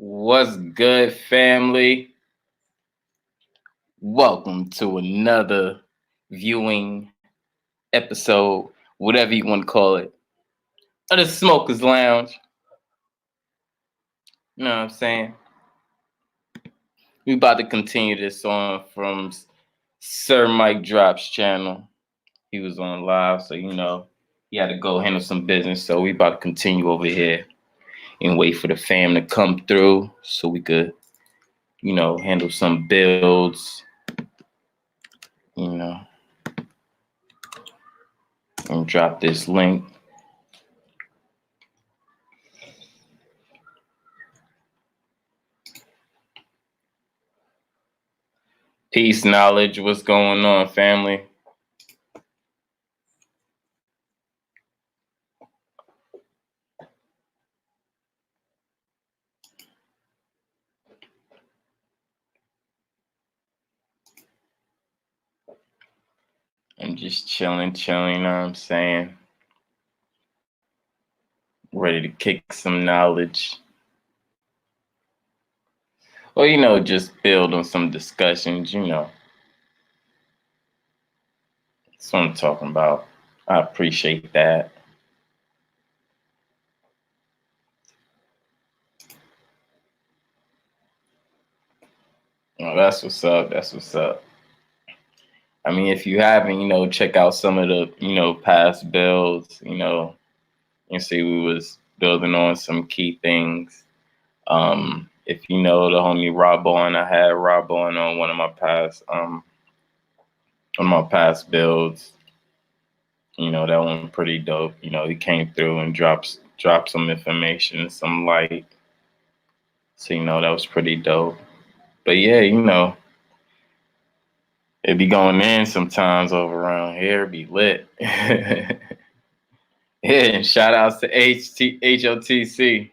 What's good, family? Welcome to another viewing episode, whatever you want to call it, of the Smokers Lounge. You know what I'm saying? We about to continue this on from Sir Mike Drop's channel. He was on live, so he had to go handle some business. So we about to continue over here and wait for the fam to come through so we could, handle some builds, you know, and drop this link. Peace, knowledge. What's going on, family? I'm just chilling, you know what I'm saying? Ready to kick some knowledge. Or, just build on some discussions. That's what I'm talking about. I appreciate that. Oh, that's what's up. That's what's up. I mean, if you haven't, check out some of the, past builds, you see we was building on some key things. If you know the homie Rob Bowen, I had Rob Bowen on one of my past builds. That one pretty dope. He came through and dropped some information, some light. So, that was pretty dope. But yeah, it be going in sometimes over around here, it be lit. Yeah, and shout outs to HOTC.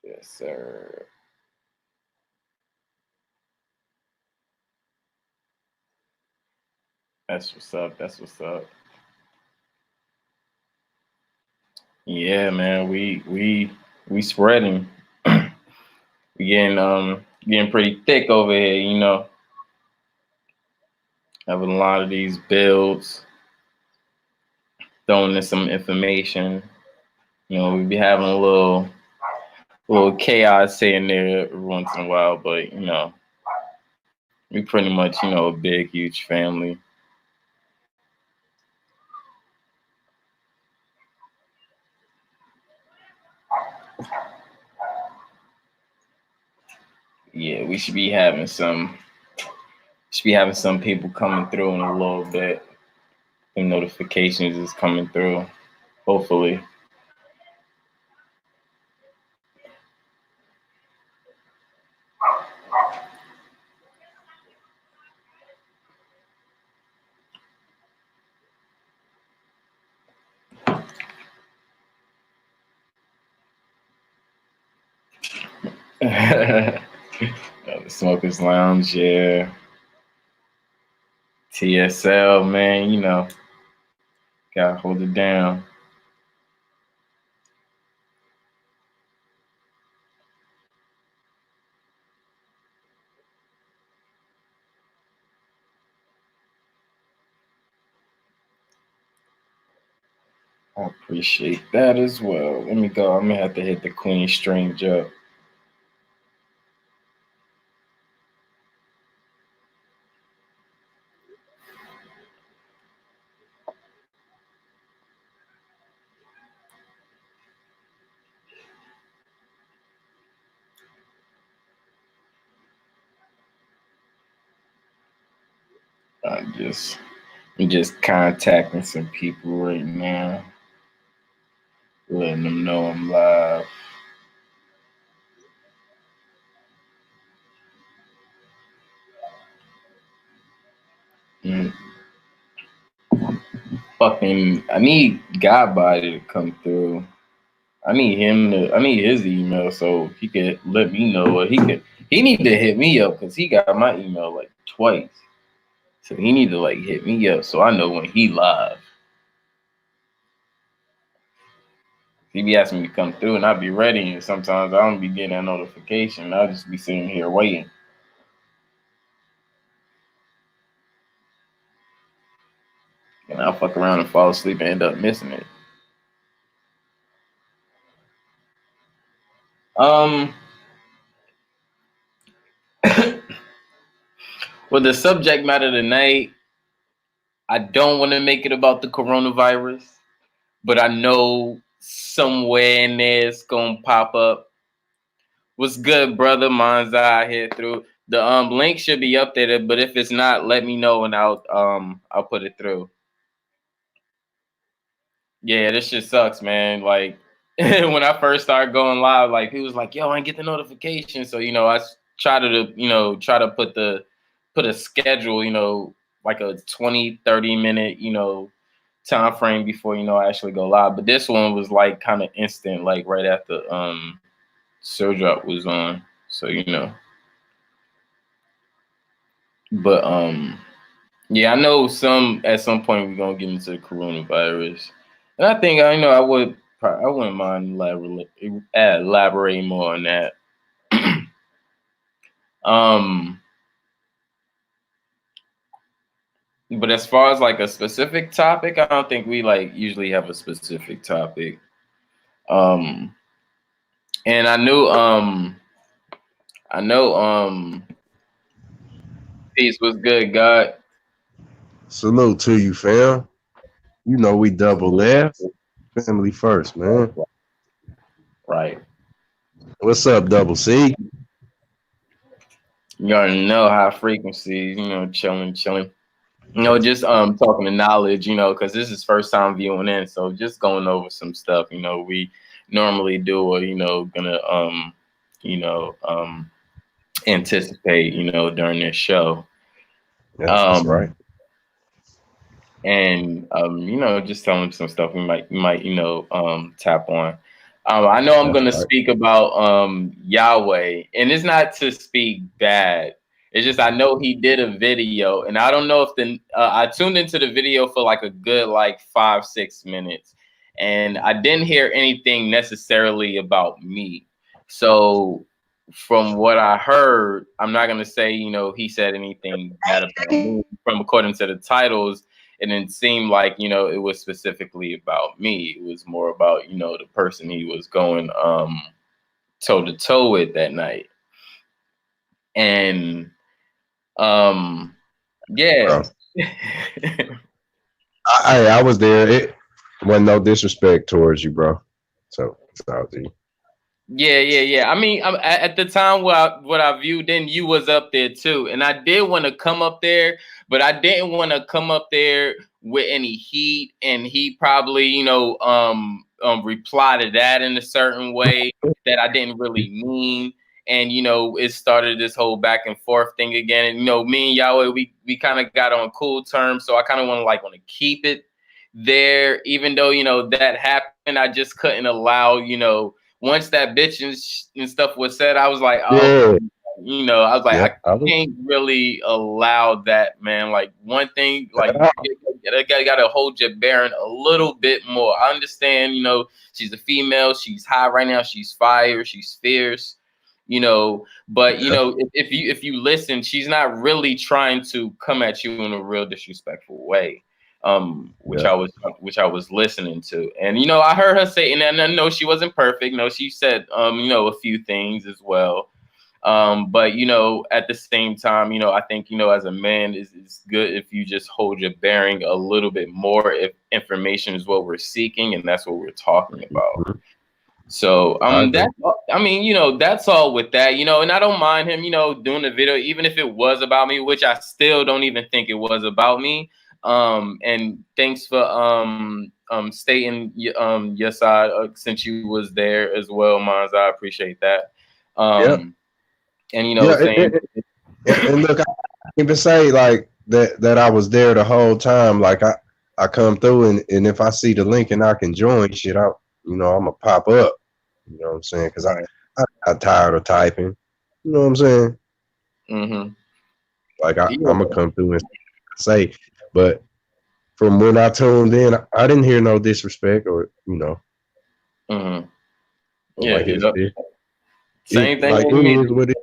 Yes, sir. That's what's up. That's what's up. Yeah, man, we spreading. We getting pretty thick over here. Having a lot of these builds, throwing in some information. We be having a little chaos here and there every once in a while, but we pretty much a big, huge family. Yeah, we should be having some people coming through in a little bit. The notifications is coming through, hopefully. The Smokers Lounge, yeah. TSL, man, gotta hold it down. I appreciate that as well. Let me go. I'm gonna have to hit the Queen Strange up. I'm just contacting some people right now, letting them know I'm live. Mm. Fucking, I need Godbody to come through. I need him to. I need his email so he could let me know what he could. He need to hit me up because he got my email like twice. So he need to like hit me up so I know when he live. He be asking me to come through and I'll be ready. And sometimes I don't be getting that notification. I'll just be sitting here waiting. And I'll fuck around and fall asleep and end up missing it. Well, the subject matter tonight, I don't want to make it about the coronavirus, but I know somewhere in there it's gonna pop up. What's good, brother? Mine's out here through the link should be updated, but if it's not, let me know and I'll put it through. Yeah, this shit sucks, man. Like when I first started going live, like he was like, "Yo, I didn't get the notification." So I try to try to put a schedule, like a 20-30 minute, time frame before I actually go live. But this one was like kind of instant, like right after Sir Drop was on. So but yeah, I know at some point we're gonna get into the coronavirus, and I think I wouldn't mind elaborating more on that. But as far as like a specific topic, I don't think we like usually have a specific topic. And I know peace was good, God. Salute to you, fam. You know we double left. Family first, man. Right. What's up, Double C? You already know high frequencies, chilling. Just talking to knowledge, because this is first time viewing in, so just going over some stuff, we normally do or gonna anticipate, during this show. Yes, that's right. And just telling some stuff we might tap on. I know I'm gonna speak about Yahweh, and it's not to speak bad. It's just I know he did a video, and I don't know if I tuned into the video for like a good 5-6 minutes, and I didn't hear anything necessarily about me. So from what I heard, I'm not gonna say he said anything bad about me. From according to the titles, it didn't seem like it was specifically about me. It was more about the person he was going toe to toe with that night. And yeah. I was there. It wasn't no disrespect towards you, bro. So it's out to you. Yeah. I mean, at the time what I viewed, then you was up there too, and I did want to come up there, but I didn't want to come up there with any heat, and he probably reply to that in a certain way that I didn't really mean, and it started this whole back and forth thing again, and me and Yahweh we kind of got on cool terms, so I kind of want to keep it there, even though that happened. I just couldn't allow once that bitch and stuff was said, I was like, oh, yeah. I was like, I can't really allow that, man. Like one thing, like you gotta hold your bearing a little bit more. I understand, she's a female, she's high right now, she's fire, she's fierce, but if you listen, she's not really trying to come at you in a real disrespectful way. Which I was listening to, and I heard her say, and I know she wasn't perfect. No, she said a few things as well. But at the same time, I think as a man, it's good if you just hold your bearing a little bit more if information is what we're seeking, and that's what we're talking about. So that's all with that, and I don't mind him, doing the video, even if it was about me, which I still don't even think it was about me. And thanks for stating your side since you was there as well, Mons. I appreciate that. And saying and look, I even say like that I was there the whole time. Like I come through and if I see the link and I can join shit, you know, I'm gonna pop up. You know what I'm saying? Because Right. I got tired of typing. You know what I'm saying? Mm-hmm. Like Yeah. I'm gonna come through and say, but from when I tuned in, I didn't hear no disrespect or you know, Mm-hmm. or Yeah. like You know. Same it thing like with it me. is what it.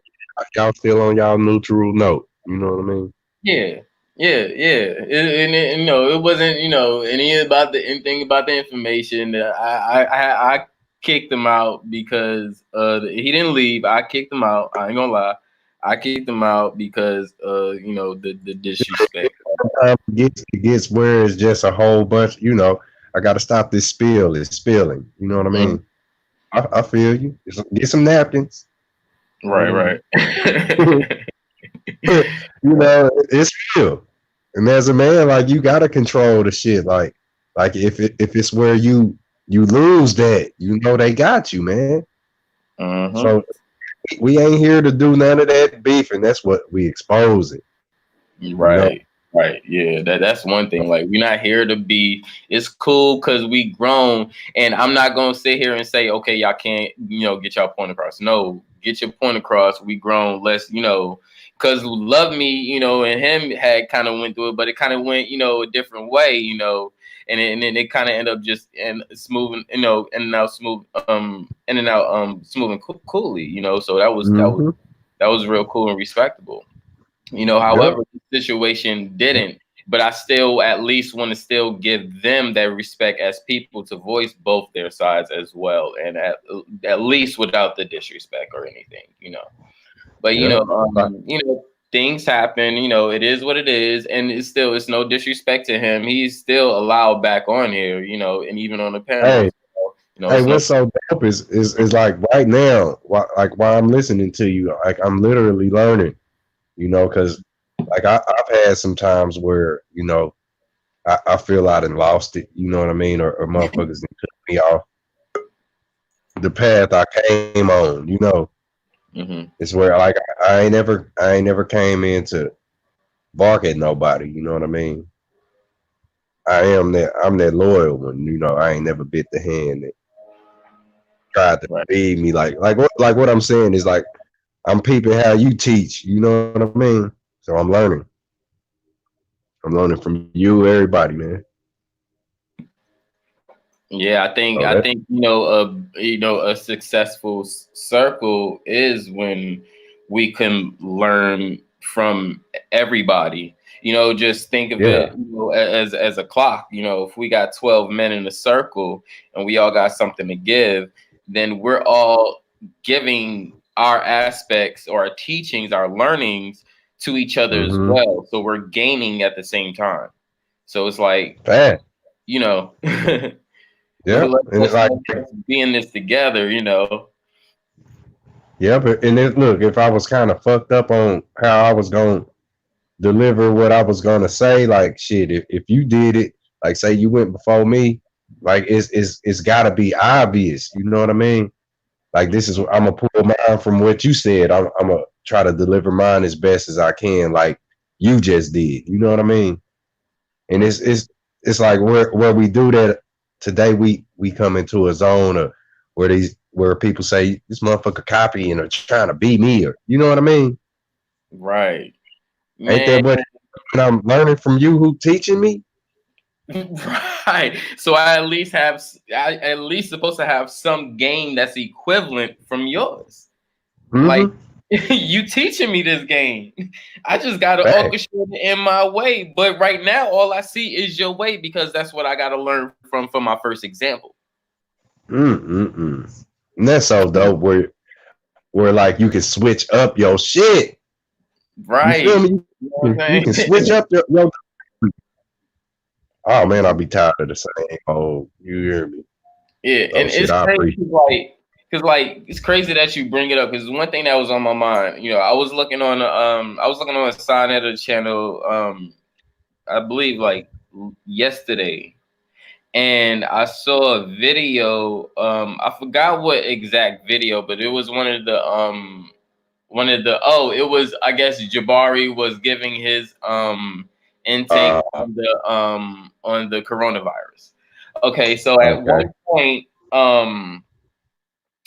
Y'all still on y'all neutral note. You know what I mean? Yeah, yeah. You know, it wasn't anything about the information. I kicked him out because he didn't leave. I kicked him out. I ain't gonna lie. I kicked him out because the disrespect. Sometimes it gets where it's just a whole bunch. You know, I got to stop this spill. It's spilling. You know what I Mm, mean? I feel you. Get some napkins. You right. know, you know it's real. And as a man, like you gotta control the shit. Like if it's where you lose that, you know they got you, man. Mm-hmm. So we ain't here to do none of that beef, and that's what we expose it. You know, Right. Yeah, that's one thing. Like, we're not here to be. It's cool because we grown, and I'm not gonna sit here and say, okay, y'all can't, get y'all point across. No, get your point across. We grown. Let's, because Love Me, and him had kind of went through it, but it kind of went, a different way, and then it kind of ended up just and smoothing, in and out, smoothing coolly, So mm-hmm. that was real cool and respectable. Yep. However, the situation didn't, but I still at least want to still give them that respect as people to voice both their sides as well, and at least without the disrespect or anything. But Yep. things happen. It is what it is, and it's no disrespect to him. He's still allowed back on here. And even on the Hey, panels. hey, It's no. what's so dope is like right now, while I'm listening to you, like I'm literally learning. You know, because like I've had some times where I feel I done lost it. You know what I mean? Or motherfuckers done took me off the path I came on. You know, Mm-hmm. it's where like I ain't never came in to bark at nobody. You know what I mean? I'm that loyal one. You know, I ain't never bit the hand that tried to Right. feed me. Like what I'm saying is like I'm peeping how you teach. You know what I mean? So I'm learning. I'm learning from you, everybody, man. Yeah, So I that think a successful circle is when we can learn from everybody. Just think of yeah. it, as a clock. If we got 12 men in a circle and we all got something to give, then we're all giving our aspects or our teachings, our learnings to each other as Mm-hmm. well. So we're gaining at the same time. So it's like, Fast. you know. Yeah. And it's like Let's be in this together. yeah, but and it, look, if I was kind of fucked up on how I was gonna deliver what I was gonna say, like shit, if you did it, like say you went before me, like it's gotta be obvious. You know what I mean? Like this is I'm gonna pull mine from what you said. I'm gonna try to deliver mine as best as I can, like you just did. You know what I mean? And it's like where we do that today. We come into a zone of where people say this motherfucker copying or trying to be me or you know what I mean? Right. Ain't Man. that what I'm learning from you who teaching me? Right. So I at least supposed to have some game that's equivalent from yours. Like, Mm-hmm. you teaching me this game. I just gotta Fact. orchestrate it in my way. But right now, all I see is your way because that's what I gotta learn from my first example. Mm-mm-mm. And that's so dope where like you can switch up your shit. You feel Right. me? You know what You I'm can saying? switch up your oh man, I'll be tired of the same. Oh, you hear me? Yeah, Oh and shit, it's I crazy, appreciate cause it's crazy that you bring it up. Cause one thing that was on my mind, I was looking on a sign at a channel, I believe like yesterday, and I saw a video. I forgot what exact video, but it was it was, I guess, Jabari was giving his intake on the coronavirus. Okay, so at okay. one point,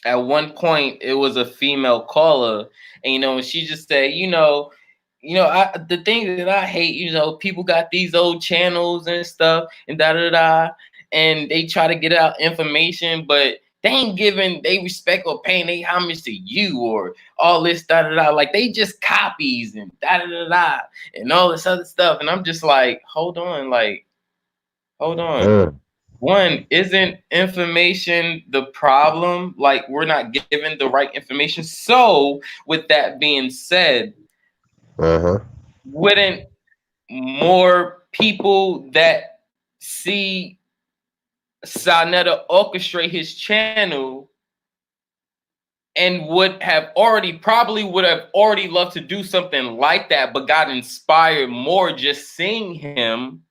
at one point it was a female caller, and she just said, the thing that I hate, people got these old channels and stuff and da da da, and they try to get out information, but they ain't giving they respect or paying they homage to you or all this da da da. Like they just copies and da da da da and all this other stuff. And I'm just like, hold on. One, isn't information the problem? Like we're not given the right information. So with that being said, wouldn't more people that see Sa-Neter orchestrate his channel and would have already loved to do something like that, but got inspired more just seeing him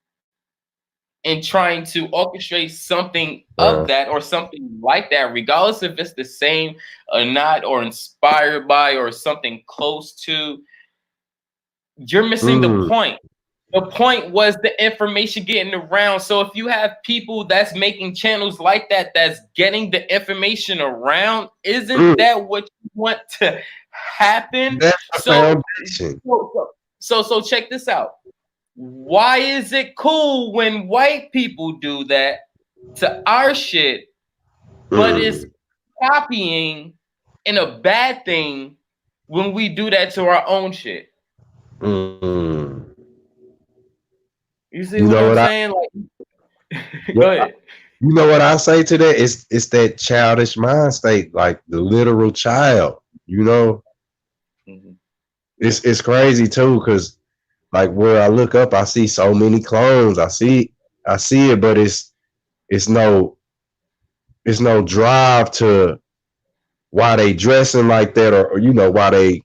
and trying to orchestrate something of that or something like that, regardless if it's the same or not, or inspired by or something close to, you're missing the point. The point was the information getting around. So if you have people that's making channels like that, that's getting the information around, isn't that what you want to happen? So check this out. Why is it cool when white people do that to our shit, but it's copying and a bad thing when we do that to our own shit? You see what I'm saying? Go ahead. You know what I say to that? It's that childish mind state, like the literal child. It's crazy too, because like where I look up, I see so many clones. I see it, but it's no drive to why they dressing like that, or why they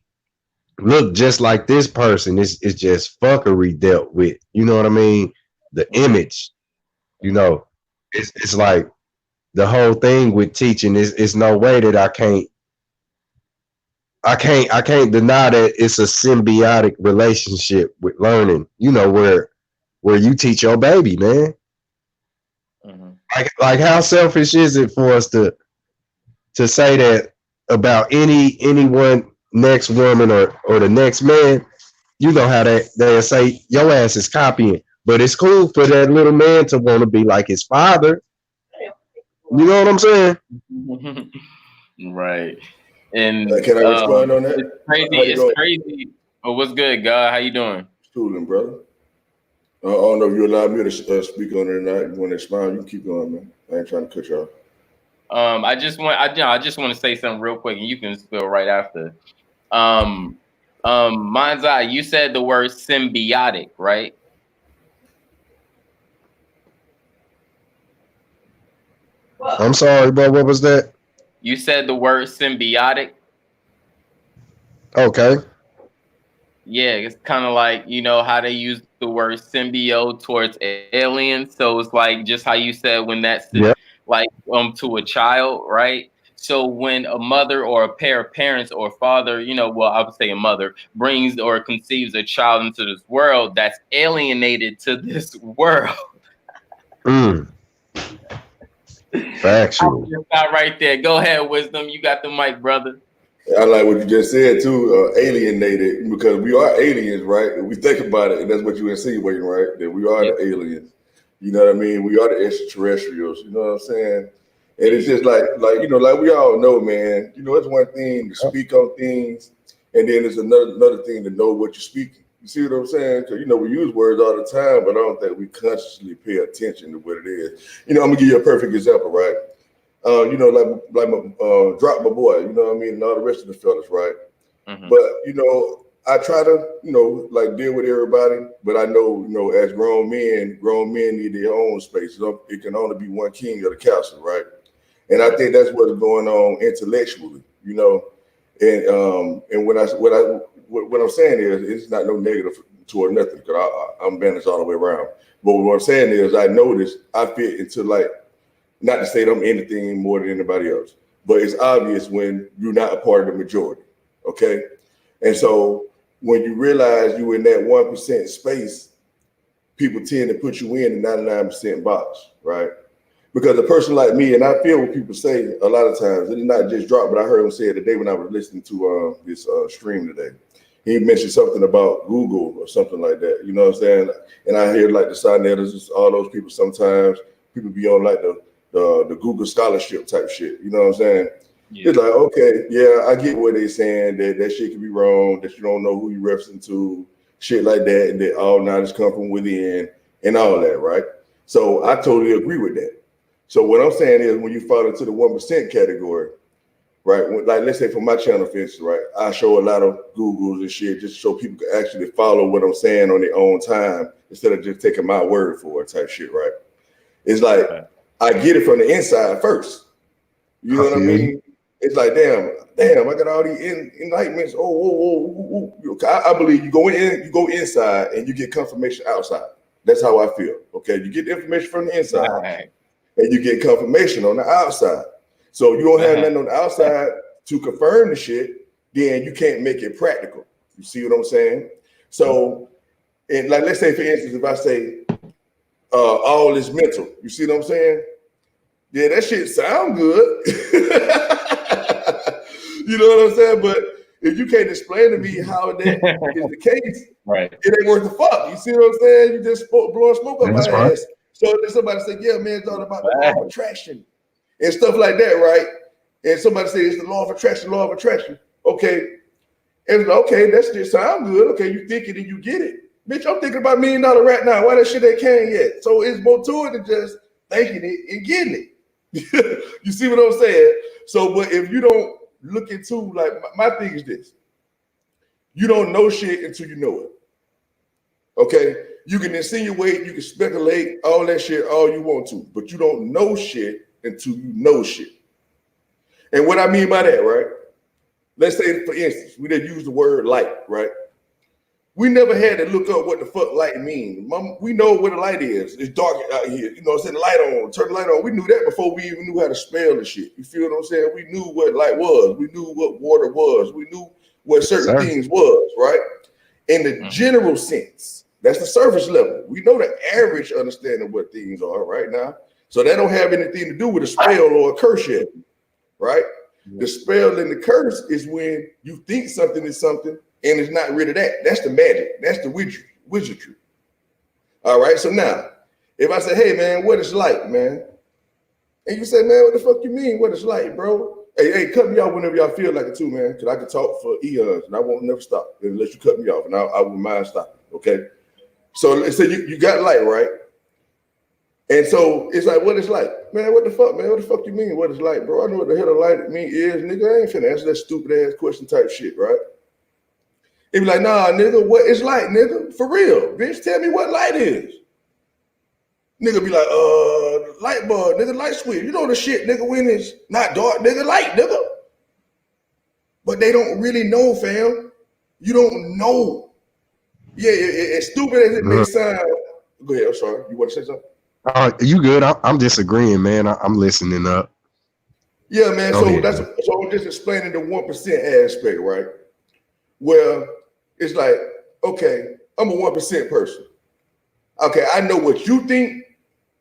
look just like this person. It's just fuckery dealt with. You know what I mean? The image. It's like the whole thing with teaching is no way that I can't deny that it's a symbiotic relationship with learning, where you teach your baby, man. Like how selfish is it for us to say that about anyone, next woman or the next man? How they'll say your ass is copying, but it's cool for that little man to want to be like his father. You know what I'm saying? Right. And can I respond on that? It's crazy. Oh, what's good, God? How you doing? Cooling, brother. I don't know if you allow me to speak on it or not. You want to expound? You can keep going, man. I ain't trying to cut you off. I just want to say something real quick, and you can spill right after. Mind's Eye, you said the word symbiotic, right? I'm sorry, bro. What was that? You said the word symbiotic. Okay. Yeah, it's kind of like, how they use the word symbiote towards aliens. So it's like just how you said when that's like to a child, right? So when a mother or a pair of parents or father, I would say a mother brings or conceives a child into this world that's alienated to this world. Factual. Stop right there. Go ahead, Wisdom. You got the mic, brother. I like what you just said too, alienated, because we are aliens, right? If we think about it, and that's what you're insinuating, right? That we are the aliens. You know what I mean? We are the extraterrestrials. You know what I'm saying? And it's just like we all know, man. It's one thing to speak on things, and then it's another thing to know what you're speaking. You see what I'm saying? Because we use words all the time, but I don't think we consciously pay attention to what it is. I'm gonna give you a perfect example, right? Like my Drop My Boy, you know what I mean, and all the rest of the fellas, right? But I try to like deal with everybody, but I know as grown men need their own space. It can only be one king of the castle, right? And I think that's what's going on intellectually, and what I'm saying is it's not no negative toward nothing, because I'm balanced all the way around. But what I'm saying is I noticed I fit into, like, not to say that I'm anything more than anybody else, but it's obvious when you're not a part of the majority, okay? And so when you realize you're in that 1% space, people tend to put you in the 99% box, right? Because a person like me, and I feel what people say a lot of times, it did not just drop, but I heard him say it today when I was listening to this stream today. He mentioned something about Google or something like that. You know what I'm saying? And I hear like the Sinetters, all those people. Sometimes people be on like the Google scholarship type shit. You know what I'm saying? Yeah. It's like, okay, yeah, I get what they're saying, that shit can be wrong, that you don't know who you're referencing to, shit like that, and that all knowledge come from within and all that, right? So I totally agree with that. So what I'm saying is when you fall into the 1% category, right? Like let's say for my channel, for instance, right? I show a lot of Googles and shit just so people can actually follow what I'm saying on their own time instead of just taking my word for it type shit, right? It's like I get it from the inside first. You know what I mean? It's like, damn, I got all these enlightenments. Oh. I believe you go inside and you get confirmation outside. That's how I feel. Okay, you get the information from the inside and you get confirmation on the outside. So you don't have nothing on the outside to confirm the shit, then you can't make it practical. You see what I'm saying? So, and like let's say for instance, if I say all is mental, you see what I'm saying? Yeah, that shit sound good. You know what I'm saying? But if you can't explain to me how that is the case, right? It ain't worth the fuck. You see what I'm saying? You just blowing smoke up my ass. So then somebody say, yeah, man, it's all about the law of attraction and stuff like that, right? And somebody say it's the law of attraction, Okay. And okay, that just sound good. Okay, you think it and you get it. Bitch, I'm thinking about $1 million right now. Why that shit ain't came yet? So it's more to it than just thinking it and getting it. You see what I'm saying? So, but if you don't look into, like, my thing is this. You don't know shit until you know it. Okay? You can insinuate, you can speculate, all that shit, all you want to, but you don't know shit until you know shit. And what I mean by that, right? Let's say, for instance, we did use the word light, right? We never had to look up what the fuck light means. We know what a light is. It's dark out here. You know, set the light on, turn the light on. We knew that before we even knew how to spell the shit. You feel what I'm saying? We knew what light was. We knew what water was. We knew what certain things was, right? In the general sense, that's the surface level. We know the average understanding of what things are right now. So that don't have anything to do with a spell or a curse yet, right? The spell and the curse is when you think something is something and it's not really that. That's the magic. That's the wizardry. All right. So now, if I say, hey, man, what is light, man? And you say, man, what the fuck you mean? What is light, bro? Hey, cut me off whenever y'all feel like it too, man. Because I can talk for eons and I won't never stop unless you cut me off. And I won't mind stopping. Okay. So let's say you got light, right? And so it's like, what is light? Man, what the fuck, man? What the fuck you mean? What is light, bro? I know what the hell a light mean is, nigga. I ain't finna answer that stupid ass question type shit, right? He be like, nah, nigga, what is light, nigga? For real, bitch, tell me what light is. Nigga be like, light bulb, nigga, light switch. You know the shit, nigga, when it's not dark, nigga, light, nigga. But they don't really know, fam. You don't know. Yeah, as stupid as it may sound. Go ahead, I'm sorry. You want to say something? You good? I'm disagreeing, man. I'm listening up. Yeah, man. So I'm just explaining the 1% aspect, right? Well, it's like, okay, I'm a 1% person. Okay, I know what you think,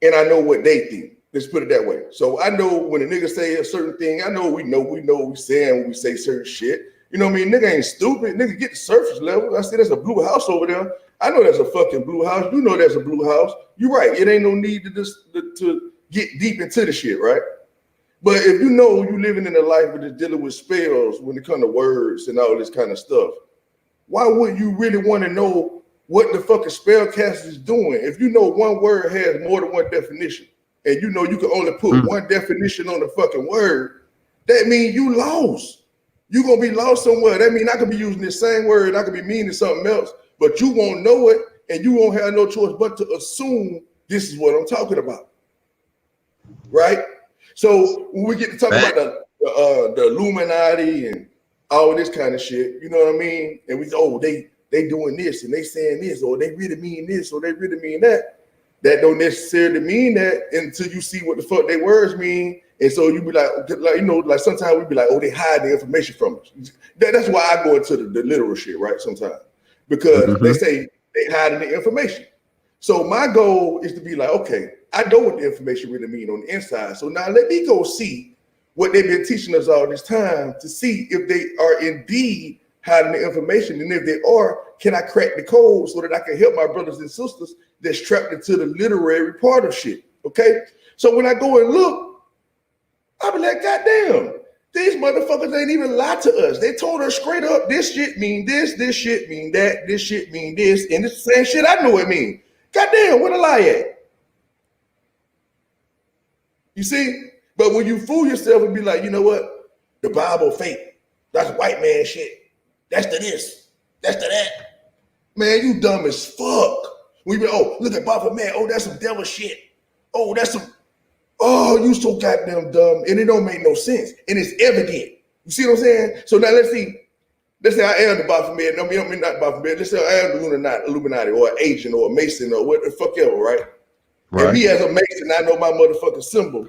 and I know what they think. Let's put it that way. So I know when a nigga say a certain thing, I know we know what we saying when we say certain shit. You know what I mean? Nigga ain't stupid. Nigga get the surface level. I see there's a blue house over there. I know there's a fucking blue house. You know there's a blue house. You're right. It ain't no need to get deep into the shit, right? But if you know you living in a life that is dealing with spells when it comes to words and all this kind of stuff, why would you really want to know what the fucking spellcaster is doing? If you know one word has more than one definition, and you know you can only put one definition on the fucking word, that means you lost. You're gonna be lost somewhere. That means I could be using the same word, I could be meaning something else, but you won't know it, and you won't have no choice but to assume this is what I'm talking about. Right? So when we get to talk about the Illuminati and all this kind of shit, you know what I mean? And we they doing this and they saying this, or they really mean this, or they really mean that. That don't necessarily mean that until you see what the fuck their words mean. And so you be like, you know, like sometimes we be like, oh, they hide the information from us. That's why I go into the literal shit, right? Sometimes because they say they hiding the information. So my goal is to be like, okay, I know what the information really mean on the inside. So now let me go see what they've been teaching us all this time to see if they are indeed hiding the information. And if they are, can I crack the code so that I can help my brothers and sisters that's trapped into the literary part of shit? Okay. So when I go and look, I be like, goddamn, these motherfuckers ain't even lied to us. They told us straight up, this shit mean this shit mean that, this shit mean this, and it's the same shit I know it mean. Goddamn, where the lie at? You see? But when you fool yourself and be like, you know what? The Bible fake. That's white man shit. That's the this. That's the that. Man, you dumb as fuck. We be, oh, look at Baphomet Man. Oh, that's some devil shit. Oh, that's some, oh, you so goddamn dumb. And it don't make no sense. And it's evident. You see what I'm saying? So now let's see. Let's say I am the Baphomet Man. I mean, not Baphomet Man. Let's say I am the Illuminati or an agent or a Mason or what the fuck ever, right? And me as a Mason, I know my motherfucking symbol.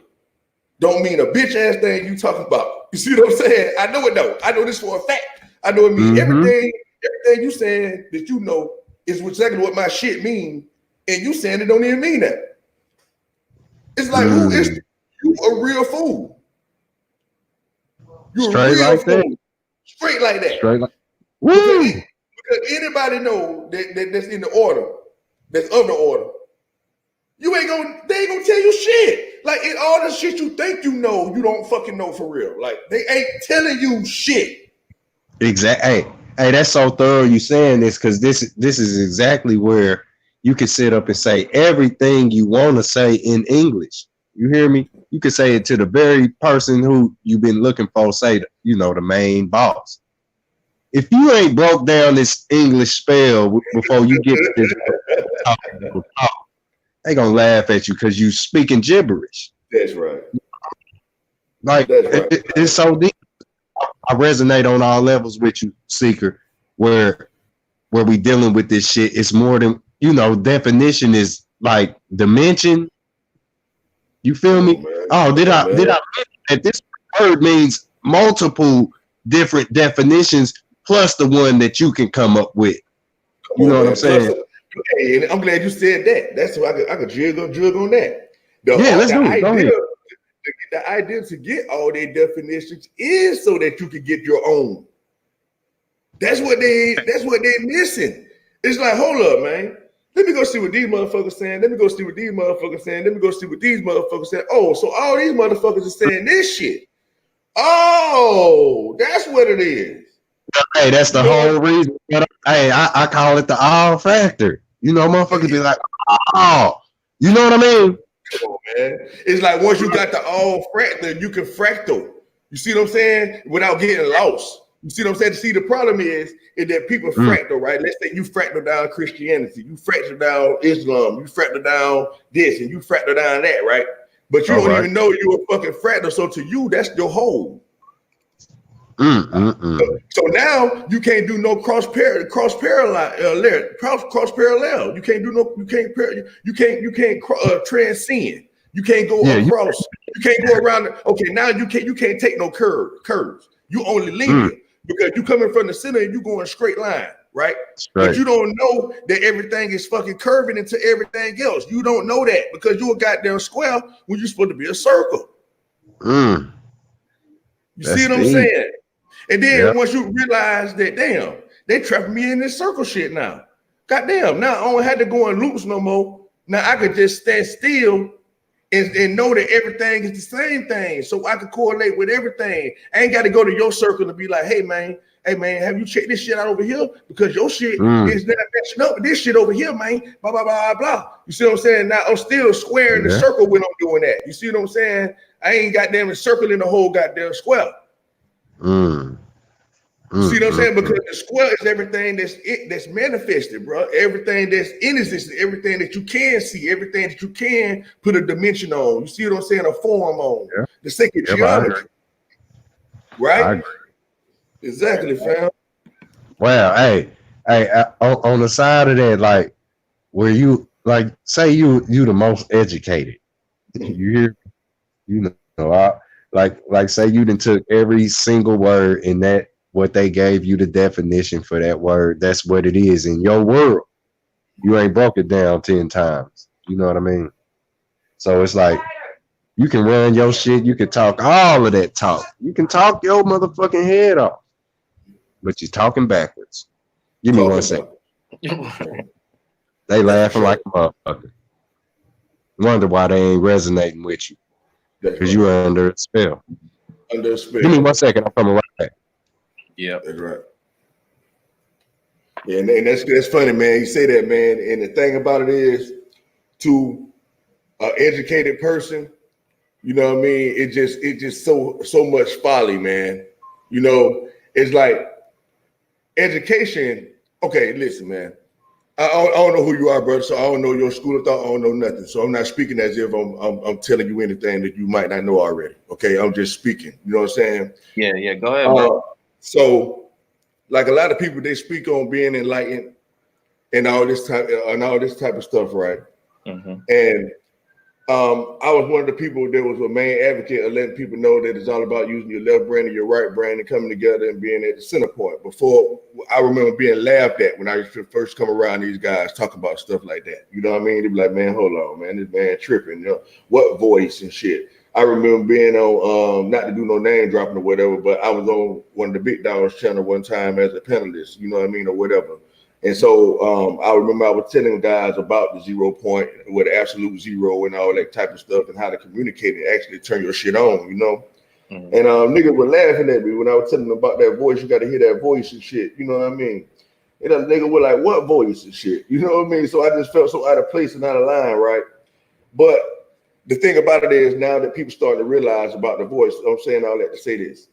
Don't mean a bitch ass thing you talking about. You see what I'm saying? I know it though. I know this for a fact. I know it means everything you saying that you know is exactly what my shit mean, and you saying it don't even mean that. It's like who is you a real fool? You a real fool. Straight like that. Straight like because anybody know that's in the order, that's of the order. They ain't gonna tell you shit. Like in all the shit you think you know, you don't fucking know for real. Like they ain't telling you shit. Exactly. Hey, that's so thorough you saying this because this is exactly where you can sit up and say everything you want to say in English. You hear me? You can say it to the very person who you've been looking for, say, the main boss. If you ain't broke down this English spell before you get to this talk, they gonna laugh at you because you speaking gibberish. That's right. Like it's so deep. I resonate on all levels with you, Seeker, where we dealing with this shit. It's more than definition is like dimension. You feel me? Did I mention that this word means multiple different definitions plus the one that you can come up with? You know what I'm saying? Okay, and I'm glad you said that. That's why I could jug on that. Let's do it. Go ahead. The idea to get all their definitions is so that you can get your own. That's what they're missing. It's like, hold up, man. Let me go see what these motherfuckers saying. Let me go see what these motherfuckers saying. Let me go see what these motherfuckers saying. Oh, so all these motherfuckers are saying this shit. Oh, that's what it is. Hey, that's the whole reason. Hey, I call it the all factor. Motherfuckers be like, oh, you know what I mean? Come on, man. It's like once you got the all fractal, you can fractal. You see what I'm saying? Without getting lost. You see what I'm saying? See, the problem is that people fractal, right? Let's say you fractal down Christianity, you fractal down Islam, you fractal down this, and you fractal down that, right? But you don't even know you're a fucking fractal. So to you, that's your whole. So now you can't do no cross parallel. You can't transcend. You can't go across. You can't go around. Okay, now you can't take no curves. You only linear because you coming from the center and you going straight line, right? But you don't know that everything is fucking curving into everything else. You don't know that because you a goddamn square when you're supposed to be a circle. You see what I'm saying? And then once you realize that, damn, they trapping me in this circle shit now. Goddamn, now I don't have to go in loops no more. Now I could just stand still and know that everything is the same thing. So I can correlate with everything. I ain't got to go to your circle to be like, hey man, have you checked this shit out over here? Because your shit is not matching up with this shit over here, man. Blah, blah, blah, blah. You see what I'm saying? Now I'm still squaring the circle when I'm doing that. You see what I'm saying? I ain't goddamn circling the whole goddamn square. See what I'm saying? Because the square is everything that's manifested, bro. Everything that's in existence, everything that you can see, everything that you can put a dimension on. You see what I'm saying? A form on the sacred geometry, right? I agree. Exactly, fam. Well, hey, on the side of that, like, where you like, say you the most educated, you hear, like say you done took every single word in that. What they gave you the definition for that word, that's what it is in your world. You ain't broke it down 10 times. You know what I mean? So it's like you can run your shit, you can talk all of that talk. You can talk your motherfucking head off, but you're talking backwards. Give me 1 second. They laughing like a motherfucker. Wonder why they ain't resonating with you. Because you are under a spell. Under a spell. Give me 1 second, I'm coming right back. Yeah, that's right. Yeah, and that's funny, man. You say that, man. And the thing about it is, to an educated person, you know what I mean? It just so much folly, man. You know, it's like education. Okay, listen, man. I don't know who you are, brother. So I don't know your school of thought. I don't know nothing. So I'm not speaking as if I'm telling you anything that you might not know already. Okay, I'm just speaking. You know what I'm saying? Yeah. Go ahead, bro. So, like a lot of people, they speak on being enlightened and all this type of stuff, right? Mm-hmm. And I was one of the people that was a main advocate of letting people know that it's all about using your left brain and your right brain and coming together and being at the center point. Before, I remember being laughed at when I used to first come around these guys talking about stuff like that. You know what I mean? They'd be like, man, hold on, man, this man tripping. You know, what voice and shit. I remember being on, not to do no name dropping or whatever, but I was on one of the Big Dogs channel one time as a panelist, you know what I mean, or whatever. And so I remember I was telling guys about the 0 point with absolute zero and all that type of stuff and how to communicate and actually turn your shit on, you know? Mm-hmm. And niggas were laughing at me when I was telling them about that voice. You got to hear that voice and shit, you know what I mean? And the nigga were like, what voice and shit? You know what I mean? So I just felt so out of place and out of line, right? But the thing about it is now that people starting to realize about the voice, I'm saying all that to say this.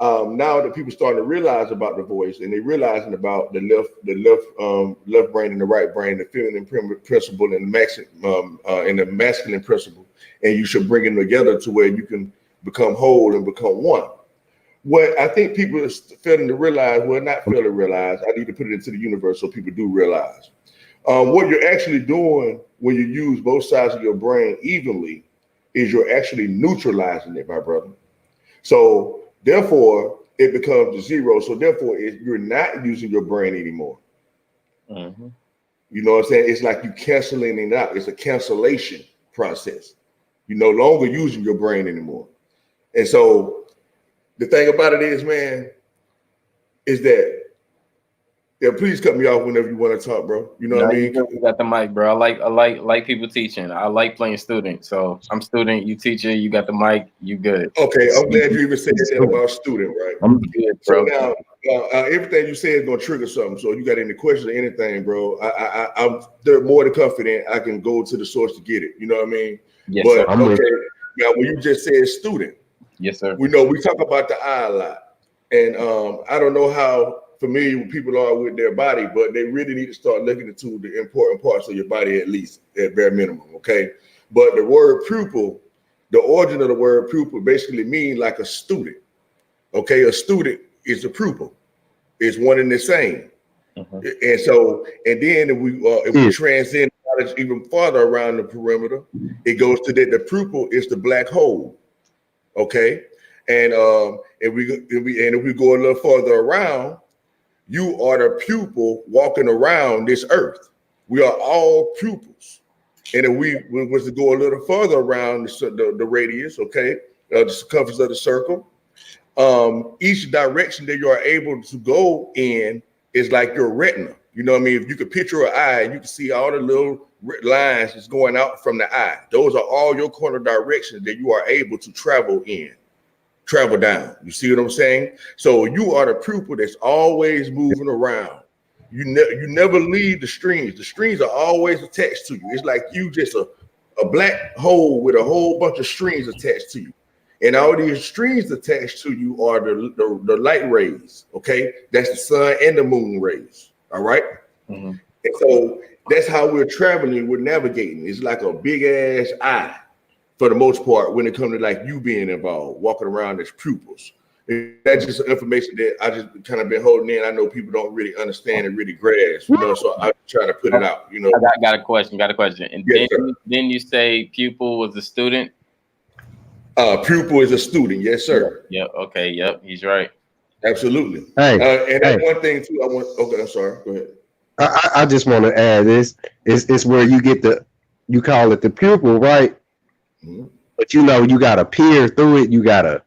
Now that people starting to realize about the voice and they realizing about the left brain and the right brain, the feminine principle and the masculine principle, and you should bring them together to where you can become whole and become one. What I think people are failing to realize, well, not failing to realize, I need to put it into the universe so people do realize. What you're actually doing when you use both sides of your brain evenly is you're actually neutralizing it, my brother. So therefore, it becomes a zero. So therefore, you're not using your brain anymore. Mm-hmm. You know what I'm saying? It's like you canceling it out. It's a cancellation process. You're no longer using your brain anymore. And so the thing about it is, man, is that, yeah, please cut me off whenever you want to talk, bro. You know what I mean? You got the mic, bro. I like people teaching. I like playing student. So I'm student, you teacher, you got the mic, you good. Okay, I'm glad you even said that about student, right? I'm good, bro. So now, everything you say is gonna trigger something. So you got any questions or anything, bro? I'm they're more than confident I can go to the source to get it. You know what I mean? Yes, but sir. Okay, now when you just said student, yes, sir. We talk about the eye a lot, and I don't know how familiar people are with their body, but they really need to start looking into the important parts of your body, at least at bare minimum. Okay, but the word pupil, the origin of the word pupil basically means like a student. Okay, a student is a pupil. It's one and the same. Mm-hmm. And so, and then if we transcend even farther around the perimeter, it goes to that the pupil is the black hole. Okay, and if we go a little further around, you are the pupil walking around this earth. We are all pupils. And if we was to go a little further around the radius, okay, the circumference of the circle, each direction that you are able to go in is like your retina. You know what I mean? If you could picture an eye, you can see all the little lines that's going out from the eye. Those are all your corner directions that you are able to travel down. You see what I'm saying? So you are the pupil that's always moving around. You never leave the strings. The strings are always attached to you. It's like you just a black hole with a whole bunch of strings attached to you. And all these strings attached to you are the light rays, okay? That's the sun and the moon rays, all right? Mm-hmm. And so that's how we're traveling, we're navigating. It's like a big ass eye for the most part when it comes to like you being involved, walking around as pupils. And that's just information that I just kind of been holding in. I know people don't really understand and really grasp, you know, so I try to put it out, you know. I got a question. And yes, then you say pupil was a student? Pupil is a student, yes, sir. Yep. Okay. Yep. He's right. Absolutely. And that's one thing too. Okay, I'm sorry. Go ahead. I just want to add this. It's where you get the you call it the pupil, right? Mm-hmm. But you gotta peer through it. You gotta,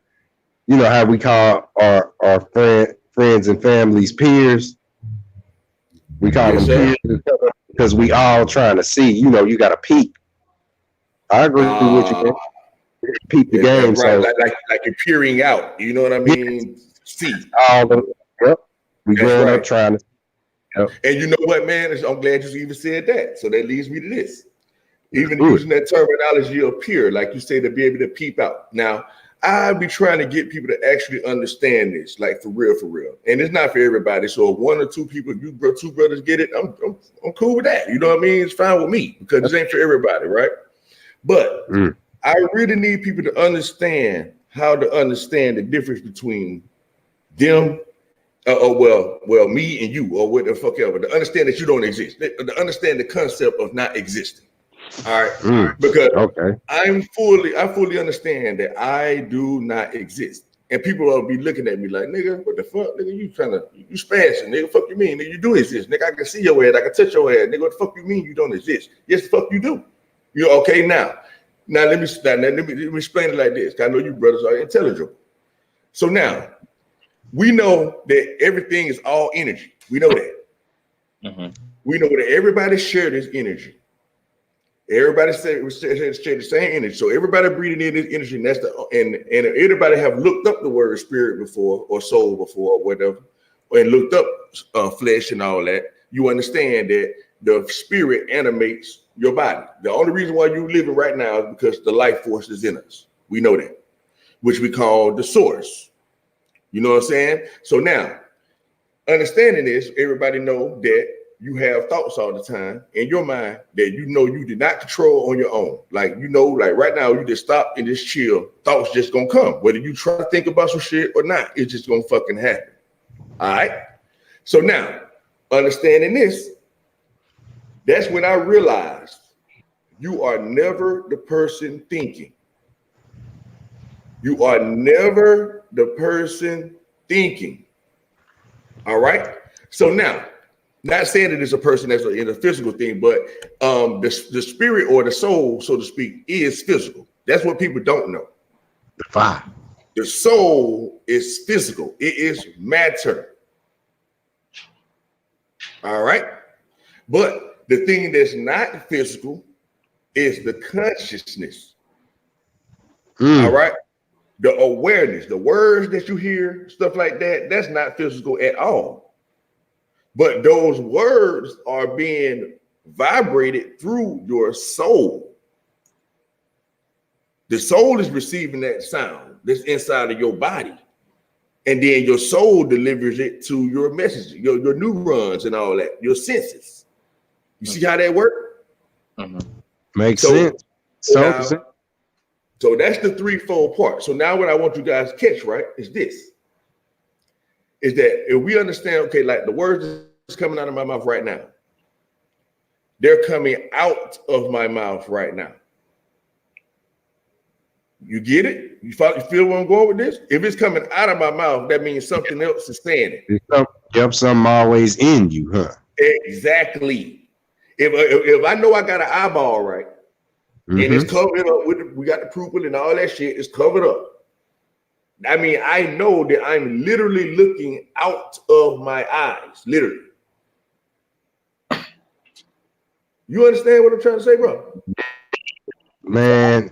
how we call our friends and families peers. We call Yes, them sir. peers because we all trying to see. You gotta peep. I agree with you, man. Peep the game. That's right. So Like you're peering out. You know what I mean? See. all the yep. We That's growing right. up trying to. Yep. And you know what, man? I'm glad you even said that. So that leads me to this. Even Good. using that terminology of peer, like you say, to be able to peep out. Now, I be trying to get people to actually understand this, like for real. And it's not for everybody. So if one or two people, two brothers get it, I'm cool with that. You know what I mean? It's fine with me because it ain't for everybody, right? But I really need people to understand how to understand the difference between them. Well, me and you, or what the fuck ever. To understand that you don't exist. To understand the concept of not existing. All right, because I fully understand that I do not exist, and people will be looking at me like, nigga, what the fuck, nigga, you spazzing, nigga, fuck you mean, nigga, you do exist, nigga, I can see your head, I can touch your head, nigga, what the fuck you mean you don't exist? Yes, the fuck you do. You okay now? Let me explain it like this. I know you brothers are intelligent, so now we know that everything is all energy. We know that. Mm-hmm. We know that everybody shares this energy. Everybody share the same energy. So everybody breathing in this energy, and and everybody have looked up the word spirit before, or soul before, or whatever, and looked up flesh and all that. You understand that the spirit animates your body. The only reason why you're living right now is because the life force is in us. We know that, which we call the source. You know what I'm saying? So now, understanding this, everybody know that you have thoughts all the time in your mind that you did not control on your own. Like, like right now, you just stop and just chill. Thoughts just gonna come. Whether you try to think about some shit or not, it's just gonna fucking happen. All right? So now, understanding this, that's when I realized you are never the person thinking. You are never the person thinking. All right? So now, not saying that it's a person that's in a physical thing, but the spirit or the soul, so to speak, is physical. That's what people don't know. The soul is physical. It is matter. All right? But the thing that's not physical is the consciousness. All right? The awareness, the words that you hear, stuff like that, that's not physical at all. But those words are being vibrated through your soul. The soul is receiving that sound that's inside of your body. And then your soul delivers it to your message, your neurons and all that, your senses. You see how that works? Makes sense. So that's the threefold part. So now what I want you guys to catch, right, is this. Is that if we understand, okay, like the words that's coming out of my mouth right now, they're coming out of my mouth right now. You get it? You feel where I'm going with this? If it's coming out of my mouth, that means something else is saying it. Yep, something always in you, huh? Exactly. If I know I got an eyeball right, and it's covered up we got the pupil and all that shit, it's covered up. I mean, I know that I'm literally looking out of my eyes, literally. You understand what I'm trying to say, bro? Man,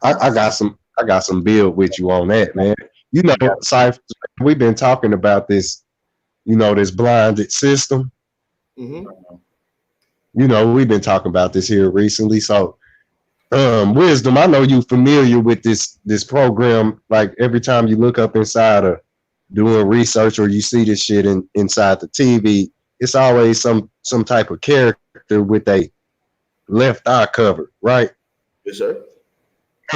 I got some build with you on that, man. Cypher, we've been talking about this, this blinded system. We've been talking about this here recently. So Wisdom, I know you familiar with this program. Like every time you look up inside of doing research or you see this shit inside the TV, it's always some type of character with a left eye covered, right? Yes, sir.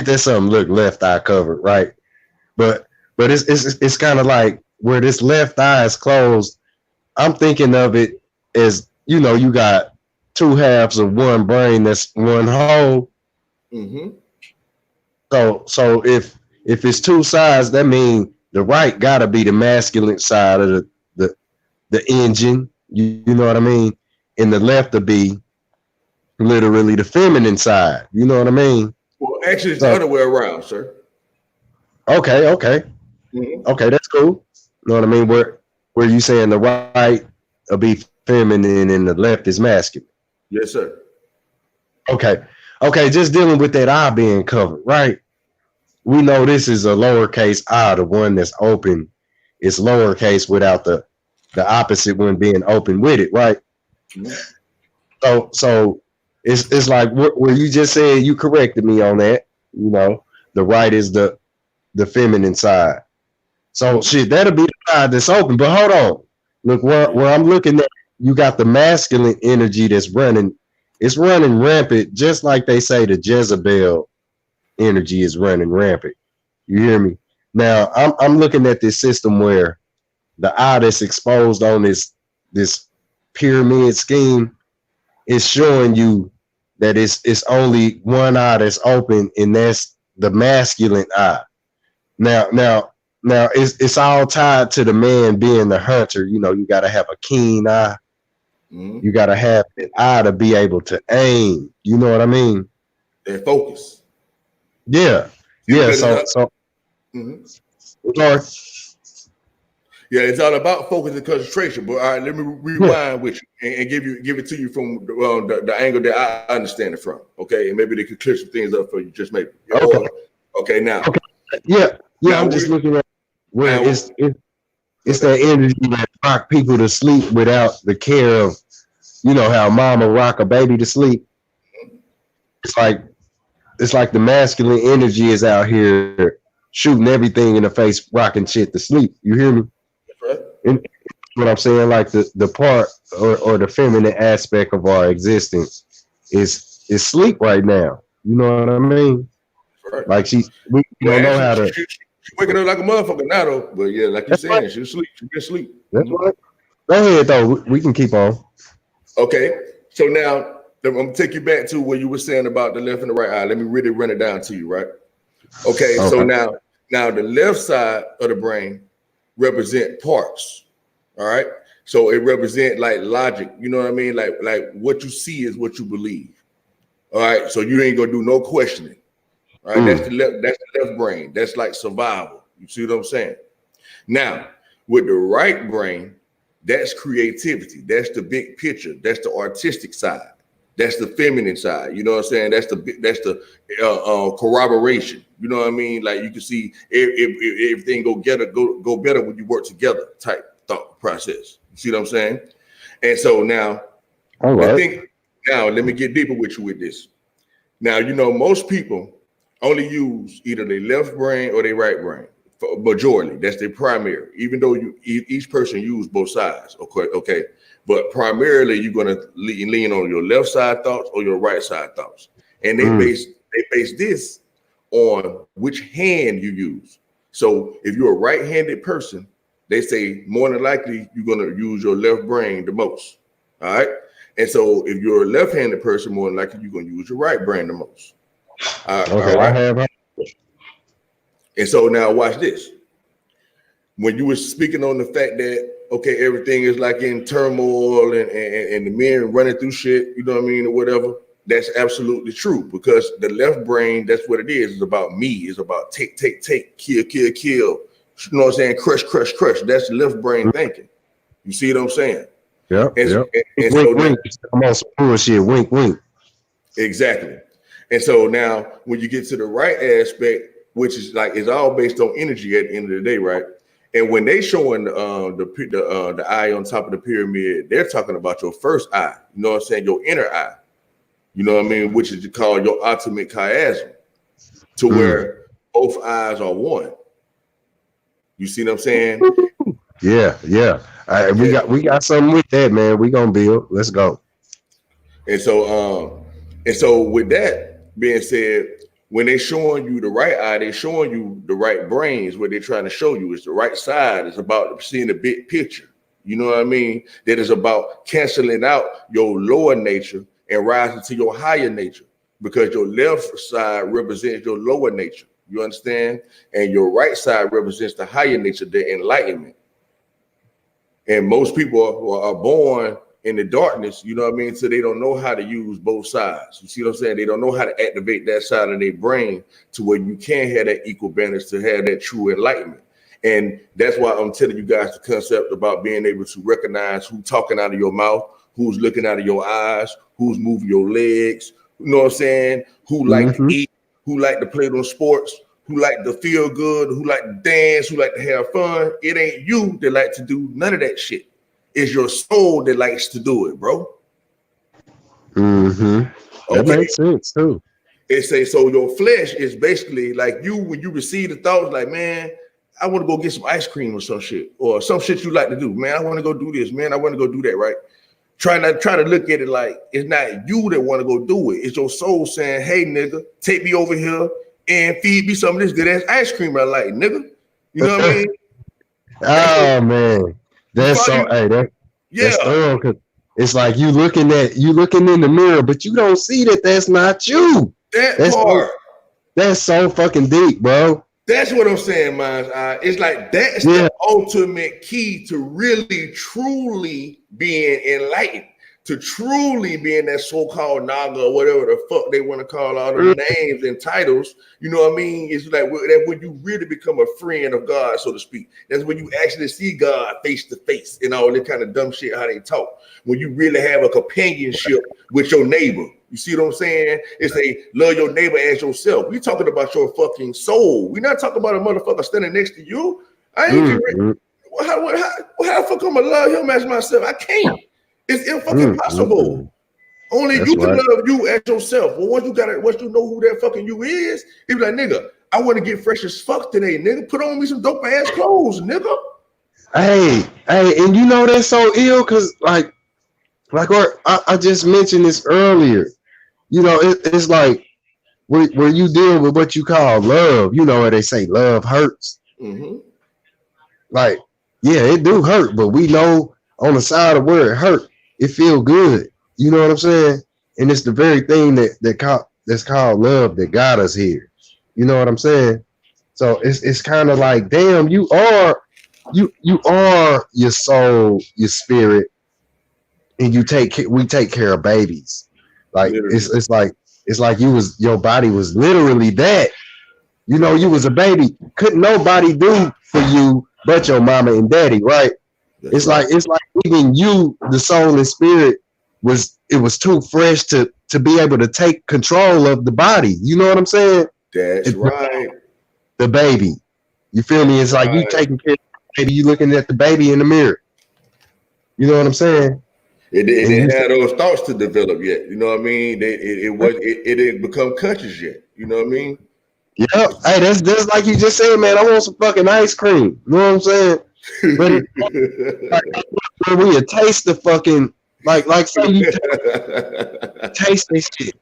There's something look left eye covered, right? But it's kind of like where this left eye is closed. I'm thinking of it as you got two halves of one brain that's one whole. So if it's two sides, that means the right gotta be the masculine side of the engine. You know what I mean? And the left to be literally the feminine side. You know what I mean? Well, actually, it's So, the other way around, sir. okay, Mhm. okay, that's cool. You know what I mean? Where you saying the right will be feminine and the left is masculine. Yes, sir. Okay, okay, just dealing with that eye being covered, right? We know this is a lowercase I, the one that's open. It's lowercase without the opposite one being open with it, right? Mhm. So it's like where you just said, you corrected me on that. You know, the right is the feminine side. So Mhm. shit, that'll be the side that's open. But hold on, look where I'm looking at. You got the masculine energy that's running. It's running rampant, just like they say the Jezebel energy is running rampant. You hear me? Now I'm looking at this system where the eye that's exposed on this pyramid scheme is showing you that it's only one eye that's open, and that's the masculine eye. Now it's all tied to the man being the hunter. You know, you gotta have a keen eye. Mhm. You gotta have an eye to be able to aim. You know what I mean? And focus. Yeah. See, Yeah. because it's So mhm. sorry. Yeah, it's all about focus and concentration. But all right, let me Yeah. rewind with you and give it to you from the angle that I understand it from. Okay, and maybe they could clear some things up for you, just maybe. Okay. Or okay, now, Okay. Yeah. Yeah. now I'm just we looking at where now go it's ahead. that energy that rock people to sleep without the care of, you know, how mama rock a baby to sleep. It's like it's like the masculine energy is out here shooting everything in the face, rocking shit to sleep. You hear me? That's right. And what I'm saying, like the part or the feminine aspect of our existence is sleep right now. You know what I mean? That's right. Like we Well, don't know actually, how to. she waking up like a motherfucker now, though. But yeah, like you That's right. saying, she sleep. She been asleep. That's right. Go ahead though. We can keep on. Okay, so now I'm gonna take you back to what you were saying about the left and the right eye. Let me really run it down to you, right? Okay, so Okay. now the left side of the brain represent parts. All right. So it represent like logic. You know what I mean? Like what you see is what you believe. All right. So you ain't gonna do no questioning. All right. Mm. That's the left brain. That's like survival. You see what I'm saying? Now, with the right brain, that's creativity. That's the big picture. That's the artistic side. That's the feminine side. You know what I'm saying? That's the corroboration. You know what I mean? Like you can see if everything go better when you work together. Type thought process. You see what I'm saying? And so now All the right. thing. Now let me get deeper with you with this. Now you know most people only use either their left brain or their right brain. For majority, that's their primary. Even though each person use both sides, okay. But primarily, you're gonna lean on your left side thoughts or your right side thoughts, and Mm. they base this on which hand you use. So if you're a right-handed person, they say more than likely you're gonna use your left brain the most. All right. And so if you're a left-handed person, more than likely you're gonna use your right brain the most. All Okay. I right. have. And so now watch this. When you were speaking on the fact that okay, everything is like in turmoil and the men running through shit, you know what I mean, or whatever. That's absolutely true because the left brain, that's what it is. It's about me. It's about take, kill, kill, kill. You know what I'm saying? Crush, crush, crush. That's left brain thinking. You see what I'm saying? Yep. And, Yep. and so Wink, now, wink. I'm on some bullshit. Wink, wink. exactly. And so now when you get to the right aspect, which is like it's all based on energy at the end of the day, right? And when they showing the eye on top of the pyramid, they're talking about your first eye. You know what I'm saying? Your inner eye. You know what I mean? Which is called your ultimate chiasm, to where both eyes are one. You see what I'm saying? Yeah. Yeah. Yeah. We got something with that, man. We gonna build. Let's go. And so with that being said, when they showing you the right eye, they showing you the right brains. What they're trying to show you is the right side. It's about seeing the big picture. You know what I mean? That is about canceling out your lower nature and rising to your higher nature, because your left side represents your lower nature. You understand? And your right side represents the higher nature, the enlightenment. And most people are born in the darkness, you know what I mean? So they don't know how to use both sides. You see what I'm saying? They don't know how to activate that side of their brain to where you can have that equal balance to have that true enlightenment. And that's why I'm telling you guys the concept about being able to recognize who's talking out of your mouth, who's looking out of your eyes, who's moving your legs, you know what I'm saying? Who like to eat, who like to play those sports, who like to feel good, who like to dance, who like to have fun. It ain't you that like to do none of that shit. It's your soul that likes to do it, bro. That makes sense too. It say so your flesh is basically like you when you receive the thoughts like, man, I want to go get some ice cream or some shit you like to do. Man, I want to go do this, man. I want to go do that, right? Try to look at it like it's not you that want to go do it. It's your soul saying, hey, nigga, take me over here and feed me some of this good ass ice cream I like, nigga. You know what I mean? Oh man. That's that's thorough, because it's like you looking in the mirror, but you don't see that that's not you. That's so fucking deep, bro. That's what I'm saying, man. It's like that's the ultimate key to really, truly being enlightened, to truly being that so-called Naga or whatever the fuck they want to call all the names and titles. You know what I mean? It's like that when you really become a friend of God, so to speak. That's when you actually see God face to face and all that kind of dumb shit how they talk. When you really have a companionship with your neighbor. You see what I'm saying? It's a love your neighbor as yourself. We talking about your fucking soul. We're not talking about a motherfucker standing next to you. I ain't how the fuck I'm gonna love him as myself? I can't. It's impossible. Only you can love you as yourself. Well, once you know who that fucking you is, he be like, nigga, I want to get fresh as fuck today, nigga. Put on me some dope ass clothes, nigga. Hey, and you know that's so ill because like I just mentioned this earlier. You know, it's like where you deal with what you call love. You know where they say love hurts. Like, yeah, it do hurt, but we know on the side of where it hurt, it feel good. You know what I'm saying? And it's the very thing that's called love that got us here. You know what I'm saying? So it's kind of like, damn, you are your soul, your spirit, and we take care of babies. Like it's like your body was literally that. You know, you was a baby. Couldn't nobody do for you but your mama and daddy, right? It's like even you, the soul and spirit, was too fresh to be able to take control of the body. You know what I'm saying? That's right. The baby. You feel me? It's like you taking care of the baby, you looking at the baby in the mirror. You know what I'm saying? It didn't have those thoughts to develop yet. You know what I mean? It didn't become conscious yet. You know what I mean? Yeah. Hey, that's like you just said, man. I want some fucking ice cream. You know what I'm saying? But when we taste the fucking like say you taste this shit,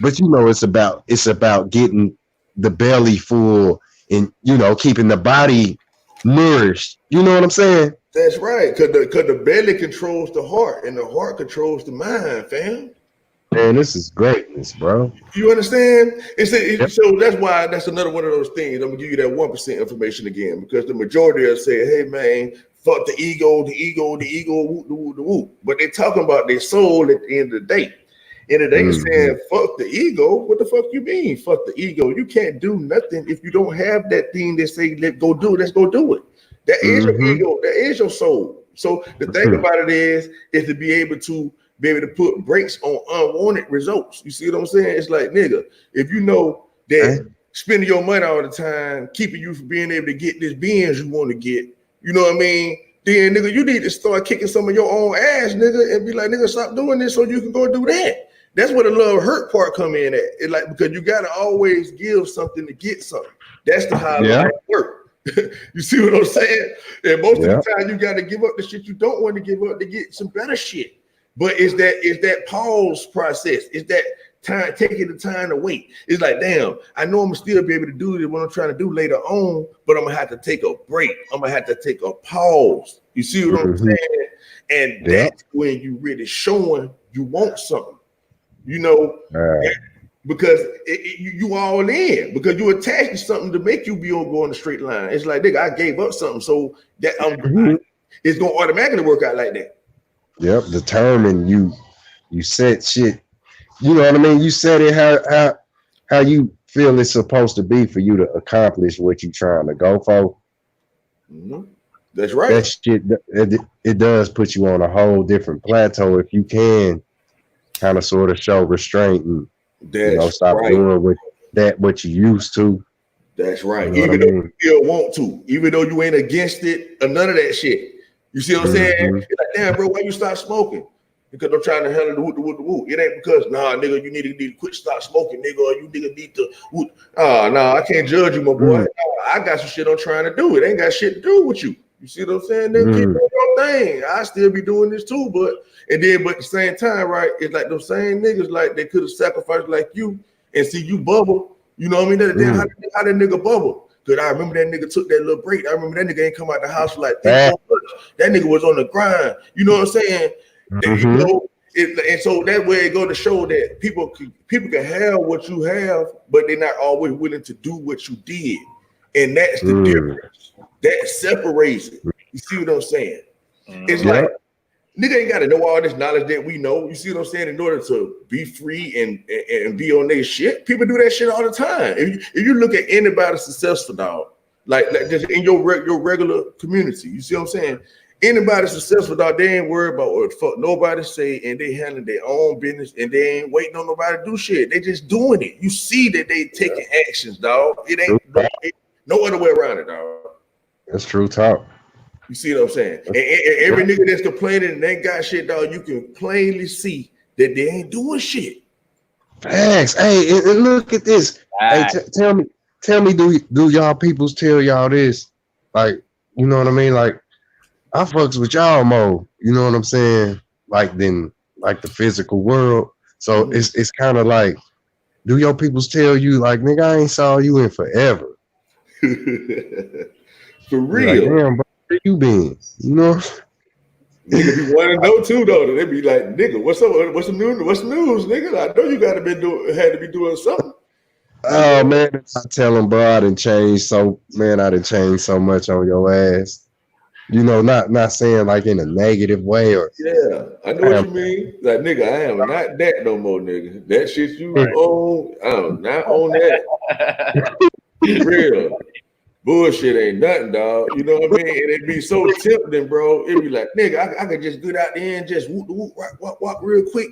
but you know it's about getting the belly full and you know keeping the body nourished. You know what I'm saying? That's right, because the belly controls the heart and the heart controls the mind, fam. Man, this is greatness, bro. You understand? So that's another one of those things. I'm gonna give you that 1% information again, because the majority are saying, hey man, fuck the ego, whoop. But they're talking about their soul at the end of the day. And they saying, fuck the ego. What the fuck you mean? Fuck the ego. You can't do nothing if you don't have that thing that say, let's go do it. That is your ego. That is your soul. So the thing about it is to be able to put brakes on unwanted results. You see what I'm saying? It's like, nigga, if you know that spending your money all the time, keeping you from being able to get this Benz you want to get, you know what I mean? Then, nigga, you need to start kicking some of your own ass, nigga, and be like, nigga, stop doing this so you can go do that. That's where the love hurt part come in at. It's like, because you got to always give something to get something. That's the how life works. You see what I'm saying? And most of the time, you got to give up the shit you don't want to give up to get some better shit. But it's that pause process. It's that time, taking the time to wait. It's like, damn, I know I'm gonna still be able to do what I'm trying to do later on, but I'm gonna have to take a break. I'm gonna have to take a pause. You see what I'm saying? And that's when you really showing you want something. You know, because you all in, because you attached to something to make you be on going a straight line. It's like, nigga, I gave up something, so that it's gonna automatically work out like that. Yep, determined. You set shit. You know what I mean? You set it how you feel it's supposed to be for you to accomplish what you're trying to go for. Mm-hmm. That's right. That shit it does put you on a whole different plateau if you can kind of sort of show restraint and stop doing what you used to. That's right. You know Even though you still want to, even though you ain't against it or none of that shit. You see what I'm saying? It's like, damn, bro, why you stop smoking? Because I'm trying to handle the woo. It ain't because, nah, nigga, you need to quit, stop smoking, nigga, or you nigga need to. Nah, I can't judge you, my boy. Nah, I got some shit I'm trying to do. It ain't got shit to do with you. You see what I'm saying? Then keep doing your thing. I still be doing this too, but at the same time, right? It's like those same niggas, like they could have sacrificed like you and see you bubble. You know what I mean? How that nigga bubble? Cause I remember that nigga took that little break. I remember that nigga ain't come out the house like that nigga was on the grind. You know what I'm saying? You know, and so that way it go to show that people can have what you have, but they're not always willing to do what you did, and that's the difference. That separates it. You see what I'm saying? It's like nigga ain't got to know all this knowledge that we know. You see what I'm saying? In order to be free and be on their shit, people do that shit all the time. If you look at anybody successful, dog, like just in your regular community, you see what I'm saying? Anybody successful, dog, they ain't worried about what the fuck nobody say, and they handling their own business, and they ain't waiting on nobody to do shit. They just doing it. You see that they taking actions, dog. It ain't no other way around it, dog. That's true talk. You see what I'm saying? And every nigga that's complaining and ain't got shit, dog, you can plainly see that they ain't doing shit. Facts. Hey, and look at this. Hey, tell me, do y'all peoples tell y'all this? Like, you know what I mean? Like, I fucks with y'all more. You know what I'm saying? Like the physical world. So it's kind of like, do your peoples tell you like, nigga, I ain't saw you in forever. For real. Like, damn, bro, where you been? You know? Nigga be wanting to know too, though. They be like, nigga, what's up? What's the news? What's the news, nigga? I know you had to be doing something. Oh man, I tell them, bro, I done changed so much on your ass. You know, not saying like in a negative way or I know what you mean. Like, nigga, I am not that no more, nigga. That shit you own, I'm not on that. Real. Bullshit ain't nothing, dog. You know what I mean? And it be so tempting, bro. It be like, nigga, I could just get out there and just walk real quick.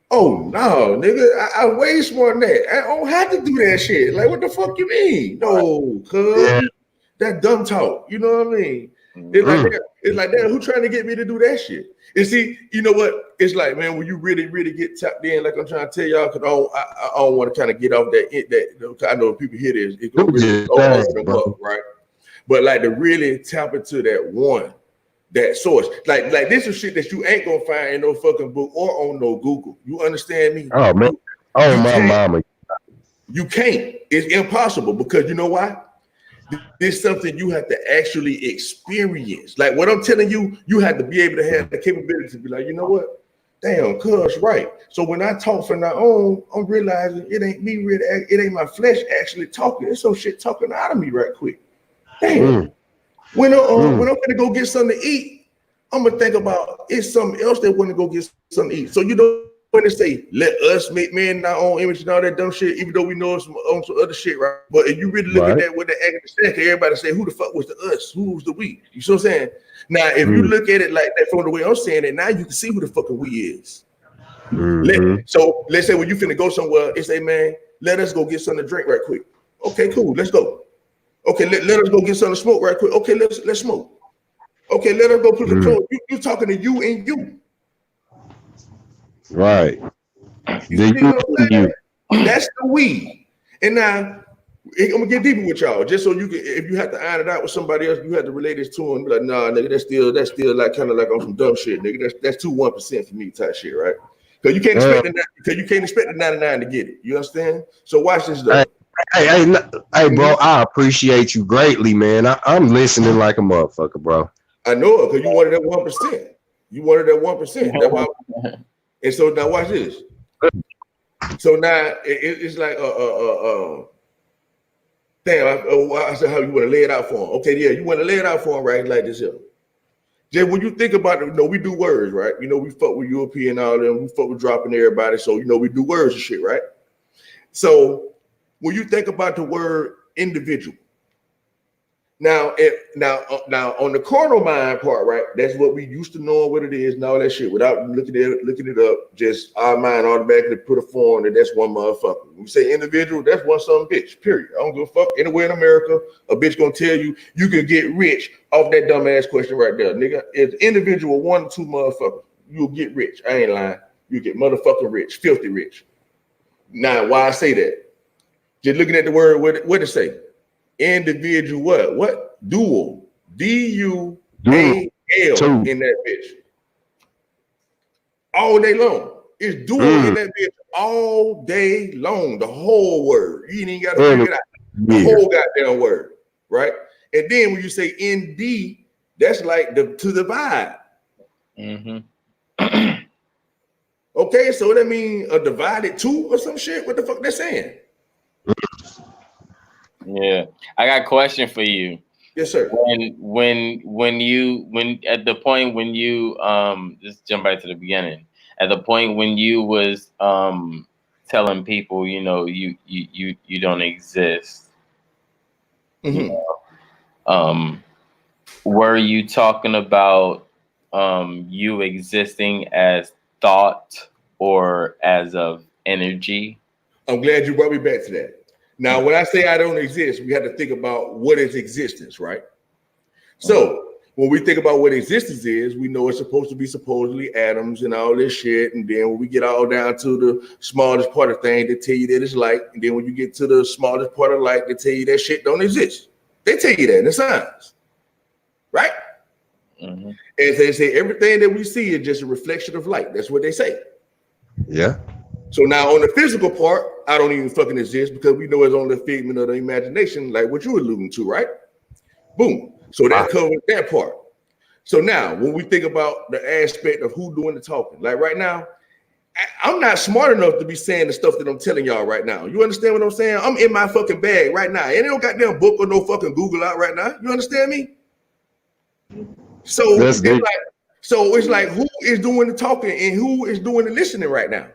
Oh no, nigga, I way smarter than that. I don't have to do that shit. Like, what the fuck you mean? No, cuz that dumb talk. You know what I mean? It's like that. Who trying to get me to do that shit? And see, you know what? It's like, man, when you really, really get tapped in, like I'm trying to tell y'all, because I don't want to kind of get off that. I know if people hear this, it's gonna really them up, right? But like to really tap into that source, like this is shit that you ain't gonna find in no fucking book or on no Google. You understand me? Oh man, my mama. You can't. It's impossible because you know why? This is something you have to actually experience. Like what I'm telling you, you have to be able to have the capability to be like, you know what? Damn, cuz right. So when I talk from my own, I'm realizing it ain't me really, it ain't my flesh actually talking. It's some shit talking out of me right quick. Damn. When I'm gonna go get something to eat, I'm gonna think about it's something else that want to go get something to eat. So you know when they say let us make man in our own image and all that dumb shit, even though we know it's on some other shit, right? But if you really look at that with the active second, everybody say who the fuck was the us? Who was the we? You see what I'm saying? Now, if you look at it like that from the way I'm saying it, now you can see who the fucking we is. So let's say when you finna go somewhere, it's say, man, let us go get something to drink right quick. Okay, cool, let's go. Okay, let us go get something to smoke right quick. Okay, let's smoke. Okay, let us go put the clothes. You talking to you and you. Right. You. That's the we. And now I'm gonna get deeper with y'all, just so you can. If you have to iron it out with somebody else, you have to relate this to them. Be like, nah, nigga, that's still like kind of like on some dumb shit, nigga. That's 1% for me type shit, right? Because you can't expect the 99 to get it. You understand? So watch this though. Hey, bro, I appreciate you greatly, man. I'm listening like a motherfucker, bro. I know it because you wanted that 1%. You wanted that 1%. That's why. And so now watch this. So now it's like damn. I said how you want to lay it out for him. Okay, yeah, you want to lay it out for him right like this here. Just when you think about it, we do words, right? We fuck with European and all them. We fuck with dropping everybody. So, we do words and shit, right? So when you think about the word individual, now on the carnal mind part, right? That's what we used to know what it is and all that shit without looking it up. Just our mind automatically put a form that that's one motherfucker. When we say individual, that's one some bitch. Period. I don't give a fuck. Anywhere in America, a bitch gonna tell you can get rich off that dumb ass question right there, nigga. It's individual 1 or 2 motherfuckers. You'll get rich. I ain't lying. You get motherfucking rich, filthy rich. Now, why I say that? Just looking at the word, what it say? Individual what? Dual. DUAL in that bitch. All day long. It's dual in that bitch all day long. The whole word. You ain't even got to figure it out. The whole goddamn word. Right? And then when you say ND, that's like to divide. Mm-hmm. Okay, so that means a divided 2 or some shit. What the fuck they're saying? Yeah, I got a question for you. Yes, sir. When at the point when you just jump back to the beginning, at the point when you was telling people, you don't exist. Mm-hmm. Were you talking about you existing as thought or as of energy? I'm glad you brought me back to that. Now, when I say I don't exist, we have to think about what is existence, right? So when we think about what existence is, we know it's supposed to be supposedly atoms and all this shit. And then when we get all down to the smallest part of things, they tell you that it's light. And then when you get to the smallest part of light, they tell you that shit don't exist. They tell you that in the science, right? Mm-hmm. And they say everything that we see is just a reflection of light. That's what they say. Yeah. So now on the physical part, I don't even fucking exist because we know it's only a figment of the imagination, like what you're alluding to, right? Boom. So that covers that part. So now when we think about the aspect of who doing the talking, like right now, I'm not smart enough to be saying the stuff that I'm telling y'all right now. You understand what I'm saying? I'm in my fucking bag right now. Ain't no goddamn book or no fucking Google out right now. You understand me? So it's like who is doing the talking and who is doing the listening right now?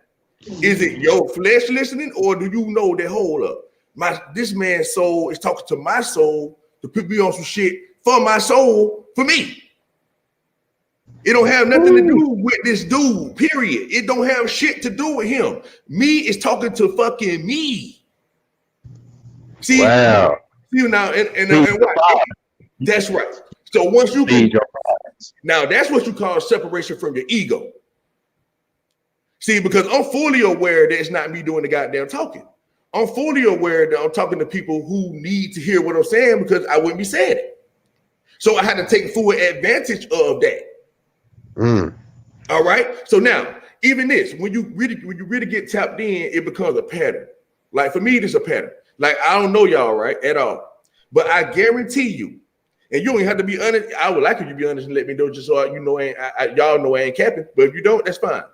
Is it your flesh listening, or do you know that hold up? This man's soul is talking to my soul to put me on some shit for my soul, for me. It don't have nothing to do with this dude, period. It don't have shit to do with him. Me is talking to fucking me. See, wow. See now, and what? That's right. So once you can, now that's what you call separation from your ego. See, because I'm fully aware that it's not me doing the goddamn talking. I'm fully aware that I'm talking to people who need to hear what I'm saying because I wouldn't be saying it. So I had to take full advantage of that. All right. So now, even this, when you really get tapped in, it becomes a pattern. Like for me, it's a pattern. Like I don't know y'all right at all, but I guarantee you, and you don't have to be honest. I would like you to be honest and let me know just so you know, y'all know I ain't capping. But if you don't, that's fine.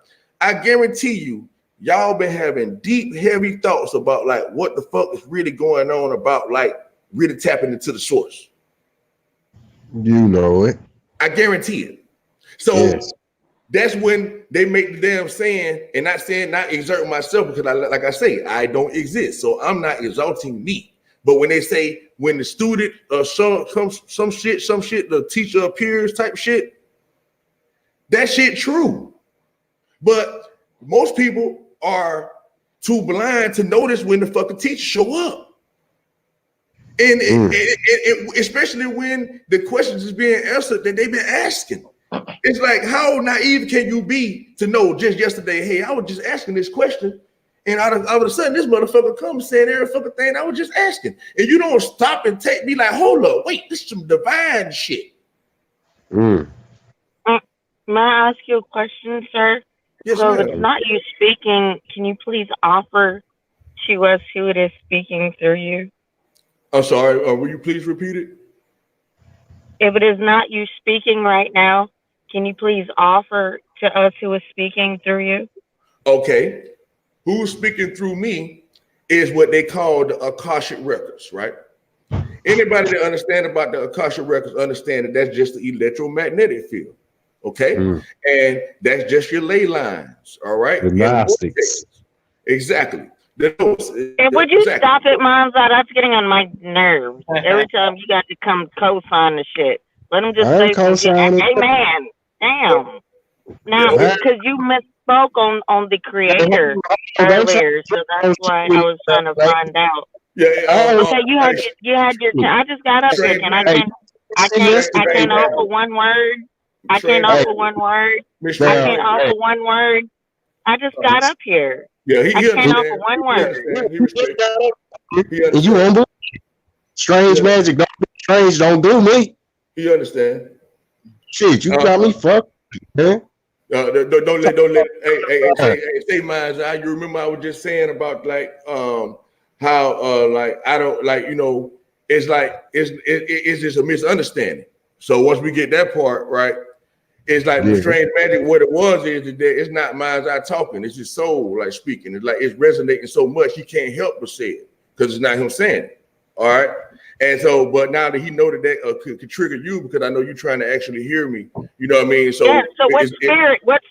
I guarantee you, y'all been having deep, heavy thoughts about like what the fuck is really going on about like really tapping into the source. You know it. I guarantee it. So that's when they make the damn saying, and not exerting myself because like I say, I don't exist. So I'm not exalting me. But when they say when the student some shit, the teacher appears type shit, that shit true. But most people are too blind to notice when the fucking teacher show up. And especially when the questions is being answered that they've been asking. It's like, how naive can you be to know just yesterday, hey, I was just asking this question, and all of a sudden this motherfucker comes saying every fucking thing I was just asking. And you don't stop and take me like, hold up, wait, this is some divine shit. May I ask you a question, sir? Yes, so ma'am. If it's not you speaking, can you please offer to us who it is speaking through you? I'm sorry, will you please repeat it? If it is not you speaking right now, can you please offer to us who is speaking through you? Okay. Who's speaking through me is what they call the Akashic records, right? Anybody that understand about the Akasha records understand that that's just the electromagnetic field. Okay, and that's just your ley lines. All right, The Gnostics. Exactly. And would you stop it, Monza? That's getting on my nerves. Every time you got to come co-sign the shit. Let them just say some shit. Amen. Damn. Now, because you misspoke on the creator earlier, so that's why I was trying to find out. Okay, you had your. I just got up here. Can I can't offer one word. I can't offer one word. I can't offer one word. I just got up here. Yeah, I can't offer one word. And you on strange magic, don't be strange, don't do me. You understand? Shit, you got me fucked, man. Don't let. Hey, say mine. You remember I was just saying about like how like I don't like it's like it's just a misunderstanding. So once we get that part right. It's like the strange magic. What it was is that it's not mind's eye talking. It's his soul like speaking. It's like it's resonating so much he can't help but say it because it's not him saying it. All right. And so, but now that he know that could trigger you because I know you're trying to actually hear me. You know what I mean? So yeah. So what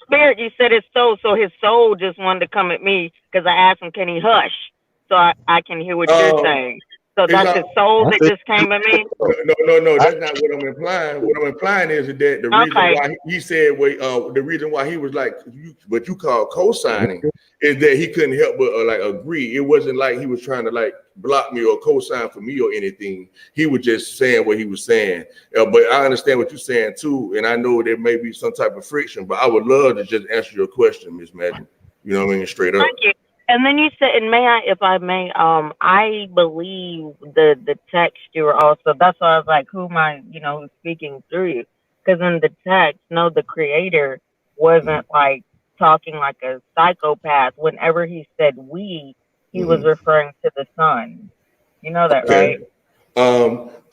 spirit? You said his soul. So his soul just wanted to come at me because I asked him, can he hush so I can hear what you're saying. So that's his soul that just came at me? No, that's not what I'm implying. What I'm implying is that the reason why he said, the reason why he was like, what you call co-signing is that he couldn't help but like agree. It wasn't like he was trying to like block me or co-sign for me or anything. He was just saying what he was saying. But I understand what you're saying too. And I know there may be some type of friction, but I would love to just answer your question, Miss Magic. You know what I mean? Straight up. Thank you. And then you said, and if I may, I believe the text you were also, that's why I was like, who am I, speaking through you? Because in the text, no, the creator wasn't like talking like a psychopath. Whenever he said we, he was referring to the sun. You know that, right?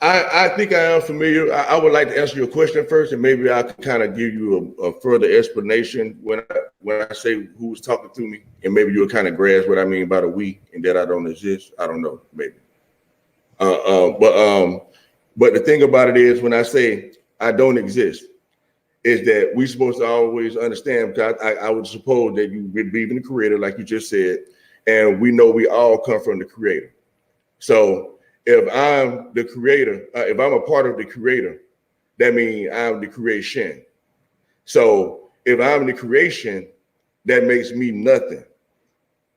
I think I am familiar. I would like to answer your question first, and maybe I can kind of give you a further explanation when I say who was talking to me, and maybe you'll kind of grasp what I mean by the we and that I don't exist. I don't know, maybe. But the thing about it is when I say I don't exist, is that we're supposed to always understand, because I would suppose that you believe in the creator, like you just said, and we know we all come from the creator. So if I'm the creator, if I'm a part of the creator, that means I'm the creation. So if I'm the creation, that makes me nothing.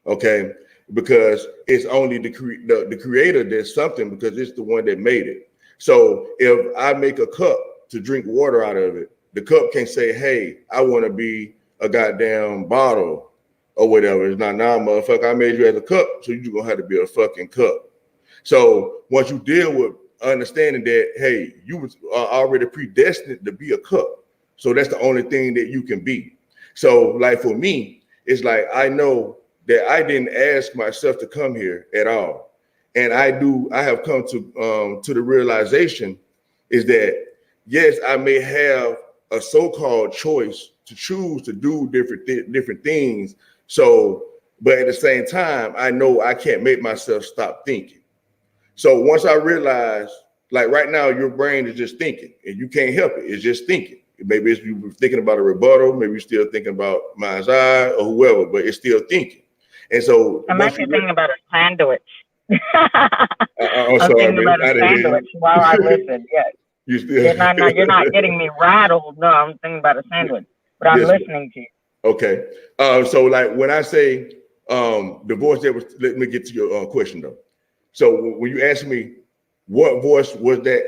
Okay, because it's only the creator that's something because it's the one that made it. So if I make a cup to drink water out of it, the cup can't say, hey, I want to be a goddamn bottle or whatever. It's not, nah, motherfucker, I made you as a cup, so you're gonna have to be a fucking cup. So once you deal with understanding that, hey, you was already predestined to be a cup. So that's the only thing that you can be. So like for me, it's like, I know that I didn't ask myself to come here at all. And I have come to the realization is that, yes, I may have a so-called choice to choose to do different things. So, but at the same time, I know I can't make myself stop thinking. So once I realized, like right now, your brain is just thinking and you can't help it. It's just thinking. Maybe it's you thinking about a rebuttal. Maybe you're still thinking about mind's eye or whoever, but it's still thinking. And so I'm actually thinking about a sandwich. I'm sorry, thinking about a sandwich while I listen. Yes. You're not getting me rattled. No, I'm thinking about a sandwich, but I'm listening to you. Okay. So like when I say the voice that was, let me get to your question though. So when you asked me what voice was that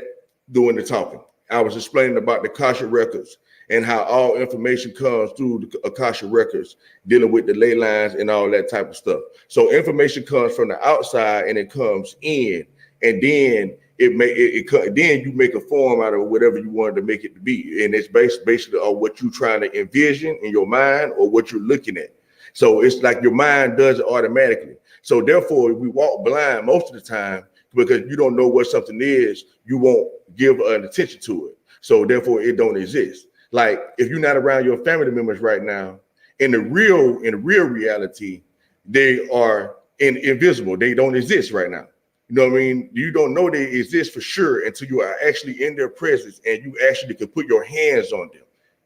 doing the talking, I was explaining about the Akasha records and how all information comes through the Akasha records, dealing with the ley lines and all that type of stuff. So information comes from the outside and it comes in, and then then you make a form out of whatever you wanted to make it to be, and it's basically on what you're trying to envision in your mind or what you're looking at. So it's like your mind does it automatically. So therefore, we walk blind most of the time because you don't know what something is. You won't give an attention to it. So therefore, it don't exist. Like if you're not around your family members right now, in the real reality, they are invisible. They don't exist right now. You know what I mean? You don't know they exist for sure until you are actually in their presence and you actually can put your hands on them.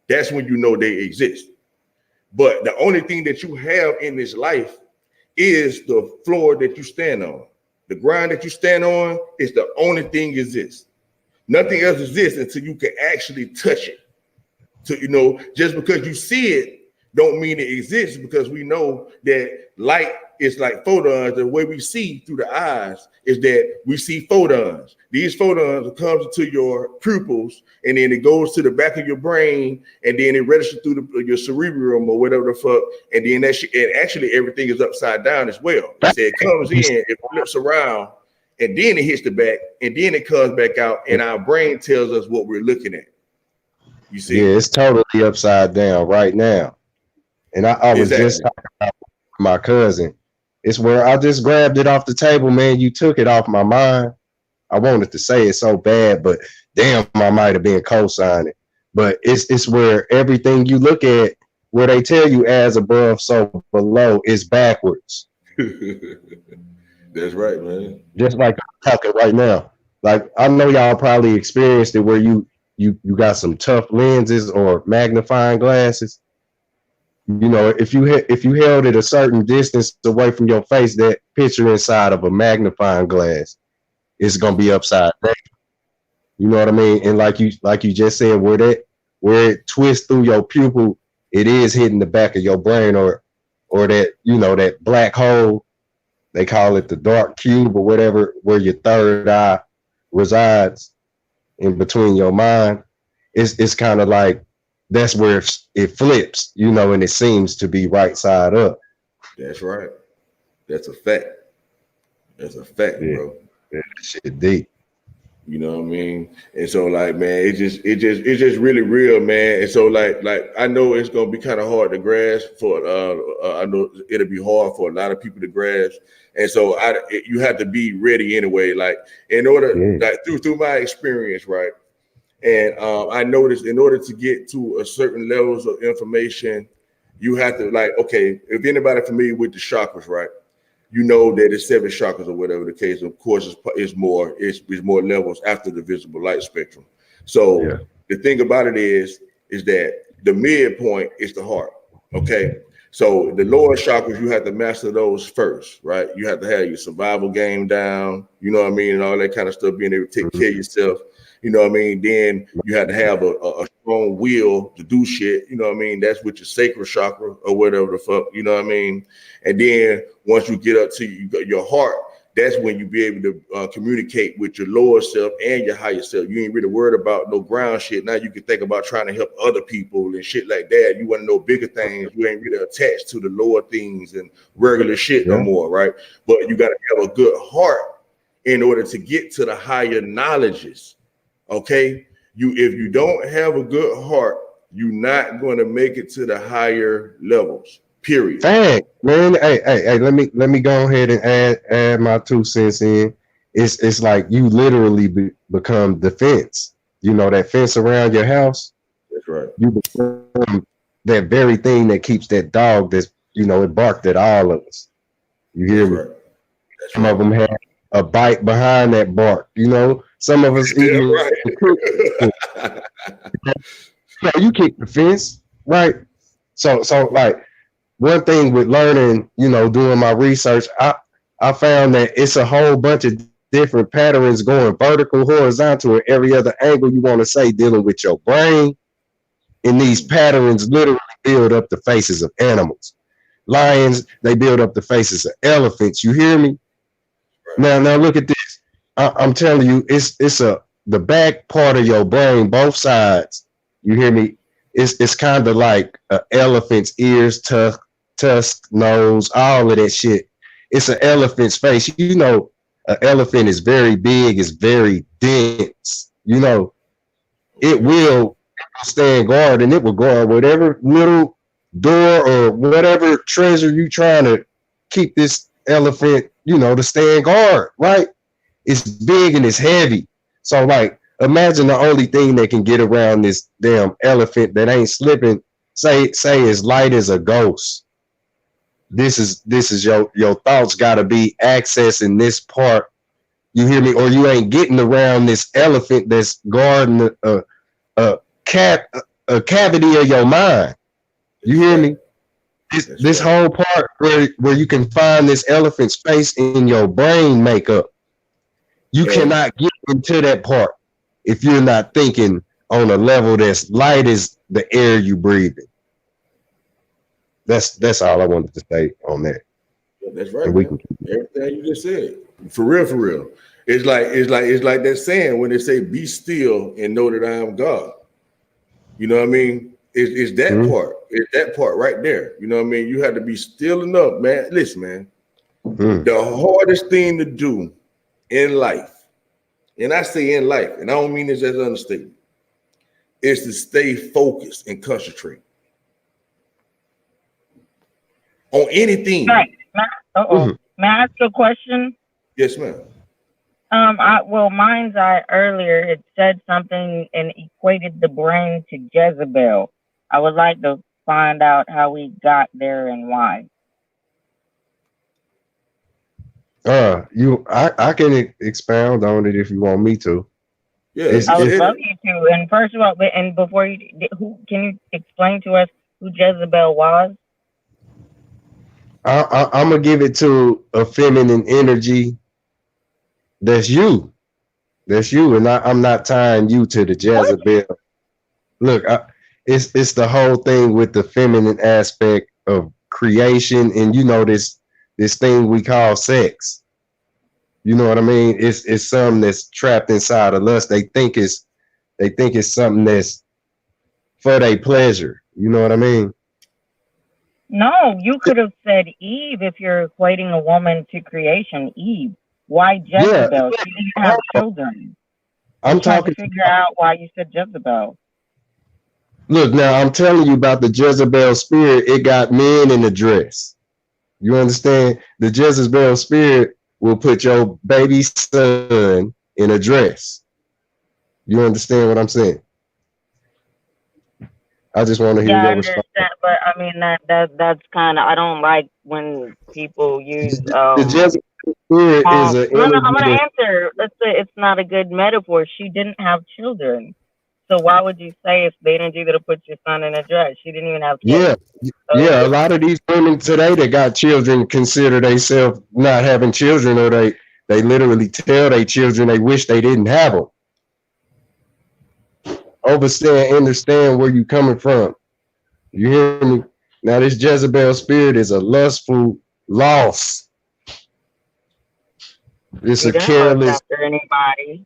That's when you know they exist. But the only thing that you have in this life is the floor that you stand on. The ground that you stand on is the only thing exists. Nothing else exists until you can actually touch it. So, you know, just because you see it don't mean it exists, because we know that light is like photons. The way we see through the eyes is that we see photons. These photons comes into your pupils, and then it goes to the back of your brain, and then it registers through your cerebrum or whatever the fuck, and then and actually everything is upside down as well. So it comes in, it flips around, and then it hits the back, and then it comes back out, and our brain tells us what we're looking at. You see? Yeah, it's totally upside down right now. And I was just talking about my cousin. It's where I just grabbed it off the table, man. You took it off my mind. I wanted to say it so bad, but damn, I might have been co-signing. But it's where everything you look at, where they tell you as above, so below, is backwards. That's right, man. Just like I'm talking right now. Like, I know y'all probably experienced it where you got some tough lenses or magnifying glasses. You know, if you held it a certain distance away from your face, that picture inside of a magnifying glass is gonna be upside down. You know what I mean? And like you just said, where it twists through your pupil, it is hitting the back of your brain, or that, you know, that black hole. They call it the dark cube or whatever, where your third eye resides in between your mind. It's kind of like, that's where it flips, you know, and it seems to be right side up. That's right. That's a fact. That's a fact, yeah, bro. Yeah, shit deep. You know what I mean? And so, like, man, it's just really real, man. And so, like I know it's gonna be kind of hard to grasp for. I know it'll be hard for a lot of people to grasp. And so, you have to be ready anyway. Like, in order, like through my experience, right? And I noticed, in order to get to a certain levels of information, you have to, like, okay, if anybody familiar with the chakras, right? You know that it's 7 chakras or whatever the case. Of course, it's more levels after the visible light spectrum. So the thing about it is that the midpoint is the heart. Okay. So the lower chakras, you have to master those first, right? You have to have your survival game down, you know what I mean? And all that kind of stuff, being able to take care of yourself. You know what I mean? Then you have to have a strong will to do shit. You know what I mean? That's with your sacral chakra or whatever the fuck. You know what I mean? And then once you get up to your heart, that's when you be able to communicate with your lower self and your higher self. You ain't really worried about no ground shit. Now you can think about trying to help other people and shit like that. You want to know bigger things. You ain't really attached to the lower things and regular shit no more, right? But you got to have a good heart in order to get to the higher knowledges. Okay, if you don't have a good heart, you're not going to make it to the higher levels. Period. Fact, man. Hey, let me go ahead and add my 2 cents in. It's like you literally become the fence. You know, that fence around your house. That's right. You become that very thing that keeps that dog that's, you know, it barked at all of us. You hear me? Right. Some of them have a bite behind that bark, you know. Some of us even so you kick the fence, right? So like, one thing with learning, you know, doing my research, I found that it's a whole bunch of different patterns going vertical, horizontal, or every other angle you want to say, dealing with your brain. And these patterns literally build up the faces of animals. Lions, they build up the faces of elephants. You hear me? Now look at this. I'm telling you, it's the back part of your brain, both sides. You hear me? It's kind of like an elephant's ears, tusk, nose, all of that shit. It's an elephant's face. You know, an elephant is very big, it's very dense. You know, it will stand guard, and it will guard whatever little door or whatever treasure you trying to keep this elephant, you know, to stand guard, right? It's big and it's heavy. So, like, imagine the only thing that can get around this damn elephant that ain't slipping, say as light as a ghost. This is your thoughts got to be accessing this part You hear me? Or you ain't getting around this elephant that's guarding a cavity of your mind. You hear me? This whole part where you can find this elephant's face in your brain makeup. You cannot get into that part if you're not thinking on a level that's light as the air you breathe in. That's all I wanted to say on that. That's right. Everything you just said, for real. It's like that saying when they say, "Be still and know that I am God." You know what I mean? It's that part. It's that part right there. You know what I mean? You have to be still enough, man. Listen, man. The hardest thing to do in life, and I say in life, and I don't mean this as an understatement, is to stay focused and concentrate on anything. Right. May I ask a question? Yes, ma'am. I earlier had said something and equated the brain to Jezebel. I would like to find out how we got there and why. I can expound on it if you want me to. Yeah, I would love you to. And first of all, and before you, can you explain to us who Jezebel was? I'm gonna give it to a feminine energy. That's you, and I'm not tying you to the Jezebel. What? Look, it's the whole thing with the feminine aspect of creation, and this thing we call sex. You know what I mean? It's something that's trapped inside of us. They think it's something that's for their pleasure. You know what I mean? No, you could have said Eve if you're equating a woman to creation. Eve. Why Jezebel? Yeah. She didn't have children. I'm trying to figure out why you said Jezebel. Look, now I'm telling you about the Jezebel spirit. It got men in the dress. You understand? The Jezebel spirit will put your baby son in a dress. You understand what I'm saying? I just want to hear your response. But I mean that's kind of, I don't like when people use the Jezebel spirit is an no, I'm gonna answer. Let's say it's not a good metaphor. She didn't have children. So why would you say it's the energy that'll put your son in a dress? She didn't even have kids. Yeah. A lot of these women today that got children consider themselves not having children, or they literally tell their children they wish they didn't have them. Understand where you coming from. You hear me? Now this Jezebel spirit is a lustful loss. It's a careless. After anybody.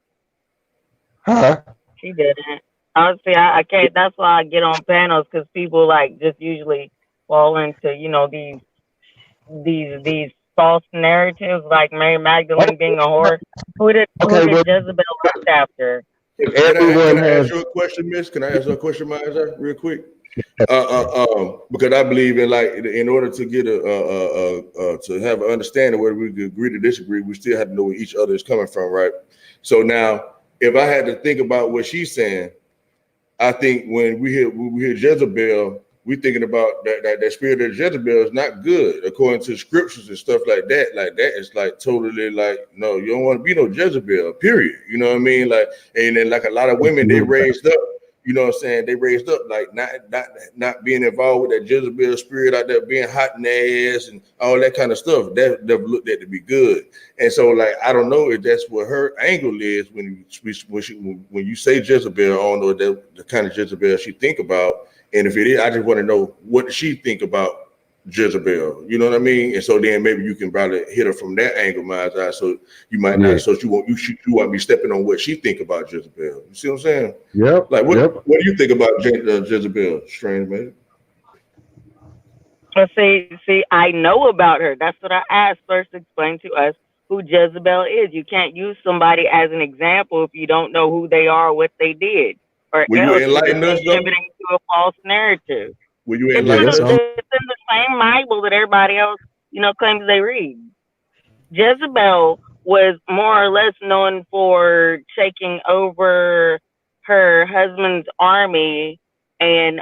Huh? She didn't. Honestly, I can't. That's why I get on panels, because people just usually fall into these false narratives, like Mary Magdalene being a whore. Who did Jezebel lust after? Can I ask you a question, Miss? Can I ask you a question, Maza, real quick? Because I believe in order to get to have an understanding whether we could agree to disagree, we still have to know where each other is coming from, right? So now, if I had to think about what she's saying, I think when we hear Jezebel, we thinking about that spirit of Jezebel is not good according to scriptures and stuff like that. Like that is totally no, you don't want to be no Jezebel, period. You know what I mean? And then a lot of women, they raised up. You know what I'm saying? They raised up not being involved with that Jezebel spirit out there, being hot in their ass and all that kind of stuff. That never looked at to be good. And so I don't know if that's what her angle is when you say Jezebel. I don't know the kind of Jezebel she think about. And if it is, I just want to know what does she think about Jezebel. You know what I mean? And so then maybe you can probably hit her from that angle, my eyes. So you might not. So you won't be stepping on what she think about Jezebel. You see what I'm saying? Yep. What do you think about Jezebel, Strange man? Well, see, I know about her. That's what I asked. First, explain to us who Jezebel is. You can't use somebody as an example if you don't know who they are, what they did, or will else you enlighten us, contributing to a false narrative. Will you enlighten us? It's in the same Bible that everybody else, claims they read. Jezebel was more or less known for taking over her husband's army and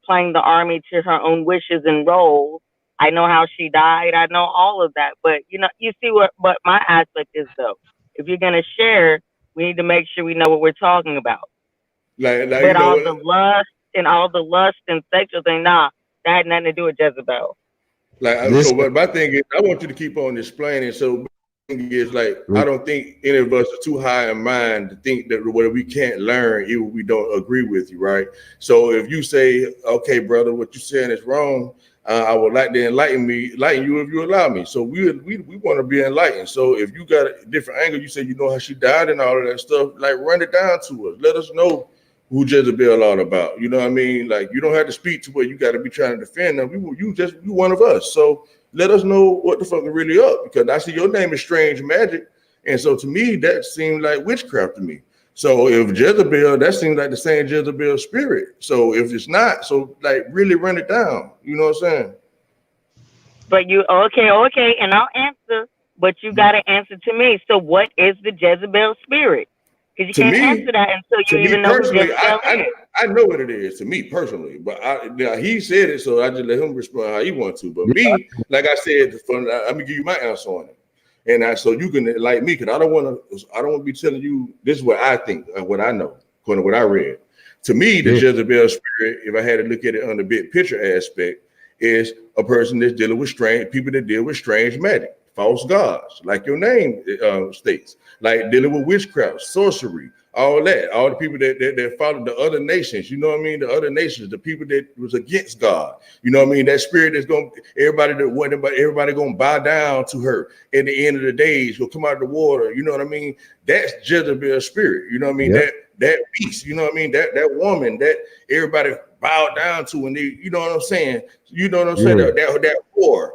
playing the army to her own wishes and roles. I know how she died. I know all of that. But you see what my aspect is, though. If you're gonna share, we need to make sure we know what we're talking about. Like but all the lust and sexual thing, nah, that had nothing to do with Jezebel. But my thing is, I want you to keep on explaining. So is like, I don't think any of us are too high in mind to think that whether we can't learn even if we don't agree with you, right? So if you say, okay, brother, what you're saying is wrong, I would like to enlighten you if you allow me. So we want to be enlightened. So if you got a different angle, you say, you know how she died and all of that stuff, like run it down to us. Let us know who Jezebel all about. You know what I mean? Like, you don't have to speak to where you got to be trying to defend them. You one of us. So let us know what the fuck is really up, because I see your name is Strange Magic. And so to me, that seemed like witchcraft to me. So if Jezebel, that seems like the same Jezebel spirit. So if it's not, so like really run it down. You know what I'm saying? But you, okay, and I'll answer, but you got to answer to me. So what is the Jezebel spirit? Because you can't answer that until you even know who Jezebel is. I know what it is to me personally, but he said it, so I just let him respond how he wants to. But me, like I said, I'm gonna give you my answer on it, and so you can like me, because I don't want to be telling you this is what I think, what I know, according to what I read. To me, the Jezebel spirit, if I had to look at it on the big picture aspect, is a person that's dealing with people that deal with strange magic, false gods, like your name states, like dealing with witchcraft, sorcery, all that, all the people that follow the other nations, you know what I mean? The other nations, the people that was against God, you know what I mean? That spirit that's going to, everybody going to bow down to her. At the end of the days, will come out of the water, you know what I mean? That's Jezebel spirit, you know what I mean? Yep. That beast, you know what I mean? That woman that everybody bowed down to, and they, you know what I'm saying? You know what I'm saying? That whore,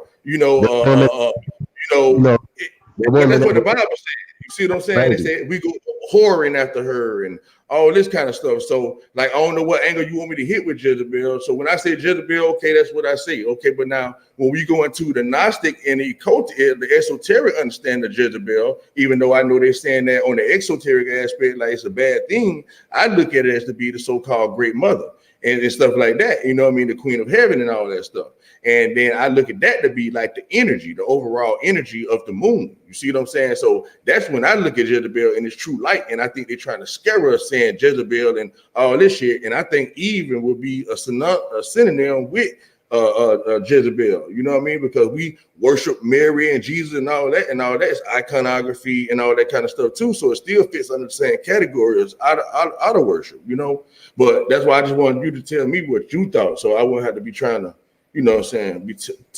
that's what the Bible said. You see what I'm saying? They said we go whoring after her and all this kind of stuff. So, like, I don't know what angle you want me to hit with Jezebel. So when I say Jezebel, okay, that's what I say. Okay, but now when we go into the Gnostic and the esoteric understanding of Jezebel, even though I know they're saying that on the exoteric aspect, like it's a bad thing, I look at it as to be the so-called great mother and stuff like that. You know what I mean? The queen of heaven and all that stuff. And then I look at that to be like the energy, the overall energy of the moon. You see what I'm saying? So that's when I look at Jezebel in its true light. And I think they're trying to scare us saying Jezebel and all this shit. And I think even would be a synonym with Jezebel. You know what I mean? Because we worship Mary and Jesus and all that. And all that's iconography and all that kind of stuff too. So it still fits under the same category as out of worship, you know? But that's why I just wanted you to tell me what you thought. So I wouldn't have to be trying to, you know what I'm saying, be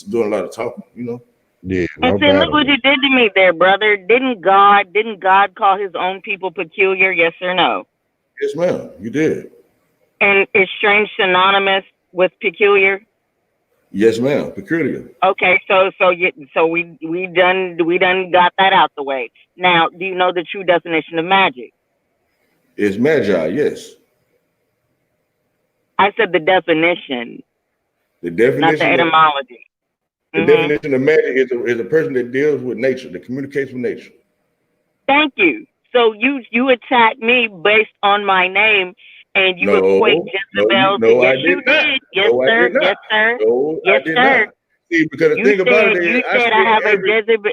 doing a lot of talking, you know? Yeah. And see, look what you did to me there, brother. Didn't God call his own people peculiar? Yes or no? Yes, ma'am. You did. And is strange synonymous with peculiar? Yes, ma'am. Peculiar. Okay, so we done got that out the way. Now, do you know the true definition of magic? It's magi, yes. I said the definition. The definition, not the etymology. The definition of magic is a person that deals with nature, that communicates with nature. Thank you. So you attack me based on my name, and you equate Jezebel to yes, you did. Yes, sir. Yes, sir. Yes, sir. See, because the thing about it is, you said I have a Jezebel.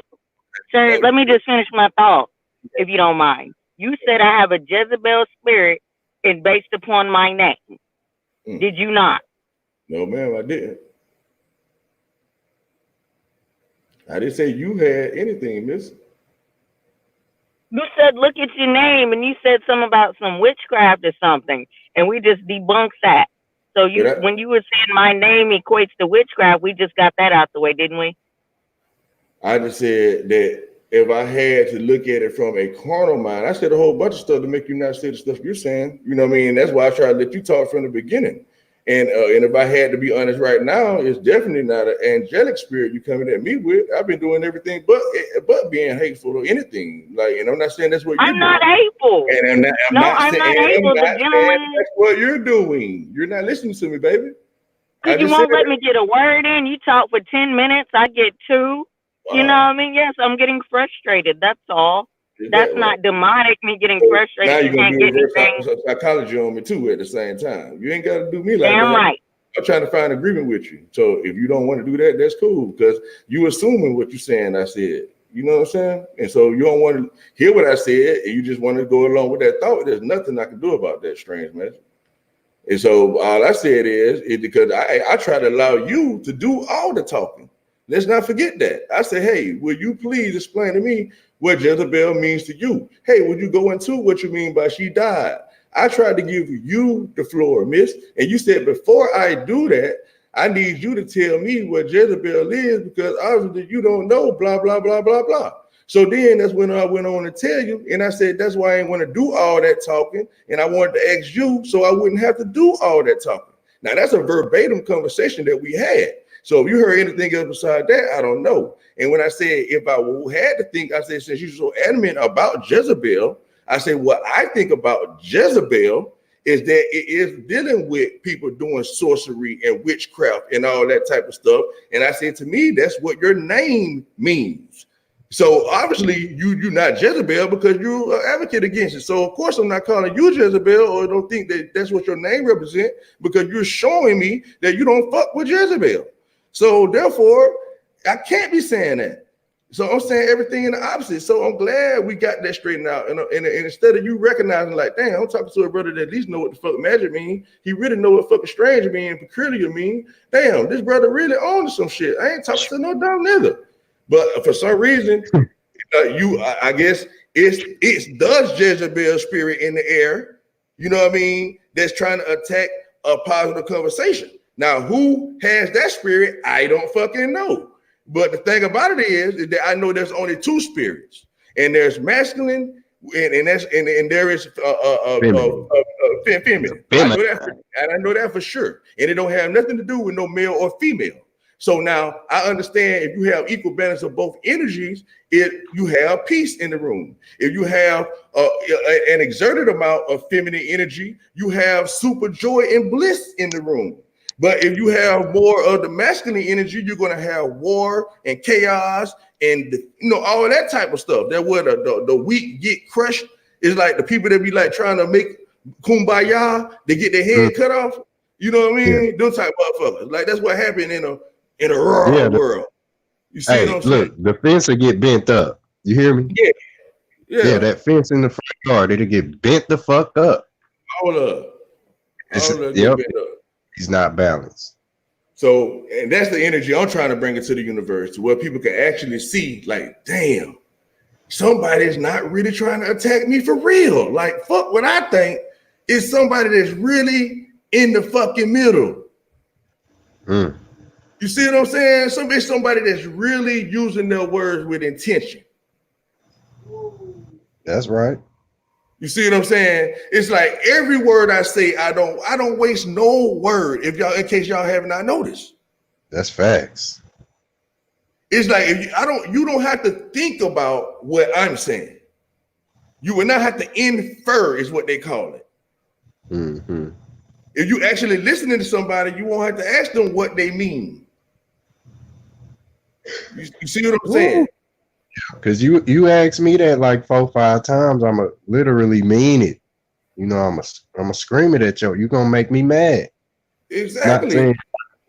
Sir, let me just finish my thought, if you don't mind. You said I have a Jezebel spirit, and based upon my name. Did you not? No, ma'am, I didn't. I didn't say you had anything, miss. You said, look at your name, and you said something about some witchcraft or something, and we just debunked that. So when you were saying my name equates to witchcraft, we just got that out the way, didn't we? I just said that if I had to look at it from a carnal mind, I said a whole bunch of stuff to make you not say the stuff you're saying. You know what I mean? That's why I tried to let you talk from the beginning. And if I had to be honest right now, it's definitely not an angelic spirit you coming at me with. I've been doing everything but being hateful or anything. Like, and I'm not saying that's what you're doing. I'm not hateful. And I'm not hateful. That's what you're doing. You're not listening to me, baby. Because you won't let me get a word in. You talk for 10 minutes. I get 2. Wow. You know what I mean? Yes, I'm getting frustrated. That's all. That's not demonic, me getting frustrated. Now you're going to do reverse psychology on me too at the same time. You ain't got to do me like Damn that. Right. I'm trying to find agreement with you. So if you don't want to do that, that's cool, because you assuming what you're saying I said. You know what I'm saying? And so you don't want to hear what I said, and you just want to go along with that thought. There's nothing I can do about that strange message. And so all I said is because I try to allow you to do all the talking. Let's not forget that. I say, hey, will you please explain to me what Jezebel means to you? Hey, would you go into what you mean by she died? I tried to give you the floor, miss. And you said, before I do that, I need you to tell me what Jezebel is, because obviously you don't know, blah, blah, blah, blah, blah. So then that's when I went on to tell you, and I said, that's why I ain't want to do all that talking, and I wanted to ask you so I wouldn't have to do all that talking. Now, that's a verbatim conversation that we had. So if you heard anything else beside that, I don't know. And when I said, if I had to think, I said, since you're so adamant about Jezebel, I said, what I think about Jezebel is that it is dealing with people doing sorcery and witchcraft and all that type of stuff. And I said, to me, that's what your name means. So obviously you're not Jezebel because you're an advocate against it. So of course I'm not calling you Jezebel, or don't think that that's what your name represents, because you're showing me that you don't fuck with Jezebel. So therefore I can't be saying that. So I'm saying everything in the opposite. So I'm glad we got that straightened out. And instead of you recognizing like, damn, I'm talking to a brother that at least know what the fuck magic mean. He really know what fucking strange mean and peculiar mean. Damn, this brother really owns some shit. I ain't talking to no dumb nigga. But for some reason, I guess it's the Jezebel spirit in the air, you know what I mean, that's trying to attack a positive conversation. Now, who has that spirit? I don't fucking know. But the thing about it is that I know there's only two spirits, and there's masculine, and there is feminine. I know that for sure, and it don't have nothing to do with no male or female. So now I understand if you have equal balance of both energies, you have peace in the room. If you have an exerted amount of feminine energy, you have super joy and bliss in the room. But if you have more of the masculine energy, you're going to have war and chaos and all of that type of stuff. That where the weak get crushed. It's like the people that be like trying to make kumbaya, they get their head cut off. You know what I mean? Yeah. Those type of motherfuckers. Like that's what happened in a rural world. You see what I'm saying? Look, the fence will get bent up. You hear me? Yeah, that fence in the front yard, it'll get bent the fuck up. All up. Yep. He's not balanced. So, and that's the energy I'm trying to bring into the universe, to where people can actually see, like, damn, somebody's not really trying to attack me for real. Like, fuck what I think. It's somebody that's really in the fucking middle. You see what I'm saying? It's somebody that's really using their words with intention. That's right. You see what I'm saying? It's like every word I say, I don't waste no word. In case y'all have not noticed. That's facts. It's like you don't have to think about what I'm saying. You will not have to infer, is what they call it. Mm-hmm. If you actually listening to somebody, you won't have to ask them what they mean. You see what I'm saying? Because you asked me that like 4-5 times, I'ma literally mean it. I'ma scream it at you. You gonna make me mad. Exactly. Not saying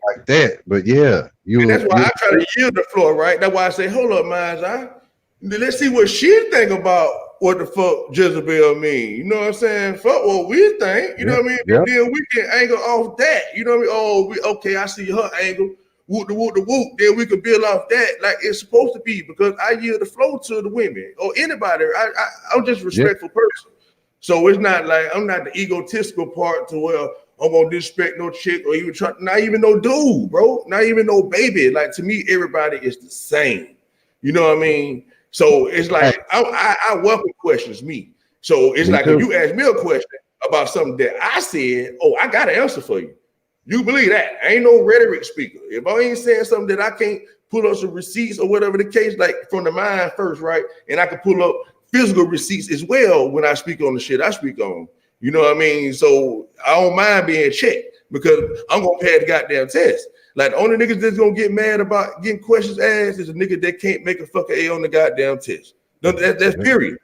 like that, but yeah. And that's why I try to yield the floor, right? That's why I say, hold up, Mind's Eye. Let's see what she think about what the fuck Jezebel mean. You know what I'm saying? Fuck what we think. You know what I mean? Yep. Then we can angle off that. You know what I mean? Okay, I see her angle. Whoop the whoop. Then we could build off that like it's supposed to be, because I yield the flow to the women or anybody. I'm just a respectful person. So it's not like I'm not the egotistical part to where I'm gonna disrespect no chick or even not even no dude, bro. Not even no baby. Like to me, everybody is the same. You know what I mean? So it's like I welcome questions, me. So it's like if you ask me a question about something that I said, I got an answer for you. You believe that? I ain't no rhetoric speaker. If I ain't saying something that I can't pull up some receipts or whatever the case, like from the mind first, right? And I can pull up physical receipts as well when I speak on the shit I speak on. You know what I mean? So I don't mind being checked because I'm gonna pay the goddamn test. Like the only niggas that's gonna get mad about getting questions asked is a nigga that can't make a fucking A on the goddamn test. That's period.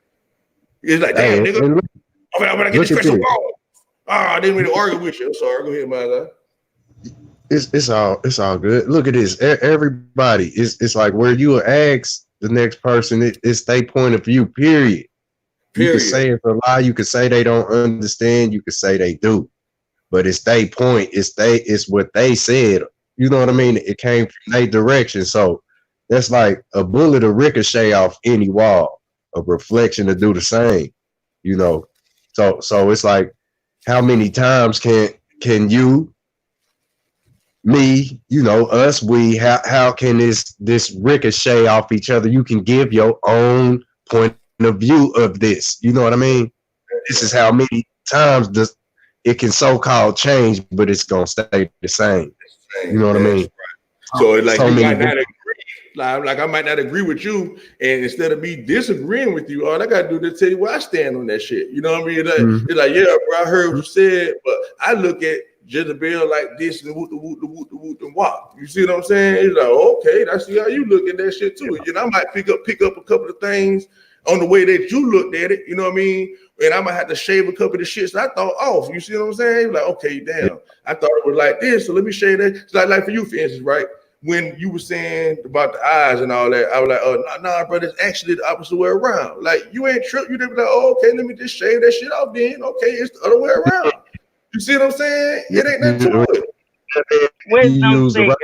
It's like, damn, nigga, I'm gonna get this question wrong. I didn't really argue with you. I'm sorry. Go ahead, my guy. It's all good. Look at this. Everybody, it's like where you ask the next person. It's their point of view, period. You can say it's a lie, you can say they don't understand, you can say they do. But it's their point, it's what they said. You know what I mean? It came from their direction. So that's like a bullet to ricochet off any wall, a reflection to do the same, you know. So it's like, how many times can you, me, you know, us, we, how can this ricochet off each other? You can give your own point of view of this. You know what I mean? This is how many times it can so-called change, but it's gonna stay the same. You know what I mean? So it's like you might not agree. Like I might not agree with you, and instead of me disagreeing with you, all I gotta do is tell you where I stand on that shit. You know what I mean? It's like, yeah, bro, I heard what you said, but I look at Jezebel like this and whoop and wop. You see what I'm saying? It's like, okay, I see how you look at that shit too. You know, I might pick up a couple of things on the way that you looked at it. You know what I mean? And I might have to shave a couple of the shits I thought off. You see what I'm saying? Like, okay, damn, I thought it was like this, so let me shave that. It's like for you, for instance, right? When you were saying about the eyes and all that, I was like, oh, nah, brother, it's actually the opposite way around. Like, you ain't tripped. You didn't be like, oh, okay, let me just shave that shit off then. Okay, it's the other way around. You see what I'm saying? It ain't nothing to it. Wisdom figure.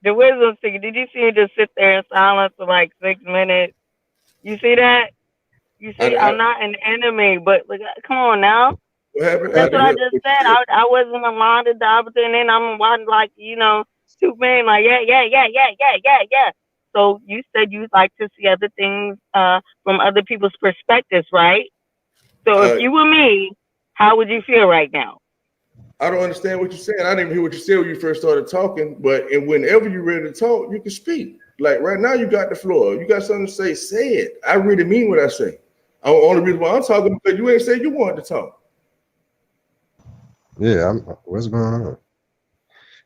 The wisdom figure. Did you see him just sit there in silence for like 6 minutes? You see that? You see, I'm not an enemy, but like, come on now. What happened? That's what I just said. I wasn't aligned to the opposite, and then I'm watching like, you know, Superman, like, yeah. So you said you like to see other things from other people's perspectives, right? So if you were me, how would you feel right now? I don't understand what you're saying. I didn't even hear what you said when you first started talking, but whenever you're ready to talk, you can speak. Like right now, you got the floor. You got something to say it. I really mean what I say. The only reason why I'm talking because you ain't said you wanted to talk. Yeah, what's going on?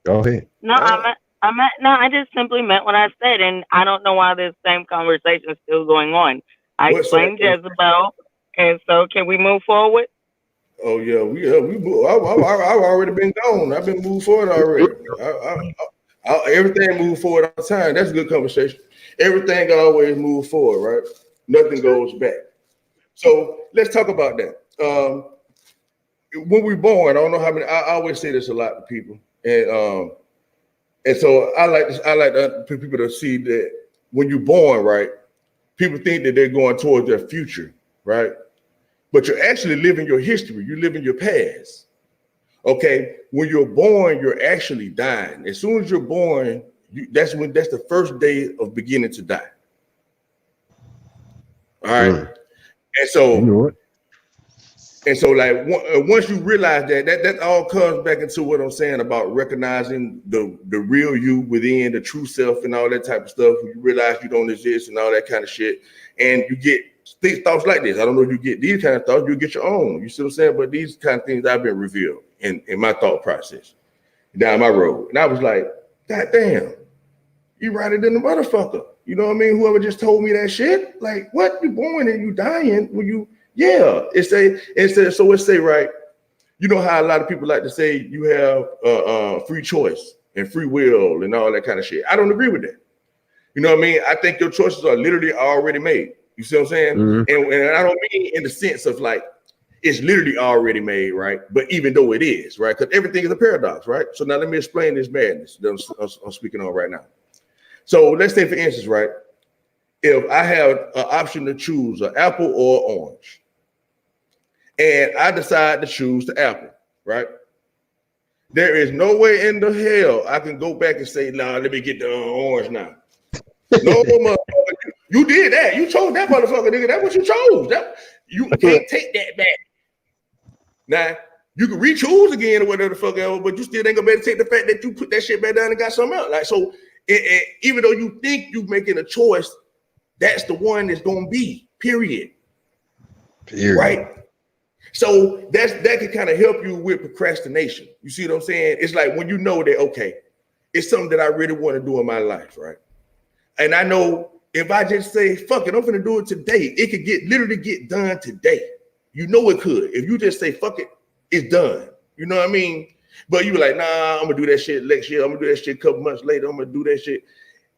Go ahead. No, I just simply meant what I said, and I don't know why this same conversation is still going on. I explained Jezebel, and so can we move forward? Oh yeah, we I've already been gone. I've been moved forward already. Everything move forward all the time. That's a good conversation. Everything always move forward, right? Nothing goes back. So let's talk about that. When we're born, I don't know how many. I always say this a lot to people, and so I like people to see that when you're born, right? People think that they're going towards their future, right? But you're actually living your history. You're living your past. Okay, when you're born, you're actually dying. As soon as you're born, that's the first day of beginning to die. All right, and so. You know it. And so, like, once you realize that all comes back into what I'm saying about recognizing the real you within, the true self and all that type of stuff. You realize you don't exist and all that kind of shit. And you get thoughts like this. I don't know if you get these kind of thoughts. You get your own. You see what I'm saying? But these kind of things I've been revealed in my thought process down my road. And I was like, God damn, you right it in the motherfucker. You know what I mean? Whoever just told me that shit. Like, what? You born and you dying when you... Yeah, it say right. You know how a lot of people like to say you have free choice and free will and all that kind of shit. I don't agree with that. You know what I mean? I think your choices are literally already made. You see what I'm saying? Mm-hmm. And I don't mean in the sense of like it's literally already made, right? But even though it is, right? Because everything is a paradox, right? So now let me explain this madness that I'm speaking on right now. So let's say, for instance, right? If I have an option to choose an apple or orange, and I decide to choose the apple, right? There is no way in the hell I can go back and say, nah, let me get the orange now. No, motherfucker, you did that. You chose that motherfucker, nigga. That's what you chose. You can't take that back. Now, you can re-choose again or whatever the fuck else, but you still ain't gonna be able to take the fact that you put that shit back down and got something else. Like, so even though you think you're making a choice, that's the one that's gonna be, period. Right? So that can kind of help you with procrastination. You see what I'm saying? It's like when you know that, okay, it's something that I really want to do in my life, right? And I know if I just say, fuck it, I'm gonna do it today, it could literally get done today. You know it could. If you just say, fuck it, it's done. You know what I mean? But you be like, nah, I'm gonna do that shit next year. I'm gonna do that shit a couple months later. I'm gonna do that shit.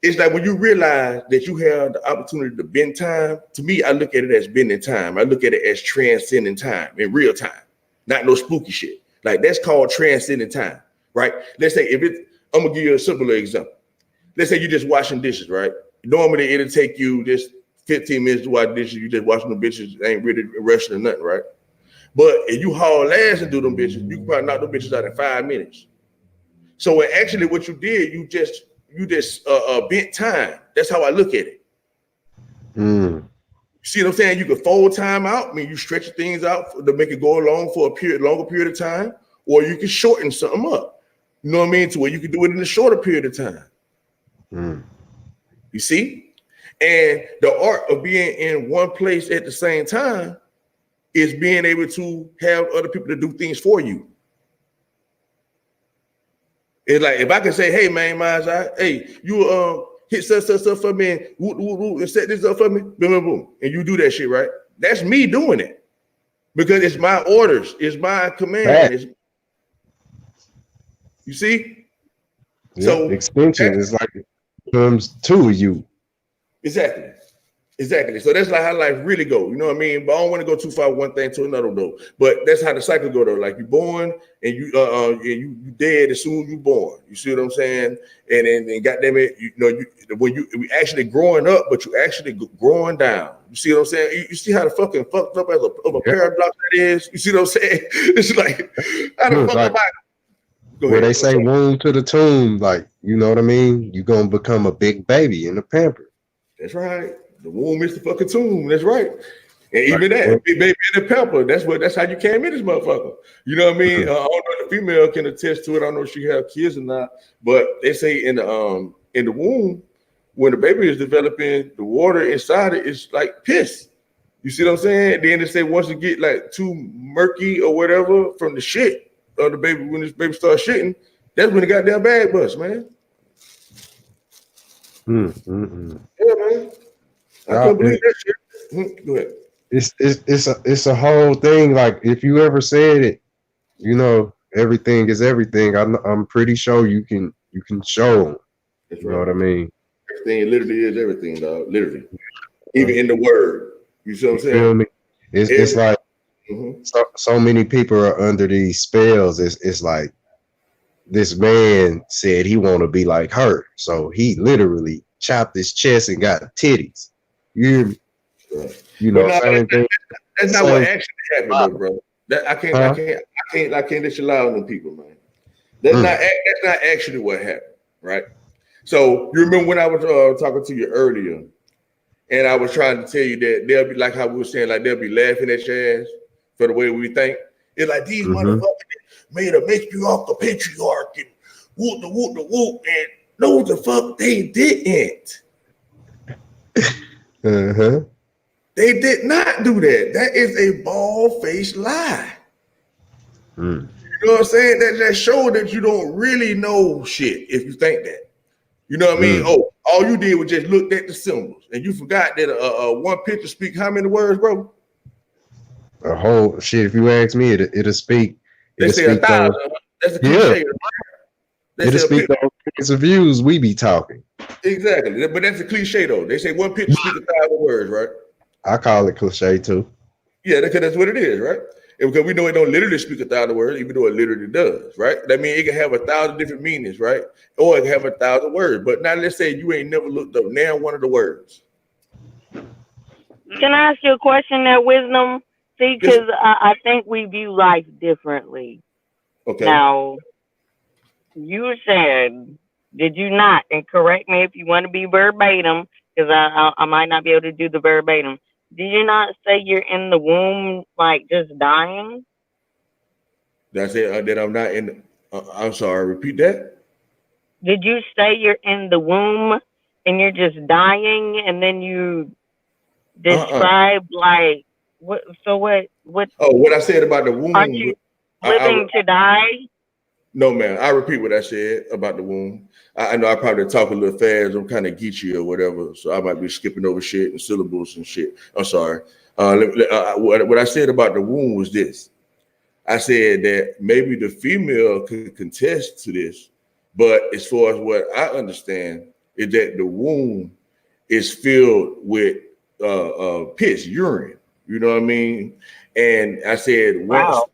it's like when you realize that you have the opportunity to bend time. To me, I look at it as bending time. I look at it as transcending time in real time, not no spooky shit. Like that's called transcending time, right? Let's say I'm gonna give you a simpler example. Let's say you're just washing dishes, right? Normally it'll take you just 15 minutes to wash dishes. You just washing the bitches, ain't really rushing or nothing, right? But if you haul ass and do them bitches, you can probably knock them bitches out in 5 minutes. So actually what you did, you just bent time. That's how I look at it. See what I'm saying? You can fold time out. I mean, you stretch things out to make it go along for a longer period of time, or you can shorten something up. You know what I mean? To where you can do it in a shorter period of time. You see? And the art of being in one place at the same time is being able to have other people to do things for you. It's like if I can say, hey man, hey, you hit stuff for me and whoop, whoop, whoop, and set this up for me, boom, boom, boom. And you do that shit, right? That's me doing it. Because it's my orders, it's my command. You see? Yeah, so extension is like it comes to you. Exactly. So that's like how life really goes. You know what I mean? But I don't want to go too far one thing to another though. But that's how the cycle go though. Like you're born and you dead as soon as you're born. You see what I'm saying? And then goddamn it, we actually growing up, but you actually growing down. You see what I'm saying? You see how the fucking fucked up of a paradox that is? You see what I'm saying? It's like how the fuck am I? Where they say womb to the tomb, like, you know what I mean? You're gonna become a big baby in the pamper. That's right. The womb is the fucking tomb. That's right. And even that, big baby in the pamper, that's how you came in this motherfucker. You know what I mean? I don't know if the female can attest to it. I don't know if she have kids or not, but they say in the womb, when the baby is developing, the water inside it is like piss. You see what I'm saying? Then they say once it get like too murky or whatever from the shit of the baby, when this baby starts shitting, that's when the goddamn bag busts, man. Yeah, man. I can't believe that shit. Go ahead. It's a whole thing. Like if you ever said it, you know, everything is everything. I'm pretty sure you can show them. That's you know what I mean? Everything literally is everything, dog. Literally, even in the word. You see what I'm saying? Feel me? It's like so many people are under these spells. It's like this man said he want to be like her, so he literally chopped his chest and got titties. You know, that's not what actually happened, though, bro. That I can't let you lie on them people, man. That's not actually what happened, right? So you remember when I was talking to you earlier, and I was trying to tell you that they'll be like how we were saying, like they'll be laughing at your ass for the way we think. It's like these motherfuckers made a matriarchal patriarch and whoop the whoop, and no, the fuck they didn't. They did not do that. That is a bald-faced lie. You know what I'm saying? That shows that you don't really know shit if you think that. You know what I mean? Oh, all you did was just look at the symbols, and you forgot that one picture speak how many words, bro? A whole shit. If you ask me, it'll speak. They say 1,000. That's a cliche. It'll speak those points of views we be talking. Exactly, but that's a cliche though. They say one picture speak 1,000 words, right? I call it cliche too. Yeah, because that's what it is, right? And because we know it don't literally speak 1,000 words, even though it literally does, right? That means it can have 1,000 different meanings, right? Or it can have 1,000 words. But now let's say you ain't never looked up now one of the words. Can I ask you a question there, Wisdom? See, because I think we view life differently. Okay. Now, you said, did you not? And correct me if you want to be verbatim, because I might not be able to do the verbatim. Did you not say you're in the womb, like just dying? That's it. That I'm not in. I'm sorry. Repeat that. Did you say you're in the womb and you're just dying, and then you describe like what? So what? Oh, what I said about the womb. Aren't you living to die? No, man. I repeat what I said about the womb. I know I probably talk a little fast. I'm kind of geeky or whatever, so I might be skipping over shit and syllables and shit. I'm sorry. What I said about the womb was this. I said that maybe the female could contest to this, but as far as what I understand, is that the womb is filled with piss, urine. You know what I mean? And I said once,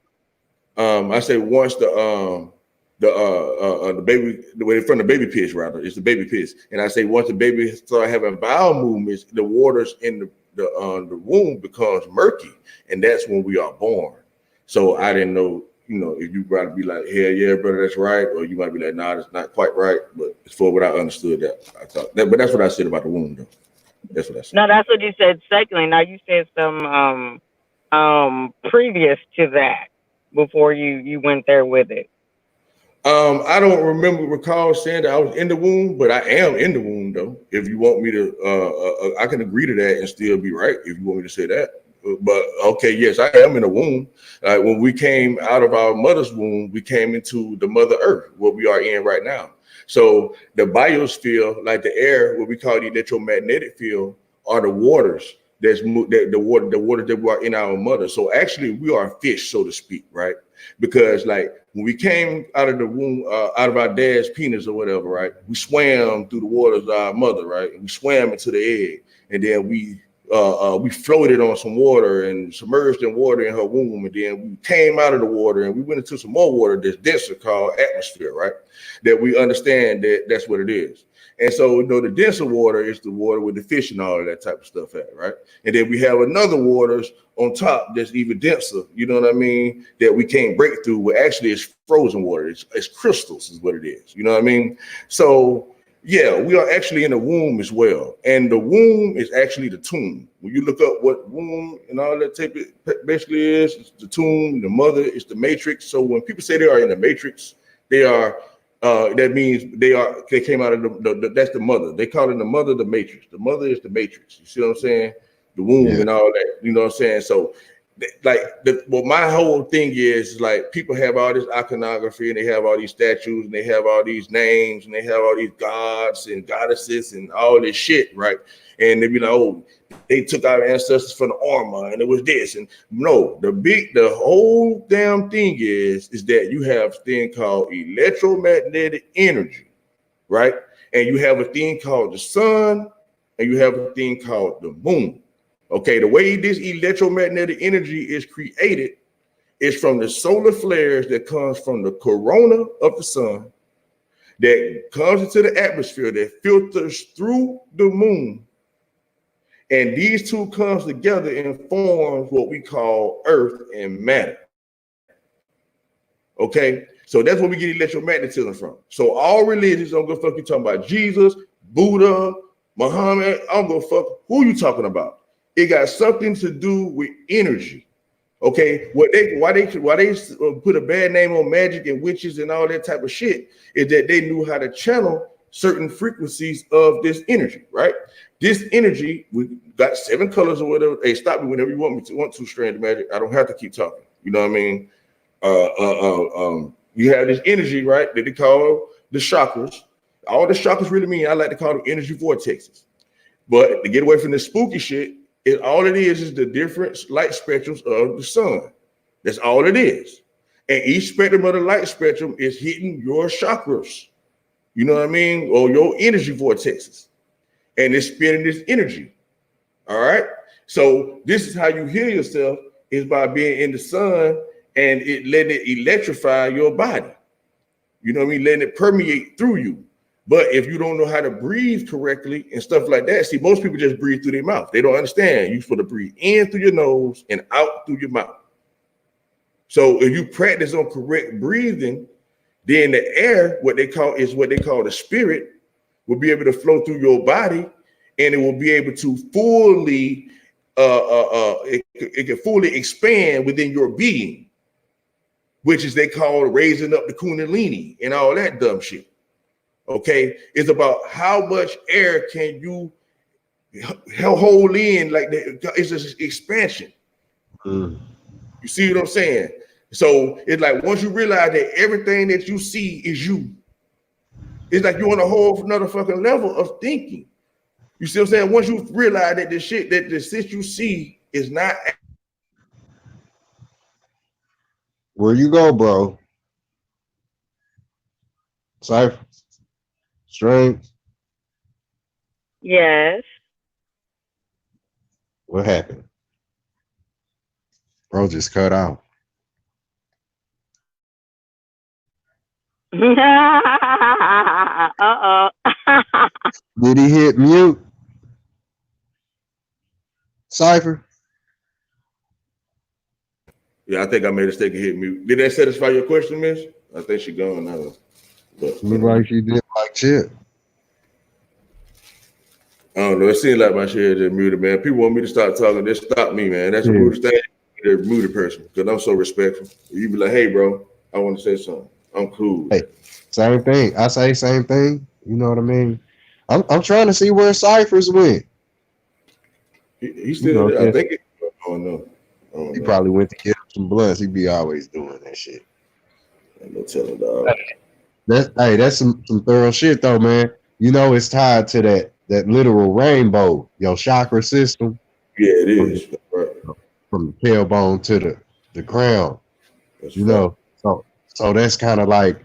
once the baby, the way from the baby piss rather, it's the baby piss. And I say once the baby start having bowel movements, the waters in the womb becomes murky, and that's when we are born. So I didn't know, you know, if you gotta be like, hell yeah, brother, that's right, or you might be like, nah, that's not quite right. But it's for what I understood that I thought that, but that's what I said about the womb, though. That's what I said. No, that's what you said. Secondly, now you said some previous to that before you went there with it. I don't recall saying that I was in the womb, but I am in the womb though. If you want me to, I can agree to that and still be right. If you want me to say that, but okay, yes, I am in the womb. When we came out of our mother's womb, we came into the Mother Earth, what we are in right now. So the biosphere, like the air, what we call the electromagnetic field, are the waters. The water that we are in our mother. So actually, we are fish, so to speak, right? Because like when we came out of the womb, out of our dad's penis or whatever, right? We swam through the waters of our mother, right? And we swam into the egg, and then we floated on some water and submerged in water in her womb, and then we came out of the water and we went into some more water that's denser called atmosphere, right? That we understand that that's what it is. And so, you know, the denser water is the water with the fish and all of that type of stuff at, right? And then we have another waters on top that's even denser, you know what I mean, that we can't break through, where actually it's frozen water. It's crystals is what it is, you know what I mean? So, yeah, we are actually in the womb as well. And the womb is actually the tomb. When you look up what womb and all that type of basically is, it's the tomb, the mother, it's the matrix. So when people say they are in the matrix, they are that means they came out of that's the mother. They call it the mother, the matrix. The mother is the matrix. You see what I'm saying? The womb and all that. You know what I'm saying? So, like, well, my whole thing is like people have all this iconography and they have all these statues and they have all these names and they have all these gods and goddesses and all this shit, right? And they be like, oh, they took our ancestors from the armor and it was this. And no, the whole damn thing is that you have a thing called electromagnetic energy, right? And you have a thing called the sun and you have a thing called the moon. Okay, the way this electromagnetic energy is created is from the solar flares that comes from the corona of the sun, that comes into the atmosphere, that filters through the moon. And these two comes together and forms what we call earth and matter. Okay, so that's where we get electromagnetism from. So all religions, I'm gonna fuck you talking about Jesus, Buddha, Muhammad, I'm gonna fuck who you talking about. It got something to do with energy. Okay, why they put a bad name on magic and witches and all that type of shit is that they knew how to channel certain frequencies of this energy, right? This energy, we got 7 colors or whatever. Hey, stop me whenever you want to Strange Magic. I don't have to keep talking. You know what I mean? You have this energy, right, that they call the chakras. All the chakras really mean, I like to call them energy vortexes. But to get away from the spooky shit, all it is the different light spectrums of the sun. That's all it is. And each spectrum of the light spectrum is hitting your chakras. You know what I mean? Or your energy vortexes. And it's spinning this energy. All right. So this is how you heal yourself, is by being in the sun and letting it electrify your body. You know what I mean? Letting it permeate through you. But if you don't know how to breathe correctly and stuff like that, see, most people just breathe through their mouth. They don't understand. You're supposed to breathe in through your nose and out through your mouth. So if you practice on correct breathing, then the air, what they call the spirit, will be able to flow through your body, and it will be able to fully, it can fully expand within your being, which is they call raising up the Kundalini and all that dumb shit. Okay, it's about how much air can you hold in, like it's just expansion. You see what I'm saying? So it's like once you realize that everything that you see is you, it's like you're on a whole another fucking level of thinking. You see what I'm saying? Once you realize that the shit you see is not. Where you go, bro? Cypher. Strength. Yes. What happened? Bro just cut off. Uh-oh. Did he hit mute? Cypher? Yeah, I think I made a mistake and hit mute. Did that satisfy your question, Miss? I think she gone now. But Look like she did like shit. I don't know. It seems like my shit is muted, man. People want me to start talking. Just stop me, man. That's the rudest thing. They're a muted person because I'm so respectful. You be like, hey, bro, I want to say something. I'm cool. Hey, same thing. I say same thing. You know what I mean? I'm trying to see where Cyphers went. He still there. I think I don't know. He probably went to get some blunts. He be always doing that shit. Ain't no telling, dog. That's some thorough shit though, man. You know it's tied to that literal rainbow, your chakra system. Yeah, it is. From the tailbone to the crown. That's you know, so that's kind of like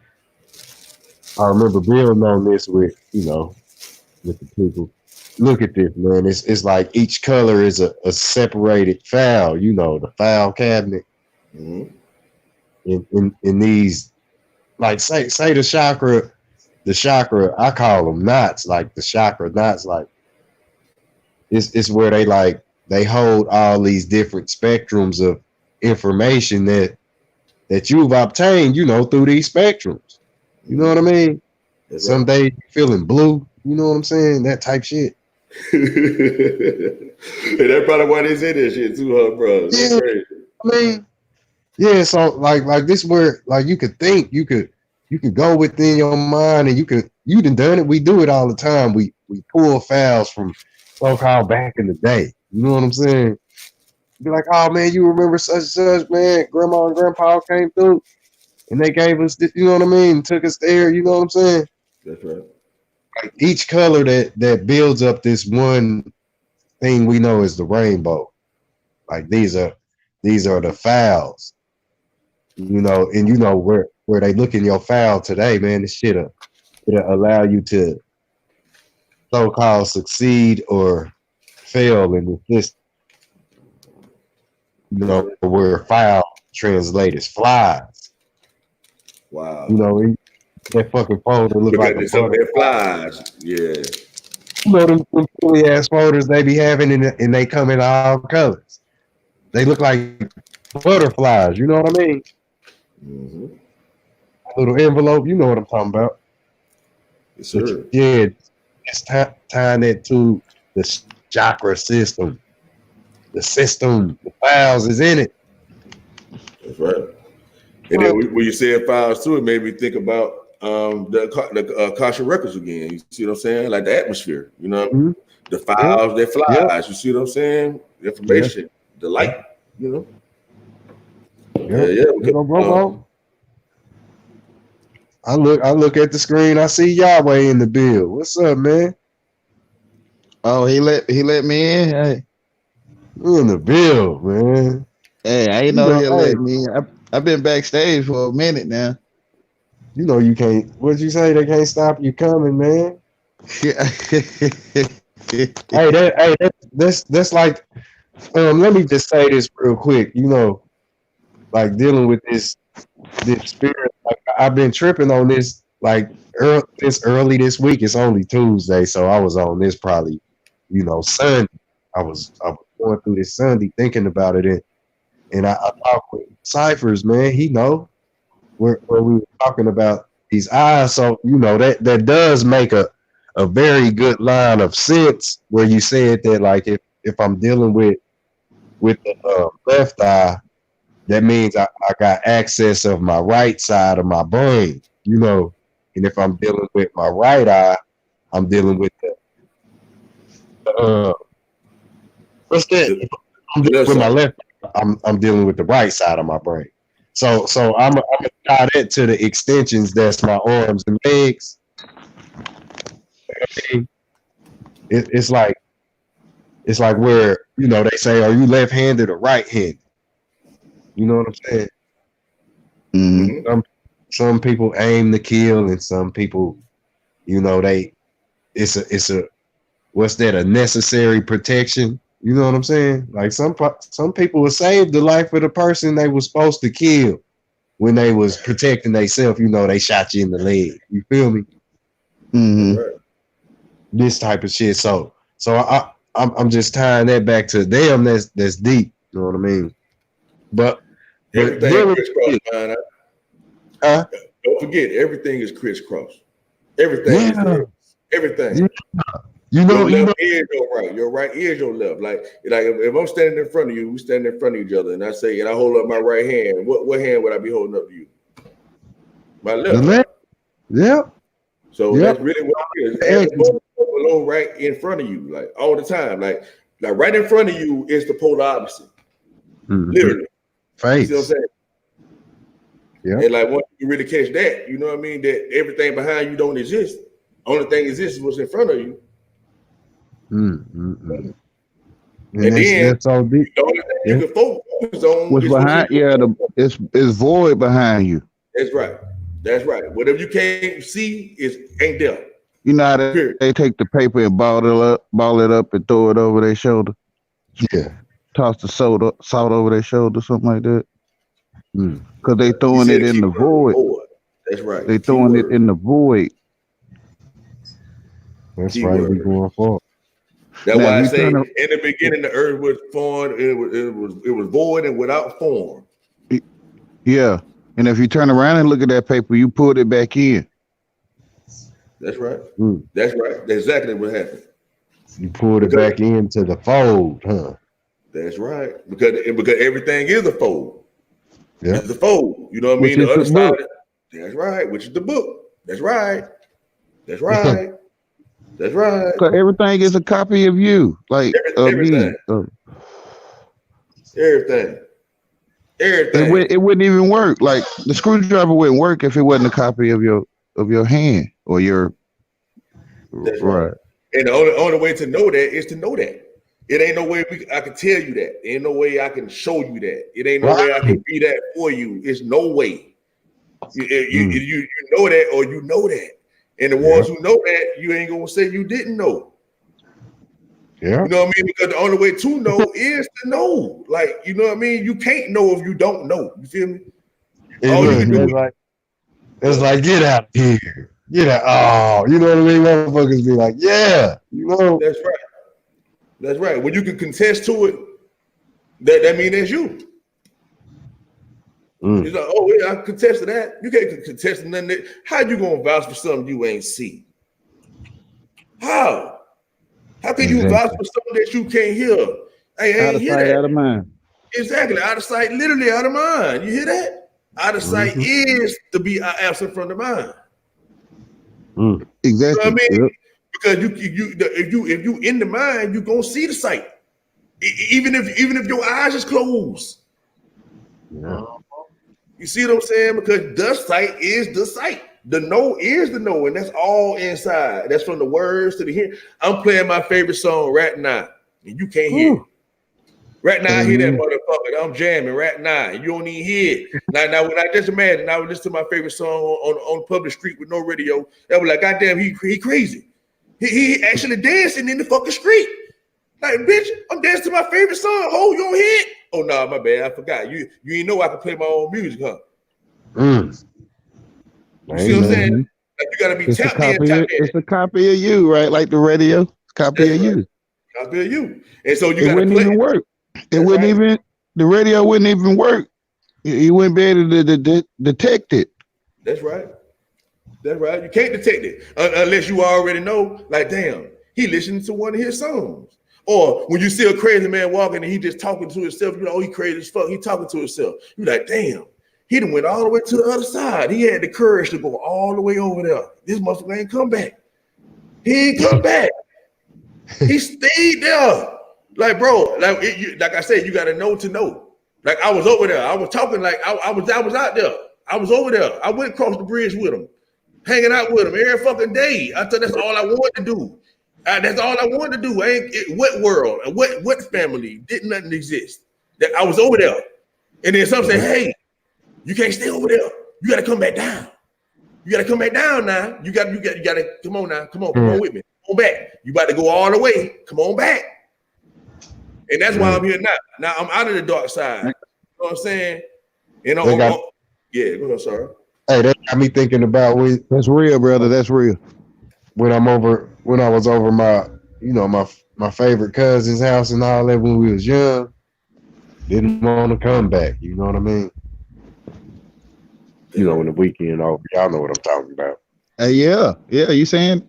I remember building on this with with the people. Look at this, man. It's like each color is a separated file, the file cabinet. Mm-hmm. In these, like say the chakra, I call them knots, like the chakra knots, like it's where they hold all these different spectrums of information that you've obtained, through these spectrums. You know what I mean? Some days you're feeling blue, you know what I'm saying? That type shit. And that's probably why they say that shit too, huh, bro? That's crazy. I mean, yeah, so like this where like you could think, you could go within your mind and you done done it. We do it all the time. We pull files from so-called back in the day. You know what I'm saying? Be like, oh man, you remember such and such, man? Grandma and grandpa came through and they gave us this, you know what I mean? Took us there, you know what I'm saying? That's right. Like each color that builds up this one thing we know is the rainbow. Like these are the files. And where they look in your file today, man, this shit'll allow you to so-called succeed or fail in this system. Where file translates flies. Wow. That fucking folder look like some of their flies. Yeah. Them silly ass folders they be having and they come in all colors. They look like butterflies, you know what I mean? Mm-hmm. Little envelope, you know what I'm talking about. Yes, sir. Yeah, it's tying it to the chakra system. The system, the files is in it. That's right. And then when you said files too, it made me think about the Akasha records again. You see what I'm saying? Like the atmosphere, Mm-hmm. The files, their flies. Yep. You see what I'm saying? The information, the light, Yep. Yeah. I look at the screen. I see Yahweh in the build. What's up, man? Oh, he let me in. Hey, you in the build, man. Hey, I ain't know he let me in. I've been backstage for a minute now. You can't. What'd you say? They can't stop you coming, man. That's like. Let me just say this real quick. Like dealing with this spirit. Like I've been tripping on this like early this week. It's only Tuesday, so I was on this probably, Sunday. I was going through this Sunday thinking about it, and I talked with Cyphers, man. He know where we were talking about these eyes. So that does make a very good line of sense where you said that like if I'm dealing with the left eye, that means I got access of my right side of my brain, and if I'm dealing with my right eye, I'm dealing with what's that? If I'm dealing with my left, I'm dealing with the right side of my brain. So I'm gonna tie that to the extensions that's my arms and legs. It's like where they say, are you left-handed or right-handed? You know what I'm saying? Mm-hmm. Some people aim to kill, and some people, it's a what's that, a necessary protection. You know what I'm saying? Like some people will save the life of the person they was supposed to kill when they was protecting themselves. You know, they shot you in the leg. You feel me? Mm-hmm. Right. This type of shit. So I'm just tying that back to them. That's deep. You know what I mean? But Everything really, crisscross, man. Don't forget, everything is crisscross. Everything is there. Everything. Yeah. You know, your left ear is your right. Your right ear is your left. Like if I'm standing in front of you, we stand in front of each other, and I say, and I hold up my right hand. What hand would I be holding up to you? My left. the left. Yeah. So that's really what it is. And both alone right in front of you, like all the time. Like right in front of you is the polar opposite. Mm-hmm. Literally. Face. You see what I'm saying? Yeah. And like once you really catch that, you know what I mean? That everything behind you don't exist. Only thing exists is what's in front of you. Mm-hmm. And then that's all deep. The only thing you can focus on What's behind it's void behind you. That's right. That's right. Whatever you can't see ain't there. You know how they take the paper and ball it up and throw it over their shoulder. Yeah. Toss the salt over their shoulder, something like that. Because they throwing it in the void. That's right. They throwing it in the void. That's right. We going forward. That's why I say in the beginning the earth was formed. It was void and without form. Yeah. And if you turn around and look at that paper, you pulled it back in. That's right. That's right. That's exactly what happened. You pulled it back into the fold, huh? That's right. Because everything is a fold. Yeah. It's a fold. You know what I mean? The other side. That's right. Which is the book. That's right. That's right. That's right. So everything is a copy of you, like everything. Everything. It wouldn't even work. Like the screwdriver wouldn't work if it wasn't a copy of your hand or your. That's right. And the only way to know that is to know that. It ain't no way I can tell you that. Ain't no way I can show you that. It ain't no way I can be that for you. It's no way. You know that, or you know that. And the ones who know that, you ain't gonna say you didn't know. Yeah. You know what I mean? Because the only way to know is to know. Like, you know what I mean? You can't know if you don't know. You feel me? All you can do it's like, get out of here. Get out. Oh, you know what I mean? Motherfuckers be like, yeah, you know. That's right. That's right. When you can contest to it, that means that's you. It's like, oh yeah, I contest to that. You can't contest to nothing. How you gonna vouch for something you ain't see? How? How can you vouch for something that you can't hear? I ain't hear that. Out of mind. Exactly. Out of sight, literally out of mind. You hear that? Out of sight is to be absent from the mind. Exactly. You know what I mean? Because if you in the mind, you gonna see the sight. Even if your eyes is closed. Yeah. You see what I'm saying? Because the sight is the sight. The know is the know, and that's all inside. That's from the words to the hearing. I'm playing my favorite song right now, and you can't hear it. Right now, I hear that motherfucker. I'm jamming right now. You don't even hear it. Now, when I just imagine, I would listen to my favorite song on public street with no radio. That was like, goddamn, he crazy. He actually dancing in the fucking street. Like, bitch, I'm dancing to my favorite song. Oh, you don't hear it? Oh, no, my bad. I forgot. You ain't know I can play my own music, huh? You see what I'm saying? Like, you gotta be tapped in. It's a copy of you, right? Like the radio, copy of you. Copy of you. And so you it gotta wouldn't play. Even work. It wouldn't even. The radio wouldn't even work. You wouldn't be able to detect it. That's right. That's right. You can't detect it unless you already know. Like, damn, he listening to one of his songs. Or when you see a crazy man walking and he just talking to himself, you know, oh, he crazy as fuck. He talking to himself. You like, damn. He done went all the way to the other side. He had the courage to go all the way over there. This motherfucker ain't come back. He ain't come back. He stayed there. Like, bro, like I said, you got to know to know. Like, I was over there. I was talking like I was out there. I was over there. I went across the bridge with him, hanging out with him every fucking day. I thought that's all I wanted to do. That's all I wanted to do. What world and what family didn't nothing exist? That I was over there, and then some say, hey. You can't stay over there. You got to come back down. You got to come back down now. You got to come on now. Come on with me. on back. You about to go all the way. Come on back. And that's why I'm here now. Now I'm out of the dark side. You know what I'm saying? And yeah, go ahead, sorry. Hey, that got me thinking about that's real, brother. That's real. When I was over my favorite cousin's house and all that when we was young. Didn't want to come back. You know what I mean? You know, when the weekend over, y'all know what I'm talking about. Yeah. You saying?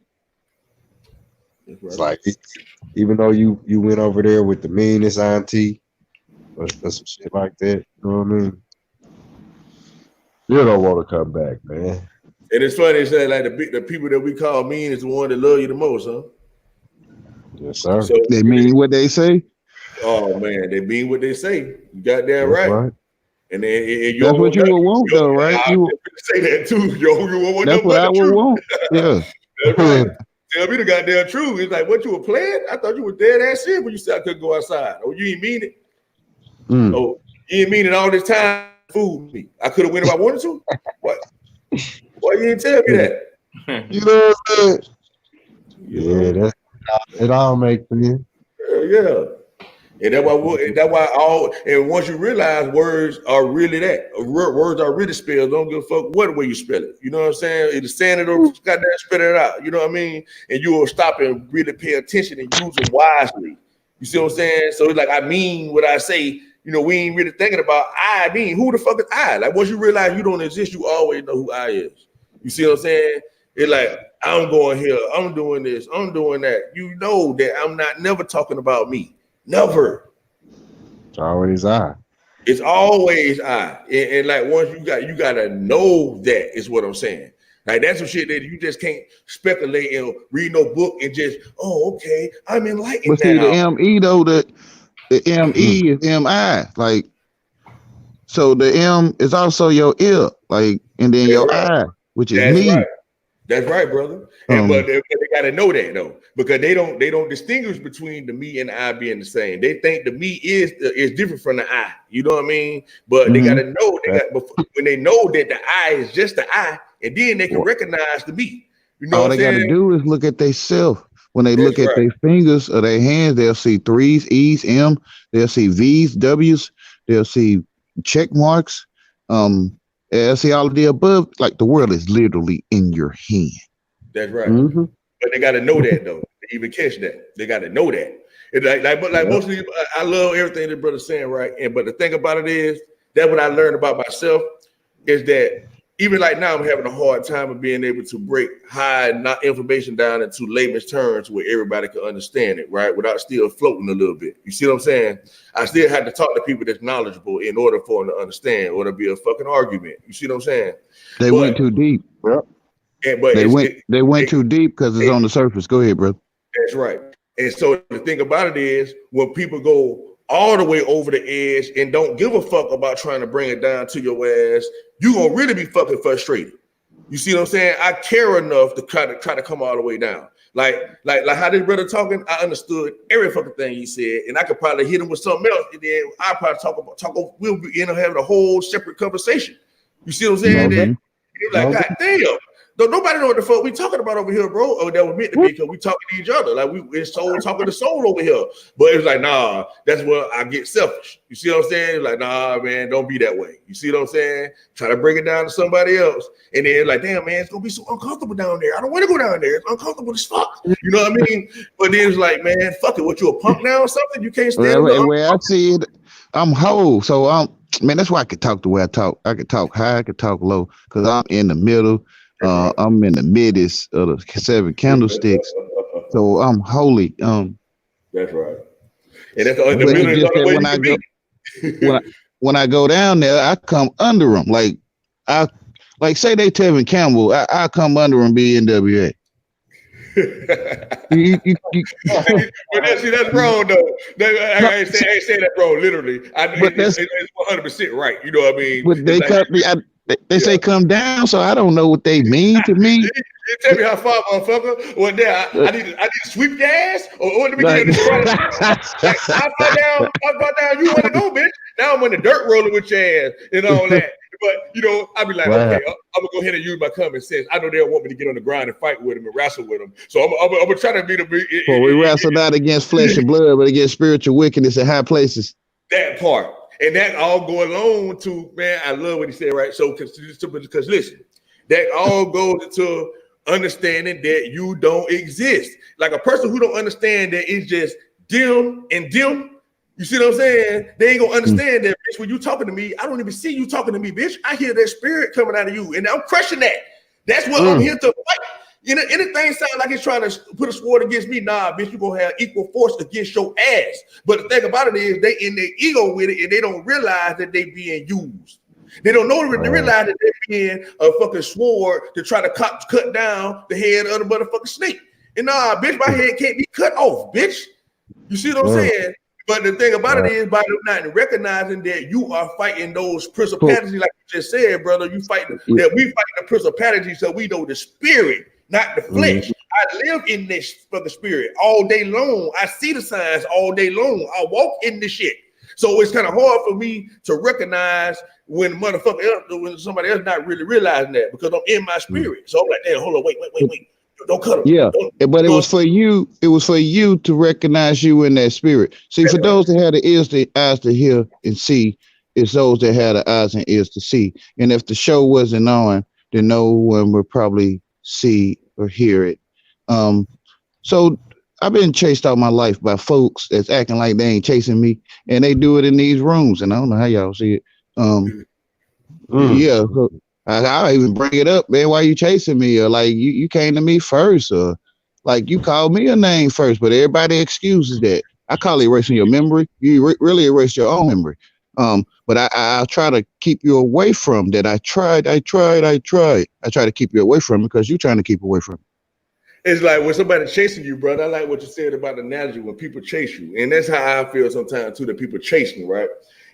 It's like, even though you went over there with the meanest auntie or some shit like that, you know what I mean? You don't want to come back, man. And it's funny, it's like the people that we call mean is the one that love you the most, huh? Yes, sir. So they mean what they say? Oh man, they mean what they say. You got that right. And then that's what you would want, though, right? You would say that too. That's what I would want. Yeah. That's right. Tell me the goddamn truth. It's like, what, you were playing? I thought you were dead ass shit when you said I couldn't go outside. Oh, you ain't mean it. Oh, you ain't mean it all this time. Fooled me. I could have went if I wanted to. What? Why you didn't tell me that? You know what I'm saying? Yeah, it all makes sense. Yeah. And that's why and once you realize words are really that. Words are really spelled. Don't give a fuck what way you spell it. You know what I'm saying? Either saying it or goddamn spell it out. You know what I mean? And you will stop and really pay attention and use it wisely. You see what I'm saying? So it's like, I mean what I say. You know, we ain't really thinking about I mean. Who the fuck is I? Like, once you realize you don't exist, you always know who I is. You see what I'm saying? It's like, I'm going here, I'm doing this, I'm doing that. You know that I'm never talking about me. Never. It's always I. It's always I. And like, once you gotta know that is what I'm saying. Like, that's some shit that you just can't speculate and read no book and just, okay, I'm enlightened. But see, now. The ME though, the ME is MI. Like, so the M is also your ear, like, and then your I, which is me. Right. That's right, brother. But they gotta know that though, because they don't distinguish between the me and the I being the same. They think the me is different from the I. You know what I mean? But they gotta know when they know that the I is just the I, and then they can recognize the me. You know all they gotta do is look at themselves. When they look at their fingers or their hands, they'll see 3s, E's, M. They'll see V's, W's. They'll see check marks. They'll see all of the above. Like, the world is literally in your hand. That's right. But they got to know that though. To even catch that, they got to know that. But mostly, I love everything the brother's saying, right? But the thing about it is that what I learned about myself is that. Even like now, I'm having a hard time of being able to break information down into layman's terms where everybody can understand it, right? Without still floating a little bit. You see what I'm saying? I still have to talk to people that's knowledgeable in order for them to understand, or to be a fucking argument. You see what I'm saying? They went too deep. Yep. They went too deep because it's on the surface. Go ahead, bro. That's right. And so the thing about it is, when people go all the way over the edge and don't give a fuck about trying to bring it down to your ass, you gonna really be fucking frustrated. You see what I'm saying? I care enough to try to come all the way down. Like how this brother talking, I understood every fucking thing he said, and I could probably hit him with something else, and then I probably we'll end up having a whole separate conversation. You see what I'm saying? Then you're like, God damn. Nobody know what the fuck we talking about over here, bro. Oh, that was meant to be, because we talking to each other. Like, it's soul talking to soul over here. But it's like, nah, that's where I get selfish. You see what I'm saying? It's like, nah, man, don't be that way. You see what I'm saying? Try to bring it down to somebody else. And then like, damn, man, it's gonna be so uncomfortable down there. I don't want to go down there. It's uncomfortable as fuck. You know what I mean? But then it's like, man, fuck it. What, you a punk now or something? You can't stand the way I see it, I'm whole. So man, that's why I could talk the way I talk. I could talk high, I could talk low, because I'm in the middle. I'm in the midst of the 7 candlesticks, so I'm holy. That's right. And that's the middle when I go down there, I come under them. Like say they Tevin Campbell, I come under them, be NWA. See, that's wrong though. I ain't saying that wrong, literally. It's 100% right. You know what I mean? But they cut me. They say come down, so I don't know what they mean to me. You tell me how far, motherfucker. Well, there, I need to sweep your ass, or let me get in the front. Like, I far down, you want to go, bitch. Now I'm in the dirt rolling with your ass and all that. But you know, I'd be like, Wow. okay, I'm gonna go ahead and use my common sense. I know they'll want me to get on the ground and fight with them and wrestle with them. So I'm gonna try to be the. For we wrestle not against flesh and blood, but against spiritual wickedness in high places. That part. And that all go along to, man, I love what he said, right? So, because listen, that all goes into understanding that you don't exist. Like a person who don't understand that it's just dim and dim, you see what I'm saying? They ain't gonna understand that, bitch. When you talking to me, I don't even see you talking to me, bitch. I hear that spirit coming out of you, and I'm crushing that. That's what I'm here to fight. You know, anything sound like it's trying to put a sword against me, nah, bitch, you gonna have equal force against your ass. But the thing about it is they in their ego with it, and they don't realize that they being used. They don't know, they realize that they're being a fucking sword to try to cut down the head of the motherfucking snake. And nah, bitch, my head can't be cut off, bitch. You see what I'm saying? But the thing about it is, by not recognizing that you are fighting those principalities, like you just said, brother, you fighting that we fight the principalities, so we know the spirit, not the flesh. I live in this for the spirit all day long. I see the signs all day long. I walk in this shit. So it's kind of hard for me to recognize when when somebody else not really realizing that, because I'm in my spirit. So I'm like, damn, hold on, wait. Don't cut them. Yeah, but it was for you. It was for you to recognize you in that spirit. See, for those that had the ears, the eyes to hear and see, it's those that had the eyes and ears to see. And if the show wasn't on, then no one would probably see or hear it. So I've been chased all my life by folks that's acting like they ain't chasing me, and they do it in these rooms. And I don't know how y'all see it. Yeah. So I even bring it up, man. Why you chasing me? Or like you came to me first, or like you called me a name first, but everybody excuses that. I call it erasing your memory. You really erase your own memory. But I try to keep you away from that. I try to keep you away from it because you're trying to keep away from it. It's like when somebody's chasing you, brother. I like what you said about the analogy when people chase you. And that's how I feel sometimes too, that people chase me, right?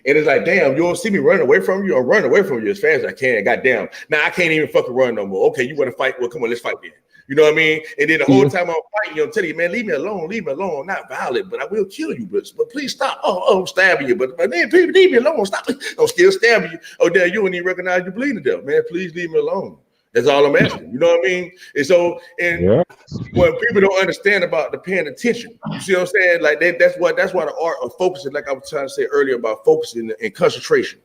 And it's like, damn, you don't see me running away from you. I'm running away from you as fast as I can. Goddamn. Now I can't even fucking run no more. Okay, you want to fight? Well, come on, let's fight then. You know what I mean? And then the whole time I'm fighting, I'm telling you, man, leave me alone. I'm not violent, but I will kill you. But please stop. Oh, I'm stabbing you. But man, please leave me alone. Stop. I'm still stabbing you. Oh, damn, you wouldn't even recognize you bleeding to death. Man, please leave me alone. That's all I'm asking. You know what I mean? And so, when people don't understand about the paying attention, you see what I'm saying? Like that's why the art of focusing, like I was trying to say earlier about focusing and concentration.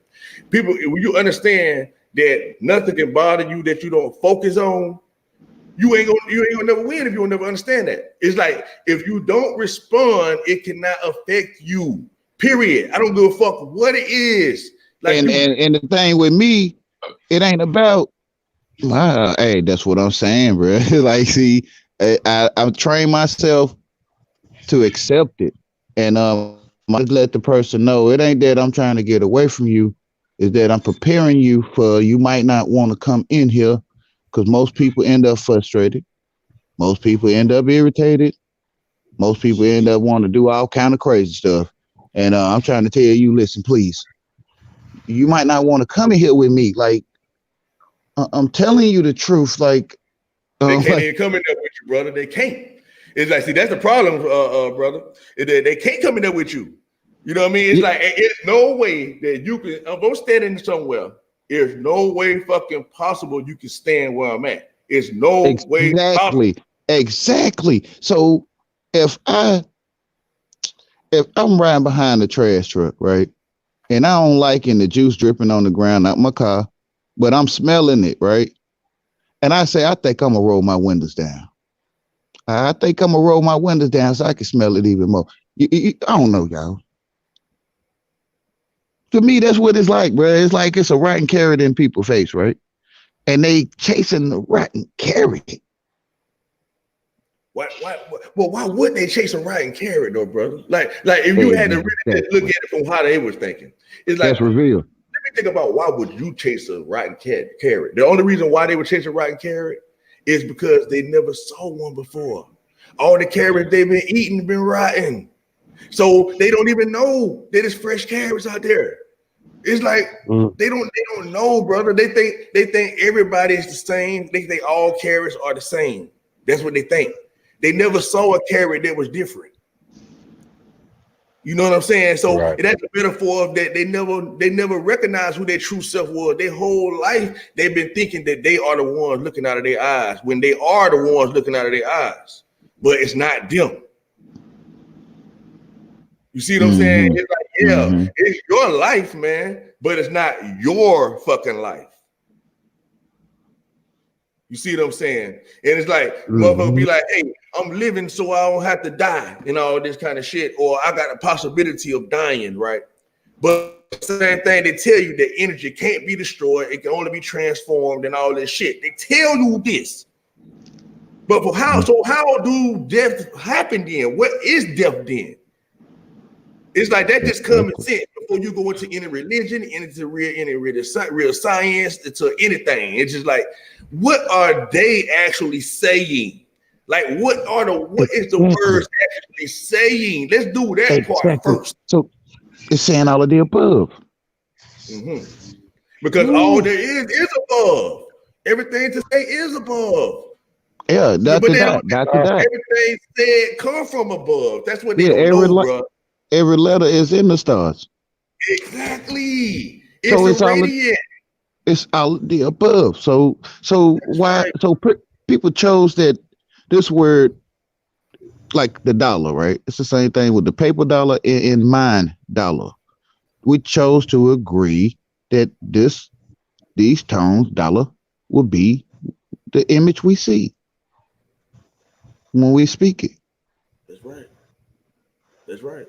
People, when you understand that nothing can bother you that you don't focus on, you ain't gonna never win if you don't never understand that. It's like if you don't respond, it cannot affect you. Period. I don't give a fuck what it is. Like and the thing with me, it ain't about. Hey, that's what I'm saying, bro. Like, see, I'm trained myself to accept it, and I let the person know it ain't that I'm trying to get away from you. Is that I'm preparing you for you might not want to come in here, because most people end up frustrated, most people end up irritated, most people end up wanting to do all kind of crazy stuff, and I'm trying to tell you, listen, please, you might not want to come in here with me, like. I'm telling you the truth. Like they can't even come in there with you, brother. They can't. It's like, see, that's the problem, brother. They can't come in there with you. You know what I mean? It's like it's no way that you can. I'm standing somewhere. There's no way fucking possible you can stand where I'm at. It's no way possible. Exactly. So if I'm riding behind the trash truck, right, and I don't like the juice dripping on the ground out my car. But I'm smelling it, right? And I say, I think I'm gonna roll my windows down. I think I'm gonna roll my windows down so I can smell it even more. I don't know, y'all. To me, that's what it's like, bro. It's like it's a rotten carrot in people's face, right? And they chasing the rotten carrot. Why wouldn't they chase a rotten carrot, though, brother? Like if you had to really look at it from how they was thinking, it's like that's revealed. Think about why would you chase a rotten carrot? The only reason why they would chase a rotten carrot is because they never saw one before. All the carrots they've been eating have been rotten, so they don't even know that there's fresh carrots out there. It's like they don't know, brother. They think everybody is the same. They think all carrots are the same. That's what they think. They never saw a carrot that was different. You know what I'm saying? So Right. that's a metaphor of that they never recognize who their true self was. Their whole life, they've been thinking that they are the ones looking out of their eyes when they are the ones looking out of their eyes, but it's not them. You see what I'm saying? It's like, yeah, it's your life, man, but it's not your fucking life. You see what I'm saying? And it's like, motherfucker be like, hey, I'm living so I don't have to die and all this kind of shit, or I got a possibility of dying, right? But same thing, they tell you that energy can't be destroyed, it can only be transformed and all this shit. They tell you this. But for how do death happen then? What is death then? It's like that just common sense before you go into any religion, into real science, to anything. It's just like, what are they actually saying? Like, what is the words actually saying? Let's do that part first. So it's saying all of the above. Because all there is above. Everything to say is above. Yeah, that's everything said come from above. That's what they don't know, bro. Every letter is in the stars. Exactly. It's radiant. It's all of the above. So why? Right. So people chose that this word, like the dollar, right? It's the same thing with the paper dollar and mine dollar. We chose to agree that these tones dollar will be the image we see when we speak it. That's right. That's right.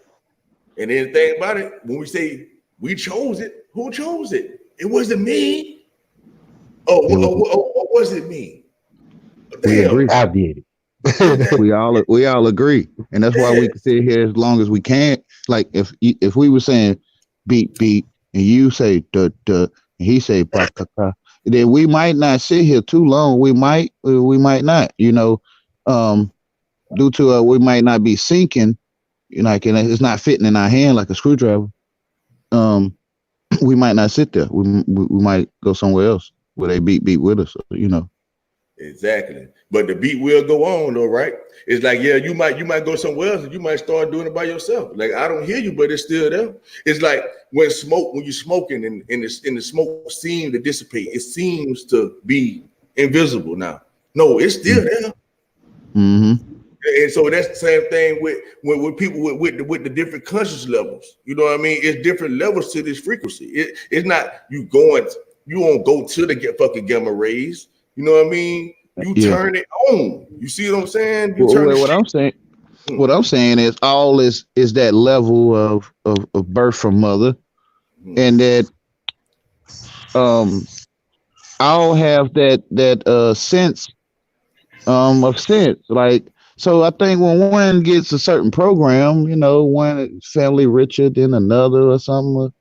And then think about it, when we say we chose it, who chose it? It wasn't me. What was it me? We agree. I did it. we all agree, and that's why we can sit here as long as we can. Like if we were saying beat, and you say duh, and he say ba, ka, ka, then we might not sit here too long. We might not, due to we might not be syncing. Like, and it's not fitting in our hand like a screwdriver. We might not sit there. We might go somewhere else where they beat with us. Exactly. But the beat will go on, though, right? It's like, yeah, you might go somewhere else and you might start doing it by yourself. Like, I don't hear you, but it's still there. It's like when you're smoking and the smoke seems to dissipate. It seems to be invisible now. No, it's still there. And so that's the same thing with people with the different conscious levels. You know what I mean? It's different levels to this frequency. It's not you won't go to the fucking gamma rays. You know what I mean? You turn it on. You see what I'm saying? What I'm saying is all is that level of birth from mother, and that all have that sense of sense, like. So I think when one gets a certain program, one family richer than another or something,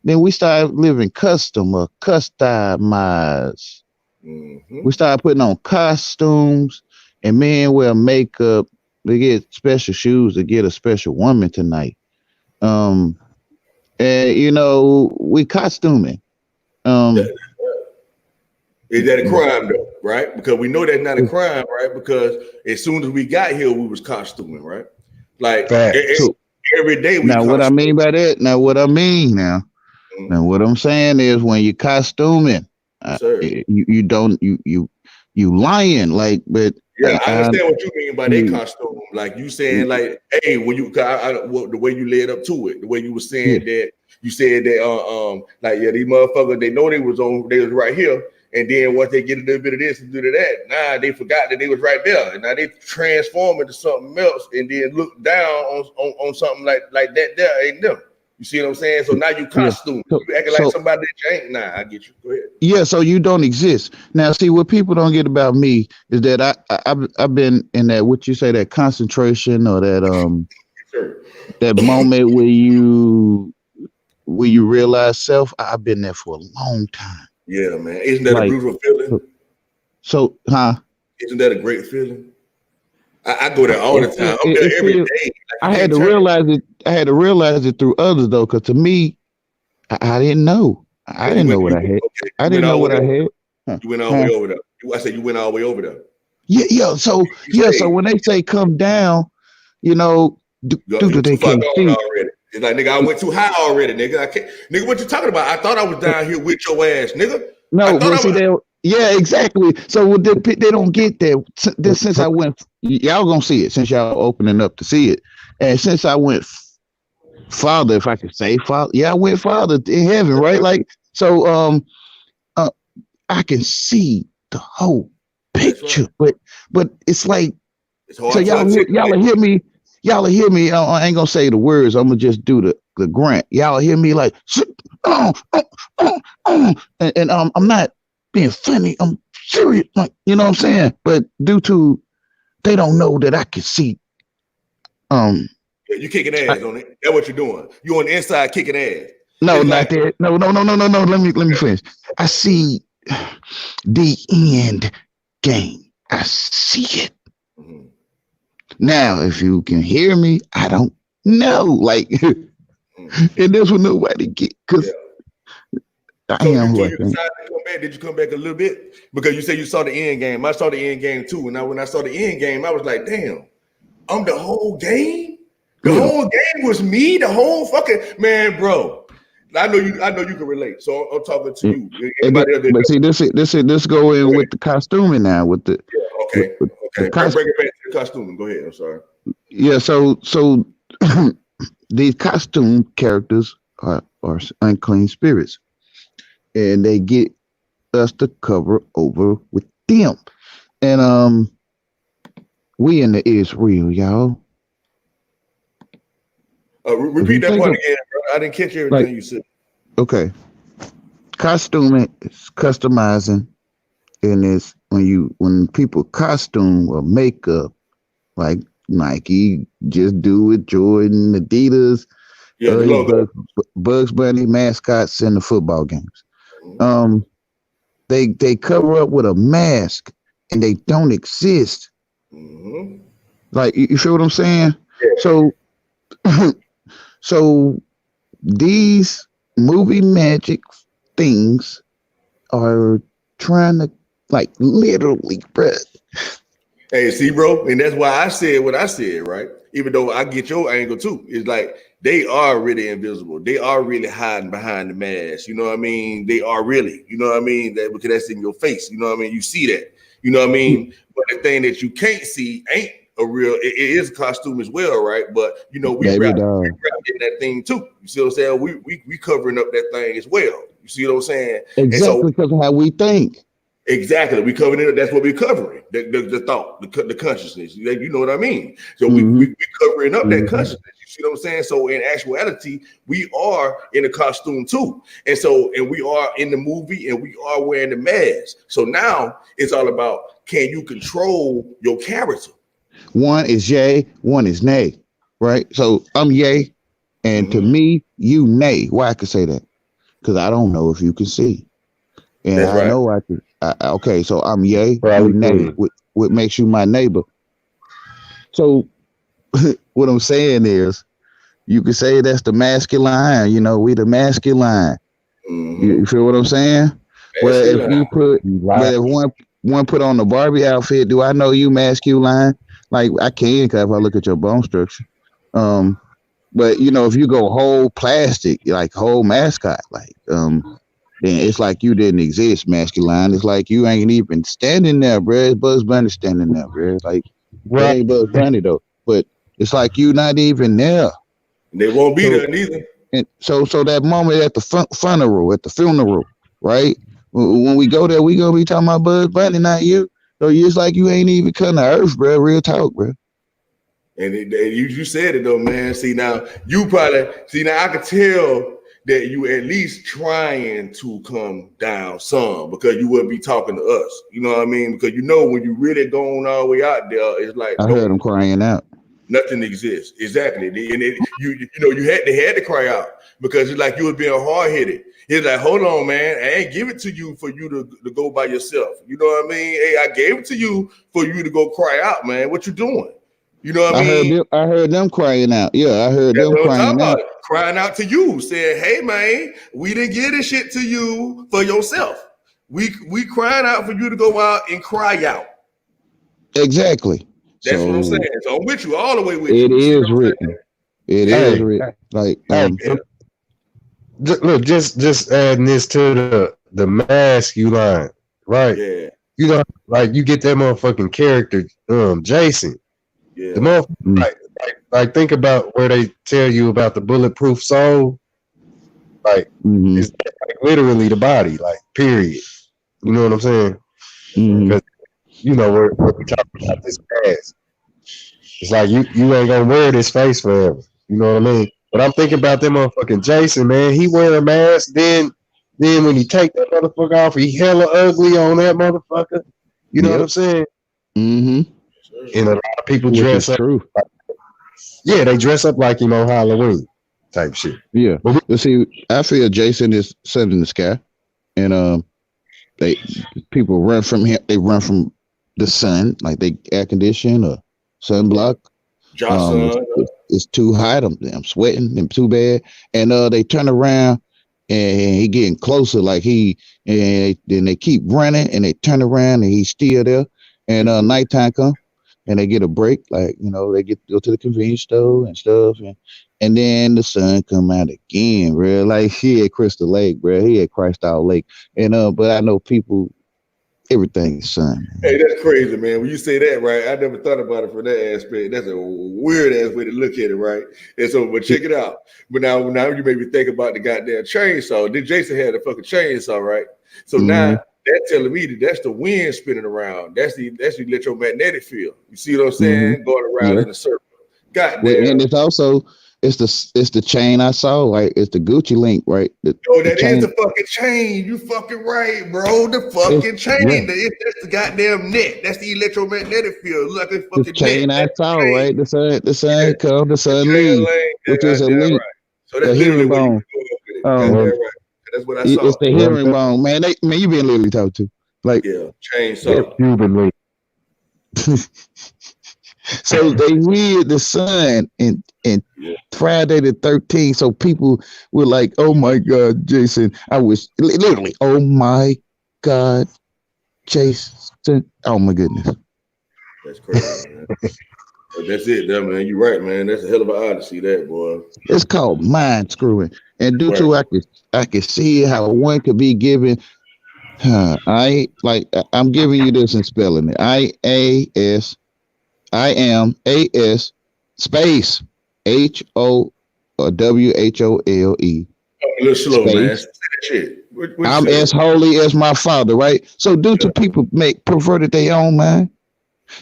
then we start living custom or customized. We start putting on costumes, and men wear makeup. They get special shoes to get a special woman tonight. And we costuming. Is that a crime though, right? Because we know that's not a crime, right? Because as soon as we got here, we was costuming, right? Like every day we now what I mean by that, now what I'm saying is when you're costuming, you lying, like, but yeah, I understand what you mean by that costume. Like you saying, like, hey, when you the way you led up to it, the way you were saying that you said that like, yeah, these motherfuckers, they know they was right here. And then once they get a little bit of this and do that, they forgot that they was right there. And now they transform into something else and then look down on something like that there ain't them. You see what I'm saying? So now you costume. You acting like somebody that you ain't. Nah, I get you. Go ahead. Yeah, so you don't exist. Now, see, what people don't get about me is that I've been in that, what you say, that concentration or that that moment where you realize self. I've been there for a long time. Yeah, man. Isn't that a beautiful feeling? So, isn't that a great feeling? I go there all the time. I'm there every day. Like, I had to realize it. I had to realize it through others though, because to me, I didn't know. I didn't know what I had. I didn't know what I had. You went all the way over there. I said you went all the way over there. Yeah. So when they say come down, due to they too far can't gone see. already. It's like, nigga, I went too high already, nigga. I can't, nigga. What you talking about? I thought I was down here with your ass, nigga. No, but see, yeah, exactly. So they don't get that. Since I went, y'all gonna see it since y'all opening up to see it, and since I went farther, if I could say farther, yeah, I went farther in heaven, right? Like so, I can see the whole picture, but it's like, so y'all hear me. Y'all hear me. I ain't gonna say the words. I'm gonna just do the grunt. Y'all hear me like, and I'm not being funny. I'm serious, like, you know what I'm saying. But due to they don't know that I can see. Yeah, you kicking ass on it. That's what you're doing. You on the inside kicking ass. No, it's not that. No. Let me finish. I see the end game. I see it. Mm-hmm. Now, if you can hear me, I don't know. Like, and this one nobody get because I am who I think. Did you come back a little bit? Because you said you saw the end game. I saw the end game too. And now when I saw the end game, I was like, damn, I'm the whole game. The whole game was me. The whole fucking man, bro. I know you can relate. So I'm talking to you. But see, this go in with the costuming now. With the okay. Bring it back to the costuming. Go ahead. I'm sorry. Yeah. So these costume characters are unclean spirits, and they get us to cover over with them, and we in the Israel, y'all. Repeat that part again, bro. I didn't catch everything you said. Okay. Costuming is customizing, and it's when people costume or makeup, like Nike, just do it, Jordan, Adidas, Bugs Bunny mascots in the football games. Mm-hmm. They cover up with a mask and they don't exist. Mm-hmm. Like, you feel what I'm saying? Yeah. So these movie magic things are trying to, like, literally, bro. Hey, see, bro, and that's why I said what I said, right? Even though I get your angle too. It's like they are really invisible. They are really hiding behind the mask. You know what I mean? They are really, you know what I mean? Because that's in your face. You know what I mean? You see that. You know what I mean? But the thing that you can't see ain't a real, it is a costume as well, right? But you know, we wrap in that thing too. You see what I'm saying? We covering up that thing as well. You see what I'm saying? Exactly, because of how we think. Exactly, we covering it. That's what we're covering. The thought, the consciousness. You know what I mean? So we covering up that consciousness. You see what I'm saying? So in actuality, we are in a costume too, and we are in the movie, and we are wearing the mask. So now it's all about, can you control your character? One is yay, one is nay, right? So I'm yay, and to me, you nay. Why I could say that? Because I don't know if you can see, and I know I can. Okay, so I'm yay, you nay. What makes you my neighbor? So what I'm saying is, you could say that's the masculine. You know, we the masculine. Mm-hmm. You feel what I'm saying? Well, if you put, but if one put on the Barbie outfit, do I know you masculine? Like, I can, because if I look at your bone structure. But you know, if you go whole plastic, like whole mascot, like then it's like you didn't exist, masculine. It's like you ain't even standing there, bro. It's Bugs Bunny standing there, bro. It's like, it ain't Bugs Bunny though, but it's like you not even there. They won't be there neither. And so that moment at the funeral, right? When we go there, we gonna be talking about Bugs Bunny, not you. So it's like you ain't even come to earth, bro. Real talk, bro. And you said it though, man. See, now I could tell that you at least trying to come down some, because you wouldn't be talking to us. You know what I mean? Because you know, when you really going all the way out there, it's like, I heard them crying out. Nothing exists. Exactly. And they had to cry out, because it's like you was being hard headed. It's like, hold on, man. I ain't give it to you for you to go by yourself. You know what I mean? Hey, I gave it to you for you to go cry out, man. What you doing? You know what I mean? I heard them crying out. Yeah, I heard them crying out. Crying out to you, saying, hey, man, we didn't give this shit to you for yourself. We crying out for you to go out and cry out. Exactly. That's what I'm So saying. So I'm with you all the way with it you. You see is what I'm written. It Hey, is written. Like hey, Yeah. look, just adding this to the mask you line, right? Yeah. You know, like you get that motherfucking character, Jason. The Yeah. motherfucker, like think about where they tell you about the bulletproof soul. Like mhm, it's like literally the body, like period. You know what I'm saying? mhm. Because you know we're talking about this mask. It's like you ain't gonna wear this face forever. You know what I mean? But I'm thinking about that motherfucking Jason, man. He wear a mask, then when he take that motherfucker off, he hella ugly on that motherfucker. You know what Yep. I'm saying? Mhm. And a lot of people Which dress is up. true. Yeah, they dress up like him on Halloween type shit. Yeah. But But see, I feel Jason is sun in the sky, and they people run from him. They run from the sun, like they air condition or sunblock. Johnson. It's too hot. I'm sweating. I'm too bad. And they turn around and he getting closer. Like and then they keep running and they turn around and he's still there. And nighttime come and they get a break. Like they go to the convenience store and stuff. And then the sun come out again, bro. Like he at Crystal Lake, bro. He at Crystal Lake. And but I know people. Everything's sun. Hey, that's crazy, man. When you say that, right? I never thought about it from that aspect. That's a weird ass way to look at it, right? And so, but check it out. But now you made me think about the goddamn chainsaw. Then Jason had a fucking chainsaw, right? So now that's telling me that's the wind spinning around. That's the electromagnetic field. You see what I'm saying? Going around in a circle. Goddamn. Well, and it's also it's the chain I saw, like it's the Gucci link, right? That is the fucking chain. You fucking right, bro. The fucking chain. That's the goddamn net. That's the electromagnetic field. Look like a fucking the chain net. I saw, right? The sun come, the sun leave, which is a link. Right. So that's the herringbone. Right. That's what I saw. It's the herringbone, man. Man, you been literally talked to, like chainsaw. Cuban link. So they hid the sun in Friday the 13th. So people were like, "Oh my God, Jason!" I was literally, "Oh my God, Jason!" Oh my goodness. That's crazy, man. But that's it, man. You're right, man. That's a hell of an odyssey, that boy. It's called mind screwing, and due to I could see how one could be given. I'm giving you this in spelling it. IAS. I am AS space HO or WHOLE. A little slow, man. Shit. I'm as holy as my father, right? So due to people perverted their own mind,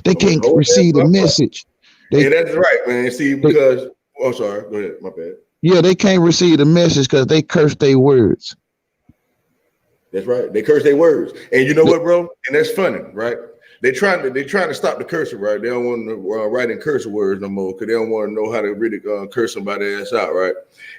they can't receive the message. That's right, man. See, because sorry, go ahead, my bad. Yeah, they can't receive the message because they curse their words. That's right. They curse their words. And you know what, bro? And that's funny, right? They trying to stop the cursing, right? They don't want to write in curse words no more because they don't want to know how to really curse somebody else out, right?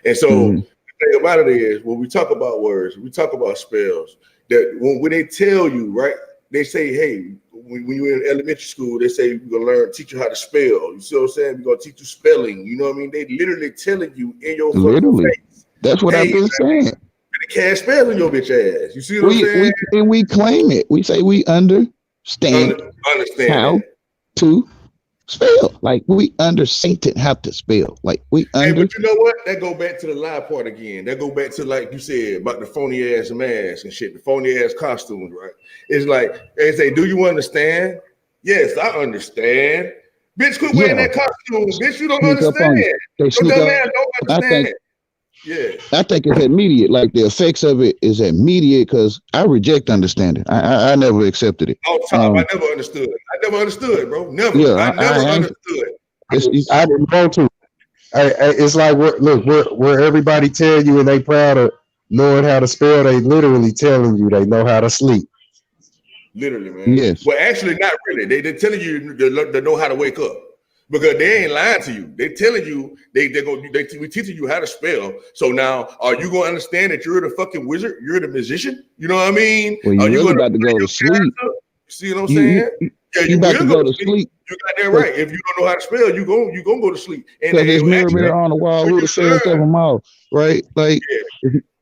And so the thing about it is, when we talk about words, we talk about spells. That when they tell you, right? They say, hey, when you're in elementary school, they say we're gonna teach you how to spell. You see what I'm saying? We're gonna teach you spelling. You know what I mean? They literally telling you in your fucking face. That's what I've been saying. They can't spell in your bitch ass. You see what I'm saying? And we claim it. We say we understand how to spell. Like we under Satan how to spell. Like we under. Hey, but you know what? That go back to the lie part again. That go back to, like you said, about the phony ass masks and shit, the phony ass costumes, right? It's like they say, "Do you understand?" Yes, I understand. Bitch, quit wearing that costume. Bitch, you don't understand. They sneak up. Don't understand. I think it's immediate. Like the effects of it is immediate because I reject understanding. I never accepted it. On top, I never understood. I never understood, bro. Never. Yeah, I never understood. I didn't want to. It's like where everybody tell you and they proud of knowing how to spell. They literally telling you they know how to sleep. Literally, man. Yes. Well, actually, not really. They're telling you they know how to wake up. Because they ain't lying to you. They're telling you we teaching you how to spell. So now, are you gonna understand that you're the fucking wizard? You're the magician. You know what I mean? Well, you're really about to go to sleep. See what I'm saying? You about to go to sleep. You got that right. If you don't know how to spell, you gonna go to sleep. And there's mirror on the wall. Who the sell them all, right? Like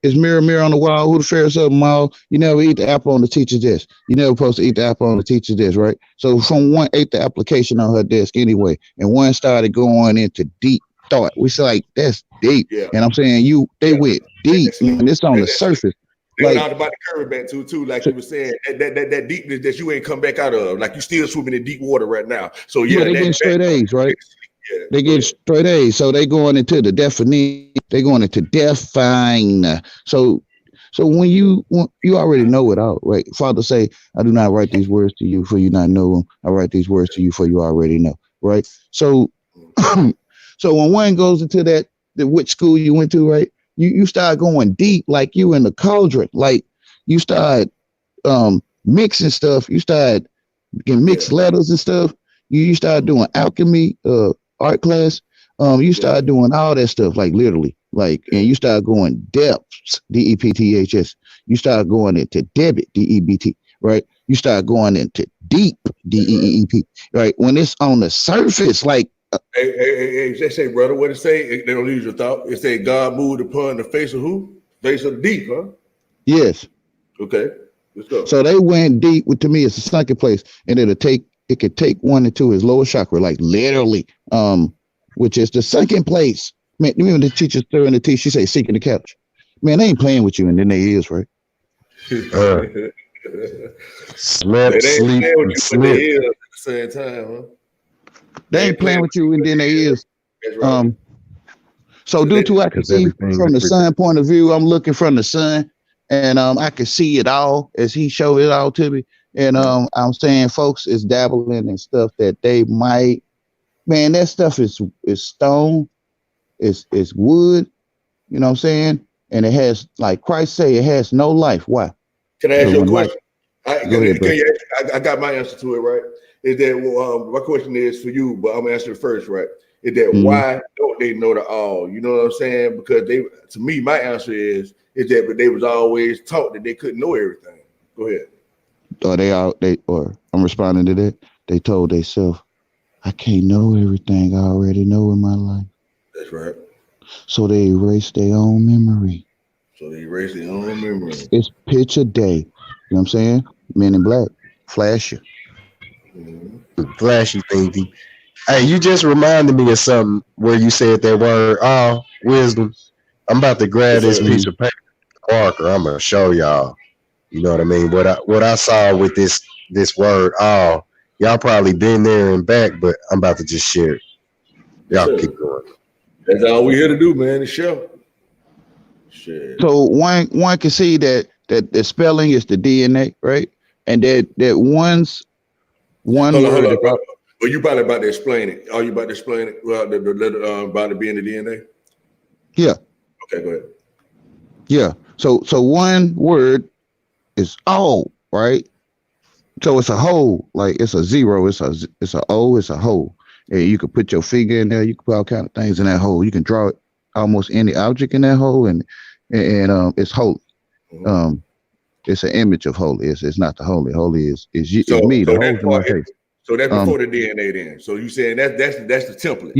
It's mirror, mirror on the wall. Who the fairest of them all? You never eat the apple on the teacher's desk. You never supposed to eat the apple on the teacher's desk, right? So from one ate the application on her desk anyway, and one started going into deep thought. We say like that's deep, and I'm saying they went deep, and it's on the surface. They went out about the curve back too, like you were saying, that deepness that you ain't come back out of, like you still swimming in deep water right now. So yeah, they getting straight A's, right? Yeah, they get straight A's, so they going into the definition. They going into define. So when you already know it out, right? Father say, "I do not write these words to you for you not know them. I write these words to you for you already know." Right? So, so when one goes into which school you went to, right? You start going deep, like you in the cauldron. Like you start mixing stuff. You start getting mixed letters and stuff. You start doing alchemy, art class. You start doing all that stuff, like literally, like, and you start going depths, DEPTHS. You start going into debit, DEBT, right? You start going into deep, DEEP, right? When it's on the surface, like. Hey, they say, brother, what it say? They don't lose your thought. It say God moved upon the face of who? Face of the deep, huh? Yes. Okay, let's go. So they went deep. To me, it's a sunken place, and it could take one into his lower chakra, like literally, which is the sunken place. Man, you remember the teacher throwing the tea? She say, "Seeking the couch." Man, they ain't playing with you, and then they is right. Slept, sleep, and sleep. At the same time, huh? They ain't playing with you, and then they is. Right. So due to I can see from the sun point of view, I'm looking from the sun, and I can see it all as he showed it all to me. And I'm saying folks is dabbling in stuff that they might, man, that stuff is stone, it's wood, you know what I'm saying? And it has, like Christ say, it has no life. Why? Can I ask you a question? I got my answer to it, right? Is that my question is for you, but I'm gonna answer it first, right? Is that why don't they know the all? You know what I'm saying? Because to me, my answer is that but they was always taught that they couldn't know everything. Go ahead. I'm responding to that. They told themselves, I can't know everything I already know in my life. That's right. So they erase their own memory. It's picture day. You know what I'm saying? Men in Black, flashy. Flashy thinking. Hey, you just reminded me of something where you said that word, wisdom. I'm about to grab this piece of paper, marker. I'm gonna show y'all. You know what I mean? What I saw with this word, y'all probably been there and back, but I'm about to just share it. Y'all keep going. That's all we here to do, man. The show. Shit. So one can see that the spelling is the DNA, right? And that one hold on, bro. Well, you probably about to explain it. Are you about to explain it? Well, about it being the DNA? Yeah. Okay, go ahead. Yeah. So one word is all, right? So it's a whole, like it's a zero, it's a O, it's a whole. And you can put your finger in there, you can put all kind of things in that hole. You can draw almost any object in that hole, and it's holy. Mm-hmm. It's an image of holy. It's not the holy. Holy is me. The hole's in my face. So that's before the DNA then. So you saying that's the template.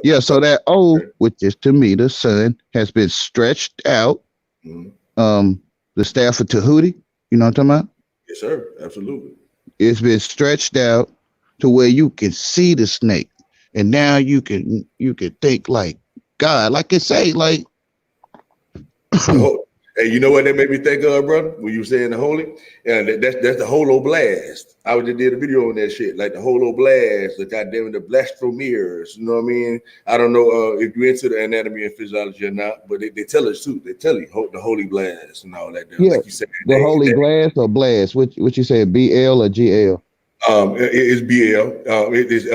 Yeah. So that O, which is to me the sun, has been stretched out. Mm-hmm. The staff of Tahuti, you know what I'm talking about? Yes, sir. Absolutely. It's been stretched out to where you can see the snake, and now you can think like God, like it say, like. Hey, you know what that made me think of, brother? When you were saying the holy, and that's the holoblast. I just did a video on that shit, like the holoblast, the goddamn the blastomeres. You know what I mean? I don't know if you're into the anatomy and physiology or not, but they tell us too. They tell you the holy blast and all that. Yeah, like you said, the holy blast or blast. What you said, BL or GL? It's BL. It is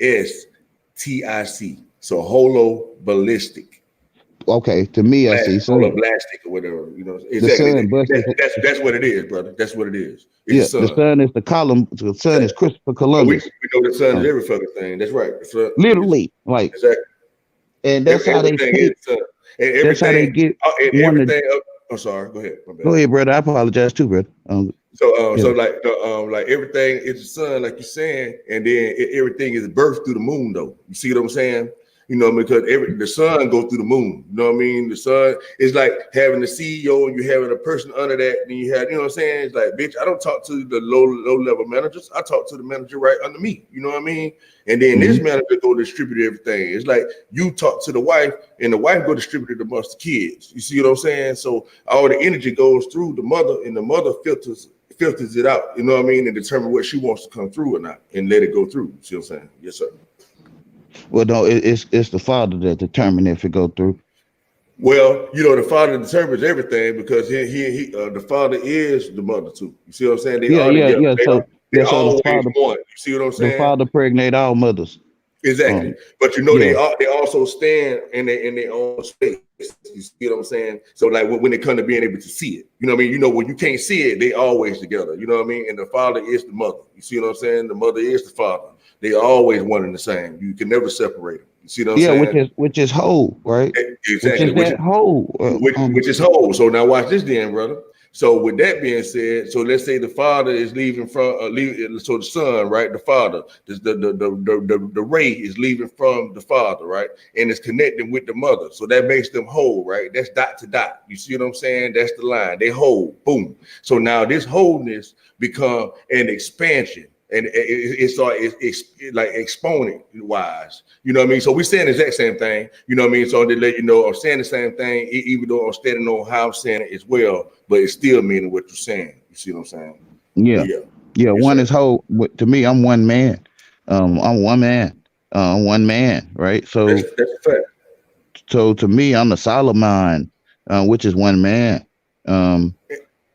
HOLOBLASTIC. So holoballistic. Okay, to me, I see holoblastic or whatever. You know, exactly. That's what it is, brother. That's what it is. It's the sun is the column. The sun is Christopher Columbus. We know the sun is every fucking thing. That's right. Literally, like exactly. And that's how they take. That's how they get everything. I'm sorry. Go ahead. Go ahead, brother. I apologize too, brother. So like everything is the sun, like you're saying, and then everything is birthed through the moon, though. You see what I'm saying? You know, because the sun go through the moon. You know what I mean? The sun is like having the CEO and you having a person under that. And you have, you know what I'm saying? It's like, bitch, I don't talk to the low level managers. I talk to the manager right under me. You know what I mean? And then this manager go distribute everything. It's like you talk to the wife and the wife go distribute it amongst the kids. You see what I'm saying? So all the energy goes through the mother, and the mother filters it out. You know what I mean? And determine what she wants to come through or not, and let it go through. You see what I'm saying? Yes, sir. Well, no, it's the father that determines if it go through. Well, you know, the father determines everything because he the father is the mother too. You see what I'm saying? They They always one. You see what I'm saying? The father pregnate all mothers. Exactly. But you know, they also stand in their own space. You see what I'm saying? So like when it comes to being able to see it, you know what I mean? You know, when you can't see it, they always together. You know what I mean? And the father is the mother. You see what I'm saying? The mother is the father. They always one and the same. You can never separate them. You see what I'm saying? which is whole, right? Exactly. Which is whole. So now watch this then, brother. So with that being said, so let's say the father is leaving from so the son, right? The father, the ray is leaving from the father, right? And it's connecting with the mother. So that makes them whole, right? That's dot to dot. You see what I'm saying? That's the line. They whole. Boom. So now this wholeness become an expansion. And it's like exponent wise, you know what I mean? So we're saying the exact same thing, you know what I mean? So they let you know I'm saying the same thing, even though I'm standing on how I'm saying it as well, but it's still meaning what you're saying. You see what I'm saying? Yeah. One is whole. To me, I'm one man. I'm one man. One man, right? So that's a fact. So to me, I'm the Solomon, which is one man.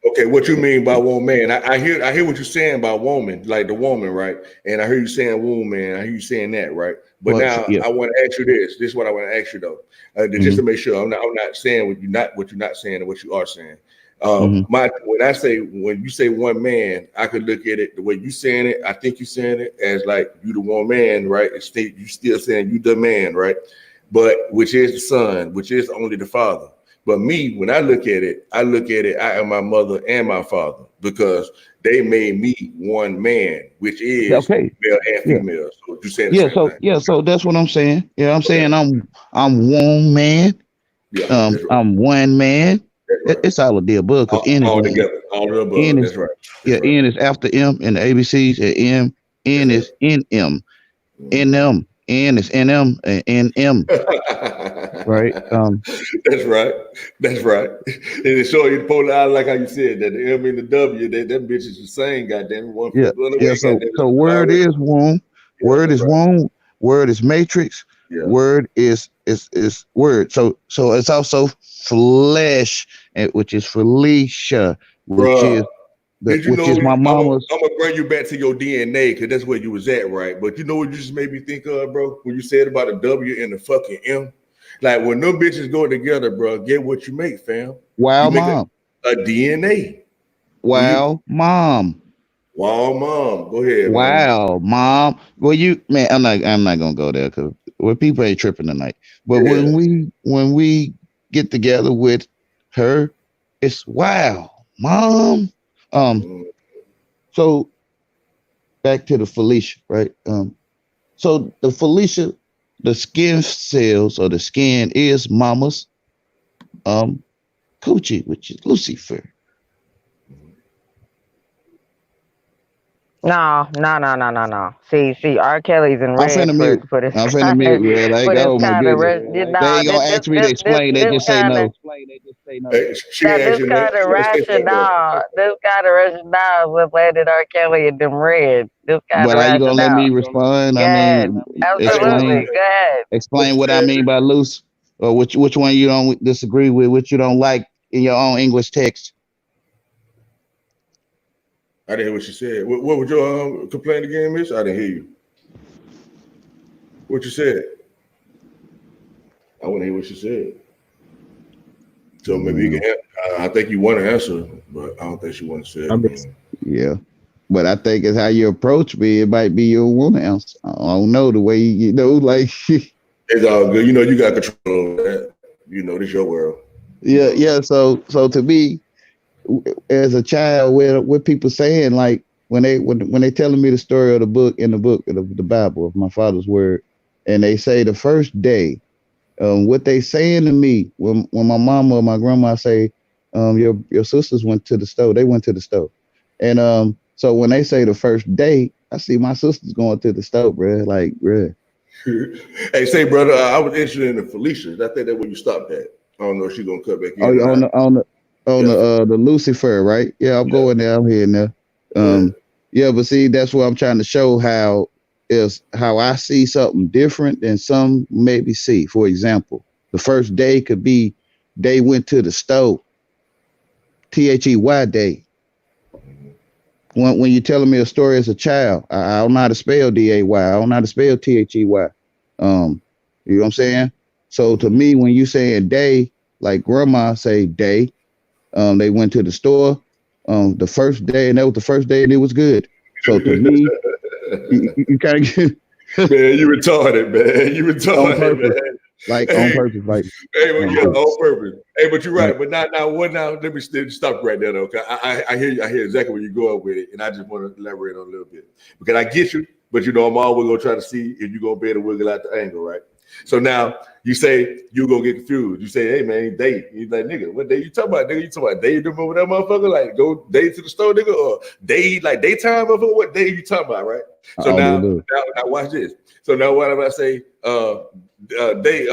Okay, what you mean by one man? I hear what you're saying about woman, like the woman, right? And I hear you saying woman. I hear you saying that, right? But I want to ask you this. This is what I want to ask you though, just to make sure I'm not saying what you're not saying and what you are saying. When you say one man, I could look at it the way you saying it. I think you saying it as like you the one man, right? You still saying you the man, right? But which is the son, which is only the father. But me, when I look at it, I am my mother and my father because they made me one man, which is male and female. So you saying the same thing. So that's what I'm saying. Yeah, I'm saying I'm one man. Yeah, I'm one man. Right. It's all a deal above because N is all together, all of the above. N is, that's right. N is after M and the ABCs and N is NM. NM. N is NM and NM. Right. That's right. And it show you the polar eye, like how you said that the M and the W, them bitches the same. Goddamn. So word is womb. Word is womb. Word is matrix. Yeah. Word is word. So it's also flesh, which is Felicia, which is my mama's. I'm gonna bring you back to your DNA because that's where you was at, right? But you know what you just made me think of, bro? When you said about the W and the fucking M. Like when them bitches go together, bro, get what you make, fam. Wow, mom. A DNA. Wow, mom. Wow, mom. Go ahead. Wow, mom. Well, I'm not gonna go there because people ain't tripping tonight. But when we get together with her, it's wow, mom. So back to the Felicia, right? So the Felicia. The skin cells or the skin is mama's coochie, which is Lucifer. No. See, R. Kelly's in red for this. I'm finna mute, man. Like, oh my goodness. They ain't gonna ask me to explain. They just say no. This kind of rationale was landed R. Kelly in them red. This kind of rationale. But are you gonna let me respond? Yes, absolutely. Go ahead. Explain what I mean by loose, or which one you don't disagree with, which you don't like in your own English text. I didn't hear what you said. What was your complaint again, Miss? I didn't hear you. What you said? I want to hear what you said. So maybe you can. I think you want to answer, but I don't think she want to say it. Yeah, but I think it's how you approach me. It might be your one answer. I don't know the way like. It's all good. You know, you got control over that. You know, this your world. Yeah. So to me, as a child, what people saying, like when they telling me the story of the book of the Bible of my father's word, and they say the first day, what they saying to me when my mama or my grandma say, your sisters went to the store, they went to the store, and so when they say the first day, I see my sisters going to the store, bro. Like, bro. Hey, say, brother, I was interested in the Felicia. I think that's where you stopped at. I don't know if she's gonna cut back in. The Lucifer, right? Yeah, I'm going there. I'm here now. Yeah, but see, that's what I'm trying to show how I see something different than some maybe see. For example, the first day could be they went to the store. THEY day. When you're telling me a story as a child, I don't know how to spell DAY. I don't know how to spell THEY. You know what I'm saying? So to me, when you saying day, like grandma say day, they went to the store the first day, and that was the first day, and it was good. So to me, you kind of get man, you retarded, man. You retarded, man. Like on purpose, like on purpose. Hey, but you're right. But now, let me stop right there, though. Okay, I hear exactly where you're going with it, and I just want to elaborate on a little bit because I get you, but I'm always gonna try to see if you're gonna be able to wiggle out the angle, right? So now you say you're gonna get confused. You say, hey man, date. He's like, nigga, what day you talking about? Nigga, you talking about day over that motherfucker? Like go date to the store, nigga, or day like daytime motherfucker? What day you talking about, right? So now watch this. So now what if I say they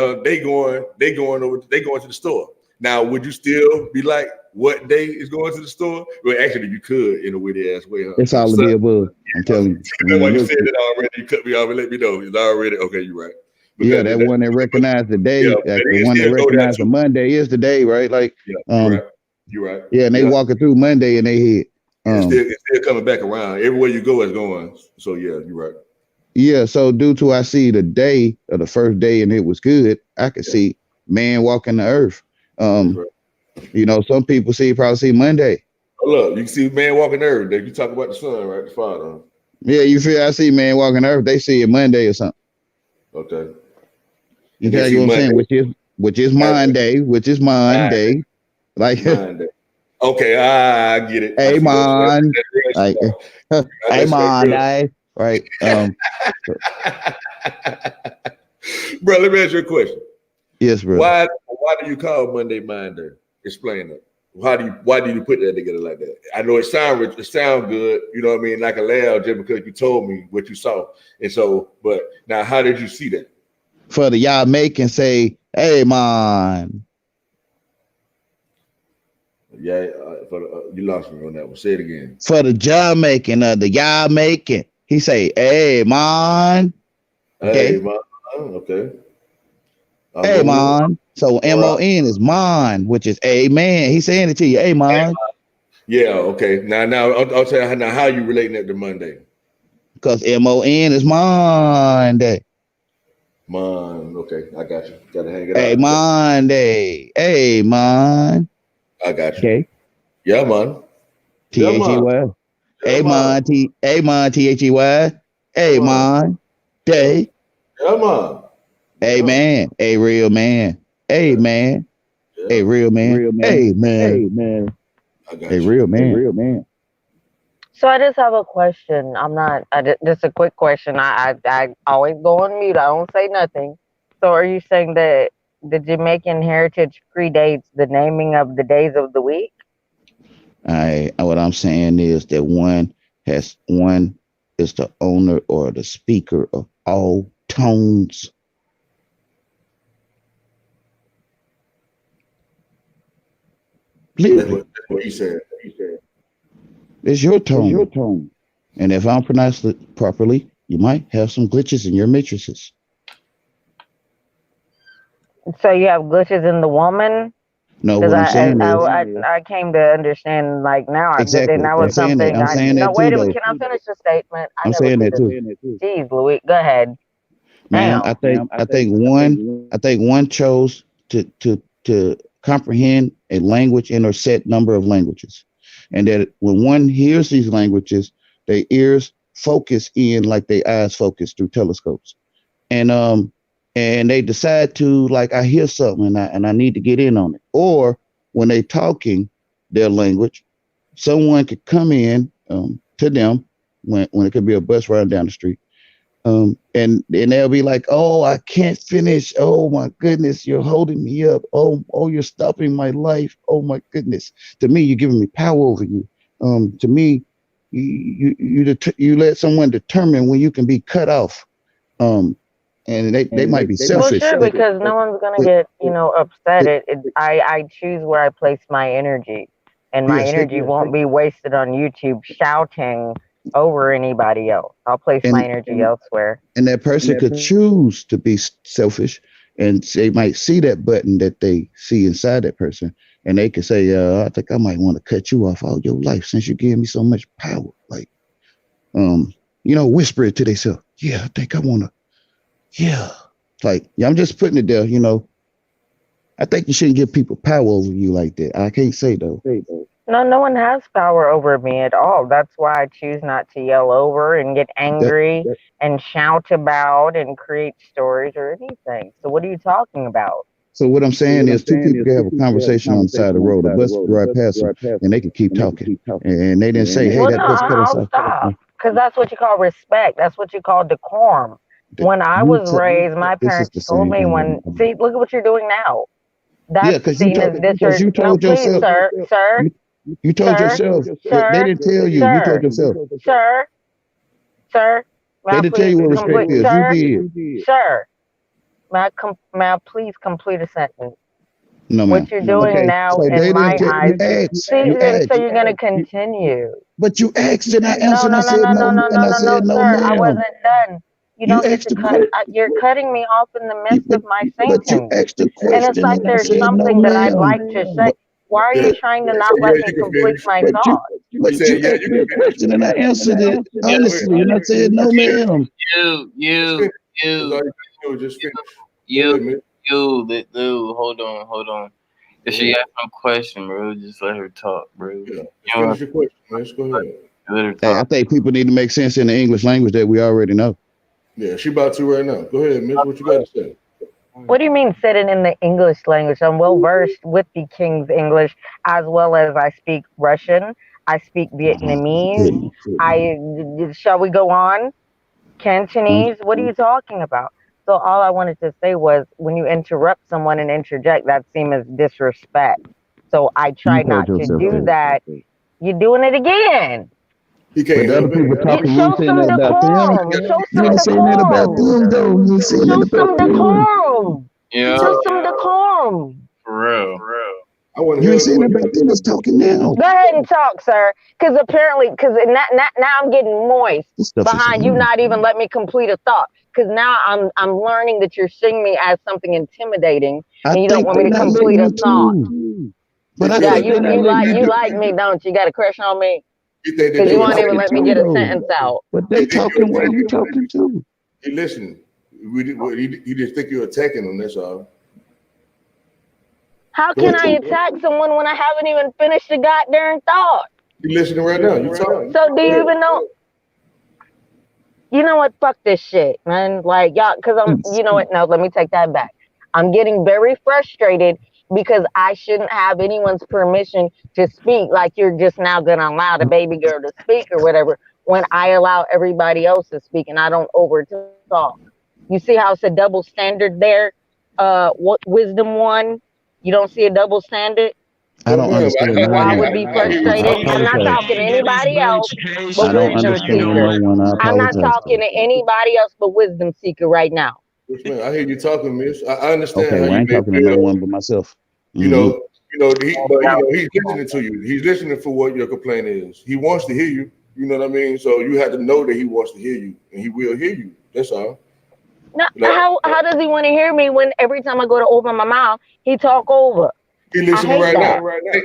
going to the store? Now would you still be like, what day is going to the store? Well, actually, you could in a weird ass way. Huh? It's all of the above. I'm telling you. You know why you said it already? You cut me off and let me know. It's already okay. You're right. Because that one that recognized the day, like the one that recognized the Monday is the day, right? Like, you're right. Yeah, and they walking through Monday and they hit. It's still coming back around. Everywhere you go, it's going. So yeah, you're right. Yeah, so due to I see the day of the first day and it was good, I could see man walking the earth. You know, some people probably see Monday. Oh, look, you can see man walking the earth. You talk about the sun, right? The Father. Yeah, you feel I see man walking the earth. They see it Monday or something. Okay. You know what I'm saying? Which is Monday, Like okay, I get it. Hey man. Like hey Monday. Right. Bro, let me ask you a question. Yes, bro. Why do you call Monday Monday? Explain that. Why do you put that together like that? I know it sound good, you know what I mean, like a laugh just because you told me what you saw. And so, but now how did you see that? For the y'all make and say, hey man. Yeah, you lost me on that one. Say it again. For the job making the y'all making. He say, hey man. Okay. Hey man. Okay. Hey man. So M-O-N is mon, which is amen. He's saying it to you. Hey man. Yeah, okay. Now I'll tell you how you relating that to Monday. Because M-O-N is Monday. Mon, okay, I got you. Gotta hang it hey, out. Monday. Hey man. I got you. Okay. Yeah, man. T-H-E-Y. Hey man. Hey man. T-H-E-Y. Hey man. Day. Yeah, man. Hey man. Hey real man. Hey man. Hey real man. Hey man. Hey man. Hey real man. Real man. So I just have a question. Just a quick question. I always go on mute. I don't say nothing. So are you saying that the Jamaican heritage predates the naming of the days of the week? What I'm saying is that one is the owner or the speaker of all tones. That's what he said. It's your tone. And if I don't pronounce it properly, you might have some glitches in your matrices. So you have glitches in the woman? No, what I'm saying is... I came to understand like now. Exactly. That was something. I'm saying that wait too, a minute. Can I finish the statement? I'm saying that too. Jeez, Louis, go ahead. Man, I think one chose to comprehend a language in a set number of languages. And that when one hears these languages, their ears focus in like their eyes focus through telescopes. And they decide to, like, I hear something and I need to get in on it. Or when they talking their language, someone could come in to them when it could be a bus riding down the street And they'll be like, "Oh, I can't finish. Oh my goodness, you're holding me up. Oh, you're stopping my life. Oh my goodness. To me, you're giving me power over you. To me, you let someone determine when you can be cut off. And they might be selfish. Well, sure, because no one's gonna get upset. I choose where I place my energy, and my energy won't be wasted on YouTube shouting over anybody else. I'll place my energy elsewhere. And that person could choose to be selfish, and they might see that button that they see inside that person, and they could say, I think I might want to cut you off all your life since you gave me so much power. Like, whisper it to themselves. Yeah, I think I want to. Yeah. Like, I'm just putting it there, I think you shouldn't give people power over you like that. I can't say though. No one has power over me at all. That's why I choose not to yell over and get angry and shout about and create stories or anything. So what are you talking about? So what I'm saying is two people can have a conversation on the side of the road. A bus right past them, and they can keep talking. And they didn't say, hey, that bus cut us off. Stop. Because that's what you call respect. That's what you call decorum. When I was raised, my parents told me see, look at what you're doing now. That's seen as disrespect. You told yourself, sir. You told yourself. They didn't tell you. You told yourself. Sir. They didn't tell you what respect is. You did. Sir, may I please complete a sentence? No, ma'am. What you're doing now in my eyes. So you're going to continue. But you asked and I answered. No, sir. I wasn't done. You don't get to cut. You're cutting me off in the midst of my sentence. But you asked a question. And it's like there's something that I'd like to say. Why are you trying to not let me complete my thought? But you asked me a question and I answered it honestly, and I said, no, ma'am. Hold on. If she asked no question, bro, just let her talk, bro. Finish your question, man. Let's go ahead. Let her talk. I think people need to make sense in the English language that we already know. Yeah, she about to right now. Go ahead, miss. What you got to say? What do you mean said it in the English language? I'm well versed with the King's English, as well as I speak Russian. I speak Vietnamese. Shall we go on? Cantonese? What are you talking about? So all I wanted to say was when you interrupt someone and interject, that seems as disrespect. So I try not to do that. You're doing it again. You can't but other people talking show some decorum. Show some decorum. Show some decorum. Yeah. Show some decorum. For real. You ain't saying that back then. It's talking now. Go ahead and talk, sir. Because now I'm getting moist behind you not even let me complete a thought. Because now I'm learning that you're seeing me as something intimidating, and you don't want me to complete a thought. But yeah, you like me, don't you? You got a crush on me? Because you won't even let me get a sentence out. But they talking what you talking to. He listening. You just think you're attacking them, that's all. How can I attack someone when I haven't even finished the goddamn thought? You listening right now. You talking. So do you even know? You know what? Fuck this shit, man. Like, y'all, because you know what? No, let me take that back. I'm getting very frustrated because I shouldn't have anyone's permission to speak, like you're just now gonna allow the baby girl to speak or whatever, when I allow everybody else to speak and I don't over talk. You see how it's a double standard there? What Wisdom One? You don't see a double standard? I don't understand. Why I would be frustrated? I'm not talking to anybody else but Wisdom Seeker. I'm not talking to anybody else but Wisdom Seeker right now. I hear you talking, miss. I understand. Okay, well, I ain't talking to no one but myself. He's listening to you. He's listening for what your complaint is. He wants to hear you. You know what I mean? So you have to know that he wants to hear you, and he will hear you. That's all. No, how does he want to hear me when every time I go to open my mouth, he talk over? He listening right now.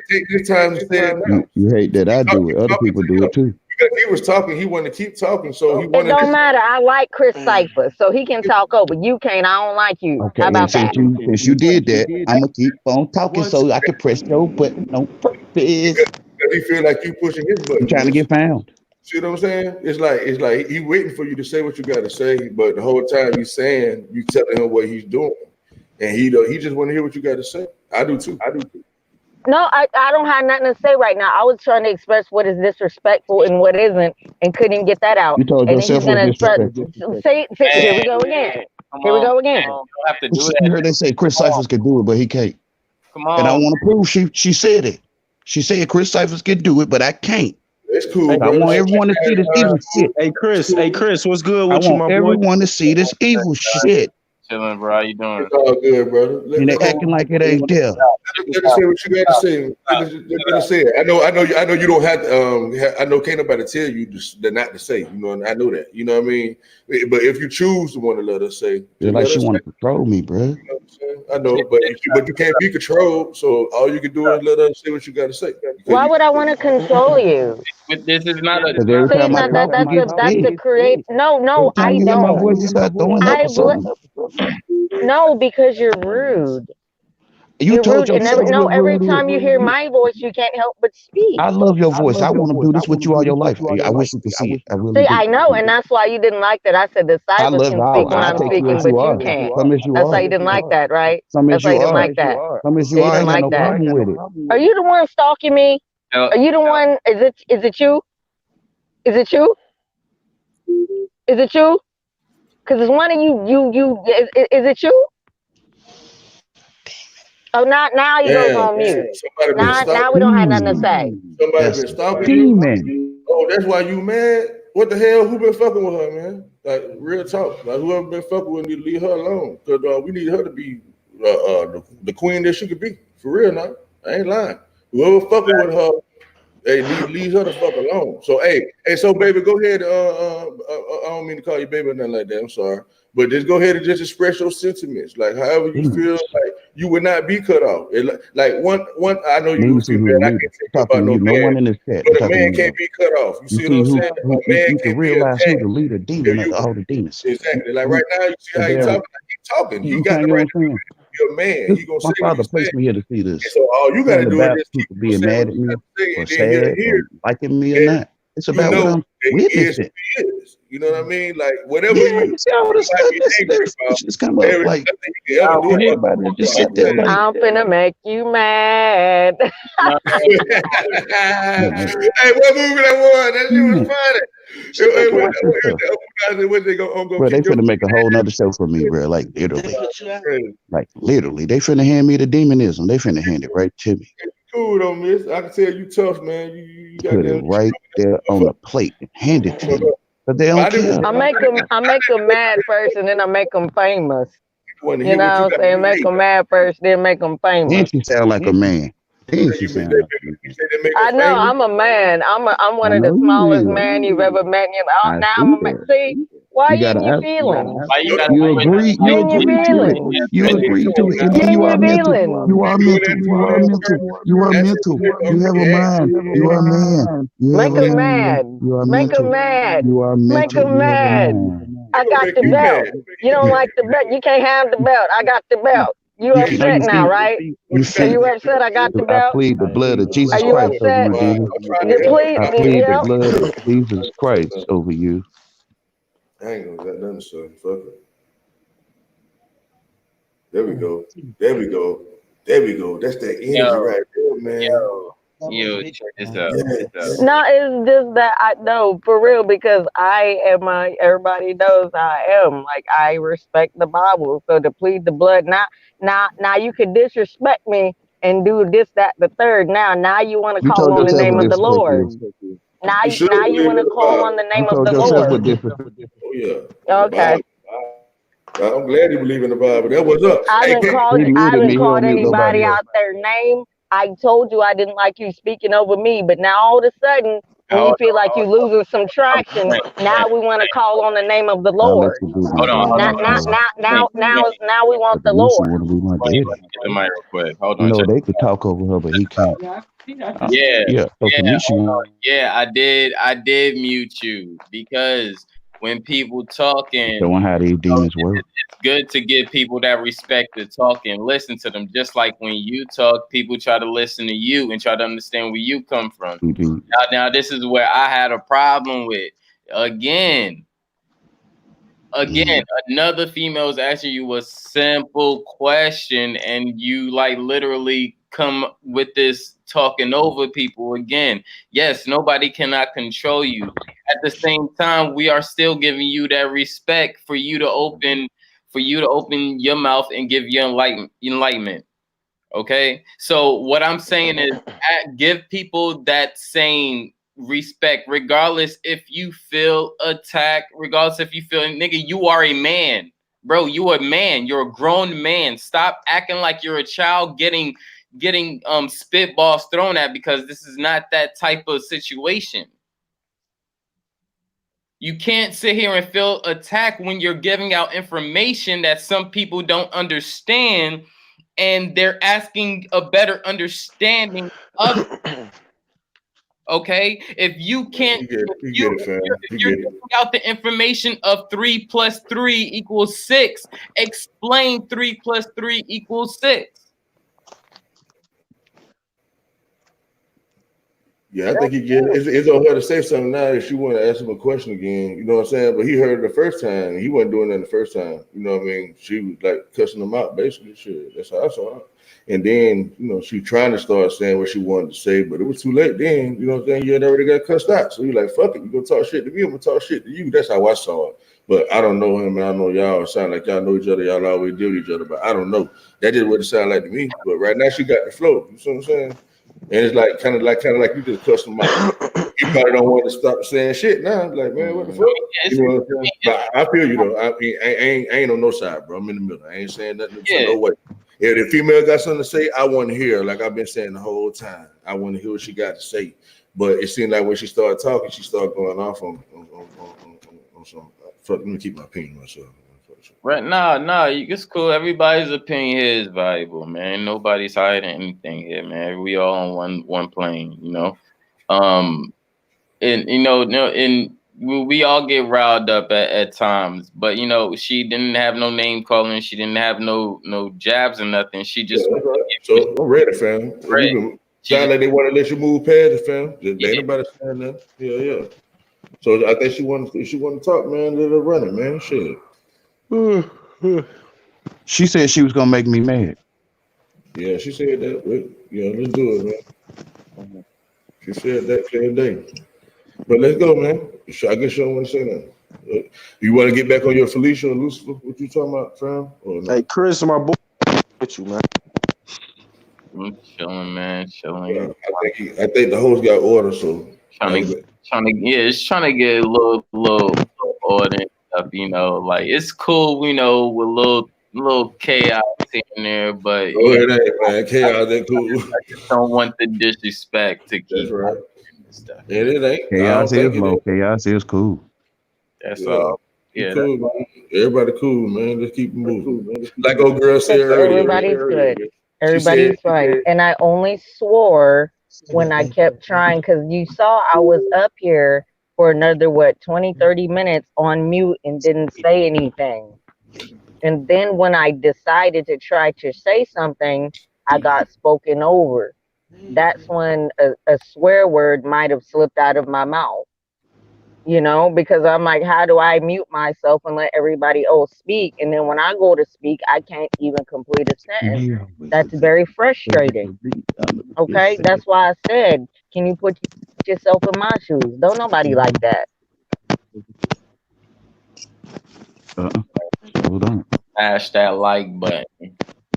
Take this time to say it now. You hate that I do it. Other people do it too. Because he was talking, he wanted to keep talking, so he wanted. It don't matter. I like Chris Cypher, so he can talk over. You can't. I don't like you. Okay, how about that? Since you did that, I'm gonna keep on talking so I can press your button on purpose. Because he feel like you pushing his button. I'm trying to get found. See what I'm saying? It's like he waiting for you to say what you got to say, but the whole time you telling him what he's doing, and he just want to hear what you got to say. I do too. No, I don't have nothing to say right now. I was trying to express what is disrespectful and what isn't, and couldn't get that out. You told And then yourself he's gonna what express. disrespectful. Say, here we go again. Here we go again. You don't have to do You that. heard they say Chris Cyphers could do it, but he can't. Come on. And I want to prove she said it. She said Chris Cyphers could do it, but I can't. It's cool. I want everyone to see this evil shit. Hey Chris, what's good I with you, want my boy? everyone to see this evil shit. Chilling, bro. How you doing? It's all good, brother. And they acting like it ain't there. Let us say what you got to say. Let us say it. I know you don't have to. I know can't nobody tell you not to say. You know, and I know that. You know what I mean? But if you choose to want to let us say, They're like she want to control me, bro. You know what I'm saying? I know, but you can't be controlled. So all you can do is let us say what you got to say. Why would I want to control you? But this is not a. Because every See, time I talk, that's the create. No, I you hear my voice, you don't. start throwing up or something. No, because you're rude. You're told rude, and yourself every time you hear my voice, you can't help but speak. I love your voice. I want to do this with you all your life. I wish you could see it. I really See, do. I know, and that's why you didn't like that. I said the I Cyphers love can all. speak when I I'm take you speaking, as but you are. you can't. Some as you That's are. why you didn't like that, right? Some That's as why you you didn't are. like that. Some as Yeah, you you are. I didn't ain't got like no that. problem with it. Are you the one stalking me? Are you the one? Is it you? Is it you? Is it you? Because it's one of you. Is it you? Oh, now he goes on mute. Now we don't have nothing to say. Somebody been stalking you. Demon. Oh, that's why you mad? What the hell? Who been fucking with her, man? Like real talk. Like whoever been fucking with, need to leave her alone. Cause we need her to be the queen that she could be. For real now. I ain't lying. Whoever fucking with her, they leave her the fuck alone. So hey, so baby, go ahead. I don't mean to call you baby or nothing like that. I'm sorry. But just go ahead and just express your sentiments. Like however you feel like you would not be cut off. Like one I know you feel bad. I can't say about no man. No one in this chat. But a man can't be cut off. You see what I'm saying? A man You can can't be realize who attacked. the leader demon of all the demons. Exactly. Like right now, you see how he talking. He's talking. He got the right to be a man. He gonna say my what father he's placed saying. me here to see this. So all you gotta do about is just people being mad at me or sad or liking me or and not. It's about you know what I'm witnessing. You know what I mean? Like whatever Yeah, you see all this stuff just come up like everybody just sit there like I'm finna make you mad. hey, what movie that was? That shit was funny. What they go bro, they finna make a whole nother show for me, bro. Like literally. They finna hand me the demonism. They finna hand it right to me. Cool though, miss. I can tell you tough, man. You got put it right there on the plate and hand it to me. But they don't care. I make them mad first, and then I make them famous. You know what I'm saying? Make them mad first, then make them famous. Then she sound like a man. Then she sound like a man. I know I'm a man. I'm one of the smallest man you've ever met. Now I'm a man. See, why you in your feelings? You agree to it. You agree to it. And you are mental. You are mental. You are mental. You are mental. You have a mind. You are a man. Make him mad. You are Make him mad. You are Make him mad. I got the belt. You don't like the belt. You can't have the belt. I got the belt. You upset now, right? Are you upset? I got the belt. I plead the blood of Jesus Are you Christ upset? over you. I plead the blood of Jesus Christ over you. I ain't gonna got nothing to say. Fuck it. There we go. There we go. There we go. That's that energy right there, man. Yo, check this out. No, it's just that I know for real because everybody knows I am. Like I respect the Bible. So to plead the blood, now you can disrespect me and do this, that, the third. Now you want to call on the name of the Lord. Now you want to call on the name of the Lord. Oh yeah. Okay. I'm glad you believe in the Bible. That was up. I haven't called anybody out their name. I told you I didn't like you speaking over me, but now all of a sudden, when you feel like you're losing some traction, now we want to call on the name of the Lord. Hold on. Now we want the Lord. Get the mic real quick. Hold on. No, they could talk over her, but he can't. I did mute you because when people talking, showing how these demons work. It's good to give people that respect to talk and listen to them. Just like when you talk, people try to listen to you and try to understand where you come from. Now this is where I had a problem with. Again, another female is asking you a simple question and you like literally come with this talking over people again. Yes, nobody cannot control you. At the same time, we are still giving you that respect for you to open your mouth and give your enlightenment. Okay, so what I'm saying is give people that same respect, regardless if you feel attacked, regardless if you feel, nigga, you are a man, bro. You a man. You're a grown man. Stop acting like you're a child getting spitballs thrown at, because this is not that type of situation. You can't sit here and feel attacked when you're giving out information that some people don't understand, and they're asking a better understanding of it. Okay, if you can't, if you're giving out the information of 3 + 3 = 6, explain 3 + 3 = 6. Yeah, I think he get it. It's on her to say something now if she want to ask him a question again. You know what I'm saying? But he heard it the first time. He wasn't doing that the first time. You know what I mean? She was like cussing him out, basically. Shit. That's how I saw it. And then, you know, she trying to start saying what she wanted to say, but it was too late then. You know what I'm saying? You had already got cussed out. So you're like, fuck it. You gonna talk shit to me, I'm gonna talk shit to you. That's how I saw it. But I don't know him, and I know y'all. It sound like y'all know each other. Y'all always deal with each other, but I don't know. That just what it sounded like to me. But right now she got the flow. You see what I'm saying? And it's like kind of like you just cussed him out. You probably don't want to stop saying shit now. Like, man, what the fuck? You know what I'm saying? But I feel you though. I mean, I ain't on no side, bro. I'm in the middle. I ain't saying nothing. No way. If the female got something to say, I want to hear. Like I've been saying the whole time, I want to hear what she got to say. But it seemed like when she started talking, she started going off on some. Fuck, let me keep my opinion myself. Right now, it's cool. Everybody's opinion here is valuable, man. Nobody's hiding anything here, man. We all on one plane, you know. And you know, and we all get riled up at times, but you know, she didn't have no name calling. She didn't have no jabs or nothing. She just so I'm ready, fam. Sound like they want to let you move past it, fam. Ain't nobody saying that. Yeah. So I think she want to talk, man. Let her run it, man. Shit. She said she was gonna make me mad. Yeah, she said that. Yeah, let's do it, man. She said that clear day. But let's go, man. I guess you don't want to say that. You want to get back on your Felicia or Lucifer? What you talking about, fam? No? Hey, Chris, my boy, with you, man. I'm chilling, man. Chilling. Yeah, I think the host got order, so trying to get a little order and stuff. You know, like it's cool. You know, with little chaos here and there, but man, chaos ain't cool. I just don't want the disrespect to keep. That's right. Stuff. And it ain't. Chaos is low. Chaos is cool. That's all. Yeah, cool, man. Everybody cool, man. Let's keep moving. Like old girl said earlier. Everybody's good. Everybody's fine. And I only swore when I kept trying, because you saw I was up here for another 20-30 minutes on mute and didn't say anything. And then when I decided to try to say something, I got spoken over. That's when a swear word might have slipped out of my mouth, you know, because I'm like, how do I mute myself and let everybody else speak? And then when I go to speak, I can't even complete a sentence. That's very frustrating. Okay, that's why I said, can you put yourself in my shoes? Don't nobody like that. Hold on. Smash that like button.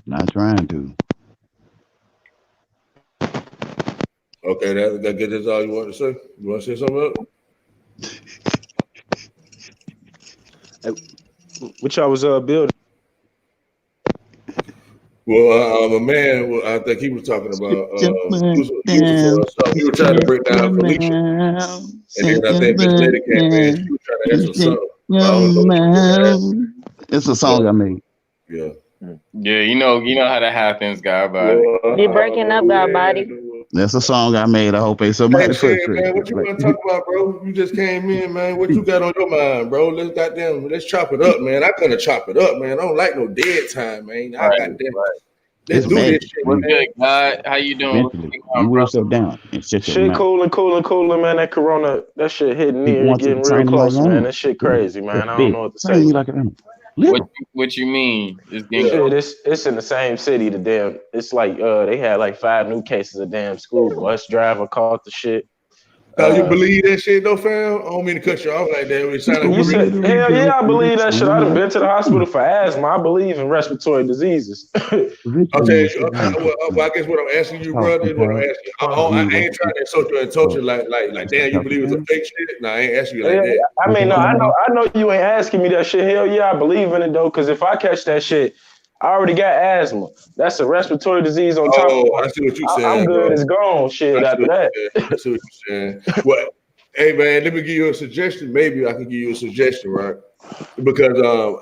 Not trying to. Okay, that's all you want to say? You want to say something else? Hey, what y'all was building? Well, a man, I think he was talking about, he was trying to break down Felicia. And then I think this lady came in, she was trying to ask some something. It's a song I made. Yeah. Yeah, you know how that happens, God body. You're breaking up, God body. That's a song I made. I hope ain't somebody man, what you want to talk about, bro? You just came in, man. What you got on your mind, bro? Let's chop it up, man. I couldn't chop it up, man. I don't like no dead time, man. Let's do this shit. What's good, God? How you doing? You will sit down. Shit cooling, man. That corona, that shit hitting me and getting real close, man. That shit crazy, man. I don't know what to say. What you mean? It's getting Shit, it's in the same city. The damn, it's like they had like 5 new cases of damn school bus driver caught the shit. You believe that shit though, fam? I don't mean to cut you off like that. It sound like You said, hell yeah, I believe that shit. I done been to the hospital for asthma. I believe in respiratory diseases. I'll tell you, well, I guess what I'm asking you, brother, is what I'm asking you. I ain't trying to insult you and touch you like, damn, you believe it's a fake shit? No, I ain't asking you like that. I mean, no, I know you ain't asking me that shit. Hell yeah, I believe in it though, because if I catch that shit, I already got asthma. That's a respiratory disease on top of it. I see what you're saying. I'm good, it's gone. Shit, after that. I see what you're saying. Well, hey man, let me give you a suggestion. Maybe I can give you a suggestion, right? Because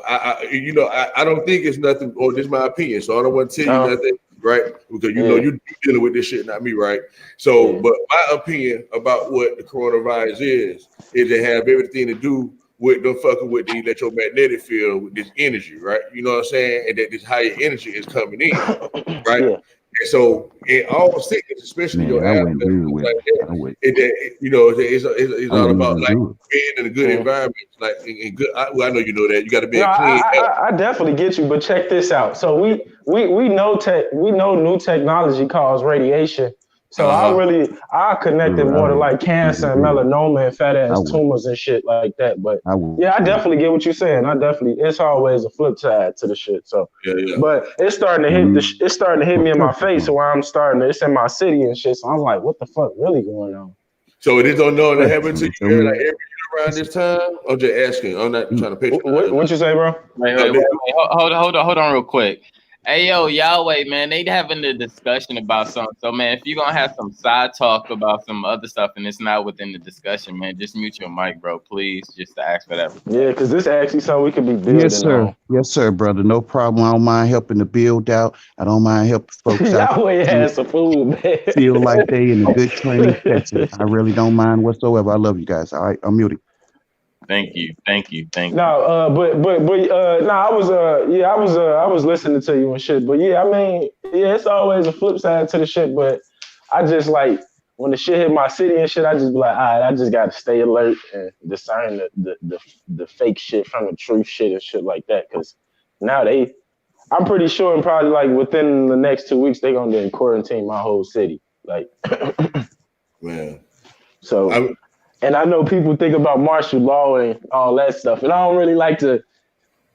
I don't think it's nothing, or this is my opinion, so I don't want to tell you nothing, right? Because you know you're dealing with this shit, not me, right? So, but my opinion about what the coronavirus is to have everything to do with them fucking with the electromagnetic field, with this energy, right? You know what I'm saying? And that this higher energy is coming in, right? Yeah. And so in all sickness, especially your asthma, it's all about like being in a good environment, like in good. I know you know that you got to be clean. I definitely get you, but check this out. So we know new technology causes radiation. So I connected more to like cancer and melanoma and fat ass tumors and shit like that. But yeah, I definitely get what you're saying. It's always a flip side to the shit. So but it's starting to hit it's starting to hit me in my face. Where it's in my city and shit. So I'm like, what the fuck really going on? So it is unknown that happened to you like every year around this time? I'm just asking. I'm not trying to pitch. What you say, bro? Wait. Hold on real quick. Hey, yo, Yahweh, man, they having a discussion about something. So, man, if you're going to have some side talk about some other stuff and it's not within the discussion, man, just mute your mic, bro, please, just to ask for that. Yeah, because this actually something we could be building. Yes, sir. On. Yes, sir, brother. No problem. I don't mind helping to build out. I don't mind helping folks out. Yahweh has some food, man. Feel like they in a good training session. I really don't mind whatsoever. I love you guys. All right, I'm muted. Thank you. No, I was listening to you and shit. But yeah, I mean, yeah, it's always a flip side to the shit. But I just like when the shit hit my city and shit, I just be like, all right, I just got to stay alert and discern the fake shit from the true shit and shit like that. Because now I'm pretty sure, and probably like within the next 2 weeks, they're gonna quarantine my whole city. Like, man. So. And I know people think about martial law and all that stuff. And I don't really like to,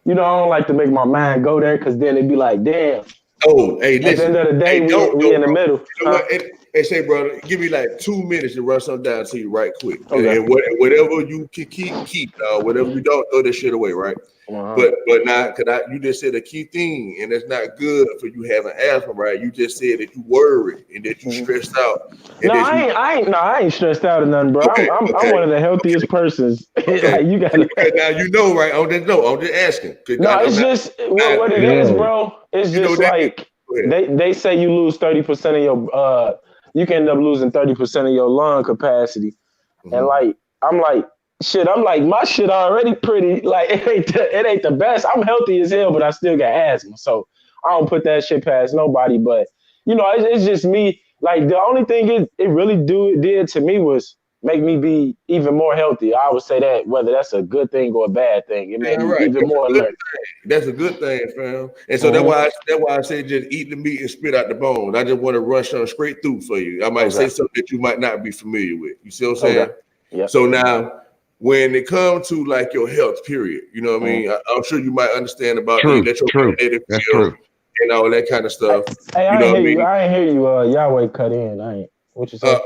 I don't like to make my mind go there because then it'd be like, damn. Oh, hey, listen. At the end of the day, we in the middle. You know what? Hey, say, brother, give me like 2 minutes to run something down to you right quick. Okay. And whatever you can keep, whatever you don't, throw this shit away, right? Uh-huh. But now, you just said a key thing, and it's not good for you having asthma, right? You just said that you worried and that you stressed out. I ain't stressed out or nothing, bro. Okay, I'm one of the healthiest persons. Okay. Like, you gotta. Now you know, right? I'm just asking. What it is, bro. It's just like they say you lose 30% of your you can end up losing 30% of your lung capacity, and like I'm like. Shit, I'm like, my shit already pretty, like, it ain't the best. I'm healthy as hell, but I still got asthma. So I don't put that shit past nobody. But, it's just me. Like, the only thing it really did to me was make me be even more healthy. I would say that, whether that's a good thing or a bad thing. It made me even more alert. That's a good thing, fam. And so that's why I say just eat the meat and spit out the bones. I just want to rush something straight through for you. I might say something that you might not be familiar with. You see what I'm saying? Okay. Yep. So now, when it comes to like your health, period, you know what I mean? I'm sure you might understand about the electromagnetic field and all that kind of stuff. Hey, I ain't hear you. Yahweh cut in. What you say?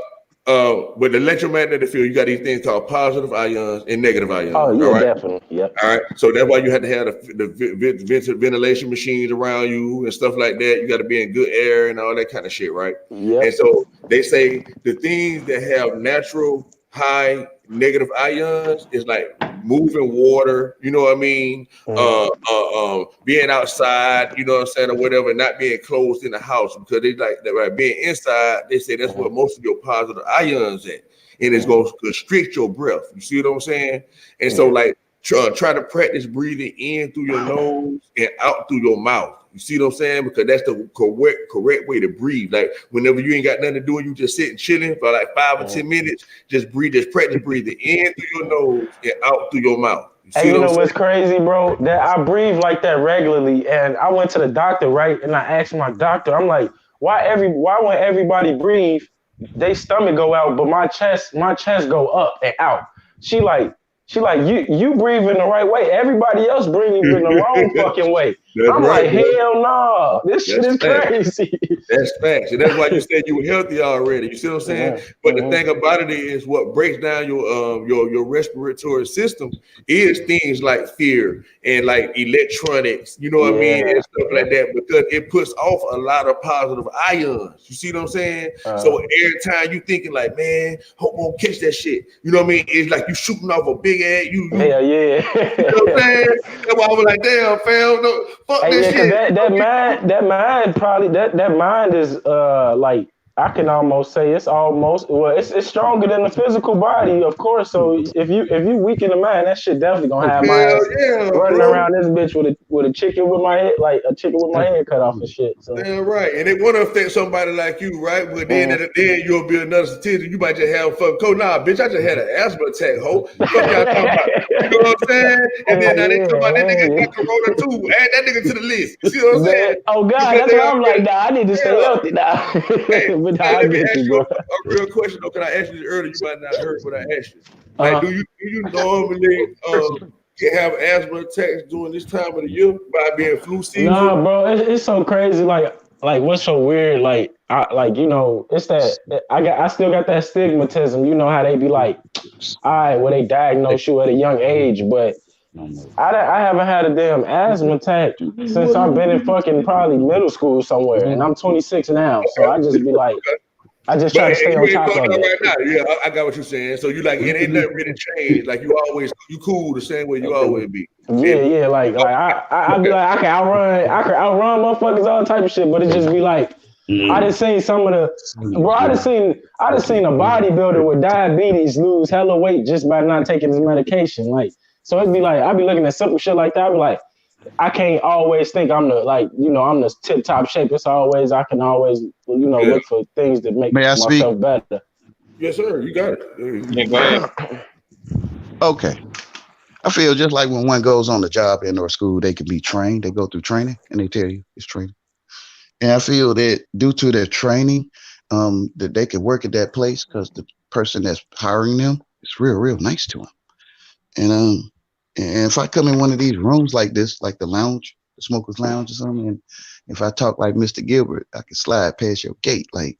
With the electromagnetic field, you got these things called positive ions and negative ions. Oh, yeah, definitely. Yep. All right. So that's why you have to have the ventilation machines around you and stuff like that. You got to be in good air and all that kind of shit, right? Yeah. And so they say the things that have natural high negative ions is like moving water, you know what I mean? Being outside, you know what I'm saying, or whatever, not being closed in the house, because they like that, right? Being inside, they say that's where most of your positive ions at, and it's going to constrict your breath. You see what I'm saying? And so like try to practice breathing in through your nose and out through your mouth. You see what I'm saying? Because that's the correct way to breathe. Like whenever you ain't got nothing to do and you just sitting chilling for like 5 or 10 minutes, just practice breathing in through your nose and out through your mouth. Hey, you know what's crazy, bro? That I breathe like that regularly, and I went to the doctor, right? And I asked my doctor, I'm like, why when everybody breathe, they stomach go out, but my chest go up and out? She like, you breathe in the right way. Everybody else breathing in the wrong fucking way. I'm right, like, hell no, nah. This shit is crazy. That's facts. And that's why you said you were healthy already. You see what I'm saying? Yeah. But the thing about it is what breaks down your respiratory system is things like fear and like electronics, you know what I mean? And stuff like that, because it puts off a lot of positive ions. You see what I'm saying? So every time you thinking like, man, hope I won't catch that shit. You know what I mean? It's like you shooting off a big ass. You know what I'm saying? That's why I was like, damn, fam, no, fuck this shit. That mind is like, I can almost say it's stronger than the physical body, of course. So if you weaken the mind, that shit definitely gonna have my ass running around this bitch with a chicken with my head, like a chicken with my head cut off and shit. So. Damn right, and it want to affect somebody like you, right? But then at the end you'll be another statistic. You might just have fucking cold. Nah, bitch, I just had an asthma attack, ho. Fuck y'all talking about? You know what I'm saying? And then now they talking about that nigga got corona too. Add that nigga to the list. You see what I'm saying? Oh God, that's why I'm like, nah, I need to stay healthy now. Let me ask you a real question though. Cause I asked you this earlier, you might not have heard what I asked you. Like, do you normally have asthma attacks during this time of the year by being flu season? Nah, bro, it's so crazy. Like what's so weird? Like, you know, it's that I still got that stigmatism. You know how they be like, all right, well they diagnose you at a young age, but I haven't had a damn asthma attack since I've been in fucking probably middle school somewhere, and I'm 26 now. So I just be like, I just try to stay on top of it. Right now. Yeah, I got what you're saying. So you like, it ain't nothing really changed. Like you cool the same way you always be. Yeah. Like I be like, I can outrun motherfuckers, all type of shit, but it just be like, I done seen some of the, bro. I done seen a bodybuilder with diabetes lose hella weight just by not taking his medication. Like, so it'd be like, I be looking at simple shit like that. I be like, I can't always think I'm the tip top shape. It's always, I can always, look for things that make myself better. Yes, sir. You got it. Yeah, go ahead. Okay. I feel just like when one goes on the job in or school, they can be trained. They go through training and they tell you it's training. And I feel that due to their training, that they can work at that place because the person that's hiring them is real nice to them. And if I come in one of these rooms like this, like the lounge, the smoker's lounge or something, and if I talk like Mr. Gilbert, I can slide past your gate. Like,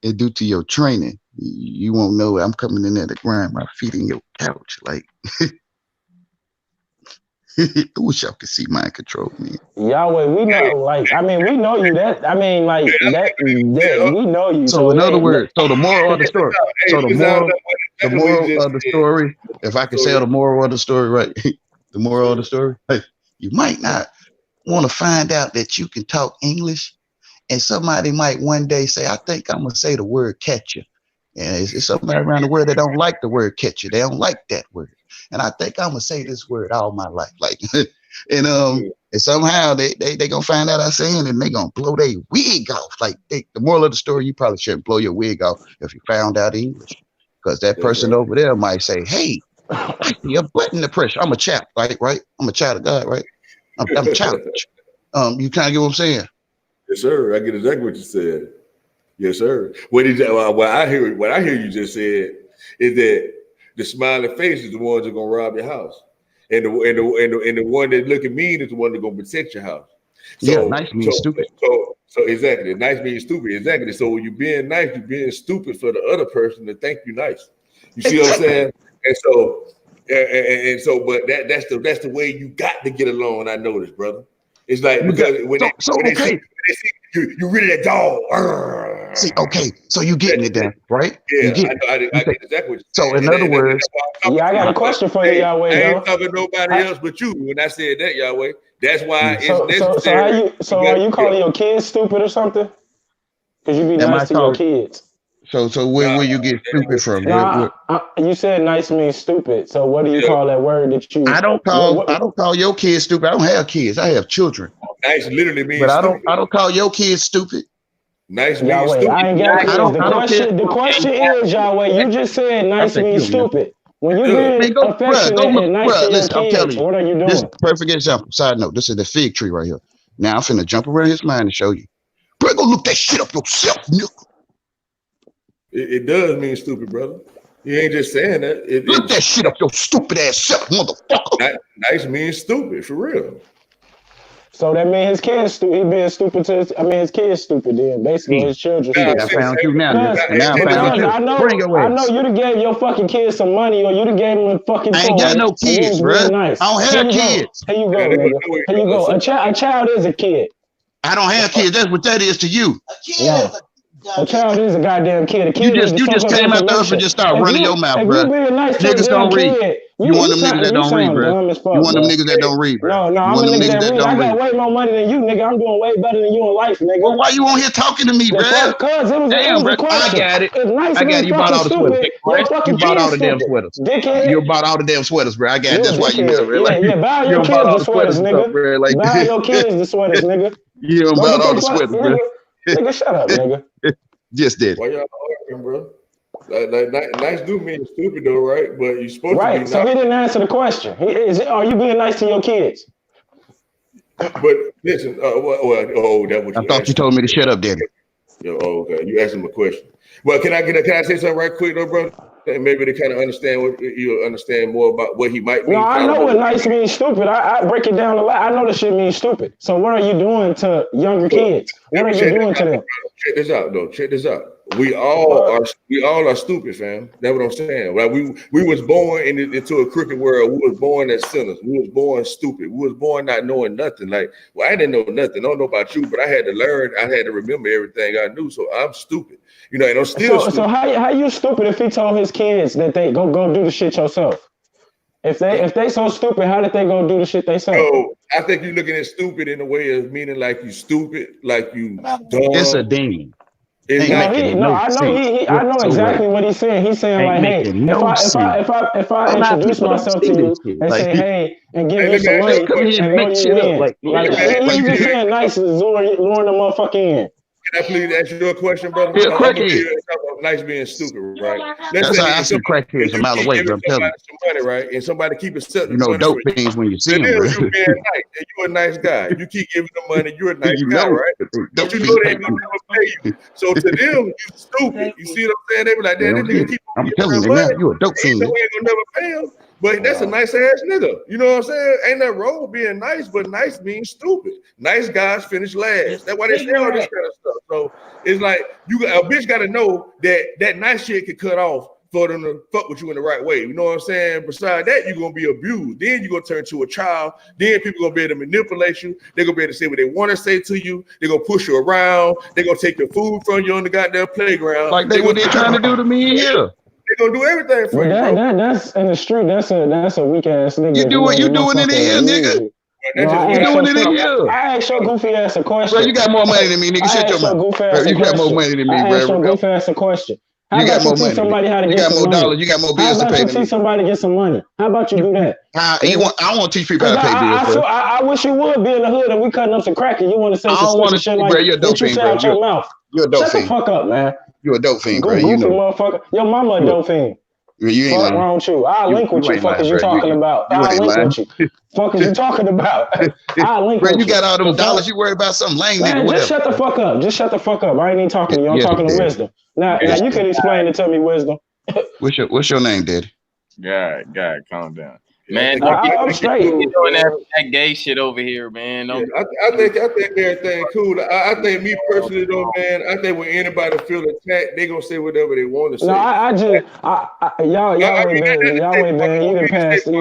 and due to your training, you won't know I'm coming in there to grind my feet in your couch. Like, I wish y'all could see mind control, man. Yahweh, we know, like, I mean, we know you. That, I mean, like, that, we know you. So in other words, so the moral of the story. So the moral of the story, if I can say the moral of the story, right? The moral of the story, hey, you might not want to find out that you can talk English, and somebody might one day say, I think I'm going to say the word catcher. And it's somebody around the world that don't like the word catcher. They don't like that word. And I think I'm going to say this word all my life. Like, and somehow they going to find out I saying it, and they going to blow their wig off. Like, the moral of the story, you probably shouldn't blow your wig off if you found out English. Because that person over there might say, hey, I see a button to press. I'm a chap, right? I'm a child of God, right? I'm childish. You kind of get what I'm saying? Yes, sir. I get exactly what you said. Yes, sir. What I hear you just said is that the smiling face is the ones that are gonna rob your house, and the one that looking mean is the one that's gonna protect your house. So, yeah, nice means stupid. So exactly, nice means stupid. Exactly. So when you're being nice, you're being stupid for the other person to think you nice. You see what I'm saying? And so, but that's the way you got to get along. I noticed, brother. It's like because when they see you really that dog. See, okay, so you getting it then, right? Yeah, I get exactly what you're so in other words, I got a question for you, Yahweh. I ain't talking nobody else but you. When I said that, Yahweh, that's why it's necessary. So are you calling your kids stupid or something? Because you be nice to your kids. So where you get stupid from? You said nice means stupid. So what do you call that word that you? I don't call your kids stupid. I don't have kids. I have children. Nice literally means. But I don't call your kids stupid. Nice means stupid. I ain't got kids. The question is, Yahweh, you just said nice means stupid. When you're being affectionate and nice to your kids, what are you doing? This is a perfect example. Side note, this is the fig tree right here. Now I'm finna jump around his mind and show you. Bro, go look that shit up yourself, nigga. It does mean stupid, brother. You ain't just saying that. Look that shit up your stupid ass self, motherfucker. Nice means stupid, for real. So that means his kids stupid. He being stupid to his kids stupid then. Basically his children stupid. I found you now. Now I found you. I know you done gave your fucking kids some money or you done gave them a fucking I ain't got no kids, bro. Nice. I don't have kids. Here you go, nigga. Here you go. A child is a kid. I don't have kids. That's what that is to you. Yeah. A child is a goddamn kid. A kid you just came out there and just start running your mouth, bro. Niggas don't read. You want them niggas that don't read, bro. You want them niggas that don't read, bro. No, I'm a nigga that read. I got way more money than you, nigga. I'm doing way better than you in life, nigga. Well, why you on here talking to me, bro? Because it was a question. I got it. Nice I got it. You bought all the sweaters. You bought all the damn sweaters. Dickhead. You bought all the damn sweaters, bro. I got it. That's why you here, bro. Yeah, buy your kids the sweaters, nigga. Buy your kids the sweaters, nigga. You don't buy all the sweaters, bro. Nigga, shut up, nigga. Just did. Why y'all arguing, bro? Like, nice do mean stupid though, right? But you supposed to be nice. So he didn't answer the question. Are you being nice to your kids? But listen, that what I thought you told me to shut up, Daddy. Okay. You asked him a question. Well, can I say something right quick though, bro? And maybe to kind of understand you'll understand more about what he might mean. No, I know what nice means stupid. I break it down a lot. I know the shit means stupid. So what are you doing to younger kids? What are you doing to them? Check this out, though. Check this out. We all are stupid, fam. That's what I'm saying. Like we was born into a crooked world. We was born as sinners. We was born stupid. We was born not knowing nothing. Like, well, I didn't know nothing. I don't know about you, but I had to learn. I had to remember everything I knew. So I'm stupid. You know, and I'm still stupid. So how you stupid if he told his kids that they go do the shit yourself? If they so stupid, how did they go do the shit they say? So I think you're looking at stupid in a way of meaning like you stupid, like you dumb. It's a ding. I know exactly what he's saying. He's saying like, hey, if I introduce myself to you and say, hey, and give you some money, and mix it up, he's just saying nice and luring the motherfucker in. Can I please ask you a question, brother? Nice being stupid, right? That's how I see crackheads a mile away. I'm telling you. Some money, right? And somebody keep accepting. You know, dope things when you see them. You're being nice, and you're a nice guy. You keep giving them money. You're a nice guy, right? But you know they ain't gonna never pay you. So to them, you stupid. You see what I'm saying? They be like, "Damn, this nigga keep on giving them money. You're a dope fiend. They ain't gonna never pay him." But that's a nice ass nigga. You know what I'm saying? Ain't that wrong with being nice, but nice means stupid. Nice guys finish last. That's why they say all this kind of stuff. So it's like a bitch gotta know that nice shit can cut off for them to fuck with you in the right way. You know what I'm saying? Besides that, you're gonna be abused. Then you're gonna turn to a child. Then people gonna be able to manipulate you. They're gonna be able to say what they want to say to you. They're gonna push you around. They're gonna take your food from you on the goddamn playground. Like what they're trying to do to me here. They're gonna do everything for you. That's in the street. That's a weak ass nigga. You doing it in here, nigga. You doing it in here. I asked your goofy ass a question. Bro, you got more money than me, nigga. Shut your mouth. You got more money than me, bro. I asked your goofy ass a question. How about you teach somebody how to get some money? You got more dollars. You got more bills to pay. How about you teach somebody to get some money? How about you do that? I want to teach people how to pay bills, bro. I wish you would be in the hood and we cutting up some crack and you want to say some shit like you're a dope fiend, bro. You're a dope fiend. Shut the fuck up, man. You're a dope fiend, bro. You know, motherfucker. Your mama a dope fiend. You ain't what's wrong with you? I'll link with you. Fuck is you talking about? I'll link with you. Fuck is you talking about? I'll link with you. You got all them dollars. You worry about some lame nigga. Just shut the fuck up. Just shut the fuck up. I ain't even talking to you. I'm talking to Wisdom. Now you can explain it to me, Wisdom. What's your name, Daddy? God, calm down. Man, I'm straight. You doing that gay shit over here, man. I think everything cool. I think me personally though, man, I think when anybody feel attacked, they gonna say whatever they want to say. No, y'all ain't been. You done passed it.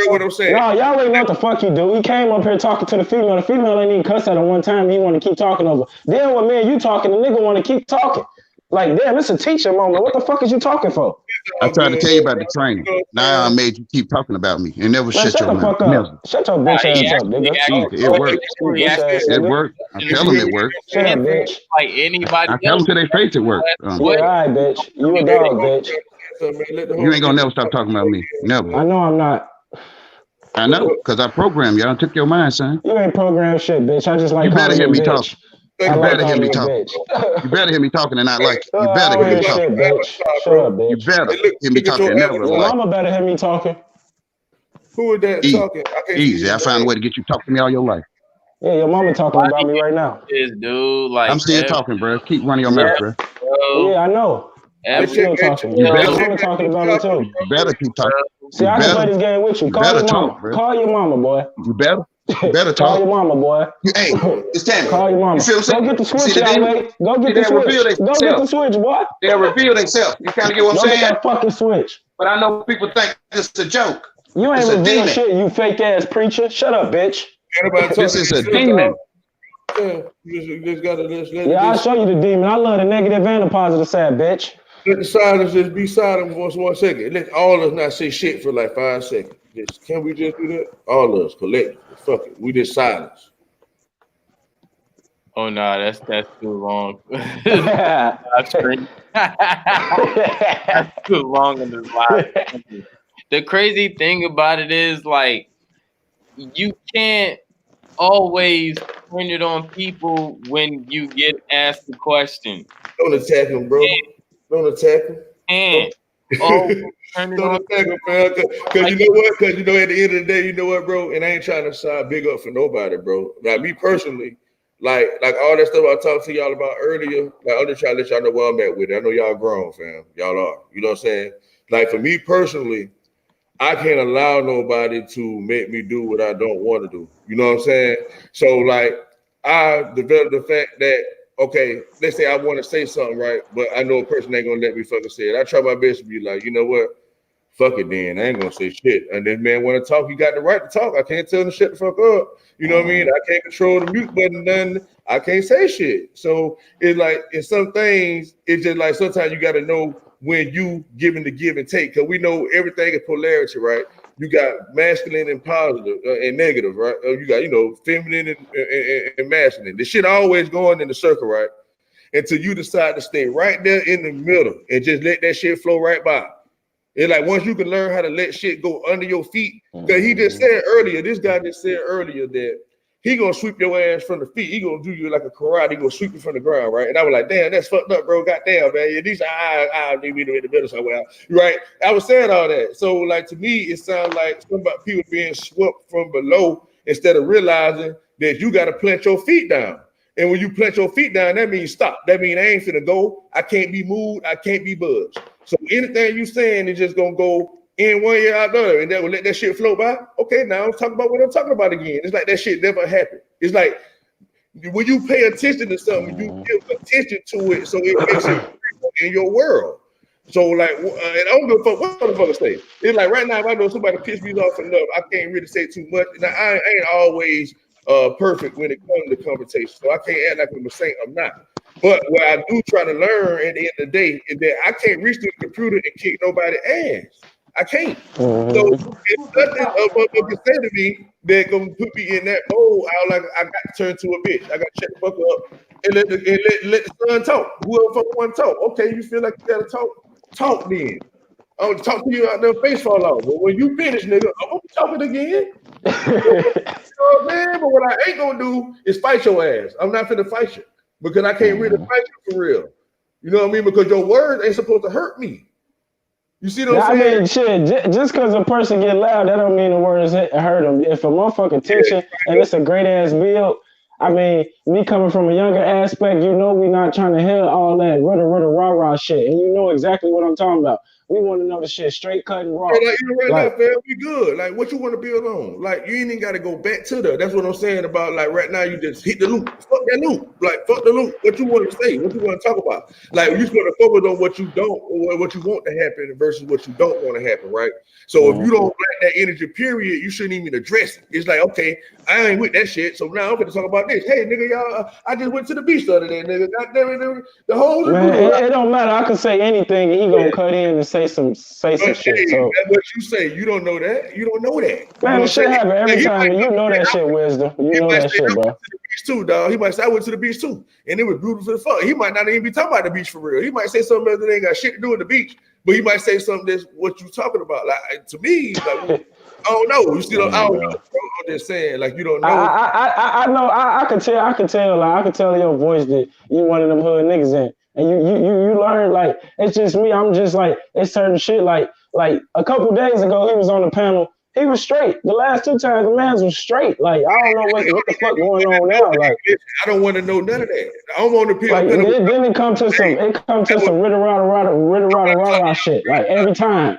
What I'm saying. No, y'all ain't know what the fuck you do. He came up here talking to the female. The female ain't even cuss at him one time. He want to keep talking over. Then when me and you talking, the nigga want to keep talking. Like, damn, it's a teacher moment. What the fuck is you talking for? I tried to tell you about the training. Now I made you keep talking about me. And never shut your mouth. Shut your bitch ass up, nigga. It worked. It worked. I tell them it worked. Shut up, bitch. Like anybody I tell them to their face it worked. Yeah, all right, bitch. You a dog, bitch. You ain't gonna never stop talking about me. Never. I know I'm not. I know, because I programmed you. I took your mind, son. You ain't programmed shit, bitch. I just like you better hear me bitch. talk. You better hear me talking. You better hear me talking and not like it. You better hear me talking. Shut up, bitch. You better hear me talking and never Your like mama better hear me talking. Who is that talking? Easy. I found a way to get you talking to me all your life. Yeah, your mama talking about me right now. Dude, like I'm still talking, bro. Keep running your mouth, bro. Yeah, I know. I'm still talking. You Your mama talking about me too. You better keep talking. See, I can play this game with you. Call your mama. Call your mama, boy. You better. You better talk. Call your mama, boy. Hey, it's Tammy. Call your mama. Go get the switch, y'all. Go get the switch. Go get the switch, boy. They'll reveal themselves. You kind of get what I'm saying? Go get that fucking switch. But I know people think this is a joke. You ain't revealing shit, you fake ass preacher. Shut up, bitch. This is a demon. Yeah, I'll show you the demon. I love the negative and the positive side, bitch. Let the silence just be silent for 1 second. Let all of us not say shit for like 5 seconds. Can we just do that? All of us collectively. Fuck it. We just silence. Oh no, that's too long. That's too long in this live. The crazy thing about it is, like, you can't always turn it on people when you get asked the question. Don't attack him, bro. Don't attack him. And turn it don't attack him, man. Because you know what? Because, you know, at the end of the day, you know what, bro? And I ain't trying to sound big up for nobody, bro. Like, me personally, like all that stuff I talked to y'all about earlier, like, I'm just trying to let y'all know where I'm at with it. I know y'all grown, fam. Y'all are. You know what I'm saying? Like, for me personally, I can't allow nobody to make me do what I don't want to do. You know what I'm saying? So, like, I developed the fact that, okay, let's say I want to say something, right? But I know a person ain't going to let me fucking say it. I try my best to be like, you know what? Fuck it then. I ain't going to say shit. And this man want to talk, he got the right to talk. I can't tell him to shut the fuck up. You know what I mean? I can't control the mute button, then I can't say shit. So, it's like, in some things, it's just like sometimes you got to know when you giving the give and take, because we know everything is polarity, right? You got masculine and positive and negative, right? You got, you know, feminine and masculine. The shit always going in the circle, right? Until you decide to stay right there in the middle and just let that shit flow right by. It's like once you can learn how to let shit go under your feet, because he just said earlier, this guy just said earlier that he gonna sweep your ass from the feet. He gonna do you like a karate. He gonna sweep you from the ground, right? And I was like, damn, that's fucked up, bro. Goddamn, man. These I need me to in the middle somewhere, right? I was saying all that. So, like, to me, it sounds like somebody people being swept from below instead of realizing that you got to plant your feet down. And when you plant your feet down, that means stop. That means I ain't finna go. I can't be moved. I can't be buzzed. So anything you saying is just gonna go in one ear out the other, and then we'll let that shit flow by. Okay, now I'm talking about what I'm talking about again. It's like that shit never happened. It's like when you pay attention to something, you give attention to it, so it makes it in your world. So, like, and I don't give a fuck what the motherfucker say. It's like right now, if I know somebody piss me off enough, I can't really say too much. Now, I ain't always perfect when it comes to conversation, so I can't act like I'm a saint. I'm not. But what I do try to learn at the end of the day is that I can't reach the computer and kick nobody's ass. I can't. So it's nothing a motherfucker say to me that gonna put me in that mode. I got to turn to a bitch. I got to shut the fuck up and let the son talk. Whoever fuck want to talk. Okay, you feel like you gotta talk then. I want to talk to you out there, face fall off. But when you finish, nigga, I'm gonna be talking again. You know what I'm saying? But what I ain't gonna do is fight your ass. I'm not finna fight you because I can't really fight you for real. You know what I mean? Because your words ain't supposed to hurt me. You see what I'm saying? I mean, shit, just because a person get loud, that don't mean the words hurt them. If a motherfucker teaching and it's a great ass build, I mean, me coming from a younger aspect, you know we not trying to hear all that rah-rah shit. And you know exactly what I'm talking about. We want to know the shit straight cut and raw. Like, you know, right now, fam, we good. Like, what you want to build on? Like, you ain't even got to go back to that. That's what I'm saying about, like, right now, you just hit the loop. Fuck that loop. Like, fuck the loop. What you want to say? What you want to talk about? Like, you just want to focus on what you don't, or what you want to happen versus what you don't want to happen, right? So if you don't like that energy, period, you shouldn't even address it. It's like, okay, I ain't with that shit, so now I'm going to talk about this. Hey, nigga, y'all, I just went to the beach the other day, nigga. Goddamn it, the whole... Man, it don't matter. I can say anything, and he going to cut in and say some shit. So that's what you say. You don't know that. You don't know that. Man, the shit happen every time. You know that shit, Wisdom. You know that shit, bro. I went to the beach too, dog. He might say I went to the beach too, and it was beautiful as fuck. He might not even be talking about the beach for real. He might say something that ain't got shit to do with the beach, but he might say something that's what you talking about. Like, to me, like, I don't know. You still, I don't know. I'm just saying, like you don't know. I know. I can tell. Like I can tell in your voice that you one of them hood niggas, and you learn. Like it's just me. I'm just like it's certain shit. Like a couple days ago, he was on the panel. He was straight. The last 2 times, the man was straight. Like I don't know what the fuck going on now. Like I don't want to know none of that. I'm on the like then it come to some rah shit. Like every time.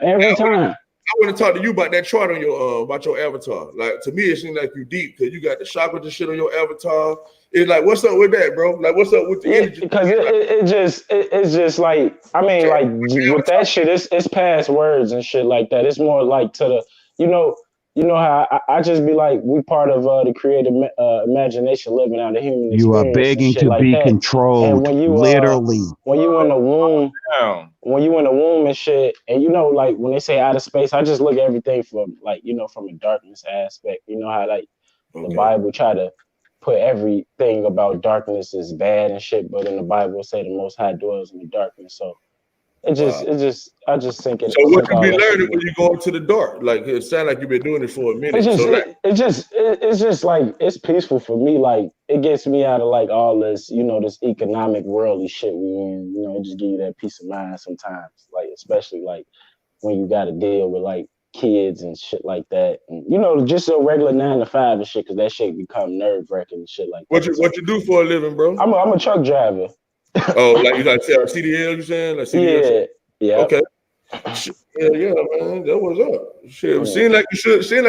I want to talk to you about that chart on your about your avatar. Like to me, it seems like you deep because you got the chakra shit on your avatar. It's like, what's up with that, bro? Like, what's up with the energy? Because it's just like I mean, like with that shit, it's past words and shit like that. It's more like to the you know how I just be like we part of the creative imagination living out the human experience. You are begging to like be that. controlled, and when you, literally. When you in the womb, and shit, and you know, like when they say outer space, I just look at everything from like from a darkness aspect. You know how like the Bible try to put everything about darkness is bad and shit, but in the Bible say the Most High dwells in the darkness. So I just think it. So what you be learning when you go into the dark? Like it sounds like you've been doing it for a minute. It's just like it's peaceful for me. Like it gets me out of like all this, this economic worldly shit we in. It just give you that peace of mind sometimes. Like especially like when you got to deal with like kids and shit like that, and just a regular 9 to 5 and shit, because that shit become nerve wracking and shit like that. What you do for a living, bro? I'm a truck driver. Oh, like you got CDL? You saying like CDL? Yeah. Okay. Yeah, man. That was up. Shit, seem like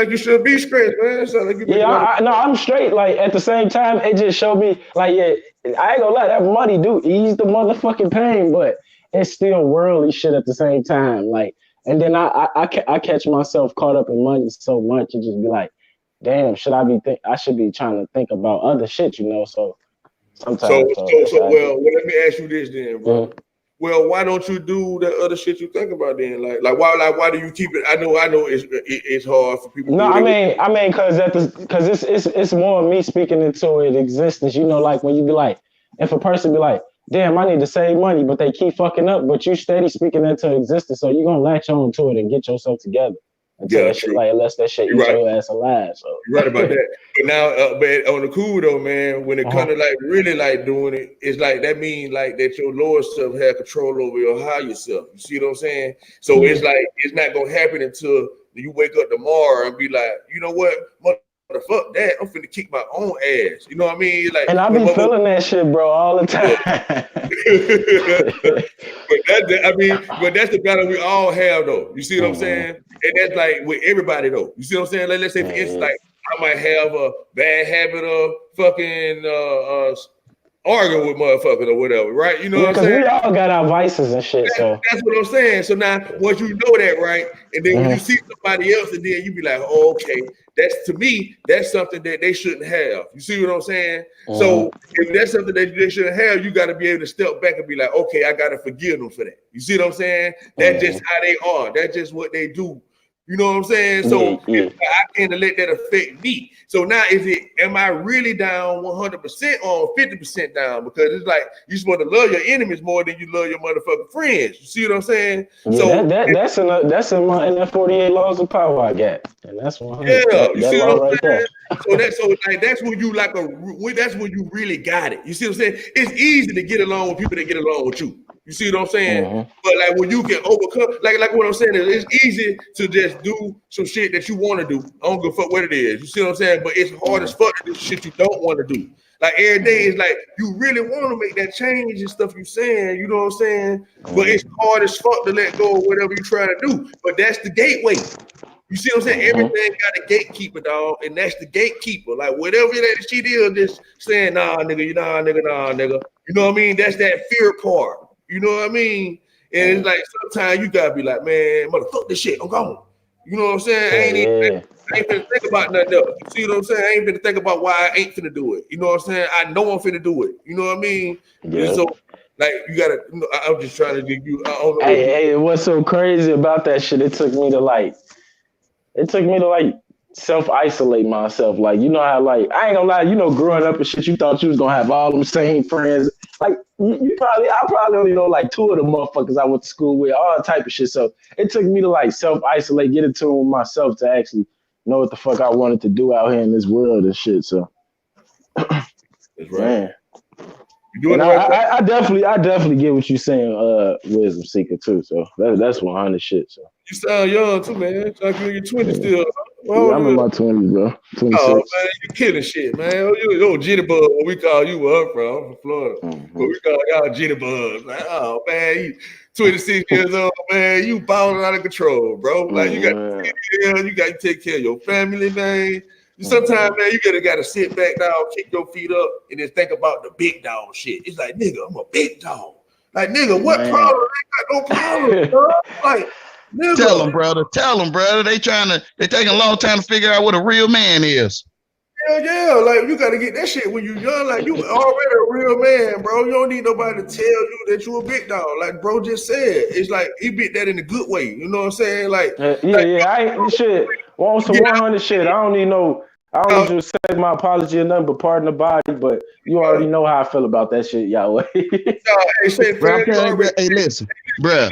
you should be straight, man. Sound like you I'm straight. Like at the same time, it just showed me like I ain't gonna lie, that money do ease the motherfucking pain, but it's still worldly shit at the same time. Like, and then I catch myself caught up in money so much and just be like, damn, I should be trying to think about other shit, So sometimes. Well, let me ask you this then, bro. Mm-hmm. Well, why don't you do that other shit you think about then? Like why do you keep it? I know it's hard for people. No, I mean, because it's more of me speaking into it existence. Like when you be like, if a person be like, damn, I need to save money, but they keep fucking up, but you steady speaking into existence, so you're gonna latch on to it and get yourself together. Until that shit, unless that shit eats your ass alive. So you're right about that. But now, but on the cool though, man, when it comes to like really like doing it, it's like that means like that your lower self had control over your higher self. You see what I'm saying? So it's like it's not gonna happen until you wake up tomorrow and be like, you know what, fuck that, I'm finna kick my own ass. You know what I mean? Like, and I be feeling that shit, bro, all the time. but that's the battle we all have though. You see what I'm saying? And that's like with everybody though. You see what I'm saying? Like, let's say for instance, like I might have a bad habit of fucking arguing with motherfuckers or whatever, right? You know what I'm saying? We all got our vices and shit. That's what I'm saying. So now once you know that, right? And then when you see somebody else, and then you be like, oh, okay, that's something that they shouldn't have. You see what I'm saying? So if that's something that they shouldn't have, you got to be able to step back and be like, okay, I got to forgive them for that. You see what I'm saying? That's just how they are. That's just what they do. You know what I'm saying? So I can't let that affect me. So now am I really down 100% or 50% down? Because it's like you're supposed to love your enemies more than you love your motherfucking friends. You see what I'm saying? Yeah, so that's in that 48 laws of power I got. And that's 100. Yeah, you see what I'm saying? That's when you that's when you really got it. You see what I'm saying? It's easy to get along with people that get along with you. You see what I'm saying? But like when you can overcome, like what I'm saying is it's easy to just do some shit that you want to do. I don't give a fuck what it is. You see what I'm saying? But it's hard as fuck to do shit you don't want to do. Like every day is like you really want to make that change and stuff you saying, you know what I'm saying? But it's hard as fuck to let go of whatever you're trying to do. But that's the gateway. You see what I'm saying? Everything got a gatekeeper, dog, and that's the gatekeeper. Like whatever that shit is, just saying, nah, nigga. You know what I mean? That's that fear part. You know what I mean? And it's like sometimes you gotta be like, man, motherfuck this shit, I'm gone. You know what I'm saying? I ain't finna think about nothing else. You see what I'm saying? I ain't finna think about why I ain't finna do it. You know what I'm saying? I know I'm finna do it. You know what I mean? Yeah. So like you gotta, I'm just trying to give you. I don't know. Hey, what's so crazy about that shit? It took me to like self-isolate myself. Like, you know how like I ain't gonna lie, growing up and shit, you thought you was gonna have all them same friends. Like I probably only know like 2 of the motherfuckers I went to school with, all type of shit. So it took me to like self-isolate, get in tune with myself to actually know what the fuck I wanted to do out here in this world and shit. So, That's right. Man. And I definitely get what you're saying, Wisdom Seeker too. So that's 100 shit. So you sound young too, man. Like you in your 20s still. Yeah, I'm in my 20s, bro. 26. Oh man, you killing shit, man. You Jenny Bug, what we call you where I'm from Florida. Mm-hmm. But we call y'all Jenny Bugs. Like, oh man, you 26 years old, man. You balling out of control, bro. Like you got to take care of your family, man. Sometimes, man, you gotta sit back down, kick your feet up, and then think about the big dog shit. It's like, nigga, I'm a big dog. Like, nigga, what problem? They got no problem, bro. Like, nigga. Tell them, brother. They taking a long time to figure out what a real man is. Hell yeah, like you gotta get that shit when you young. Like you already a real man, bro. You don't need nobody to tell you that you a big dog. Like bro just said, it's like he bit that in a good way. You know what I'm saying? Like I ain't shit. On some 100 shit. I don't need to say my apology or nothing, but pardon the body. But you already know how I feel about that shit, Yahweh. Hey, listen, bro.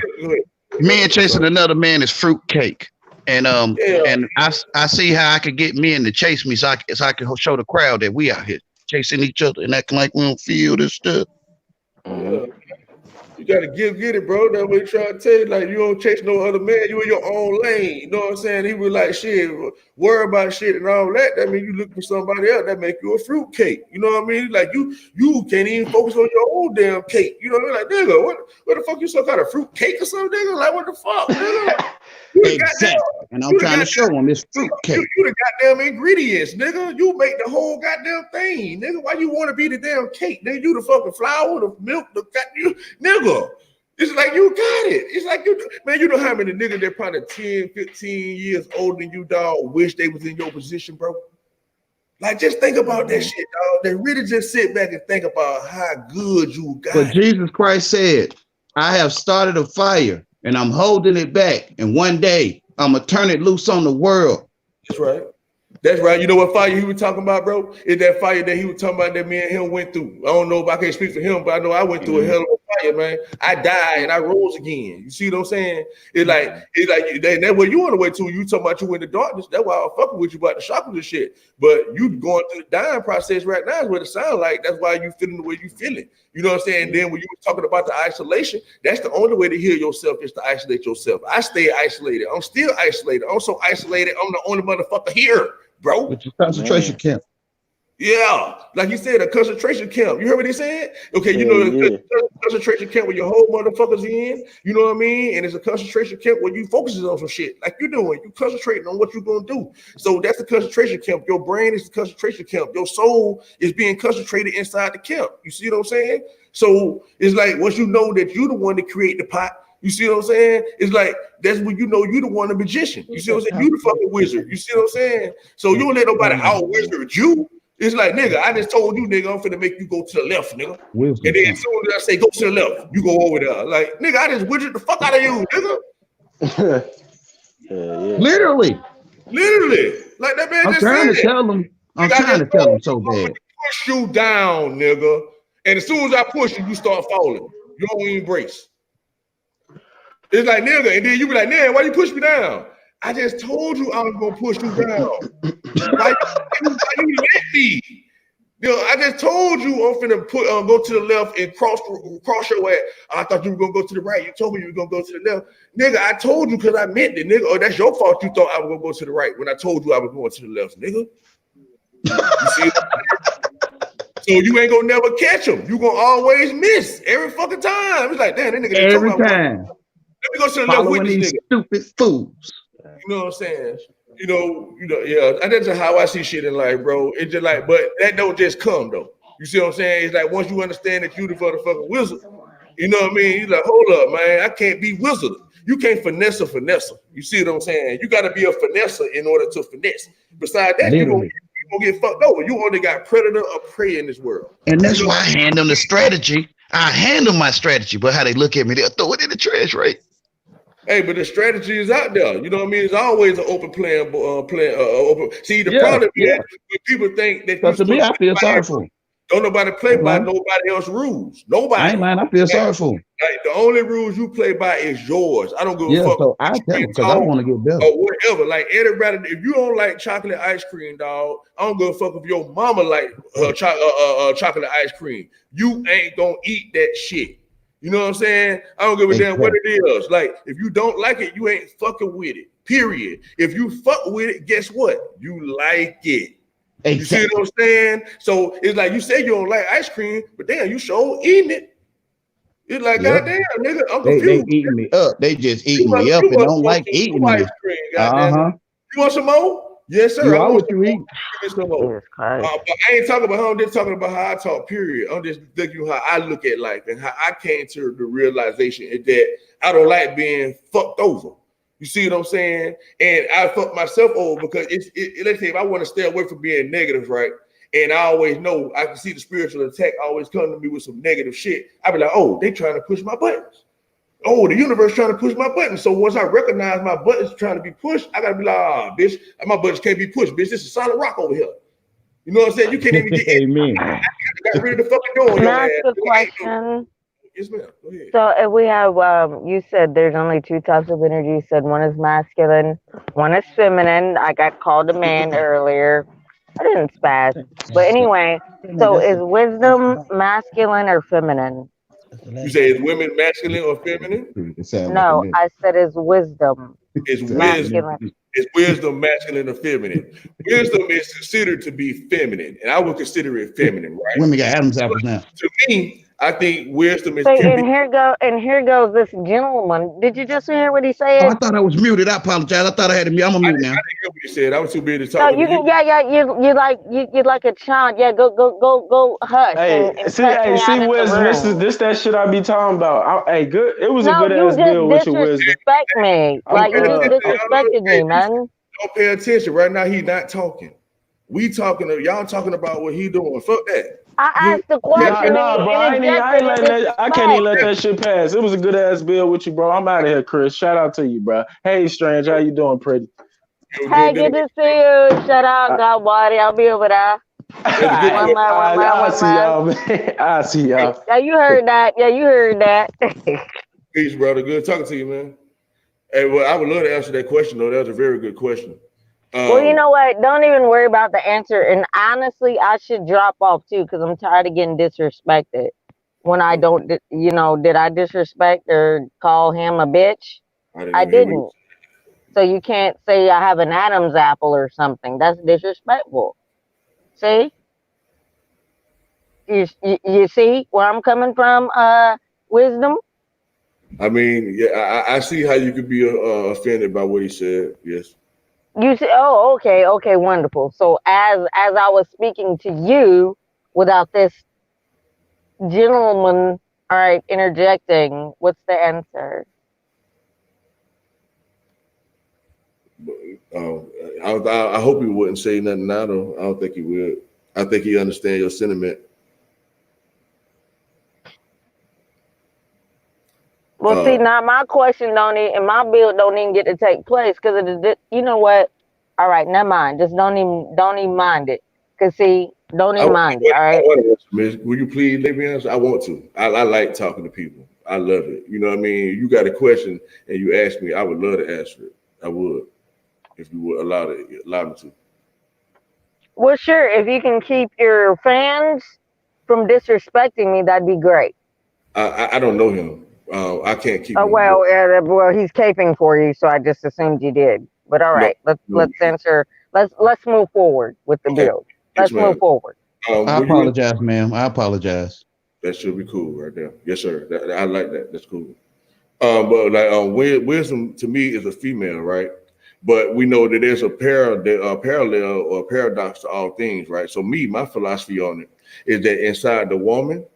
Man chasing another man is fruitcake. And and I see how I could get men to chase me so I can show the crowd that we out here chasing each other and acting like we don't feel this stuff. You gotta get it, bro. That's what he trying to tell you. Like you don't chase no other man, you in your own lane. You know what I'm saying? He was like shit, worry about shit and all that. That means you look for somebody else that make you a fruitcake. You know what I mean? Like you can't even focus on your own damn cake. You know what I mean? Like nigga, what the fuck you some kind of fruit cake or something, nigga? Like what the fuck, nigga? Exactly. And I'm trying to show them this fruit cake. You the goddamn ingredients, nigga. You make the whole goddamn thing, nigga. Why you want to be the damn cake? Nigga, you the fucking flour, the milk, nigga. It's like you got it. It's like you know how many niggas that probably 10, 15 years older than you, dog, wish they was in your position, bro. Like just think about that shit, dog. They really just sit back and think about how good you got. But Jesus Christ said, I have started a fire and I'm holding it back. And one day I'm going to turn it loose on the world. That's right. That's right. You know what fire he was talking about, bro? It's that fire that he was talking about that me and him went through. I don't know if I can't speak for him, but I know I went through a hell of a fire, man. I died and I rose again. You see what I'm saying? It's like that's what you on the way to. You talking about you in the darkness. That's why I'm fucking with you about the chakras and shit. But you going through the dying process right now is what it sounds like. That's why you feeling the way you feeling. You know what I'm saying? And then when you were talking about the isolation, that's the only way to heal yourself is to isolate yourself. I stay isolated. I'm still isolated. I'm so isolated. I'm the only motherfucker here, bro. Which is concentration camp. Yeah, like you said, a concentration camp. You heard what he said? Okay, you know, concentration camp where your whole motherfuckers in. You know what I mean? And it's a concentration camp where you focuses on some shit like you doing. You concentrating on what you're gonna do. So that's the concentration camp. Your brain is the concentration camp. Your soul is being concentrated inside the camp. You see what I'm saying? So it's like once you know that you're the one to create the pot. You see what I'm saying? It's like that's when you know you the one, the magician. You see what I'm saying? You the fucking wizard. You see what I'm saying? So you don't let nobody out wizard you. It's like, nigga, I just told you, nigga, I'm finna make you go to the left, nigga. And then as soon as I say go to the left, you go over there. Like, nigga, I just widget the fuck out of you, nigga. Literally. Like that man I'm just trying said. To tell them. I'm trying to tell them so bad. Push you down, nigga. And as soon as I push you, you start falling. You don't even brace. It's like, nigga, and then you be like, nigga, why you push me down? I just told you I was gonna push you down. Why you let me? You know, I just told you I'm finna go to the left and cross your ass. I thought you were gonna go to the right. You told me you were gonna go to the left. Nigga, I told you because I meant it, nigga. Oh, that's your fault you thought I was gonna go to the right when I told you I was going to the left, nigga. You see? So you ain't gonna never catch him. You gonna always miss every fucking time. It's like, damn, that nigga every time. Let me go to the left with this nigga. Stupid fools. You know what I'm saying? You know, yeah. And that's just how I see shit in life, bro. It's just like, but that don't just come though. You see what I'm saying? It's like once you understand that you the motherfucking wizard, you know what I mean? You're like, hold up, man, I can't be wizard. You can't finesse a finesser. You see what I'm saying? You got to be a finesser in order to finesse. Besides that, you gonna get fucked over. You only got predator or prey in this world. And that's why I hand them the strategy. I handle my strategy, but how they look at me, they'll throw it in the trash, right? Hey, but the strategy is out there. You know what I mean? It's always an open plan. Open. See, the problem is when people think that. Because to me, I feel sorry for them. Don't nobody play by nobody else's rules. Nobody. I ain't lying. I feel sorry for them. Like, the only rules you play by is yours. I don't give a fuck. So I tell them because I want to get better. Or whatever. Like everybody, if you don't like chocolate ice cream, dog, I don't give a fuck if your mama like chocolate ice cream. You ain't gonna eat that shit. You know what I'm saying? I don't give a damn what it is. Like, if you don't like it, you ain't fucking with it. Period. If you fuck with it, guess what? You like it. You see what I'm saying? So it's like you say you don't like ice cream, but damn, you sure eating it. It's like, goddamn, nigga, I'm confused. They eating me up. They just eating me up and don't like eating me. Ice cream, goddamn. You want some more? Yes, sir. I want you to eat. Give me some more. But I ain't talking about how I'm just talking about how I talk, period. I'm just thinking how I look at life and how I came to the realization that I don't like being fucked over. You see what I'm saying? And I fuck myself over because let's say if I want to stay away from being negative, right? And I always know I can see the spiritual attack always come to me with some negative shit. I be like, oh, they trying to push my buttons. Oh, the universe trying to push my buttons. So once I recognize my buttons trying to be pushed, I gotta be like, bitch, my buttons can't be pushed, bitch. This is solid rock over here. You know what I'm saying? You can't even get Amen. I got rid of the fucking door on your ass. That's the question. Yes, ma'am. Go ahead. So if we have, you said there's only two types of energy. You said one is masculine, one is feminine. I got called a man earlier. I didn't spaz. But anyway, so is wisdom masculine or feminine? You say is women masculine or feminine? No, I said is wisdom. It's masculine. wisdom. It's wisdom masculine or feminine. Wisdom is considered to be feminine, and I would consider it feminine, right? Women got Adam's apples now. To me, I think wisdom is. And here goes this gentleman. Did you just hear what he said? Oh, I thought I was muted. I apologize. I thought I had to mute. I'm a mute now. I didn't hear what he said. I was too busy talking. No, you can. You like a child. Yeah, go hush. Hey, see, wisdom. This that shit I be talking about. Good. It was a good ass deal with your wisdom. Disrespect me. Like you just disrespected me, man. Don't pay attention. Right now, he's not talking. We talking. Y'all talking about what he doing. Fuck that. I asked the question. Nah, bro. I can't even let that shit pass. It was a good ass bill with you, bro. I'm out of here, Chris. Shout out to you, bro. Hey, Strange, how you doing, pretty? Hey, good to see you. Shout out, God, buddy. I'll be over there. I see y'all, man. I see y'all. Yeah, you heard that. Peace, brother. Good talking to you, man. Hey, well, I would love to answer that question, though. That was a very good question. Well, you know what? Don't even worry about the answer. And honestly, I should drop off too because I'm tired of getting disrespected. When I don't, did I disrespect or call him a bitch? I didn't. So you can't say I have an Adam's apple or something. That's disrespectful. See? You see where I'm coming from, wisdom? I mean, yeah, I see how you could be offended by what he said. Yes. You say, oh, okay, wonderful. So as I was speaking to you, without this gentleman, all right, interjecting, what's the answer? I hope he wouldn't say nothing now, though. I don't think he would. I think he understands your sentiment. Well, see, now my question and my bill don't even get to take place because you know what? All right, never mind. Just don't even mind it. Cause see, don't even mind it. All right. Will you please let me answer? I want to. I like talking to people. I love it. You know what I mean? You got a question and you ask me, I would love to answer it. I would, if you would allow me to. Well, sure. If you can keep your fans from disrespecting me, that'd be great. I don't know him. I can't keep. Oh well, he's caping for you, so I just assumed you did. But all right, let's answer. Let's move forward with the build. Let's move forward. I apologize, ma'am. I apologize. That should be cool right there. Yes, sir. I like that. That's cool. But like wisdom to me is a female, right? But we know that there's a parallel or paradox to all things, right? So my philosophy on it is that inside the woman,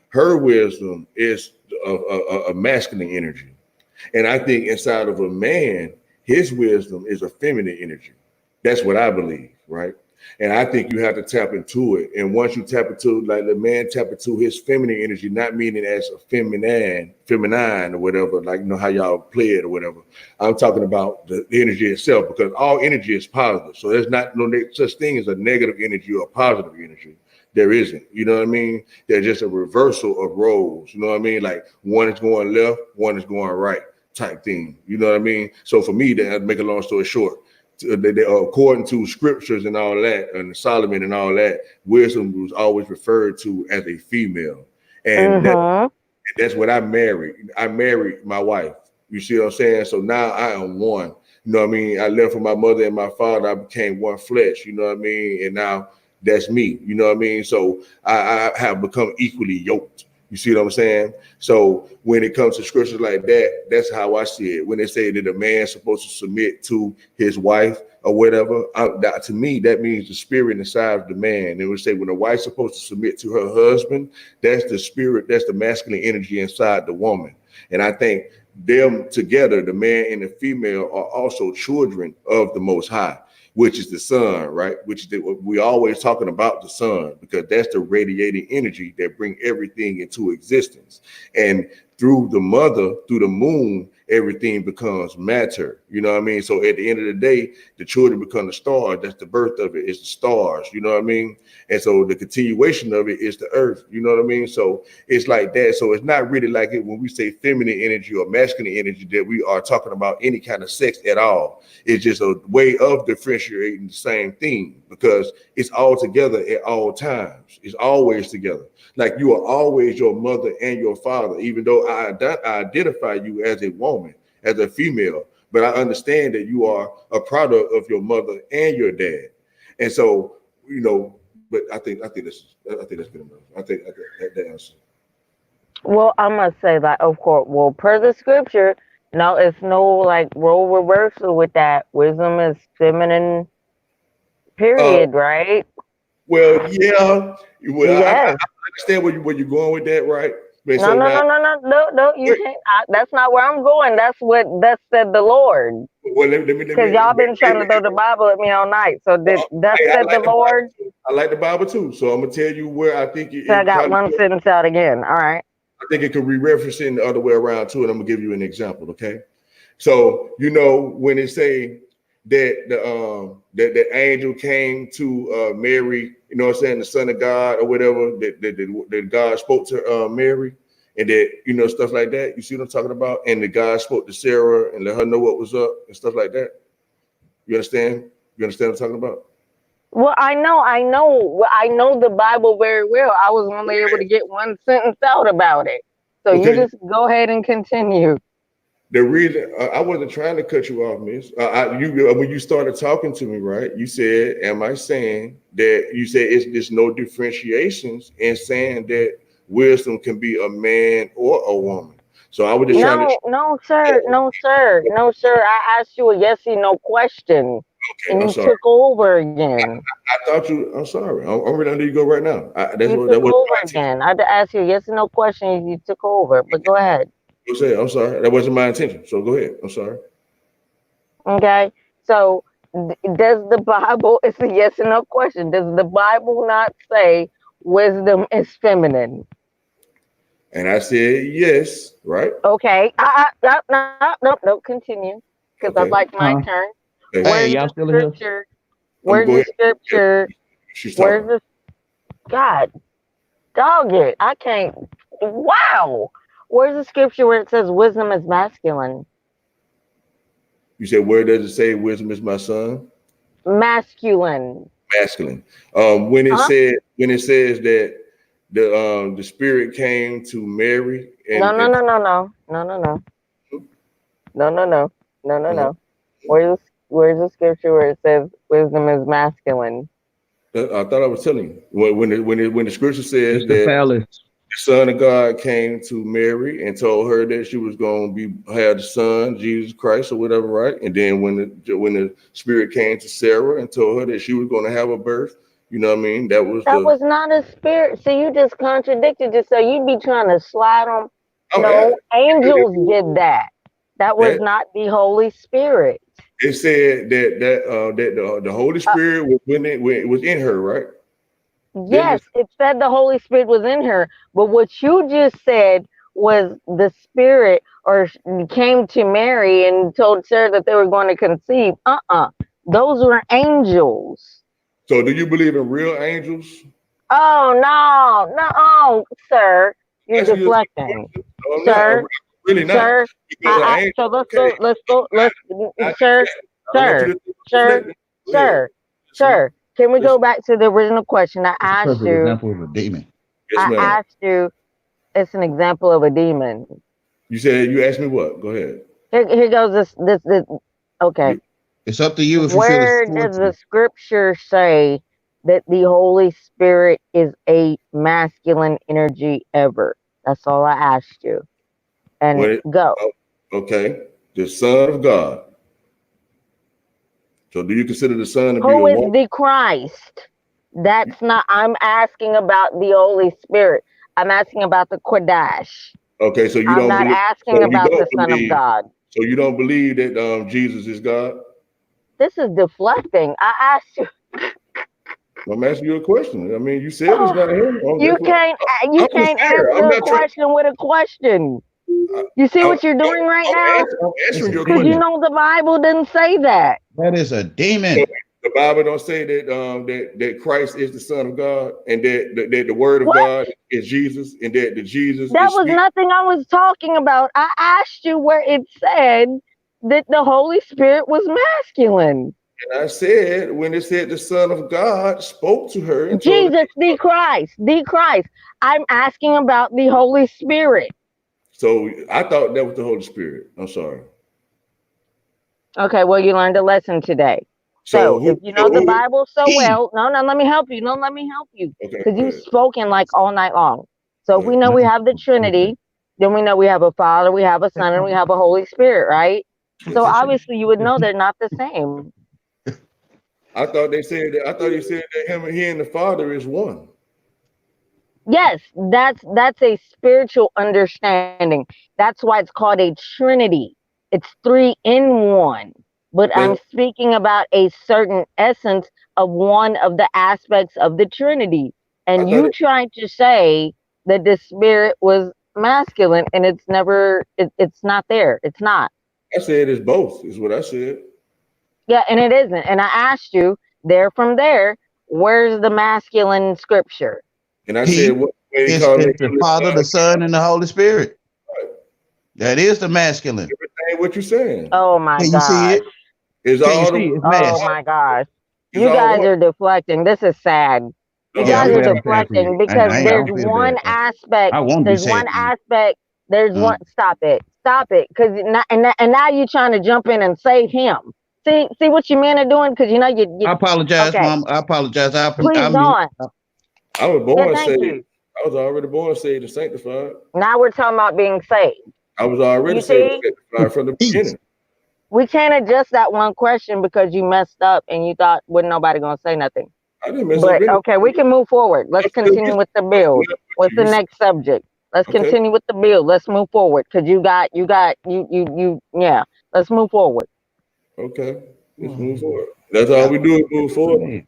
her wisdom is a masculine energy. And I think inside of a man, his wisdom is a feminine energy. That's what I believe, right? And I think you have to tap into it. And once you tap into, like the man tap into his feminine energy, not meaning as a feminine or whatever, like, you know, how y'all play it or whatever. I'm talking about the energy itself, because all energy is positive. So there's not no such thing as a negative energy or a positive energy. There isn't. You know what I mean? There's just a reversal of roles. You know what I mean? Like one is going left, one is going right type thing. You know what I mean? So for me, to make a long story short, according to scriptures and all that, and Solomon and all that, wisdom was always referred to as a female. And that's what I married. I married my wife. You see what I'm saying? So now I am one. You know what I mean? I left from my mother and my father. I became one flesh. You know what I mean? And now that's me. You know what I mean? So I have become equally yoked. You see what I'm saying? So when it comes to scriptures like that, that's how I see it. When they say that a man's supposed to submit to his wife or whatever, to me, that means the spirit inside of the man. They would say when a wife's supposed to submit to her husband, that's the spirit, that's the masculine energy inside the woman. And I think them together, the man and the female, are also children of the Most High, which is the sun, right? Which is we always talking about the sun, because that's the radiating energy that bring everything into existence. And through the mother, through the moon, everything becomes matter. You know what I mean? So at the end of the day, the children become the stars. That's the birth of it, is the stars. You know what I mean? And so the continuation of it is the earth. You know what I mean? So it's like that. So it's not really like it when we say feminine energy or masculine energy that we are talking about any kind of sex at all. It's just a way of differentiating the same thing, because it's all together at all times. It's always together. Like you are always your mother and your father, even though I identify you as a woman, as a female, but I understand that you are a product of your mother and your dad. And so, you know, but I think that's good enough. I think that answer. Well, I must say that, of course, well, per the scripture, no, it's no like role reversal with that. Wisdom is feminine, period, right? Well, yeah. Well, yes. I understand where you're going with that, right? But No, you can't. That's not where I'm going. That's what thus said the Lord. Well, because y'all been trying to throw the Bible at me all night. So thus said the Lord. I like the Bible too. So I'm gonna tell you where I think it. So I got one sentence out again. All right. I think it could be referencing the other way around too, and I'm gonna give you an example. Okay. So you know when it say that the angel came to Mary, you know what I'm saying, the son of God or whatever, that God spoke to Mary, and that, you know, stuff like that. You see what I'm talking about? And the God spoke to Sarah and let her know what was up and stuff like that. You understand? You understand what I'm talking about? Well, I know the Bible very well. I was only able to get one sentence out about it. So okay. You just go ahead and continue. The reason I wasn't trying to cut you off, Miss. When you started talking to me, right? You said, "Am I saying that?" You said there's no differentiations in saying that wisdom can be a man or a woman. So I was just trying to. No, sir. I asked you a yes or no question, okay, and you took over again. I thought you. I'm sorry. I'm ready to let you go right now. That was again. I had to ask you a yes or no question. You took over, but go ahead. I'm sorry. That wasn't my intention. So go ahead. I'm sorry. Okay. So does the Bible, it's a yes or no question. Does the Bible not say wisdom is feminine? And I said yes, right? Okay. No, continue. Because I like my turn. Okay. Hey, y'all still here? Where's the scripture? Where's the God? Dog it. I can't. Wow. Where's the scripture where it says wisdom is masculine? You said, where does it say wisdom is my son? Masculine. When it says that the spirit came to Mary. And, No. Where's the scripture where it says wisdom is masculine? I thought I was telling you when the scripture says that. The Son of God came to Mary and told her that she was going to have the Son, Jesus Christ, or whatever, right? And then when the Spirit came to Sarah and told her that she was going to have a birth, you know what I mean? That was not a spirit. So you just contradicted yourself. You'd be trying to slide on. Angels did that. That was not the Holy Spirit. It said that the Holy Spirit was in her, right? Yes, it said the Holy Spirit was in her, but what you just said was the Spirit or came to Mary and told Sarah that they were going to conceive. Those were angels. So do you believe in real angels? Oh no, sir, you're deflecting, sir. Really not. Sir, so let's go, sir. Can we go back to the original question I asked you? Example of a demon. Yes, I asked you. It's an example of a demon. You said you asked me what? Go ahead. Here goes this. Okay. It's up to you if Where you feel does the scripture say that the Holy Spirit is a masculine energy ever? That's all I asked you. And go. Okay. The Son of God. So do you consider the Son to be who is the Christ? That's not, I'm asking about the Holy Spirit. I'm asking about the Kodash. Okay, so I'm not asking about the Son of God. So you don't believe that Jesus is God? This is deflecting. I asked you. I'm asking you a question. I mean, you said it's not him. You can't answer a question with a question. You see what you're doing right now? Because you know the Bible didn't say that. That is a demon. The Bible don't say that that Christ is the Son of God, and that the Word of God is Jesus, and that the Jesus. That was nothing I was talking about. I asked you where it said that the Holy Spirit was masculine. And I said when it said the Son of God spoke to her. And Jesus, the Christ. I'm asking about the Holy Spirit. So I thought that was the Holy Spirit. I'm sorry. Okay, well, you learned a lesson today. So if you know the Bible so well, no, let me help you. No, let me help you. Because you've spoken like all night long. So if we know we have the Trinity, then we know we have a Father, we have a Son, and we have a Holy Spirit, right? So obviously you would know they're not the same. I thought you said that he and the Father is one. Yes, that's a spiritual understanding. That's why it's called a Trinity. It's 3 in 1. But I'm speaking about a certain essence of one of the aspects of the Trinity. And you tried to say that the Spirit was masculine, and it's never, it's not there. It's not. I said it's both, is what I said. Yeah, and it isn't. And I asked you, from there, where's the masculine scripture? And I said, what it's the Father, the Son, and the Holy Spirit. Right. That is the masculine. Everything what you're saying. Oh my God. You see it? Oh my gosh. You guys are deflecting. This is sad. You guys are deflecting because there's one aspect. There's one aspect. There's one. Stop it. Because now you're trying to jump in and save him. See what you men are doing? Because you know you. I apologize, Mom. I apologize. Please go on. I was born saved. I was already born saved and sanctified. Now we're talking about being saved. I was already saved and sanctified from the beginning. We can't adjust that one question because you messed up and you thought wasn't nobody gonna say nothing. I didn't mess up. Okay, we can move forward. Let's continue with the build. What's the next subject? Let's continue with the build. Let's move forward because you yeah. Let's move forward. Okay, let's move forward. That's all we do is move forward.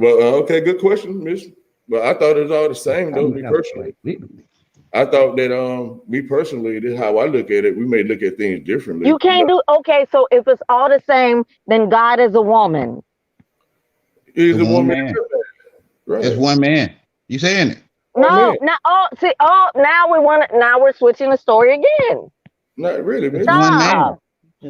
Okay, good question, Miss. But I thought it was all the same though. Me personally, I thought that me personally, this is how I look at it. We may look at things differently. You can't do so if it's all the same, then God is a woman. He's a woman. Right. It's one man. You saying it? No, now we're switching the story again. Not really, man. Stop.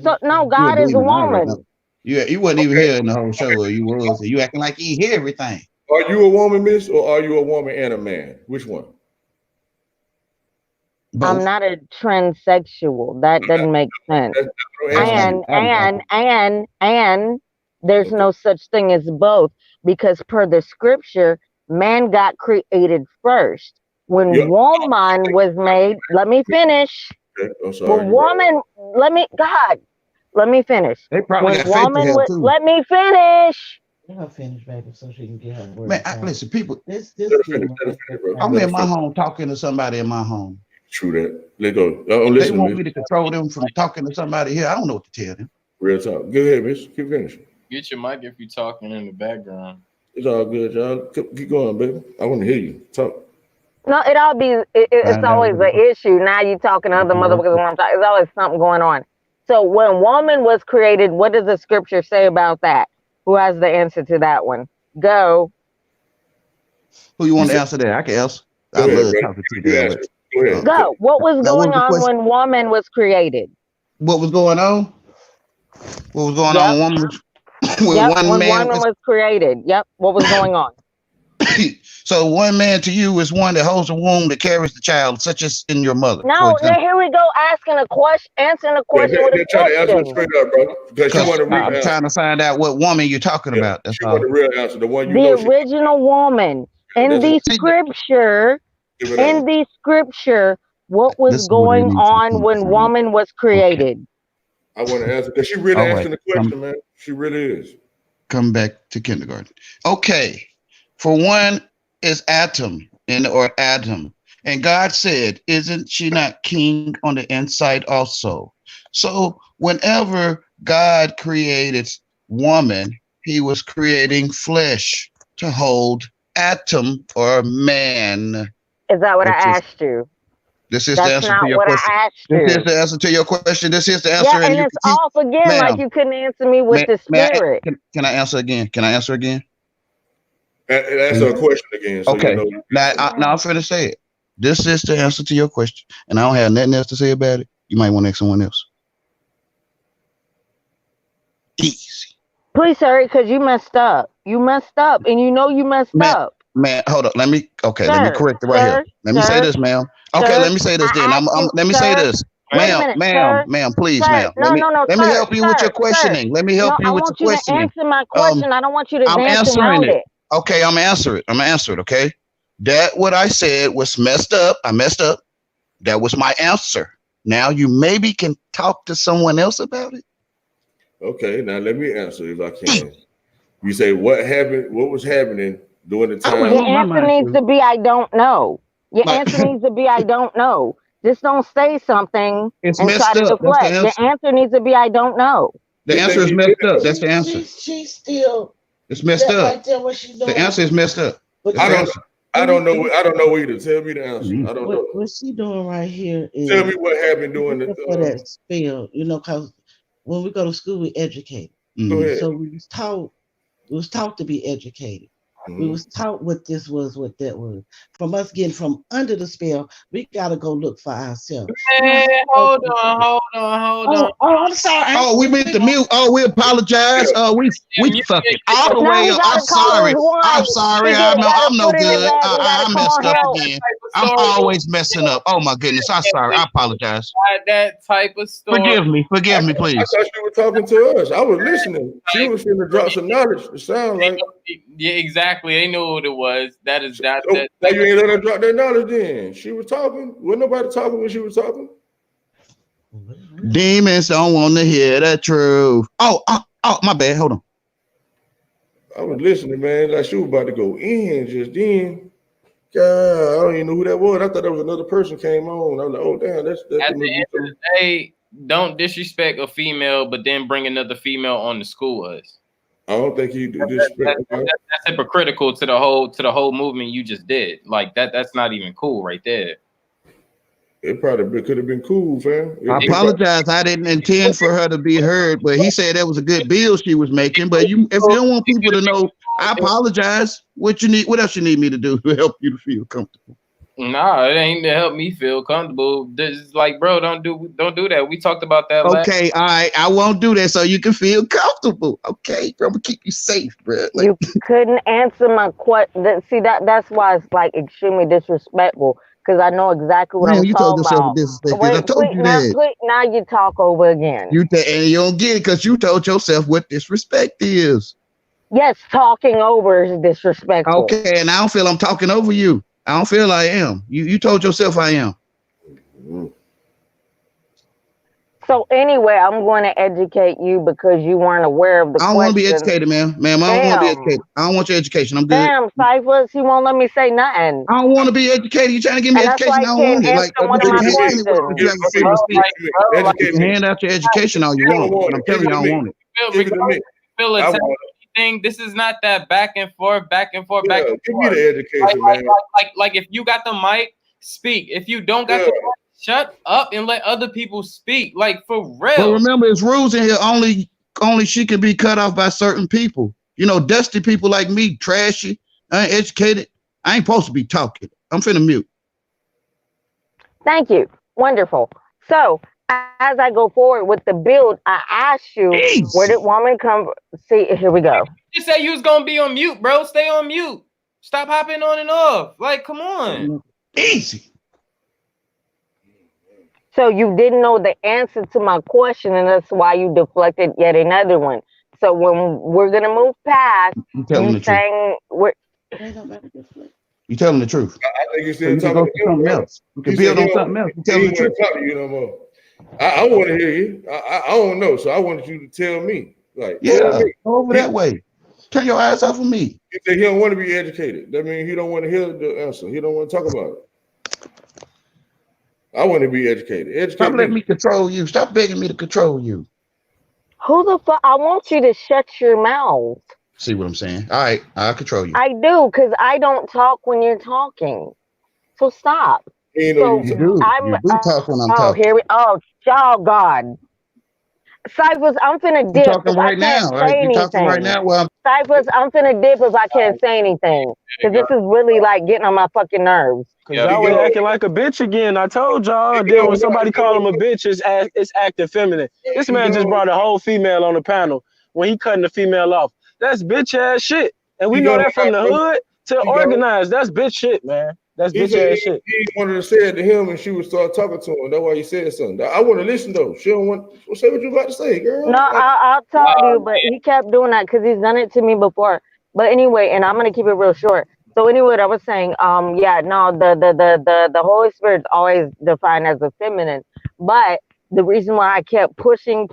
So no, God is a woman. You wasn't even here in the whole show, or you was. You acting like you hear everything. Are you a woman, Miss, or are you a woman and a man? Which one? Both. I'm not a transsexual. That doesn't make sense. And there's no such thing as both, because per the scripture, man got created first. When woman was made, let me finish. Okay, I'm sorry. When woman, let me finish. They probably when woman was, let me finish. Let her finish, baby, so she can get her word. Man, listen, people. I'm in my home talking to somebody in my home. True that. Let go. They want me to control them from talking to somebody here. I don't know what to tell them. Real talk. Go ahead, Miss. Keep finishing. Get your mic if you're talking in the background. It's all good, y'all. Keep going, baby. I want to hear you talk. No, it's always an issue. Now you're talking to other motherfuckers when I'm talking. There's always something going on. So when woman was created, what does the scripture say about that? Who has the answer to that one? Go. Who you want to answer that? I can answer. I love talking to you. Go ahead. Go. What was going on when woman was created? What was going on? What was going on when woman when woman was created? Yep. What was going on? So one man to you is one that holds a womb that carries the child, such as in your mother. No, now here we go answering a question with a trying to answer it straight up, bro. Because she want to real I'm trying to find out what woman you're talking about. That's she want the real answer, the one you the know. Original woman in the scripture. In the scripture, what was going on when woman was created? I want to answer because she really asking the question, man. She really is. Come back to kindergarten. Okay. For one is Adam or Adam. And God said, isn't she not king on the inside also? So whenever God created woman, he was creating flesh to hold Adam or man. Is that what I asked you? This is the answer to your question. This is the answer to your question. This is the answer. Yeah, and it's off again, like you couldn't answer me with the spirit. Can I answer again? Can I answer again? Answer a question again. So okay. You know. Now I'm finna say it. This is the answer to your question, and I don't have nothing else to say about it. You might want to ask someone else. Easy. Please, sir, because you messed up. You messed up, and you know you messed up. Man, hold up. Let me correct it right here. Let me say this, ma'am. Okay, let me say this then. Let me say this. Ma'am, please, ma'am. Let me help you with your questioning. Let me help you with your questioning. Answer my question. I don't want you to dance around it. Okay, I'm gonna answer it. Okay. That what I said was messed up. I messed up. That was my answer. Now you maybe can talk to someone else about it. Okay, now let me answer if I can. You say what happened? What was happening during the time? Your answer needs to be I don't know. Your answer needs to be I don't know. Just don't say something and try to deflect. Your answer needs to be I don't know. The answer is messed up. That's the answer. She's still. It's messed up. Right there, what she's doing. The answer is messed up. I don't know either. Tell me the answer. I don't know. What she doing right here is tell me what happened during the that spell. You know, because when we go to school, we educate. Go ahead. So we was taught to be educated. We was taught what this was, what that was. From us getting from under the spell, we gotta go look for ourselves. Hey, hold on. Oh, I'm sorry. Oh, we meant to mute. Oh, we apologize. We fucking all the way up. I'm sorry. I'm no good. I messed up again. I'm always messing up. Oh my goodness. I'm sorry. I apologize. That type of story. Forgive me, please. I thought you were talking to us. I was listening. She was finna drop some knowledge. It sounds like. Yeah, exactly. They knew what it was. That is that. Why you ain't let her drop that knowledge then? She was talking. Wasn't nobody talking when she was talking? Demons don't want to hear the truth. Oh, my bad. Hold on. I was listening, man. Like she was about to go in just then. God, I don't even know who that was. I thought that was another person came on. I was like, oh damn, that's at the end of the day, don't disrespect a female, but then bring another female on the school us. I don't think you do disrespect. That's hypocritical to the whole movement you just did. Like that's not even cool right there. It probably could have been cool, fam. I apologize. I didn't intend for her to be heard, but he said that was a good bill she was making. But if you don't want people to know, I apologize. What else you need me to do to help you to feel comfortable? Nah, it ain't to help me feel comfortable. This is like, bro, don't do that. We talked about that. Okay, all right. I won't do that so you can feel comfortable. Okay, I'm gonna keep you safe, bro. Like, you couldn't answer my question. See that's why it's like extremely disrespectful. Because I know exactly what I'm talking about. I told you that. Now you talk over again. And you don't get it because you told yourself what disrespect is. Yes, talking over is disrespectful. Okay, and I don't feel I'm talking over you. I don't feel I am. You told yourself I am. So anyway, I'm going to educate you because you weren't aware of the question. I don't want to be educated, ma'am. I don't want to be educated. I don't want your education. I'm good. Damn, Cyphers, he won't let me say nothing. I don't want to be educated. You're trying to give me education. I don't want it. Like, you can hand out your education all you want, but I'm telling you, I don't want it. This is not that back and forth. Give me the education, man. Like if you got the mic, speak. If you don't got the mic, shut up and let other people speak. Like for real. But remember, it's rules in here. Only she can be cut off by certain people. You know, dusty people like me, trashy, uneducated. I ain't supposed to be talking. I'm finna mute. Thank you. Wonderful. So as I go forward with the build, I asked you, where did woman come? See, here we go. You said you was gonna be on mute, bro. Stay on mute. Stop hopping on and off. Like, come on. Easy. So you didn't know the answer to my question, and that's why you deflected yet another one. So when we're gonna move past, you saying we're. You tell them the truth. I think you So you said can go to something else. You can build on something else. You tell them the truth. Talk to you no more. I want to hear you. I don't know, so I wanted you to tell me. Like, Yeah, tell me. go over that way. Turn your eyes off of me. He said he don't want to be educated. That means he don't want to hear the answer. He don't want to talk about it. I want to be educated. Stop letting me control you. Stop begging me to control you. Who the fuck? I want you to shut your mouth. See what I'm saying? All right, I'll control you. I do, because I don't talk when you're talking. So stop. You do talk when I'm talking. Oh God. Cyphers, I'm finna dip. You're talking right now. You're talking right now. Well, Cyphers, I'm finna dip if I can't say anything. Because this is really like getting on my fucking nerves. Cause y'all was acting like a bitch again. I told y'all. Then when somebody call him a bitch, it's acting feminine. This man just brought a whole female on the panel when he cutting the female off. That's bitch ass shit. And we know that from the hood to organized. That's bitch shit, man. That's bitch ass shit. He wanted to say it to him, and she would start talking to him. That's why he said something. I want to listen though. She don't want to say what you about to say, girl. No, I'll talk to you, but he kept doing that because he's done it to me before. But anyway, and I'm gonna keep it real short. So anyway, what I was saying, the Holy Spirit's always defined as a feminine, but the reason why I kept pushing.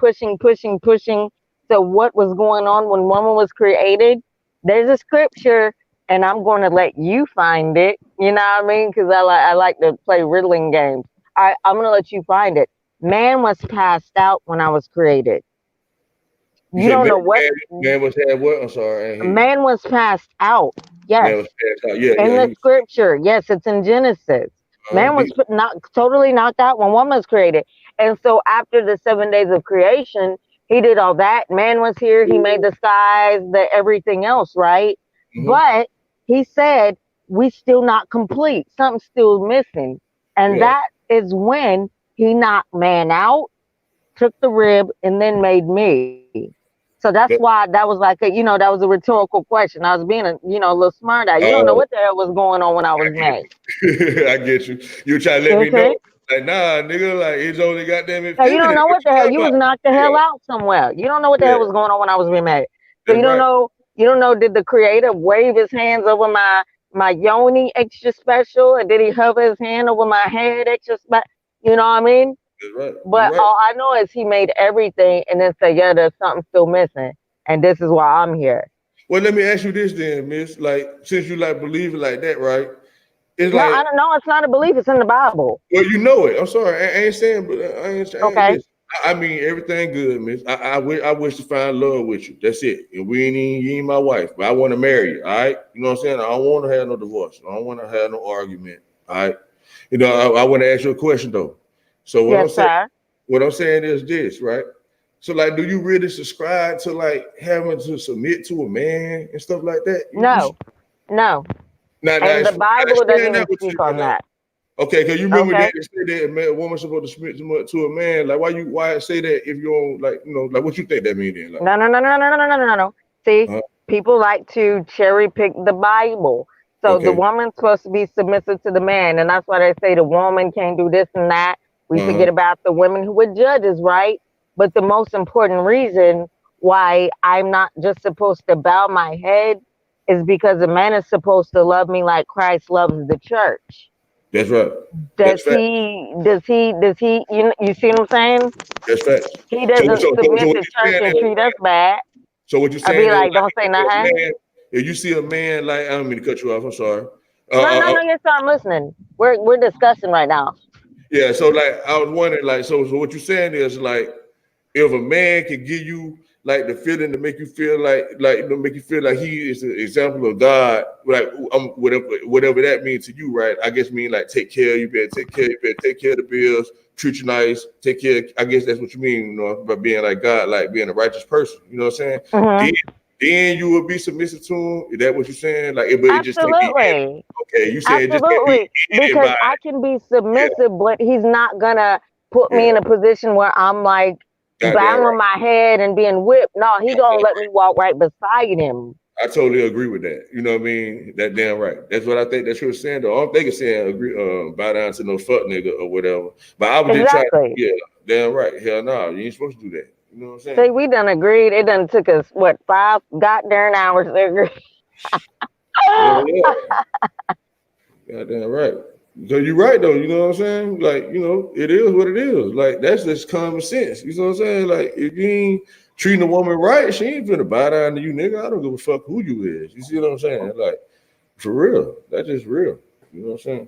So what was going on when woman was created? There's a scripture, and I'm going to let you find it. You know what I mean? Because I like to play riddling games. I'm going to let you find it. Man was passed out when I was created. You don't know what. Man was had what? I'm sorry. Man was passed out. Yes. Man was passed out. Yeah. In the scripture. Yes, it's in Genesis. Man was totally knocked out when woman was created. And so after the 7 days of creation, he did all that. Man was here. He made the skies, the everything else, right? Mm-hmm. But he said, we still not complete. Something's still missing. And that is when he knocked man out, took the rib, and then made me. So that's why that was like that was a rhetorical question. I was being a little smart at. You don't know what the hell was going on when I was made. I get you. You trying to let me know. Like, nah, nigga, like, it's only goddamn it. You don't know what the hell. You was knocked the hell out somewhere. You don't know what the hell was going on when I was being made. So you don't know, did the creator wave his hands over my yoni extra special? And did he hover his hand over my head extra special? You know what I mean? Right. But all I know is he made everything and then say, there's something still missing. And this is why I'm here. Well, let me ask you this then, miss. Like, since you like believe it like that, right? It's I don't know. It's not a belief. It's in the Bible. Well, you know it. I'm sorry. I ain't saying, but I ain't saying. Okay. I mean, everything good, miss. I wish to find love with you. That's it. And you ain't my wife, but I want to marry you. All right. You know what I'm saying? I don't want to have no divorce. I don't want to have no argument. All right. I want to ask you a question though. So what I'm saying is this, right? So like, do you really subscribe to like having to submit to a man and stuff like that? No. And the Bible doesn't speak on that. Okay, because you remember that it said that a woman's supposed to submit to a man. Like, why say that if you don't like what you think that means then? Like, No. See, people like to cherry pick the Bible. So the woman's supposed to be submissive to the man, and that's why they say the woman can't do this and that. We forget about the women who were judges, right? But the most important reason why I'm not just supposed to bow my head is because a man is supposed to love me like Christ loves the church. That's right. Does he, you see what I'm saying? That's right. He doesn't submit to church and treat us bad. So what you saying? I'd be like, don't say nothing. If you see a man, like, I don't mean to cut you off, I'm sorry. No, yes, I'm listening. We're discussing right now. Yeah, so like I was wondering, like, so what you're saying is like, if a man can give you like the feeling to make you feel make you feel like he is an example of God, like whatever that means to you, right? I guess mean like take care, you better take care of the bills, treat you nice, take care. I guess that's what you mean, by being like God, like being a righteous person. You know what I'm saying? then you would be submissive to him. Is that what you're saying? Like, but it just can't be Absolutely. okay. You saying just Absolutely. can't be Because I can be submissive, but he's not gonna put me in a position where I'm like banging my head and being whipped. No, he gonna let me walk right beside him. I totally agree with that. You know what I mean? That damn right. That's what I think that she was saying. Though. I don't think it's saying agree, bow down to no fuck nigga or whatever. But I was just trying. Yeah, damn right. Hell no, you ain't supposed to do that. You know what I'm saying? See, we done agreed. It done took us what 5 goddamn hours to agree. Goddamn right. So you're right though. You know what I'm saying? Like it is what it is. Like that's just common sense. You know what I'm saying? Like if you ain't treating a woman right, she ain't finna bow down to you, nigga. I don't give a fuck who you is. You see what I'm saying? Like, for real. That's just real. You know what I'm saying?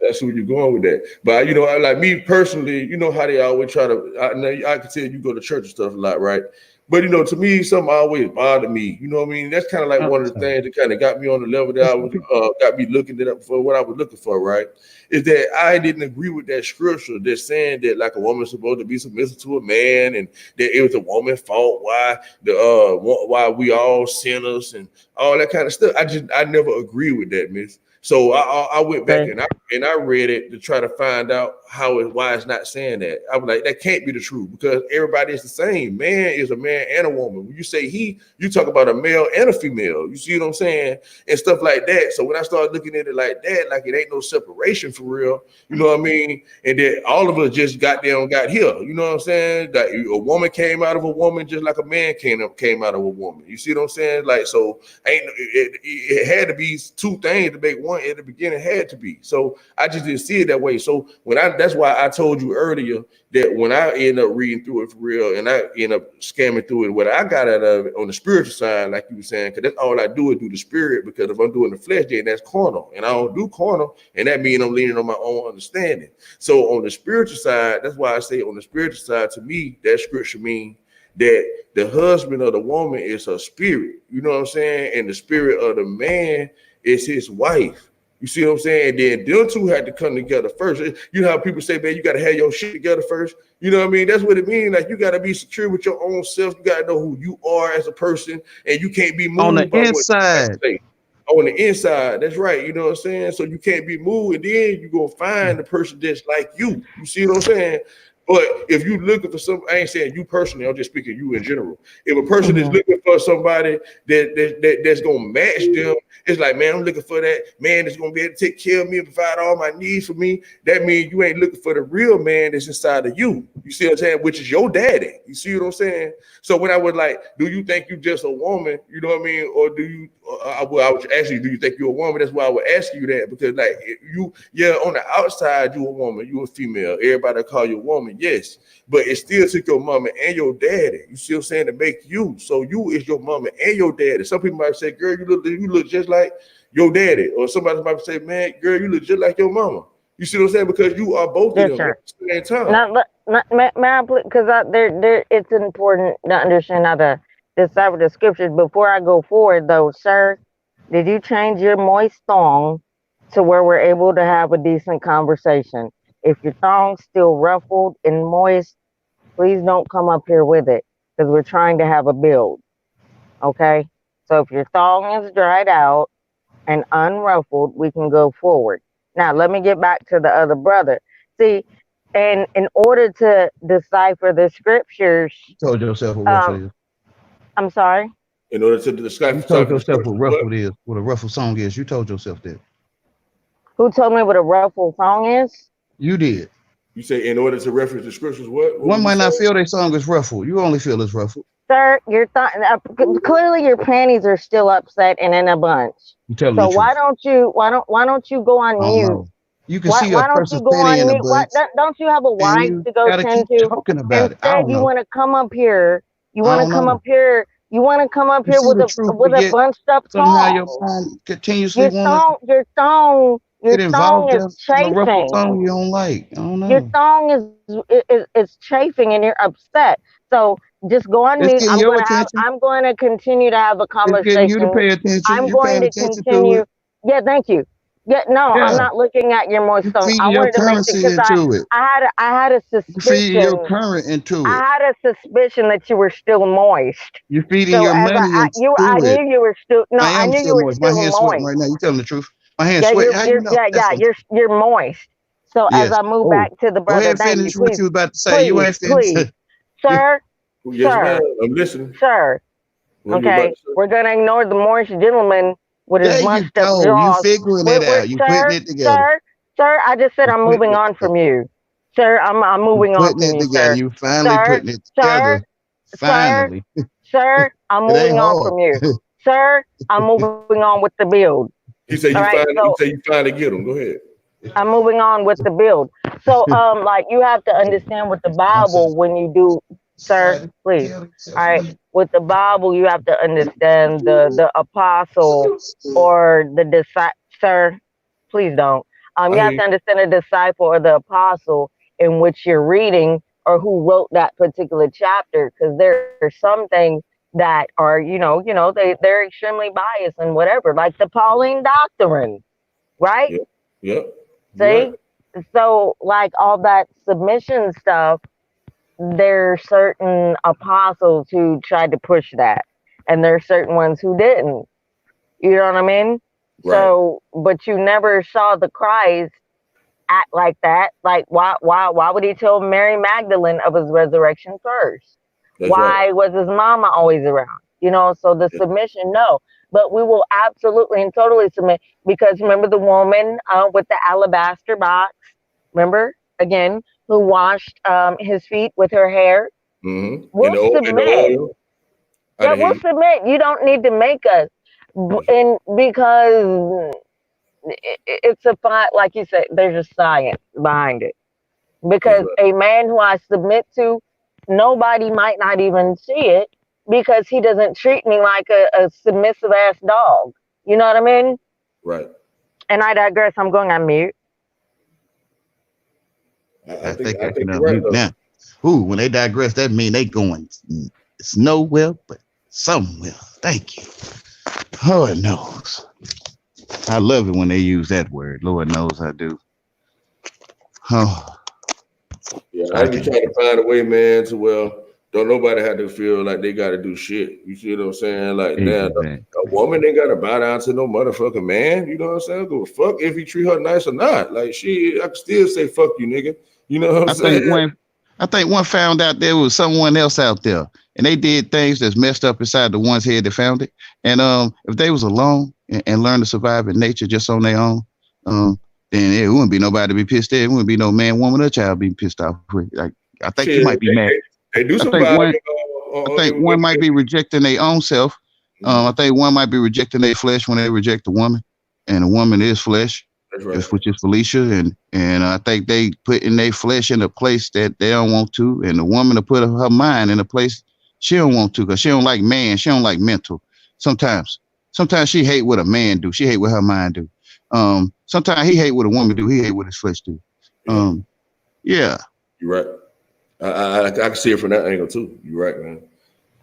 That's where you're going with that. But like me personally, you know how they always try to. I can tell you go to church and stuff a lot, right? But to me, something always bothered me. You know what I mean? That's kind of like one of the things that kind of got me on the level that I was got me looking it up for what I was looking for, right? Is that I didn't agree with that scripture that's saying that like a woman's supposed to be submissive to a man and that it was a woman's fault why we all sinners and all that kind of stuff. I never agree with that, miss. So I went back and I read it to try to find out why it's not saying that. I was like, that can't be the truth because everybody is the same. Man is a man and a woman. When you say you talk about a male and a female. You see what I'm saying? And stuff like that. So when I started looking at it like that, like it ain't no separation for real, you know what I mean? And that all of us just got here. You know what I'm saying? That a woman came out of a woman just like a man came out of a woman. You see what I'm saying? Like, so it had to be two things to make one at the beginning had to be. So I just didn't see it that way. So that's why I told you earlier that when I end up reading through it for real and I end up scamming through it, what I got out of it on the spiritual side, like you were saying, because that's all I do is do the spirit, because if I'm doing the flesh, then that's carnal. And I don't do carnal, and that means I'm leaning on my own understanding. So on the spiritual side, that's why I say on the spiritual side, to me, that scripture means that the husband of the woman is her spirit. You know what I'm saying? And the spirit of the man is his wife. You see what I'm saying? Then them two had to come together first. You know how people say, man, you got to have your shit together first. You know what I mean? That's what it means. Like, you got to be secure with your own self. You got to know who you are as a person, and you can't be moved on the inside. On the inside, that's right. You know what I'm saying? So you can't be moved, and then you gonna find the person that's like you. You see what I'm saying? But if you looking for I ain't saying you personally, I'm just speaking you in general. If a person is looking for somebody that's gonna match them, it's like, man, I'm looking for that man that's gonna be able to take care of me and provide all my needs for me. That means you ain't looking for the real man that's inside of you. You see what I'm saying? Which is your daddy. You see what I'm saying? So when I was like, do you think you just a woman? You know what I mean? Or do you? I was asking you, do you think you're a woman? That's why I would ask you that, because like on the outside you a woman, you a female. Everybody call you a woman, yes, but it still took your mama and your daddy. You see what I'm saying, to make you. So you is your mama and your daddy. Some people might say, girl, you look just like your daddy, or somebody might say, man, girl, you look just like your mama. You see what I'm saying? Because you are both of them at the same time. Because it's important to understand how to decipher the scriptures. Before I go forward, though, sir, did you change your moist thong to where we're able to have a decent conversation? If your thong's still ruffled and moist, please don't come up here with it, because we're trying to have a build. Okay? So if your thong is dried out and unruffled, we can go forward. Now, let me get back to the other brother. See, and in order to decipher the scriptures, you told yourself what ruffled is. I'm sorry? In order to decipher, you told yourself what ruffled is, what a ruffled song is. You told yourself that. Who told me what a ruffled song is? You did. You say in order to reference the scriptures, what one might not feel their song is ruffled. You only feel it's ruffled. Sir, clearly your panties are still upset and in a bunch. So why don't you go on mute? You can see a person's panty in a bunch. Don't you have a wife to go tend to? Talking about Instead, you want to come up here. You want to come up here. You want to come up here with a bunched up thong. Somehow your phone continuously your thong is chafing. Song you don't like. I don't know. Your thong is chafing and you're upset. So just go on mute. I'm going to continue to have a conversation. You to pay attention. I'm going to continue. Yeah, thank you. Yeah, no, I'm not looking at your moist stomach. I wanted to make sure because I had a suspicion. Feeding your current into it. I had a suspicion that you were still moist. You're feeding your money into it. I knew you were still. No, I knew you were moist. My hand's sweating right now. You telling the truth? My hand's sweating. You're moist. So as I move back to the brother, go ahead, finish what you was about to say. You ain't finished, sir. Yes, sir, I'm listening. Sir, okay, we're gonna ignore the Moorish gentleman with his munched up jaws. You figuring it out. You putting it together. Sir, I just said I'm moving on from you. Sir, I'm moving on from you, sir. You finally putting it together. Finally. Sir, I'm moving on from you. Sir, I'm moving on with the build. He said you finally get him. Go ahead. I'm moving on with the build. So, like you have to understand with the Bible when you do, sir, please. All right. With the Bible, you have to understand the apostle or the disciple. Sir, please don't. You have to understand the disciple or the apostle in which you're reading or who wrote that particular chapter, because there are some things that are, they're extremely biased and whatever, like the Pauline doctrine, right? Yep. See? Right. So like all that submission stuff, there are certain apostles who tried to push that, and there are certain ones who didn't. You know what I mean? Right. So, but you never saw the Christ act like that. Like, why would he tell Mary Magdalene of his resurrection first? That's why was his mama always around? So the submission, no. But we will absolutely and totally submit, because remember the woman with the alabaster box? Remember, again, who washed his feet with her hair? Mm-hmm. We'll submit. We'll submit. You don't need to make us. And because it's a fight, like you said, there's a science behind it. Because a man who I submit to, nobody might not even see it, because he doesn't treat me like a submissive ass dog. You know what I mean? Right. And I digress. I'm going on mute. I think I can unmute now. Ooh, when they digress, that means they going it's nowhere but somewhere. Thank you. Lord knows. I love it when they use that word. Lord knows I do. Oh. Yeah, I be trying to find a way, man, to don't nobody have to feel like they got to do shit. You see what I'm saying? Like, now, a woman ain't got to bow down to no motherfucking man. You know what I'm saying? Go fuck if he treat her nice or not. Like, I can still say fuck you, nigga. You know what I'm saying? I think one found out there was someone else out there, and they did things that's messed up inside the one's head that found it. And if they was alone and learn to survive in nature just on their own, then it wouldn't be nobody to be pissed at. It wouldn't be no man, woman, or child being pissed off. Like, I think you might be mad. They do survive. I think one might be rejecting their own self. I think one might be rejecting their flesh when they reject a woman, and a woman is flesh. Right. Which is Felicia, and I think they put in their flesh in a place that they don't want to, and the woman to put her mind in a place she don't want to, because she don't like man, she don't like mental. Sometimes she hate what a man do, she hate what her mind do. Sometimes he hate what a woman do, he hate what his flesh do. Yeah, you're right. I can see it from that angle too. You're right, man.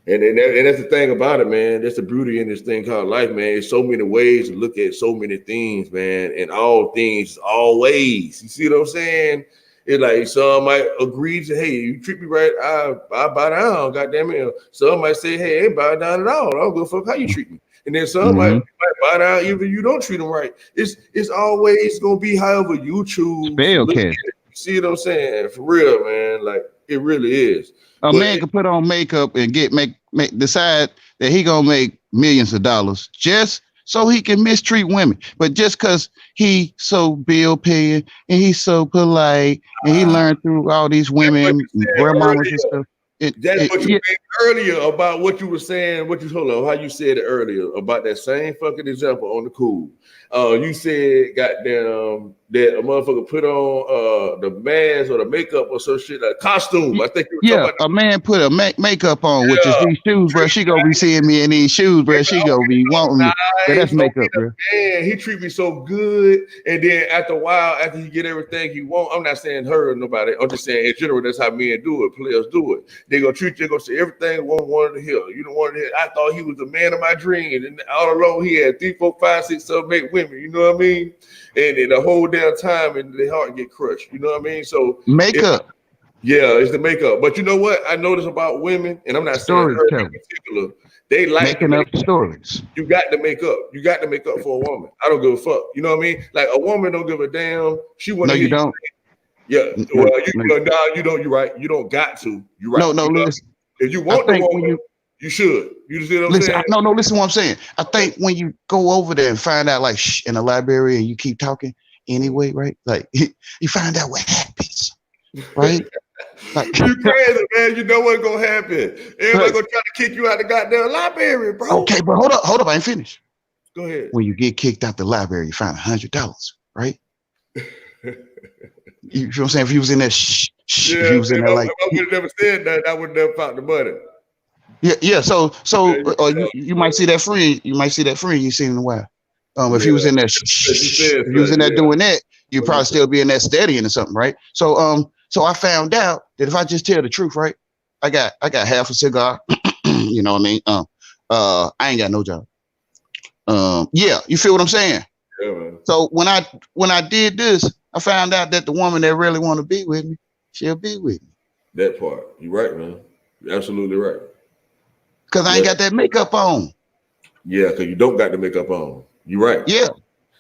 And that's the thing about it, man. That's the beauty in this thing called life, man. There's so many ways to look at so many things, man. And all things, always. You see what I'm saying? It's like some might agree to, hey, you treat me right, I bow down, goddamn it. Some might say, hey, I ain't bow down at all. I don't give a fuck how you treat me. And then some might bow down even if you don't treat them right. It's always gonna be however you choose. You see what I'm saying? For real, man. Like, it really is. A man can put on makeup and decide that he gonna make millions of dollars just so he can mistreat women. But just because he so bill paying and he's so polite and he learned through all these women, grandmamas and stuff. That's what you said earlier about what you were saying. How you said it earlier about that same fucking example on the cool. You said, goddamn, that a motherfucker put on the mask or the makeup or some shit, like costume. I think you were talking about a man put a makeup on, which is these shoes, bro. She gonna be seeing me in these shoes, bro. She gonna be wanting me. But that's makeup, bro. Man, he treat me so good, and then after a while, after he get everything he want, I'm not saying her or nobody. I'm just saying in general, that's how men do it. Players do it. They gonna treat you, gonna say everything one wanted to hear. You don't want to hear. I thought he was the man of my dreams, and all along he had 3, 4, 5, 6, 7, 8 women. women. You know what I mean? And the whole damn time, and their heart get crushed. You know what I mean? So makeup. Yeah, it's the makeup. But you know what I notice about women, and I'm not saying her in particular, they like making up stories. You got to make up. You got to make up for a woman. I don't give a fuck. You know what I mean? Like a woman don't give a damn. She want to. No, you don't. Yeah. Well, you don't. You're right. You don't got to. You're right. No, listen. If you want the woman, you should. You see what I'm saying? No, listen what I'm saying. I think when you go over there and find out, like, in the library, and you keep talking anyway, right? Like, you find out what happens, right? Like, you crazy, man. You know what's gonna happen. Everybody gonna try to kick you out the goddamn library, bro. Okay, but hold up, I ain't finished. Go ahead. When you get kicked out the library, you find $100, right? You know what I'm saying? If you was in there, if you was in there, like, I would have never said that. I would have never found the money. Yeah. So, you might see that friend. You might see that friend you seen in a while. If you was in there, if you was in there doing that, you'd probably still be in there studying or something, right? So, so I found out that if I just tell the truth, right, I got half a cigar. You know what I mean? I ain't got no job. Yeah, you feel what I'm saying? Yeah, man. So when I did this, I found out that the woman that really want to be with me, she'll be with me. That part, you're right, man. You're absolutely right. Cause I ain't got that makeup on. Yeah, cause you don't got the makeup on. You're right. Yeah.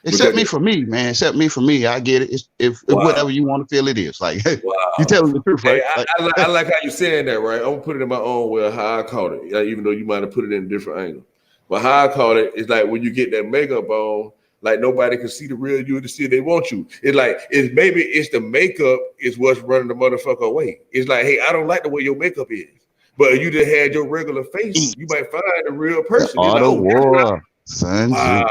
Except me for me, man. Except me for me. I get it. It's if whatever you want to feel it is. Like, you telling the truth, right? Hey, I like how you saying that, right? I'm gonna put it in my own way of how I caught it. Even though you might have put it in a different angle. But how I caught it is like when you get that makeup on, like nobody can see the real you to see they want you. It's like it's the makeup is what's running the motherfucker away. It's like, hey, I don't like the way your makeup is. But if you just had your regular face, you might find a real person. War, son. Wow,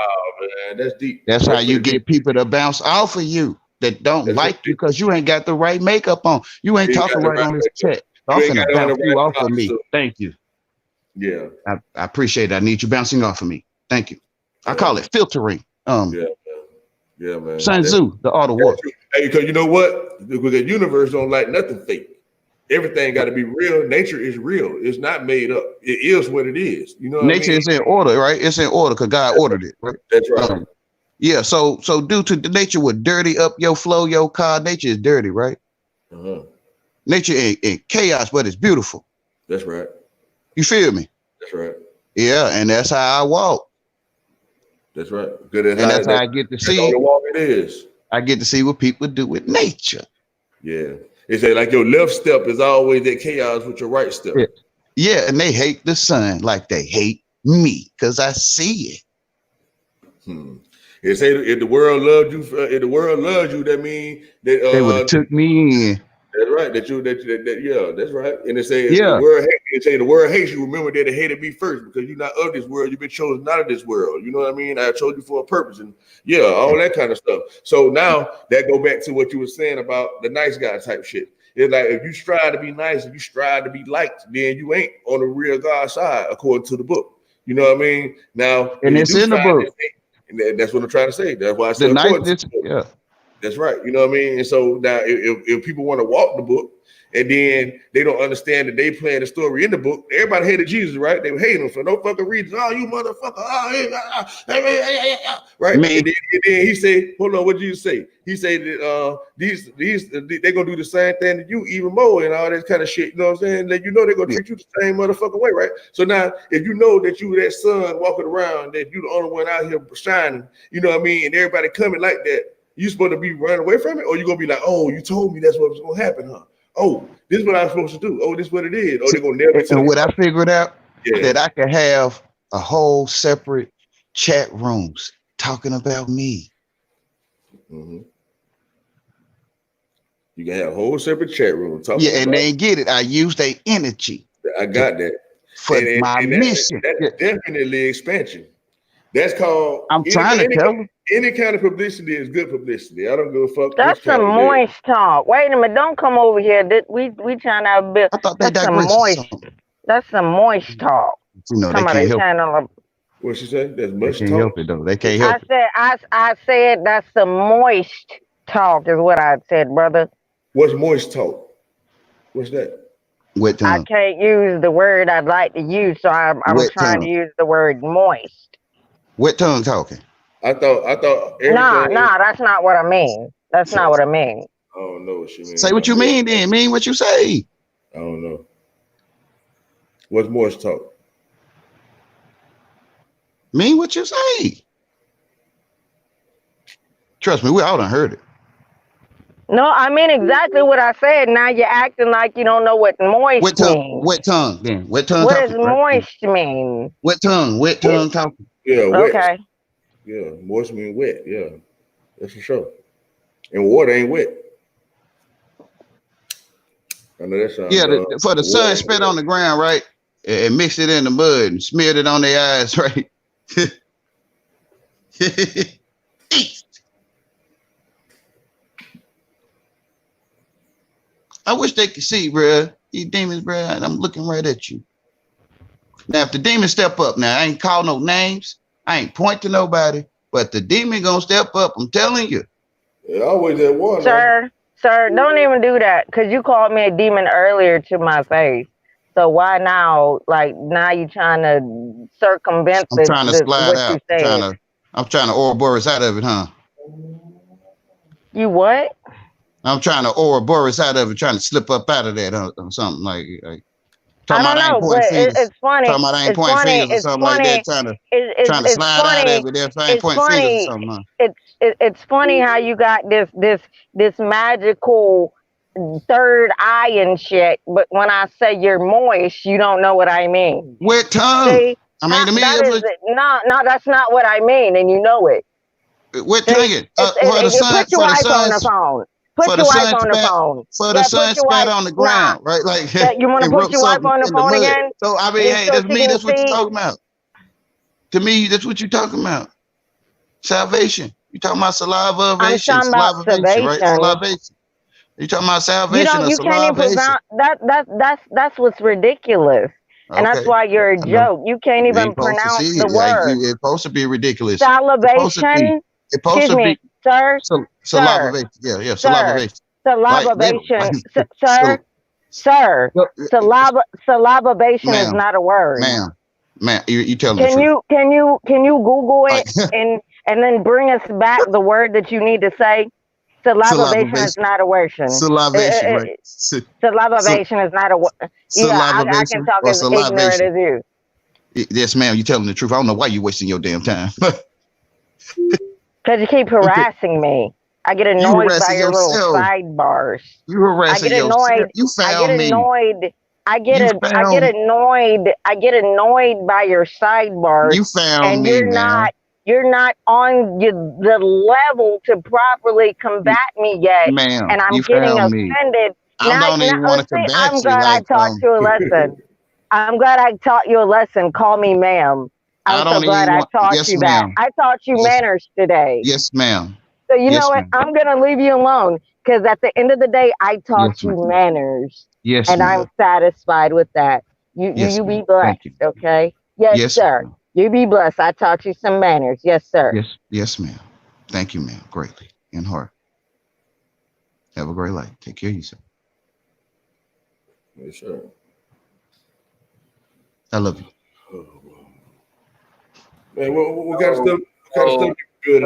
man, that's deep. That's how you get people to bounce off of you that don't like you because you ain't got the right makeup on. You ain't talking right on this chat. I'm finna bounce you off of me. Thank you. Yeah, I appreciate it. I need you bouncing off of me. Thank you. I call it filtering. Yeah, man. Sun Tzu, the art of war. Hey, because you know what? Because the universe don't like nothing fake. Everything got to be real. Nature is real. It's not made up. It is what it is. You know, nature is in order, right? It's in order because God ordered it. Right? That's right. Yeah. So due to the nature would dirty up your flow, your car. Nature is dirty, right? Nature in chaos, but it's beautiful. That's right. You feel me? That's right. Yeah, and that's how I walk. That's right. That's how I get to see. The walk it is. I get to see what people do with nature. Yeah. They say like your left step is always that chaos with your right step. Yeah, and they hate the sun like they hate me because I see it. They say if the world loved you, that means that they would have took me in. That's right. Yeah, that's right. And they say the world hates you. Remember that it hated me first because you're not of this world. You've been chosen out of this world. You know what I mean? I chose you for a purpose, and all that kind of stuff. So now that go back to what you were saying about the nice guy type shit. It's like if you strive to be nice, if you strive to be liked, then you ain't on the real God side according to the book. You know what I mean? Now, and it's in the book. And that's what I'm trying to say. That's why I said That's right. You know what I mean? And so now if people want to walk the book and then they don't understand that they playing the story in the book, everybody hated Jesus, right? They were hating him for no fucking reason. Oh, you motherfucker. Right? And then he said, hold on, what did you say? He said that they're gonna do the same thing to you even more and all that kind of shit. You know what I'm saying? That you know they're gonna treat you the same motherfucking way, right? So now if you know that you that son walking around, that you the only one out here shining, you know what I mean, and everybody coming like that. You supposed to be running away from it, or you gonna be like, oh, you told me that's what was gonna happen, huh? Oh, this is what I'm supposed to do. Oh, this is what it is. Oh, they're gonna never. And what I figured out that I could have a whole separate chat rooms talking about me. You can have a whole separate chat room talking. Yeah, and they get it. I use their energy. I got that for my mission. That's definitely expansion. That's called. I'm trying to tell them. Any kind of publicity is good publicity. I don't give a fuck. That's some moist talk. Wait a minute, don't come over here. We trying to build. I thought that's some moist. That's some moist talk. You know, they can't help it. What she said? That's much talk. They can't help it though. They can't help it. I said that's some moist talk is what I said, brother. What's moist talk? What's that? Wet tongue. I can't use the word I'd like to use, so I'm trying to use the word moist. Wet tongue talking. I thought everything. Nah, that's not what I mean. That's not what I mean. I don't know what you mean. Say what you mean then. Mean what you say. I don't know. What's Morse talk? Mean what you say. Trust me, we all done heard it. No, I mean exactly what I said. Now you're acting like you don't know what moist means. Wet tongue, then. Wet tongue. What does moist mean? Wet tongue talking. Yeah, wet. Okay. Yeah, moist mean wet. Yeah, that's for sure. And water ain't wet. I know that sounds. Yeah, for the sun spit on the ground, right? And mixed it in the mud and smeared it on their eyes, right? I wish they could see, bruh. You demons, bruh. And I'm looking right at you. Now, if the demons step up, now I ain't call no names. I ain't point to nobody, but the demon gonna step up. I'm telling you. Yeah, always that one. Sir, don't even do that because you called me a demon earlier to my face. So why now? Like now you trying to circumvent I'm trying to slide out. I'm trying to Ouroboros out of it, huh? You what? I'm trying to Ouroboros out of it, trying to slip up out of that or something like I don't know, but it's funny. Talking about I ain't pointing fingers or something like that, trying to slide out of it. If I ain't pointing fingers or something. It's funny how you got this magical third eye and shit, but when I say you're moist, you don't know what I mean. Wet tongue. See, I mean, to me, no, that's not what I mean, and you know it. Wet tongue. Put your wife on the phone. Put your wife on the phone. For the sun spat on the ground, right? Like you want to put your wife on the phone again? So I mean, hey, that's me. That's what you're talking about. To me, that's what you're talking about. Salvation. You talking about salivation? I'm talking about salvation, right? Salivation. You talking about salvation? You can't even pronounce that's what's ridiculous. And that's why you're a joke. You can't even pronounce the word. It's supposed to be ridiculous. Salivation. Excuse me, sir. Salivation. Yeah, salivation. Salivation. Sir. Salivation is not a word. Ma'am, you telling the truth. Can you Google it and then bring us back the word that you need to say? Salivation is not a word. Salivation, right? Salivation is not a word. Yeah, I can talk as ignorant as you. Yes, ma'am, you telling the truth. I don't know why you wasting your damn time. Because you keep harassing me. I get annoyed by your little sidebars. You harassing yourself. You found me. I get annoyed by your sidebars. You found me, You're not on the level to properly combat me yet, ma'am, and I'm getting offended. I don't even want to combat you. I'm glad I taught you a lesson. I'm glad I taught you a lesson. Call me ma'am. I'm so glad I taught you that. I taught you manners today. Yes, ma'am. So you know what? I'm gonna leave you alone because at the end of the day, I taught you manners. Yes, and I'm satisfied with that. You be blessed, okay? Yes, sir. You be blessed. I taught you some manners. Yes, sir. Yes, ma'am. Thank you, ma'am. Greatly. In heart. Have a great life. Take care of yourself. Yes, sir. I love you. Man, we gotta still be good.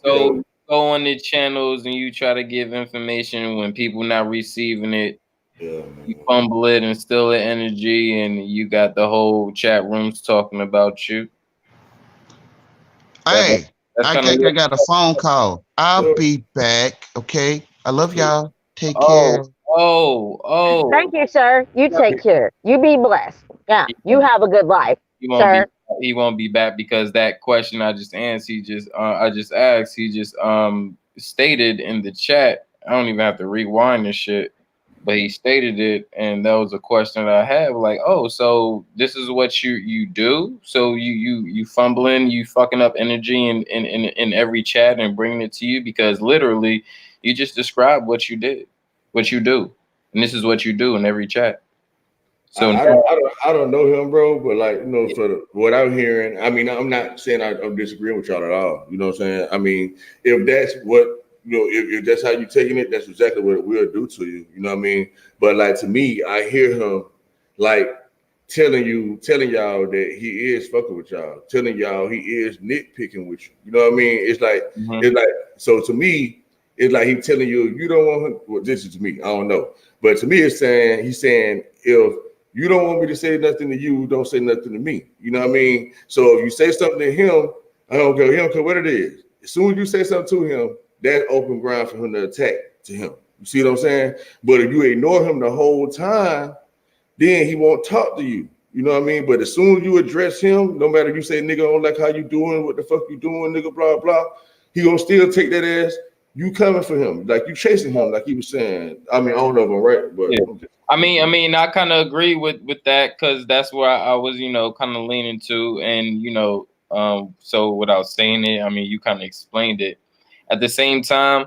So go on the channels and you try to give information when people not receiving it. Yeah, you fumble it and steal the energy, and you got the whole chat rooms talking about you. Hey, I think I got a phone call. I'll be back. Okay. I love y'all. Take care. Oh. Thank you, sir. You take care. You be blessed. Yeah. You have a good life, sir. He won't be back because that question I just answered, I just asked, he just stated in the chat. I don't even have to rewind this shit, but he stated it, and that was a question that I have. Like, oh, so this is what you do? So you fumbling, you fucking up energy in every chat and bringing it to you because literally you just described what you did, what you do, and this is what you do in every chat. So I don't know him, bro, but like, you know, for what I'm hearing, I mean, I'm not saying I'm disagreeing with y'all at all. You know what I'm saying? I mean, if that's what, you know, if that's how you're taking it, that's exactly what it will do to you. You know what I mean? But like, to me, I hear him like telling y'all that he is fucking with y'all, telling y'all he is nitpicking with you. You know what I mean? It's like so to me, it's like he telling you don't want him. Well, this is to me, I don't know, but to me, he's saying if you don't want me to say nothing to you, don't say nothing to me. You know what I mean? So if you say something to him, I don't care. He don't care what it is. As soon as you say something to him, that's open ground for him to attack to him. You see what I'm saying? But if you ignore him the whole time, then he won't talk to you. You know what I mean? But as soon as you address him, no matter if you say, nigga, I don't like how you doing, what the fuck you doing, nigga, blah, blah, he gonna still take that as you coming for him, like you chasing him, like he was saying. I mean, I don't know if I'm right, but yeah. I mean, I kind of agree with that, because that's where I was, kind of leaning to, and so without saying it, I mean, you kind of explained it. At the same time,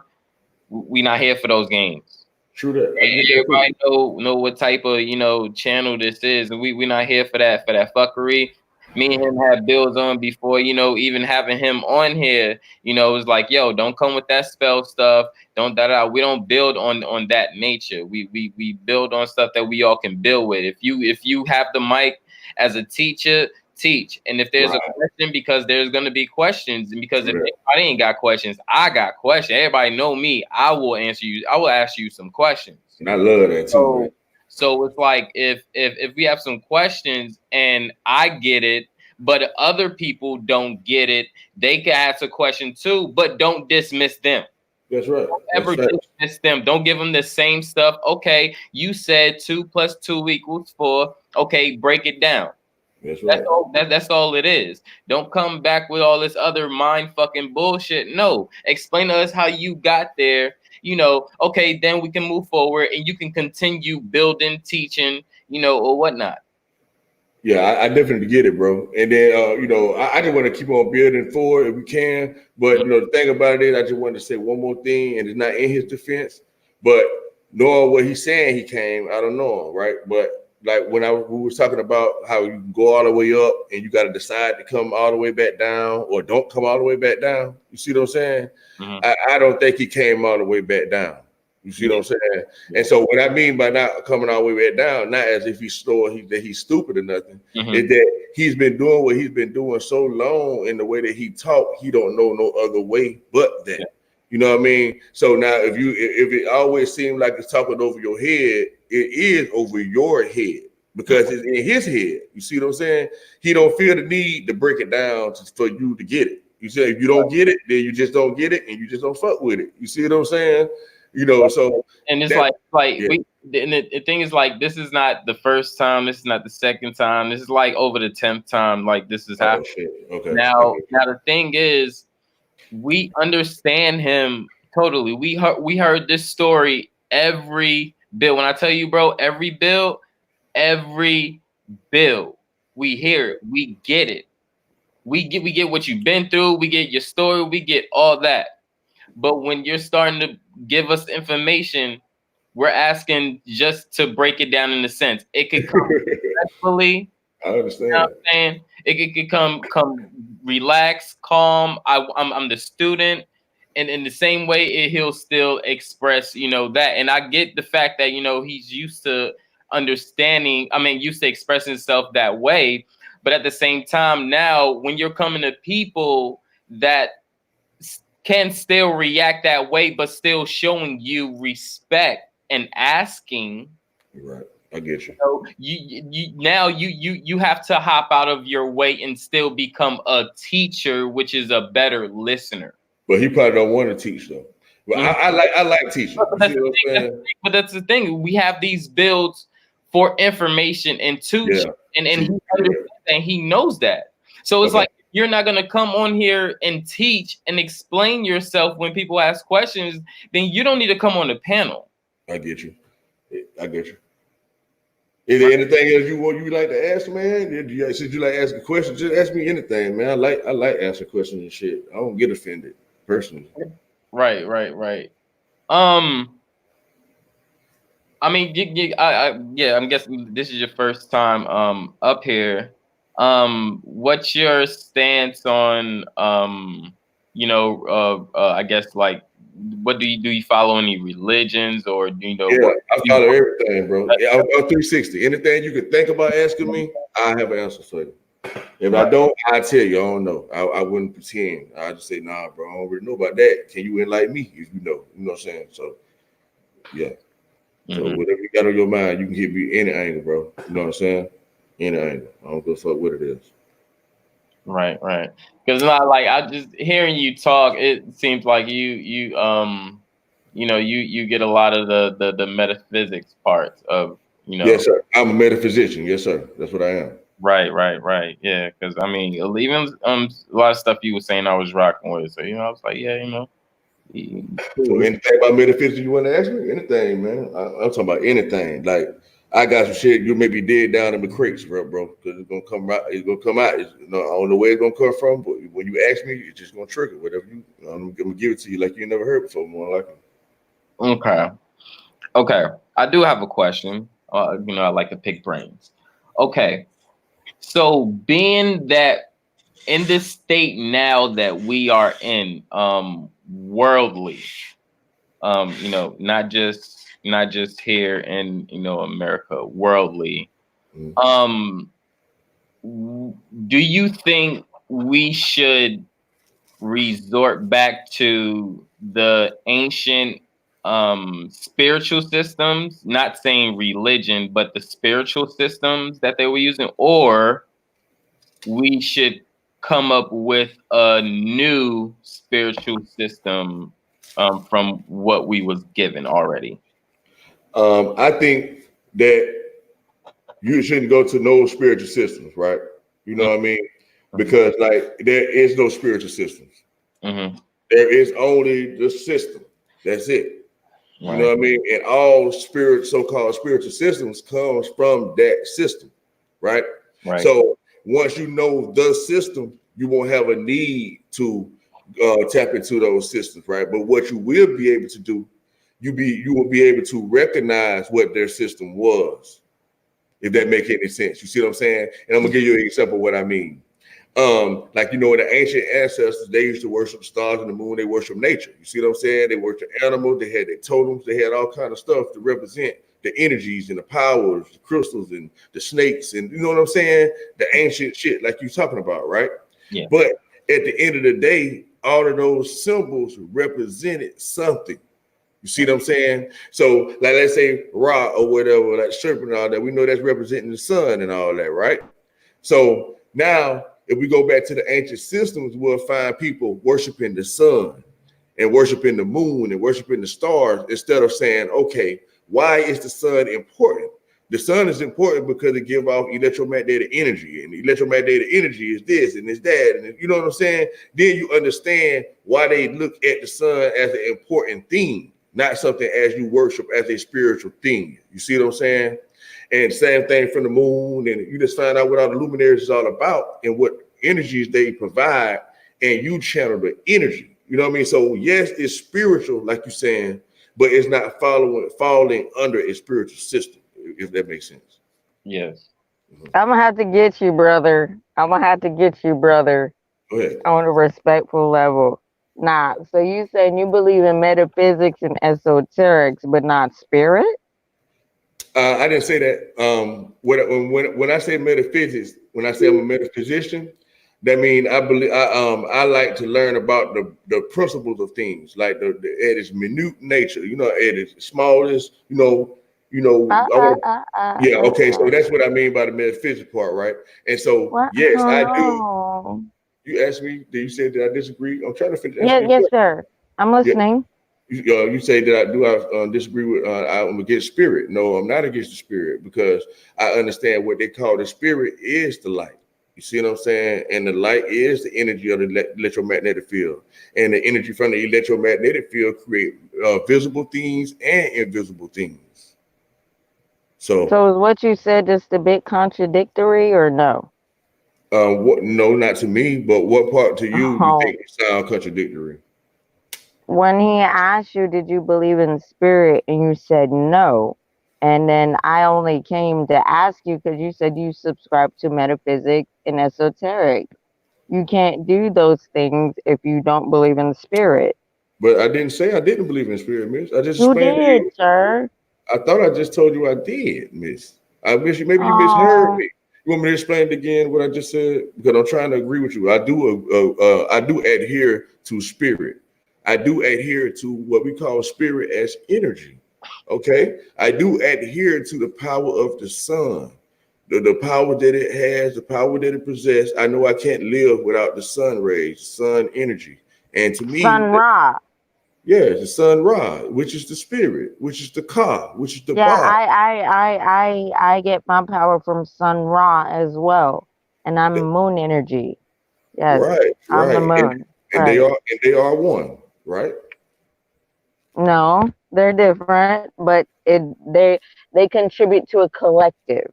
we not here for those games. True that. Everybody know what type of channel this is, and we not here for that fuckery. Me and him had bills on before, even having him on here, it was like, yo, don't come with that spell stuff. Don't we don't build on that nature. We build on stuff that we all can build with. If you have the mic as a teacher, teach. And if there's a question, because there's gonna be questions, and because if anybody ain't got questions, I got questions. Everybody know me. I will answer you. I will ask you some questions. And I love that too. So it's like if we have some questions and I get it, but other people don't get it, they can ask a question too, but don't dismiss them. That's right. Don't ever dismiss them. Don't give them the same stuff. Okay, you said 2 + 2 = 4. Okay, break it down. That's right. That's all it is. Don't come back with all this other mind fucking bullshit. No, explain to us how you got there. Okay, then we can move forward and you can continue building, teaching, or whatnot. Yeah, I definitely get it, bro. And then, I just want to keep on building forward if we can. But, the thing about it is, I just wanted to say one more thing, and it's not in his defense, but knowing what he's saying, he came, I don't know, right? But like when we was talking about how you can go all the way up and you got to decide to come all the way back down or don't come all the way back down. You see what I'm saying? I don't think he came all the way back down. You see what I'm saying? And so what I mean by not coming all the way back down, not as if he's slow or that he's stupid or nothing, is that he's been doing what he's been doing so long in the way that he talk, he don't know no other way but that. You know what I mean? So now if it always seems like it's talking over your head, it is over your head because it's in his head. You see what I'm saying? He don't feel the need to break it down for you to get it. You say if you don't get it, then you just don't get it and you just don't fuck with it. You see what I'm saying? So and it's the thing is, like, this is not the first time, this is not the second time, this is like over the 10th time like this is happening. Okay. Now the thing is, we understand him totally. We heard this story every bill. When I tell you, bro, every bill, we hear it, we get it. We get what you've been through, we get your story, we get all that. But when you're starting to give us information, we're asking just to break it down in a sense. It could come respectfully. I understand. You know what I'm saying? It could come relax, calm. I'm the student, and in the same way, he'll still express, that. And I get the fact that he's used to understanding. I mean, used to expressing himself that way. But at the same time, now when you're coming to people that can still react that way, but still showing you respect and asking. Right, I get you. So you have to hop out of your way and still become a teacher, which is a better listener. But he probably don't want to teach though. But I like teaching. But that's the thing. We have these builds for information and teaching, and he understands and he knows that. So it's like, you're not going to come on here and teach and explain yourself when people ask questions, then you don't need to come on the panel. I get you. Is there anything else you like to ask, man? Since you like asking questions, just ask me anything, man. I like answering questions and shit. I don't get offended personally. Right. I mean, I'm guessing this is your first time up here. What's your stance on I guess like what do you follow any religions or do you know? Yeah, what, I follow everything, bro. Yeah, I'm 360. Anything you could think about asking me, I have an answer for you. If I don't, I tell you I don't know. I wouldn't pretend. I just say, nah, bro, I don't really know about that. Can you enlighten me if you know? You know what I'm saying? So yeah. So whatever you got on your mind, you can hit me any angle, bro. You know what I'm saying? Any angle. I don't give a fuck what it is. Right. Because not like I just hearing you talk, it seems like you get a lot of the metaphysics parts of Yes, sir. I'm a metaphysician. Yes, sir. That's what I am. Right. Yeah, because I mean, even a lot of stuff you were saying, I was rocking with. So I was like, yeah, Cool. Anything about metaphysics you want to ask me? Anything, man. I'm talking about anything. Like I got some shit you may be dead down in the crates, bro. Because it's gonna come out. It's gonna come out. I don't know where it's gonna come from, but when you ask me, it's just gonna trigger whatever I'm gonna give it to you like you never heard before. More likely. Okay. I do have a question. I like to pick brains. Okay. So being that in this state now that we are in, worldly, not just here in America, worldly. Do you think we should resort back to the ancient spiritual systems, not saying religion, but the spiritual systems that they were using, or we should come up with a new spiritual system from what we was given already? I think that you shouldn't go to no spiritual systems, right? You know what I mean? Because like there is no spiritual systems. There is only the system. That's it. You know what I mean? And all so-called spiritual systems comes from that system, right? So once you know the system, you won't have a need to tap into those systems, right? But what you will be able to do, you will be able to recognize what their system was, if that makes any sense. You see what I'm saying? And I'm gonna give you an example of what I mean. Like in the ancient ancestors, they used to worship stars and the moon. They worship nature. You see what I'm saying? They worship animals. They had their totems. They had all kind of stuff to represent the energies and the powers, the crystals and the snakes, and you know what I'm saying? The ancient shit, like you're talking about, right? Yeah. But at the end of the day, all of those symbols represented something. You see what I'm saying? So, like, let's say Ra or whatever, like serpent and all that, we know that's representing the sun and all that, right? So now, if we go back to the ancient systems, we'll find people worshiping the sun and worshiping the moon and worshiping the stars instead of saying, okay, why is the sun important? The sun is important because it gives off electromagnetic energy, and electromagnetic energy is this and it's that, and you know what I'm saying? Then you understand why they look at the sun as an important thing, not something as you worship as a spiritual thing. You see what I'm saying? And same thing from the moon, and you just find out what all the luminaries is all about and what energies they provide, and you channel the energy. You know what I mean? So yes, it's spiritual, like you're saying, but it's not falling under a spiritual system, if that makes sense. Yes. I'm gonna have to get you, brother. Go ahead. On a respectful level. Nah, so you saying you believe in metaphysics and esoterics, but not spirit? I didn't say that. When I say metaphysics, when I say I'm a metaphysician, that means I believe I like to learn about the principles of things, like at its minute nature. At its smallest. Yeah. Okay. So that's what I mean by the metaphysics part, right? And so yes, I do. You asked me. You said that I disagree. I'm trying to finish. Yes, sir. I'm listening. Yeah. You say that I disagree with. I'm against spirit. No, I'm not against the spirit because I understand what they call the spirit is the light. You see what I'm saying? And the light is the energy of the electromagnetic field, and the energy from the electromagnetic field create visible things and invisible things. So is what you said just a bit contradictory, or no? No, not to me, but what part to you think it sound contradictory? When he asked you, did you believe in spirit, and you said no, and then I only came to ask you because you said you subscribe to metaphysics and esoteric. You can't do those things if you don't believe in spirit. But I didn't say I didn't believe in spirit, miss. I just You explained did, sir. I thought I just told you I did, miss. I wish you maybe you misheard me. You want me to explain it again what I just said? Because I'm trying to agree with you. I do adhere to spirit. I do adhere to what we call spirit as energy. Okay, I do adhere to the power of the sun, the power that it has, the power that it possesses. I know I can't live without the sun rays, sun energy, and to me, Sun Ra. yeah, the sun Ra, which is the spirit, which is the Ka, which is the Yeah, Ba. I get my power from Sun Ra as well, and I'm moon energy. Yes, I'm the moon. And they are one, right? No, they're different, but they contribute to a collective.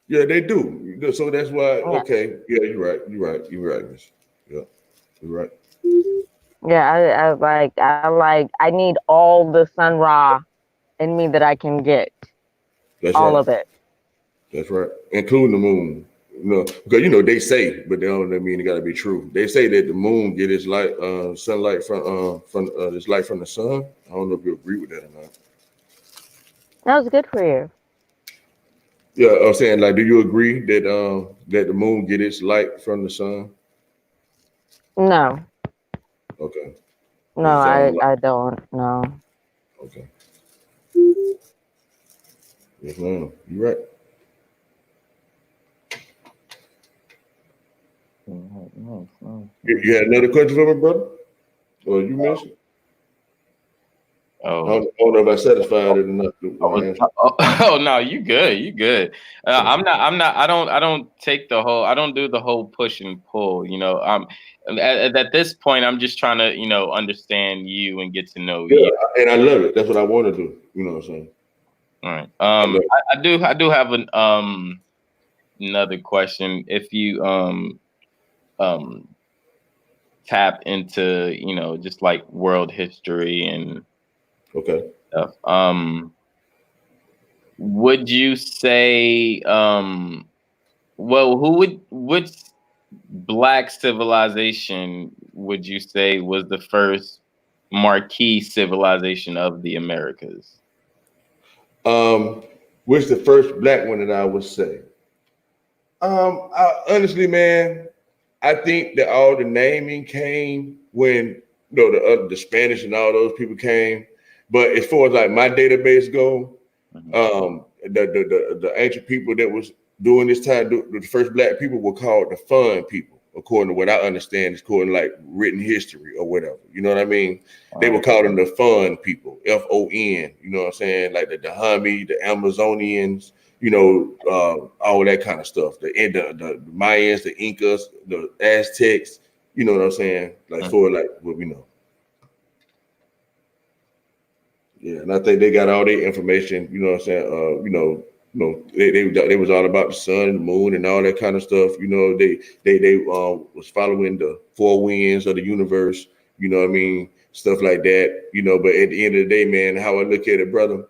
Yeah, they do. So that's why. Yeah. Okay, yeah, you're right, miss. Yeah, you're right. Yeah, I need all the Sun Ra in me that I can get. That's all right. of it. That's right, including the moon. Because they say, but they don't mean it got to be true. They say that the moon get its light, sunlight from this light from the sun. I don't know if you agree with that or not. That was good for you. Yeah, I'm saying, like, do you agree that that the moon get its light from the sun? No. Okay. No, I don't. No. Okay. Yes, ma'am. You're right. You had another question for me, brother? Or you missed it? I don't know if I satisfied it enough. Oh no, you good. You good. I'm not. I don't take the whole. I don't do the whole push and pull. At this point, I'm just trying to understand you and get to know you. And I love it. That's what I want to do. You know what I'm saying? All right. I do have an another question. If you tap into just like world history and stuff, would you say which Black civilization would you say was the first marquee civilization of the Americas? Which the first Black one that I would say? Honestly, man, I think that all the naming came when the Spanish and all those people came. But as far as like my database go, the ancient people that was during this time, the first Black people were called the Fun people, according to what I understand, is according to like written history or whatever. You know what I mean? They were calling them the Fun people, FON. You know what I'm saying? Like the Dahomey, the Amazonians, all that kind of stuff. The Mayans, the Incas, the Aztecs. You know what I'm saying? Like for like what we know. Yeah, and I think they got all their information. You know what I'm saying? They was all about the sun and the moon and all that kind of stuff. They was following the four winds of the universe. You know what I mean? Stuff like that. But at the end of the day, man, how I look at it, brother,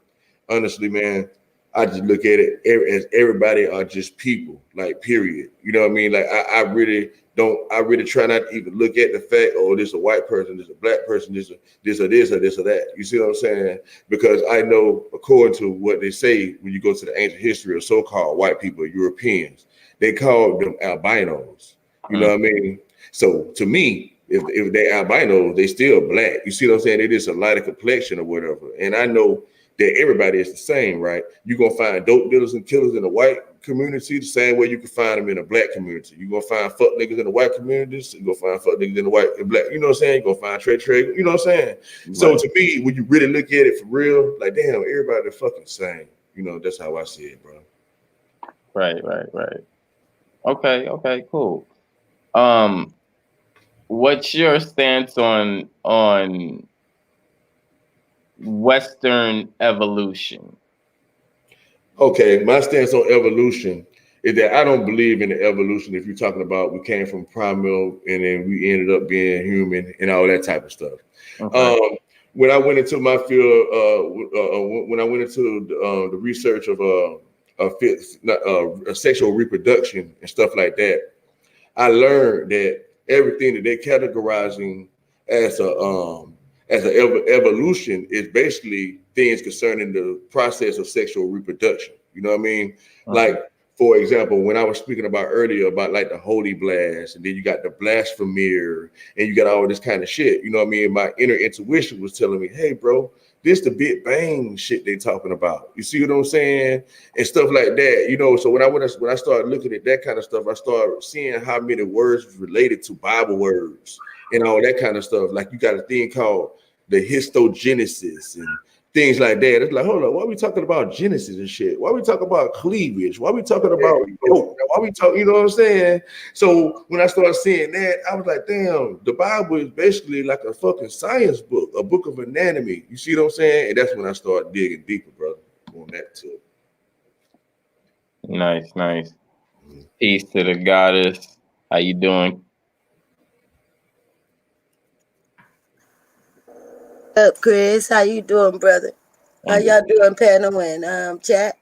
honestly, man, I just look at it as everybody are just people, like period. You know what I mean? Like I really try not to even look at the fact, oh, this is a white person, this is a Black person, this or this or this or that. You see what I'm saying? Because I know, according to what they say, when you go to the ancient history of so-called white people, Europeans, they called them albinos. You know what I mean? So to me, if they albinos, they still Black. You see what I'm saying? It is a lighter complexion or whatever. And I know that everybody is the same, right? You're gonna find dope dealers and killers in the white community the same way you can find them in a Black community. You're gonna find fuck niggas in the white communities, you're gonna find fuck niggas in the white and Black, you know what I'm saying? You're gonna find trade, you know what I'm saying? Right. So to me, when you really look at it for real, like damn, everybody the fucking same. That's how I see it, bro. Right. Okay, cool. What's your stance on Western evolution? Okay, my stance on evolution is that I don't believe in the evolution. If you're talking about we came from primal and then we ended up being human and all that type of stuff. Okay. When I went into my field, when I went into the research of sexual reproduction and stuff like that, I learned that everything that they're categorizing as as an evolution is basically things concerning the process of sexual reproduction. You know what I mean? Like, for example, when I was speaking about earlier about like the holy blast, and then you got the blasphemer, and you got all this kind of shit. You know what I mean? My inner intuition was telling me, hey, bro, this the Big Bang shit they talking about. You see what I'm saying? And stuff like that. You know, so when I started looking at that kind of stuff, I started seeing how many words was related to Bible words and all that kind of stuff. Like you got a thing called the histogenesis and things like that. It's like, hold on, why are we talking about Genesis and shit? Why are we talking about cleavage? Why are we talking about yoke? Why are we talking, you know what I'm saying? So when I started seeing that, I was like, damn, the Bible is basically like a fucking science book, a book of anatomy. You see what I'm saying? And that's when I started digging deeper, brother, on that too. Nice. Peace to the goddess. How you doing? Up, Chris? How you doing, brother? How y'all doing, panel and chat?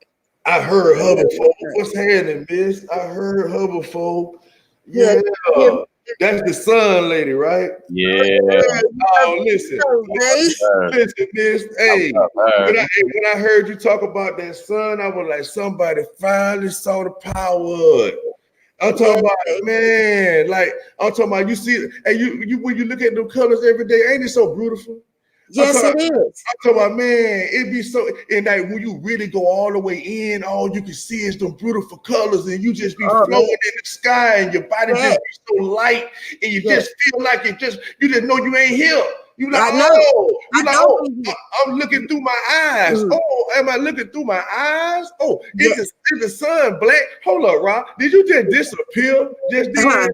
I heard her before. What's happening, miss? I heard her before. Yeah. That's the Sun lady, right? Yeah. Oh, listen, miss. Hey, when I heard you talk about that Sun, I was like, somebody finally saw the power of it. I'm talking about, man, like I'm talking about, you see, and you when you look at the colors every day, ain't it so beautiful? Yes, it is. I'm talking about, man, it be so, and like when you really go all the way in, all you can see is the beautiful colors, and you just be floating in the sky, and your body just be so light, and you just feel like you just know you ain't here. You like, I'm looking through my eyes. Oh, am I looking through my eyes? Oh, is the sun black? Hold up, Rob. Did you just disappear? Just then? I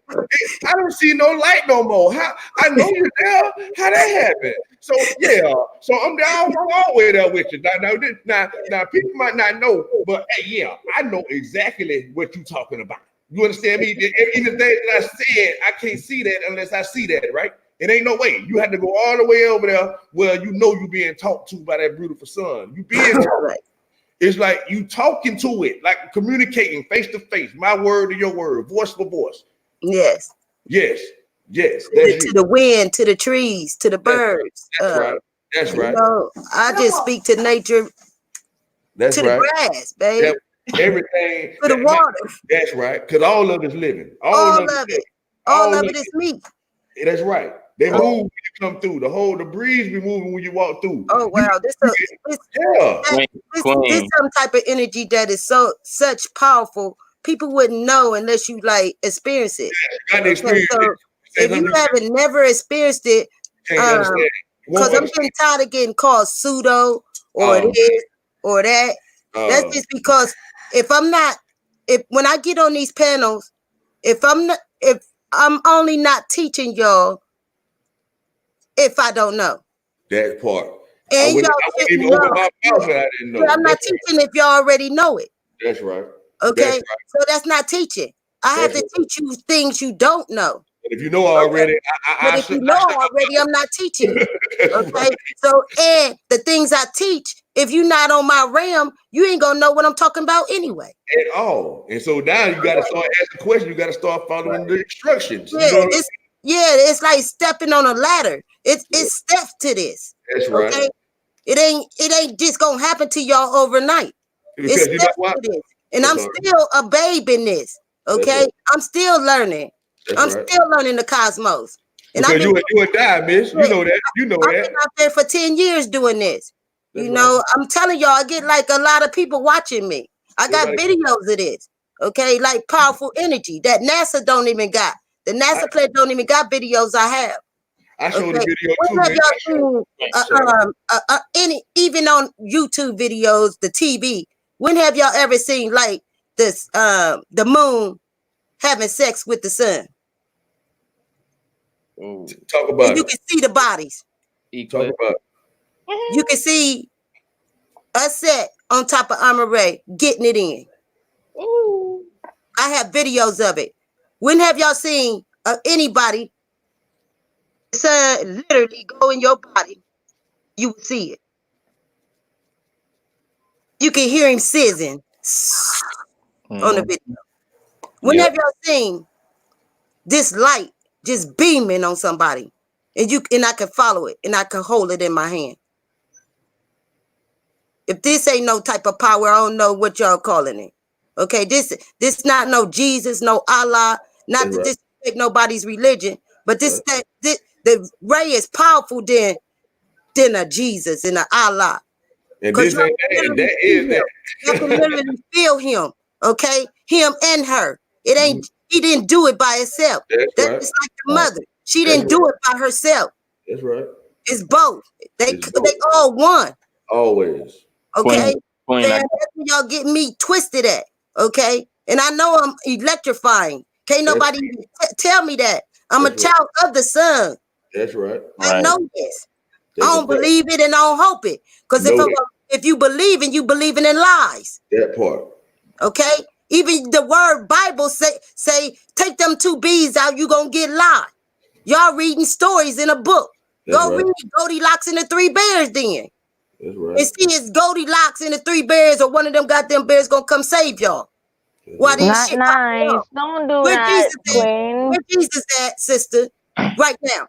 don't see no light no more. How I know you're there? How that happened? So yeah, so I'm down all the way there with you. Now people might not know, but hey, yeah, I know exactly what you're talking about. You understand me? Anything that I said, I can't see that unless I see that, right? It ain't no way. You had to go all the way over there where you know you being talked to by that beautiful sun. You being talked. It's like you talking to it, like communicating face to face, my word to your word, voice for voice. Yes. To the wind, to the trees, to the birds. That's right. You know, I just speak to nature. That's to right. The grass, baby. Everything. To the water. That's right. Because all of it's living. All of it is me. That's right. They move when you come through. The breeze be moving when you walk through. Oh wow, this some type of energy that is such powerful. People wouldn't know unless you like experience it. Yeah, so if you haven't never experienced it, because I'm getting tired of getting called pseudo or this or that. That's just because when I get on these panels, if I'm only not teaching y'all if I don't know. That part. And I didn't know. I'm not teaching if y'all already know it. That's right. Okay. That's right. So that's not teaching. I have to teach you things you don't know. But if you know already, if you know already, I'm not teaching you. Okay. Right. So, and the things I teach, if you're not on my realm, you ain't gonna know what I'm talking about anyway. At all. And so now you got to start asking questions. You got to start following the instructions. Yeah, it's like stepping on a ladder. It's steps to this. That's right. Okay? It ain't just gonna happen to y'all overnight. It's steps to this. And I'm still a babe in this. Okay, I'm still learning. I'm still learning the cosmos. And because you would die, miss. You know that. You know that. I've been out there for 10 years doing this. You know, I'm telling y'all, I get like a lot of people watching me. I got videos of this. Okay, like powerful energy that NASA don't even got. The NASA plant don't even got videos I have. I showed a video too. Even on YouTube videos, the TV. When have y'all ever seen like this? The moon having sex with the sun. Talk about. And you can see the bodies. Talk about. You can see us set on top of Amaray getting it in. Ooh. I have videos of it. When have y'all seen anybody literally go in your body? You would see it. You can hear him sizzing on the video. When have y'all seen this light just beaming on somebody and I can follow it and I can hold it in my hand. If this ain't no type of power, I don't know what y'all calling it. Okay, this not no Jesus, no Allah, not to disrespect nobody's religion, but the Ray is powerful than a Jesus and a Allah. And this ain't that is that. You can literally feel him, okay? Him and her. It ain't. He didn't do it by himself. That's right. Just like the mother. She didn't do it by herself. That's right. It's both. They all one. Always. Okay. That's where y'all get me twisted at. Okay. And I know I'm electrifying. Can't nobody tell me that. I'm a child of the sun. That's right. I know this. I don't believe it and I don't hope it. Because if you believe and you believing in lies. That part. Okay. Even the word Bible say take them 2 bees out, you gonna get lied. Y'all reading stories in a book. Go read Goldilocks and the 3 Bears then. That's right. And see it's Goldilocks and the 3 Bears or one of them goddamn bears gonna come save y'all. Why not nice. Don't do that, Queen. Where Jesus at, sister? Right now.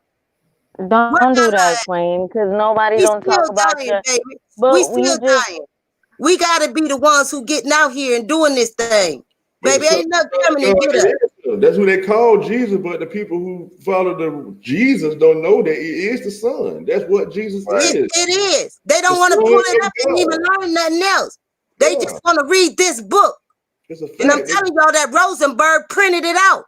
Don't do that, Queen, because nobody don't talk about you. But we still dying. We gotta be the ones who getting out here and doing this thing. Baby, ain't nothing coming to get us. That's what they call Jesus, but the people who follow the Jesus don't know that he is the Son. That's what Jesus is. It is. They don't want to pull it up and even learn nothing else. They just want to read this book. And I'm telling y'all that Rosenberg printed it out.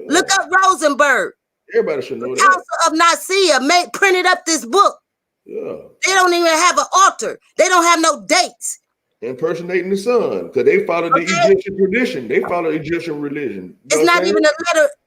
Look up Rosenberg. Everybody should know the that. Council of Nicaea printed up this book. Yeah. They don't even have an altar. They don't have no dates. Impersonating the sun because they follow the Egyptian tradition. They follow Egyptian religion. It's not even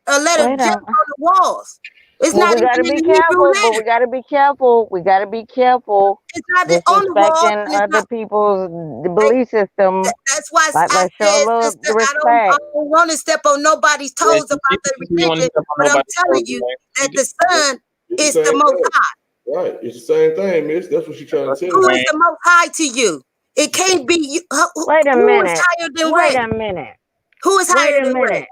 a letter just on the walls. It's not even in the Hebrew letter. But we gotta be careful. We gotta be careful. It's not on the wall. Other people's belief system. That's why I said, sister, I don't want to step on nobody's toes about the religion, but I'm telling you that the Son is the Most High. Right, it's the same thing, miss. That's what she's trying to tell you. Who is the Most High to you? It can't be you. Wait a minute. Who is higher than Wait a minute. Who is higher than Ray?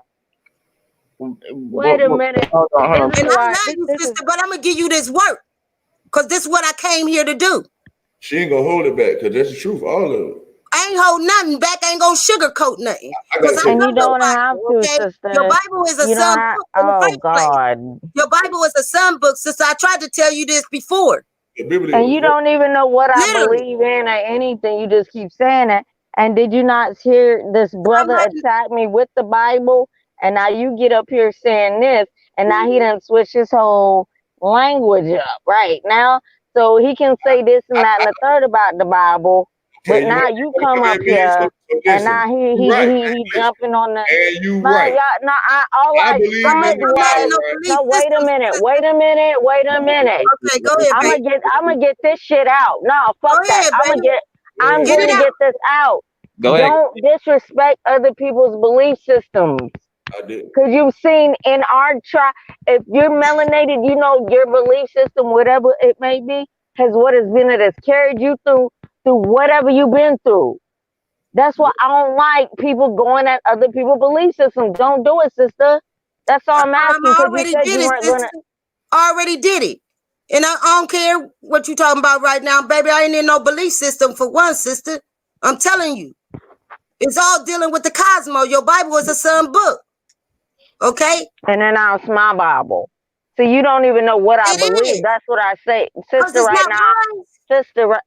Wait a minute. Hold on. And I love you, sister, but I'm gonna give you this work because this is what I came here to do. She ain't gonna hold it back because that's the truth. All of it. I ain't hold nothing back. I ain't gonna sugarcoat nothing. And you don't have to, sister. Your Bible is a son book. Oh God. Your Bible is a son book, sister. I tried to tell you this before. And you don't even know what I believe in or anything. You just keep saying it. And did you not hear this brother attack me with the Bible? And now you get up here saying this, and now he done switch his whole language up right now. So he can say this and that and the third about the Bible. But now you come up here and now he jumping on the. And you right. I wait a minute. Okay, go ahead. I'm gonna get this shit out. No, fuck that. I'm gonna get this out. Go ahead. Don't disrespect other people's belief systems. Because you've seen in our tribe, if you're melanated, you know your belief system, whatever it may be, has carried you through whatever you've been through. That's why I don't like people going at other people's belief systems. Don't do it, sister. That's all I'm asking. I already did it. And I don't care what you talking about right now, baby. I ain't in no belief system for one, sister. I'm telling you. It's all dealing with the cosmos. Your Bible is a son book. Okay? And then now it's my Bible. So you don't even know what I believe. That's what I say. Sister, right now. Sister,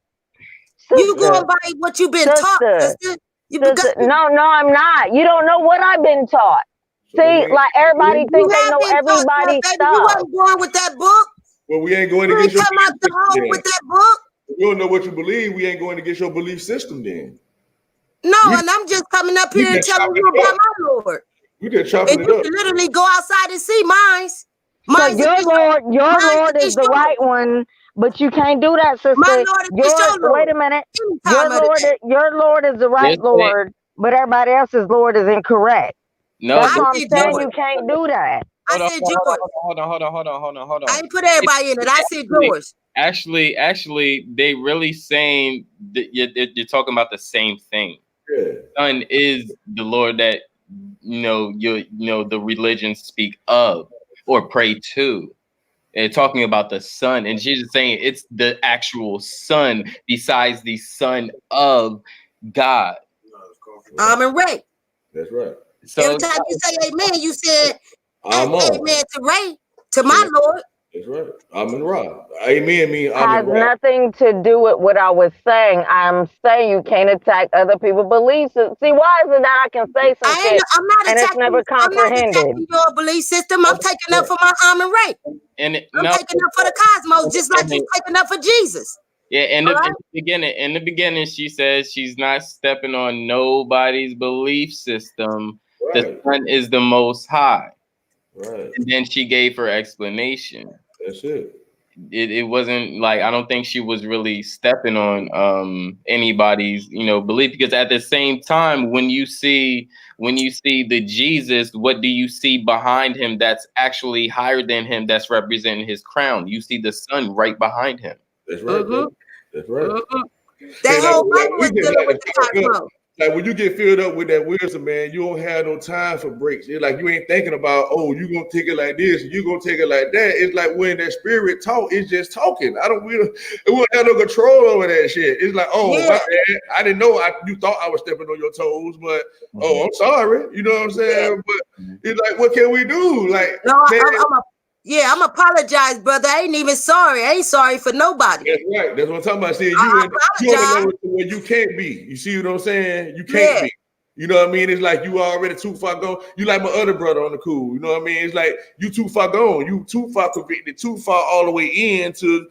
you going by what you've been taught, sister. No, I'm not. You don't know what I've been taught. See, like everybody thinks they know everybody's stuff. You wasn't going with that book. Well, we ain't going to get your come out the home with that book. You don't know what you believe. We ain't going to get your belief system then. No, and I'm just coming up here and telling you about my Lord. You just chopping it up. You can literally go outside and see mine. So your Lord is the right one. But you can't do that, sister. My Lord is your Lord. Wait a minute. Your Lord is the right Lord, but everybody else's Lord is incorrect. No, that's what I'm saying. You can't do that. I said yours. Hold on. I ain't put everybody in it. I said yours. Actually, they really saying that you're talking about the same thing. Yeah. Son is the Lord that the religions speak of or pray to. and talking about the Son, and Jesus saying it's the actual Son besides the Son of God. Amen. Ray. That's right. So every time you say amen, you said amen to Ray, to my Lord. That's right. Amen. Right. Amen mean has nothing to do with what I was saying. I'm saying you can't attack other people's beliefs. See, why is it that I can say some shit I'm not and it's never comprehended? I'm not attacking your belief system. I'm taking up for my Amen Ray. And I'm taking up for the cosmos, just like you're taking up for Jesus. Yeah, in the beginning, she says she's not stepping on nobody's belief system. Right. The Son is the Most High. Right. And then she gave her explanation. That's it. It wasn't like, I don't think she was really stepping on anybody's, belief, because at the same time, when you see the Jesus, what do you see behind him that's actually higher than him, that's representing his crown? You see the Son right behind him. That's right. Mm-hmm. That's right. Mm-hmm. That whole Bible was dealing with the cosmos. Like when you get filled up with that wisdom, man, you don't have no time for breaks. It's like you ain't thinking about, oh, you're gonna take it like this, you're gonna take it like that. It's like when that spirit talk, it's just talking. We don't have no control over that shit. It's like, oh, my bad. I didn't know you thought I was stepping on your toes, but oh, I'm sorry. You know what I'm saying? But it's like, what can we do? Like, no, I'm apologize, brother. I ain't even sorry. I ain't sorry for nobody. That's right. That's what I'm talking about. See, you on the level where you can't be. You see what I'm saying? You can't be. You know what I mean? It's like you already too far gone. You like my other brother on the cool. You know what I mean? It's like you too far gone. You too far convicted, too far all the way in to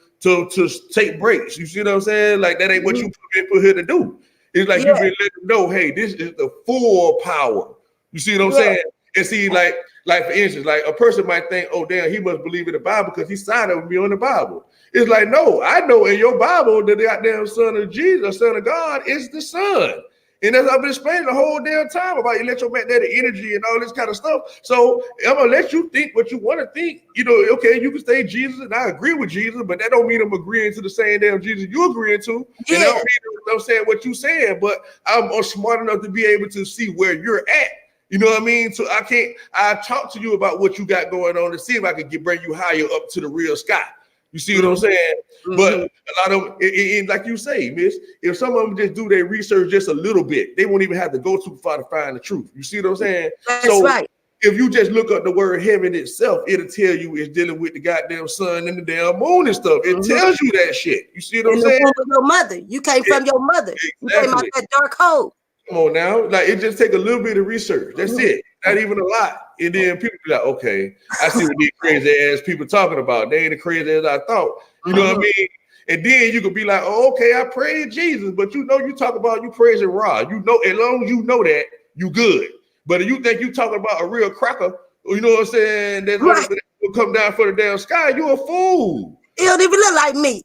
take breaks. You see what I'm saying? Like that ain't what you put here to do. It's like you've been letting them know, hey, this is the full power. You see what I'm saying? And see, like for instance, like a person might think, oh, damn, he must believe in the Bible because he signed up with me on the Bible. It's like, no, I know in your Bible that the goddamn Son of Jesus, Son of God, is the Son. And as I've been explaining the whole damn time about electromagnetic energy and all this kind of stuff. So I'm gonna let you think what you want to think. Okay, you can say Jesus, and I agree with Jesus, but that don't mean I'm agreeing to the same damn Jesus you agreeing to. Yeah. And that don't mean I'm saying what you saying, but I'm smart enough to be able to see where you're at. You know what I mean? So I talk to you about what you got going on to see if I can bring you higher up to the real sky. You see what I'm saying? Mm-hmm. But a lot of them, like you say, miss, if some of them just do their research just a little bit, they won't even have to go too far to find the truth. You see what I'm saying? That's right. If you just look up the word heaven itself, it'll tell you it's dealing with the goddamn sun and the damn moon and stuff. It tells you that shit. You see what I'm saying? Your mother. You came from your mother. Exactly. You came out that dark hole. Come on now. Like it just take a little bit of research. That's it. Not even a lot. And then people be like, okay, I see what these crazy ass people talking about. They ain't as crazy as I thought. You know what I mean? And then you could be like, oh, okay, I praise Jesus, but you talk about you praising Ra. You know, as long as you know that, you good. But if you think you talking about a real cracker, you know what I'm saying, that will come down for the damn sky, you a fool. He don't even look like me.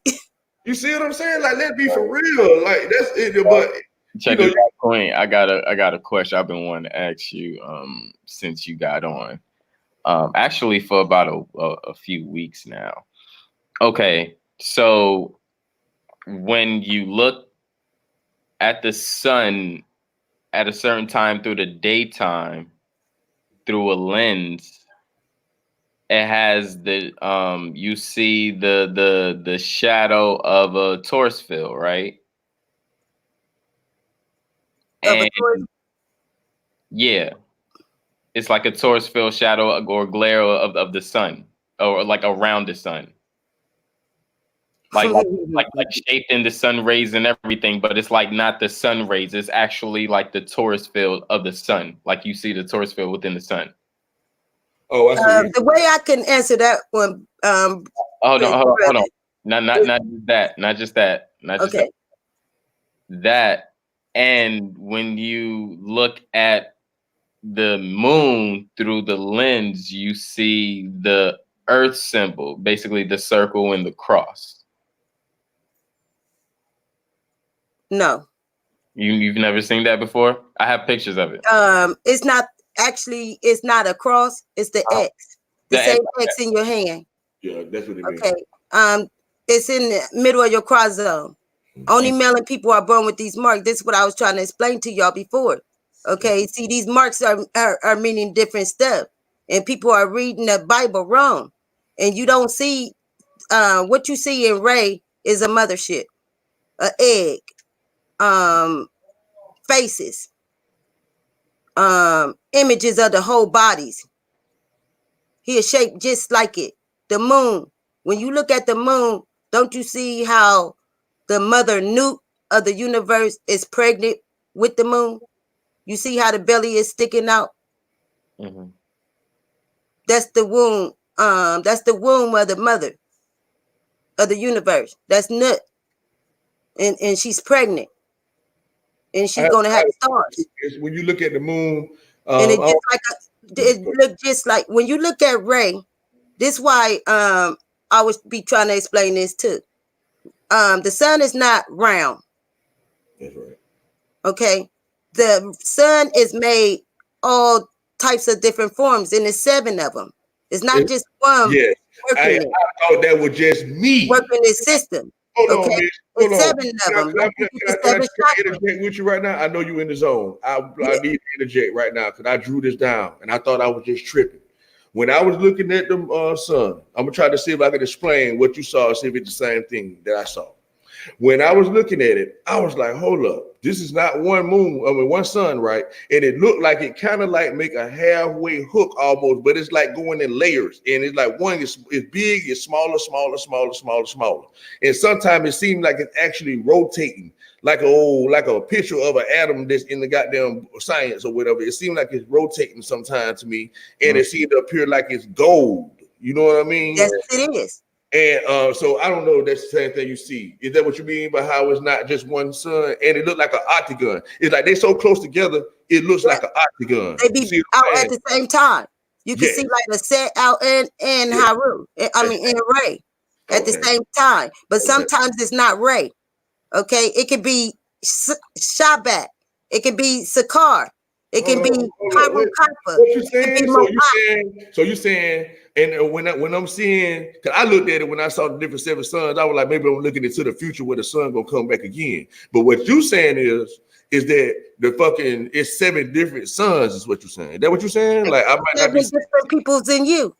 You see what I'm saying? Like, let's be for real. Like that's it. But check this out, point. I got a question I've been wanting to ask you since you got on. Actually for about a few weeks now. Okay, so when you look at the sun at a certain time through the daytime, through a lens, it has the you see the shadow of a torus field, right? And yeah, it's like a torus field shadow or glare of the sun, or like around the sun, like shaped in the sun rays and everything, but it's like not the sun rays. It's actually like the torus field of the sun, like you see the torus field within the sun. Oh, I see. The way I can answer that one. Hold on. Not just that. That. And when you look at the moon through the lens, you see the earth symbol, basically the circle and the cross. No. You've never seen that before? I have pictures of it. It's not a cross, it's the X. The same X in your hand. Yeah, that's what it means. Okay. It's in the middle of your chromosome. Only male and people are born with these marks. This is what I was trying to explain to y'all before. Okay, see, these marks are meaning different stuff, and people are reading the Bible wrong. and you don't see what you see in Ray is a mothership, an egg, faces, images of the whole bodies. He is shaped just like it. The moon. When you look at the moon, don't you see how the mother Newt of the universe is pregnant with the moon? You see how the belly is sticking out? Mm-hmm. That's the womb. That's the womb of the mother of the universe. That's Nut. And she's pregnant. And she's gonna have stars. When you look at the moon, and it looked just like when you look at Ray. This is why I would be trying to explain this too. The sun is not round. That's right. Okay. The sun is made all types of different forms, and there's 7 of them. It's not just one. Yes. I thought that was just me working this system. Hold on, Mitch. Hold on. 7 of them. Can I interject with you right now? I know you in the zone. I need to interject right now because I drew this down and I thought I was just tripping. When I was looking at the sun, I'm gonna try to see if I can explain what you saw, see if it's the same thing that I saw. When I was looking at it, I was like, hold up, this is not one moon, one sun, right? And it looked like it kind of like make a halfway hook almost, but it's like going in layers. And it's like one is big, it's smaller. And sometimes it seems like it's actually rotating, like a picture of an atom that's in the goddamn science or whatever. It seems like it's rotating sometimes to me, and it seems to appear like it's gold. You know what I mean? Yes, it is. And so I don't know if that's the same thing you see. Is that what you mean by how it's not just one sun? And it looked like an octagon. It's like they're so close together, it looks like an octagon. They be out at the same time. You can see like the set out and Haru. I mean, in Ray at the same time. But sometimes it's not Ray. Okay, it could be Shabbat. It can be Sakar. It can be Haru Kappa. What you saying? So you saying, and when I'm seeing, because I looked at it when I saw the different 7 suns, I was like, maybe I'm looking into the future where the sun gonna come back again. But what you saying is that the fucking it's 7 different suns, is what you're saying. Is that what you're saying? Like I might not be different peoples than you.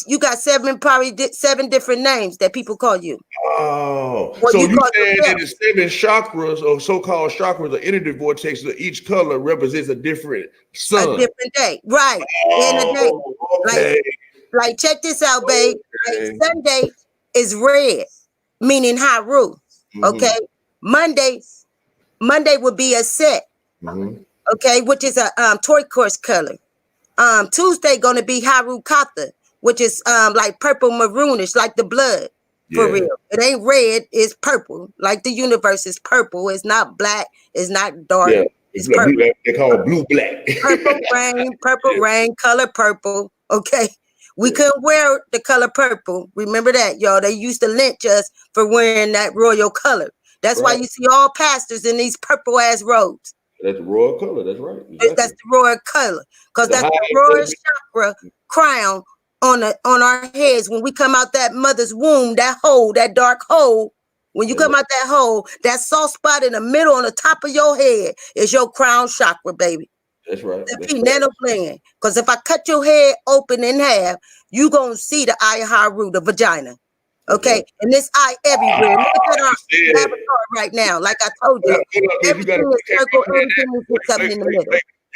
You got 7 different names that people call you. Oh, so you saying that the 7 chakras or so-called chakras or energy vortexes of each color represents a different sun, a different day, right? In a day, okay. like check this out, babe. Like Sunday is red, meaning Haru. Okay, Monday would be a set. Okay, which is a turquoise color. Tuesday gonna be Haru Kata, which is like purple maroonish, like the blood, for real. It ain't red, it's purple. Like the universe is purple. It's not black, it's not dark. Yeah. It's purple. They call it blue black. purple rain, color purple. Okay. We couldn't wear the color purple. Remember that, y'all. They used to lynch us for wearing that royal color. That's why you see all pastors in these purple ass robes. That's the royal color, that's right. Exactly. That's the royal color. Because that's the royal chakra crown on our heads. When we come out that mother's womb, that hole, that dark hole, when you come out that hole, that soft spot in the middle on the top of your head is your crown chakra, baby. That's right. The pineal gland. Because if I cut your head open in half, you gonna see the eye of Haru, the vagina. Okay, and this eye everywhere. Look at our avatar right now. Like I told you, everything is circle, everything is something in the middle.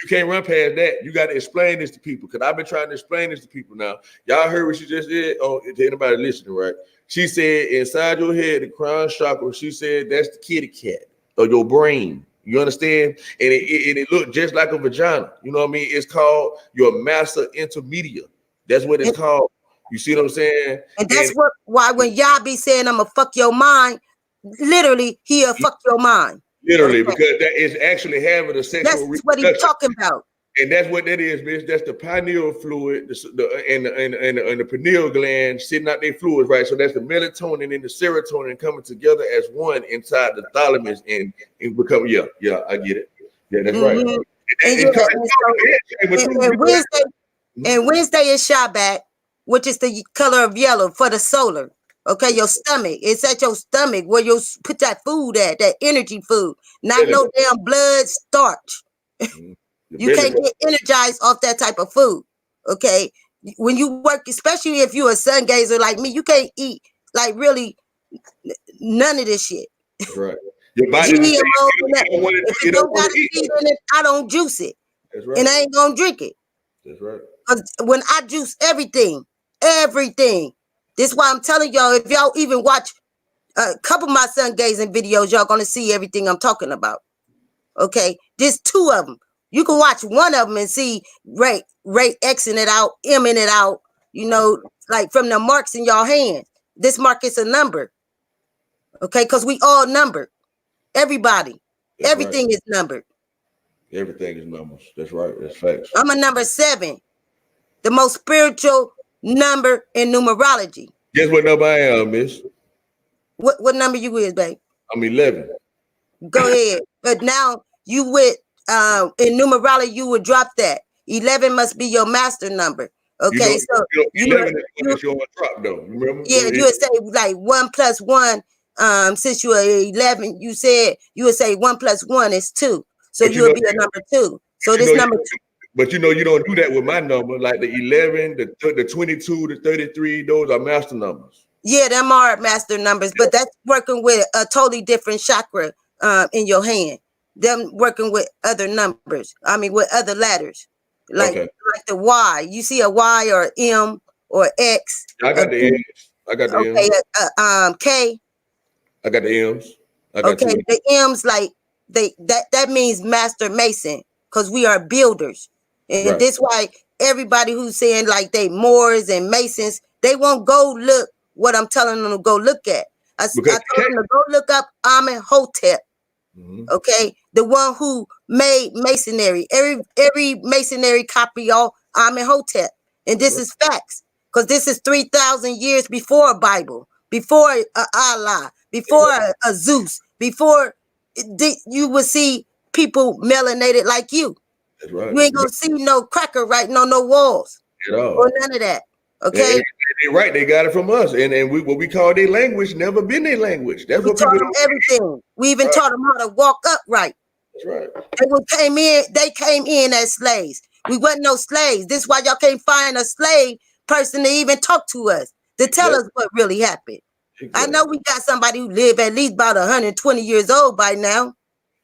You can't run past that. You got to explain this to people, because I've been trying to explain this to people now. Y'all heard what she just did? Oh, to anybody listening, right? She said inside your head, the crown chakra, she said that's the kitty cat or your brain. You understand? And it looked just like a vagina. You know what I mean? It's called your massa intermedia. That's what it's called. You see what I'm saying? And that's why when y'all be saying I'm gonna fuck your mind, literally he'll fuck your mind. Literally, because that is actually having a sexual. That's what he's talking about. And that's what that is, bitch. That's the pineal fluid, and the pineal gland sitting out their fluids, right? So that's the melatonin and the serotonin coming together as one inside the thalamus and become. Yeah, I get it. Yeah, that's right. And Wednesday is Shabbat, which is the color of yellow for the solar. Okay, your stomach. It's at your stomach where you put that food at, that energy food, not no damn blood starch. You can't get energized off that type of food. Okay, when you work, especially if you're a sun gazer like me, you can't eat like really none of this shit. That's right. Your body if it don't got a seed in it, I don't juice it. That's right. And I ain't gonna drink it. That's right. Because when I juice everything. This is why I'm telling y'all, if y'all even watch a couple of my sun gazing videos, y'all gonna see everything I'm talking about. Okay, there's 2 of them. You can watch one of them and see Ray Xing it out, M'ing it out, you know, like from the marks in y'all hand. This mark is a number. Okay, because we all numbered. Everybody. That's everything right. is numbered. Everything is numbers. That's right. That's facts. I'm a number 7. The most spiritual number in numerology. Guess what number I am, miss? What number you is, babe? I'm 11. Go ahead. But now you with in numerology, you would drop that. 11 must be your master number. Okay, so 11 is your drop though. Remember? Yeah, you would say like 1 + 1. Since you are 11, you said you would say 1 + 1 is 2. So you would be a number 2. So this number 2. But you know, you don't do that with my number. Like the 11, the 22, the 33, those are master numbers. Yeah, them are master numbers, but that's working with a totally different chakra in your hand. Them working with other numbers. I mean, with other letters, like the Y. You see a Y or M or X. I got the M's. I got the M's. K. I got the M's. I got okay, the M's like that means master mason because we are builders, and this why everybody who's saying like they Moors and Masons, they won't go look what I'm telling them to go look at. I told them to go look up Amenhotep. Okay, the one who made masonry. Every masonry copy of Amenhotep, and this is facts because this is 3,000 years before a Bible, before Allah, before a Zeus, before you would see people melanated like you. That's right. You ain't gonna see no cracker writing on no walls at all, or none of that. Okay, they're right. They got it from us, and what we call their language never been their language. That's what we taught them everything. We even taught them how to walk upright. That's right. They came in as slaves. We wasn't no slaves. This is why y'all can't find a slave person to even talk to us to tell us what really happened. I know we got somebody who lived at least about 120 years old by now.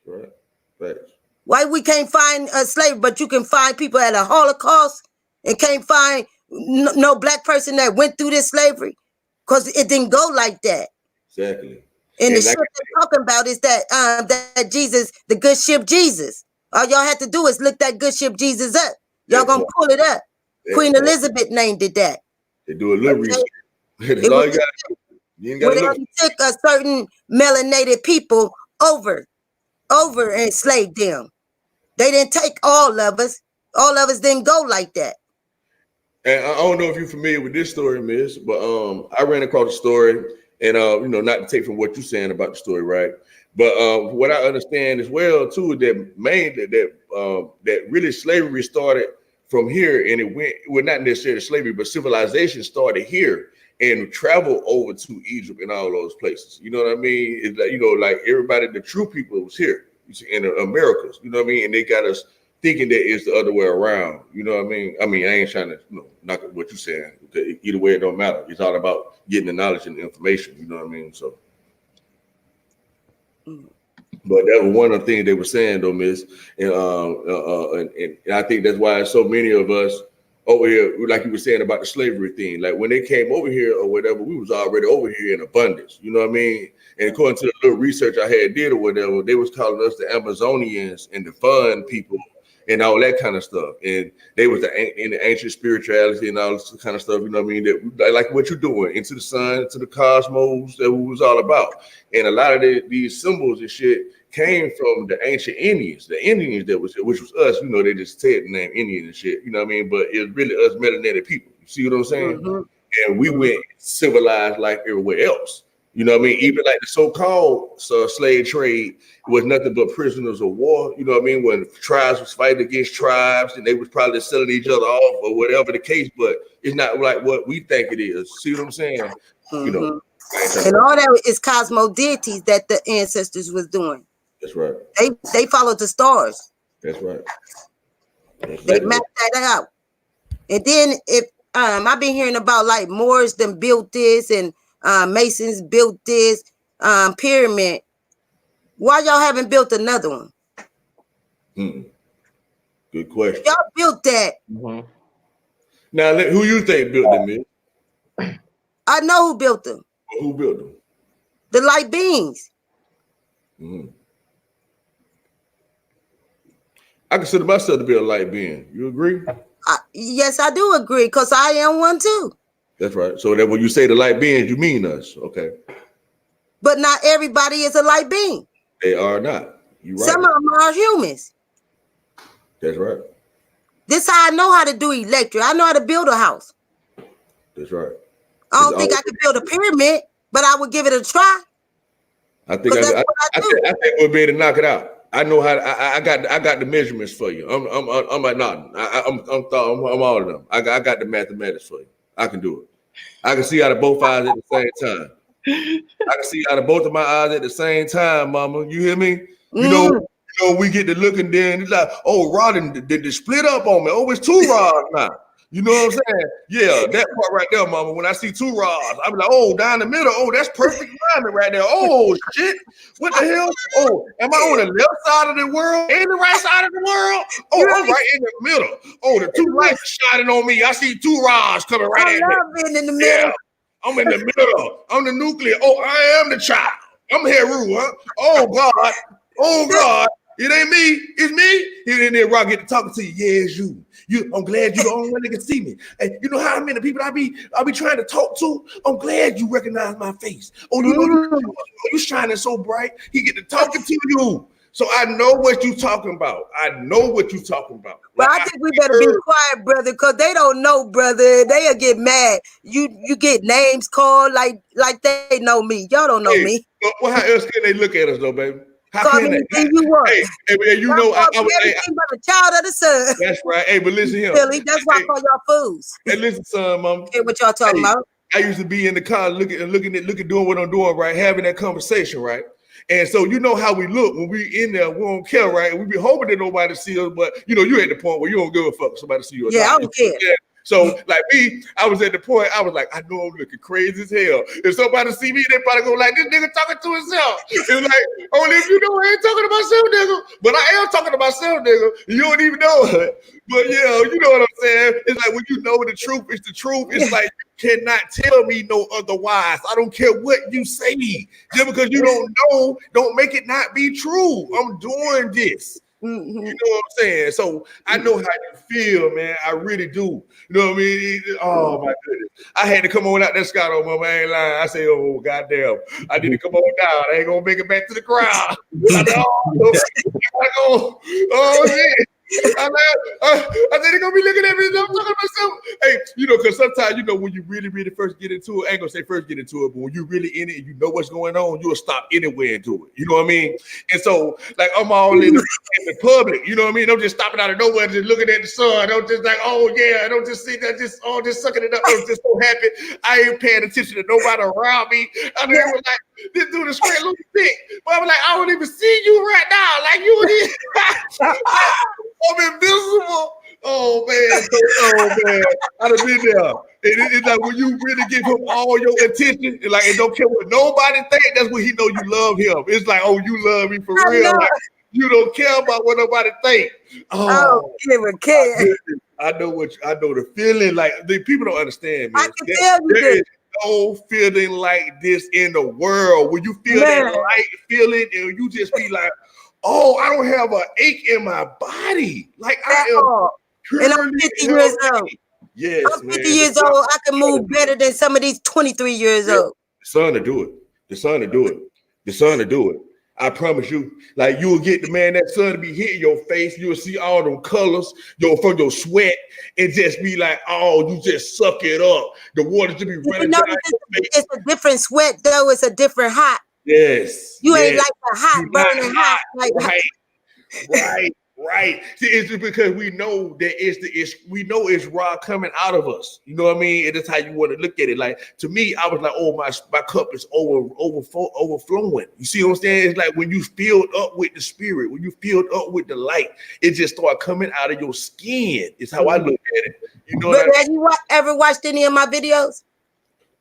Right. Why we can't find a slave, but you can find people at a Holocaust and can't find no black person that went through this slavery? Because it didn't go like that. Exactly. And the ship they're talking about is that that Jesus, the good ship Jesus. All y'all have to do is look that good ship Jesus up. Y'all gonna pull it up. Queen Elizabeth named it that. They do a little research. That's all you got to do. You ain't got to look. They took a certain melanated people over and enslaved them. They didn't take all of us. All of us didn't go like that. And I don't know if you're familiar with this story, miss, but I ran across a story, and not to take from what you're saying about the story, right? But what I understand as well too, that really slavery started from here, and it went, well, not necessarily slavery, but civilization started here and traveled over to Egypt and all those places. You know what I mean? It's like, like everybody, the true people was here in the Americas. You know what I mean? And they got us thinking that it's the other way around. You know what I mean? I mean, I ain't trying to knock what you're saying. Either way, it don't matter. It's all about getting the knowledge and the information. You know what I mean? So, but that was one of the things they were saying, though, miss. And I think that's why so many of us over here, like you were saying about the slavery thing, like when they came over here or whatever, we was already over here in abundance. You know what I mean? And according to the little research I had did or whatever, they was calling us the Amazonians and the fun people and all that kind of stuff. And they was in the ancient spirituality and all this kind of stuff, you know what I mean? That, like what you're doing, into the sun, into the cosmos, that was all about. And a lot of these symbols and shit came from the ancient Indians, which was us, they just said the name Indian and shit, you know what I mean? But it was really us melanated people. You see what I'm saying? Mm-hmm. And we went civilized like everywhere else. You know what I mean? Even like the so-called slave trade was nothing but prisoners of war. You know what I mean? When tribes was fighting against tribes and they was probably selling each other off or whatever the case, but it's not like what we think it is. See what I'm saying? Mm-hmm. And all that is cosmo deities that the ancestors was doing. That's right. They followed the stars. That's right. They mapped that out. And then if I've been hearing about like Moors them built this and Masons built this pyramid. Why y'all haven't built another one? Good question. Y'all built that. Mm-hmm. Now, who you think built them, man? I know who built them. Who built them? The light beings. I consider myself to be a light being. You agree? Yes, I do agree, because I am one too. That's right. So that when you say the light beings, you mean us. Okay. But not everybody is a light being. They are not. You right. Some of them are humans. That's right. This how I know how to do electric. I know how to build a house. That's right. I don't think I could build a pyramid, but I would give it a try. I think I think we'll be able to knock it out. I know how. I got the measurements for you. I'm like nodding. I'm all of them. I got the mathematics for you. I can do it. I can see out of both eyes at the same time. I can see out of both of my eyes at the same time, Mama. You hear me? You know, we get to looking there and it's like, oh, Rod, they split up on me. Oh, it's two rods now. You know what I'm saying? Yeah, that part right there, Mama. When I see two rods, I'm like, oh, down the middle. Oh, that's perfect alignment right there. Oh, shit. What the hell? Oh, am I on the left side of the world and the right side of the world? Oh, I'm right in the middle. Oh, the two lights are shining on me. I see two rods coming right at me. I love being in the middle. Yeah, I'm in the middle. I'm the nuclear. Oh, I am the child. I'm Heru, huh? Oh, God. Oh, God. It ain't me. It's me. And then Rock get to talking to you. Yeah, it's you. I'm glad you the only one that can see me. Hey, you know how many people I be trying to talk to? I'm glad you recognize my face. Oh, you know you shining so bright. He get to talking to you. So I know what you talking about. I know what you talking about. But I think we better be quiet, brother, because they don't know, brother. They'll get mad. You get names called like they know me. Y'all don't know me. Well, how else can they look at us though, baby? How call can me they? you want. Hey, you know, I was everything but the child of the sun. That's right. Hey, but listen here. Silly. That's why I call y'all fools. Hey, listen, son, Mama. Hey, what y'all talking about? I used to be in the car looking, doing what I'm doing, right? Having that conversation, right? And so you know how we look when we in there, we don't care, right? We be hoping that nobody see us, but you know, you're at the point where you don't give a fuck if somebody see you. Yeah, I don't care. Yeah. So like me, I was at the point, I was like, I know I'm looking crazy as hell. If somebody see me, they probably go like, this nigga talking to himself. It's like, only if you know I ain't talking to myself, nigga. But I am talking to myself, nigga. You don't even know it. But yeah, you know what I'm saying? It's like when you know the truth, it's the truth. It's like you cannot tell me no otherwise. I don't care what you say. Just because you don't know, don't make it not be true. I'm doing this. You know what I'm saying? So I know how you feel, man. I really do. You know what I mean? Oh my goodness. I had to come on out that Scott on my ain't lying. I say, oh goddamn, I need to come on down. I ain't gonna make it back to the crowd. I know. Oh shit. I said they're gonna be looking at me. I'm talking to myself. Hey, you know, because sometimes you know when you really first get into it, I ain't gonna say first get into it, but when you really in it and you know what's going on, you'll stop anywhere and do it. You know what I mean? And so, like, I'm all in the public. You know what I mean? Don't just stopping out of nowhere, just looking at the sun. Don't just like, oh yeah, don't just see that, just sucking it up. I'm just so happy. I ain't paying attention to nobody around me. I mean, was like, this dude is straight little dick. But I'm like, I don't even see you right now. Like you. I'm invisible. Oh man, I'd have been there. It's like when you really give him all your attention, and like, and don't care what nobody think. That's when he know you love him. It's like, oh, you love me for real. Like, you don't care about what nobody think. Oh, I don't even care. I know the feeling. Like the people don't understand, man. I can tell you there is no feeling like this in the world. When you feel that light feeling, and you just be like, oh, I don't have an ache in my body. Like I am. And I'm 50 years old. Yes, I'm 50 years old. I can move better than some of these 23 years old. The sun to do it. The sun to do it. The sun to do it. I promise you. Like you will get the man that sun to be hitting your face. You will see all them colors from your sweat and just be like, oh, you just suck it up. The water should be running down your face. It's a different sweat though. It's a different hot. Yes. You ain't like the hot, burning hot. Like right. Right. See, it's just because we know that we know it's raw coming out of us. You know what I mean? And that's how you want to look at it. Like to me, I was like, oh, my cup is overflowing. You see what I'm saying? It's like when you filled up with the spirit, when you filled up with the light, it just start coming out of your skin. It's how I look at it. You know. But have you ever watched any of my videos?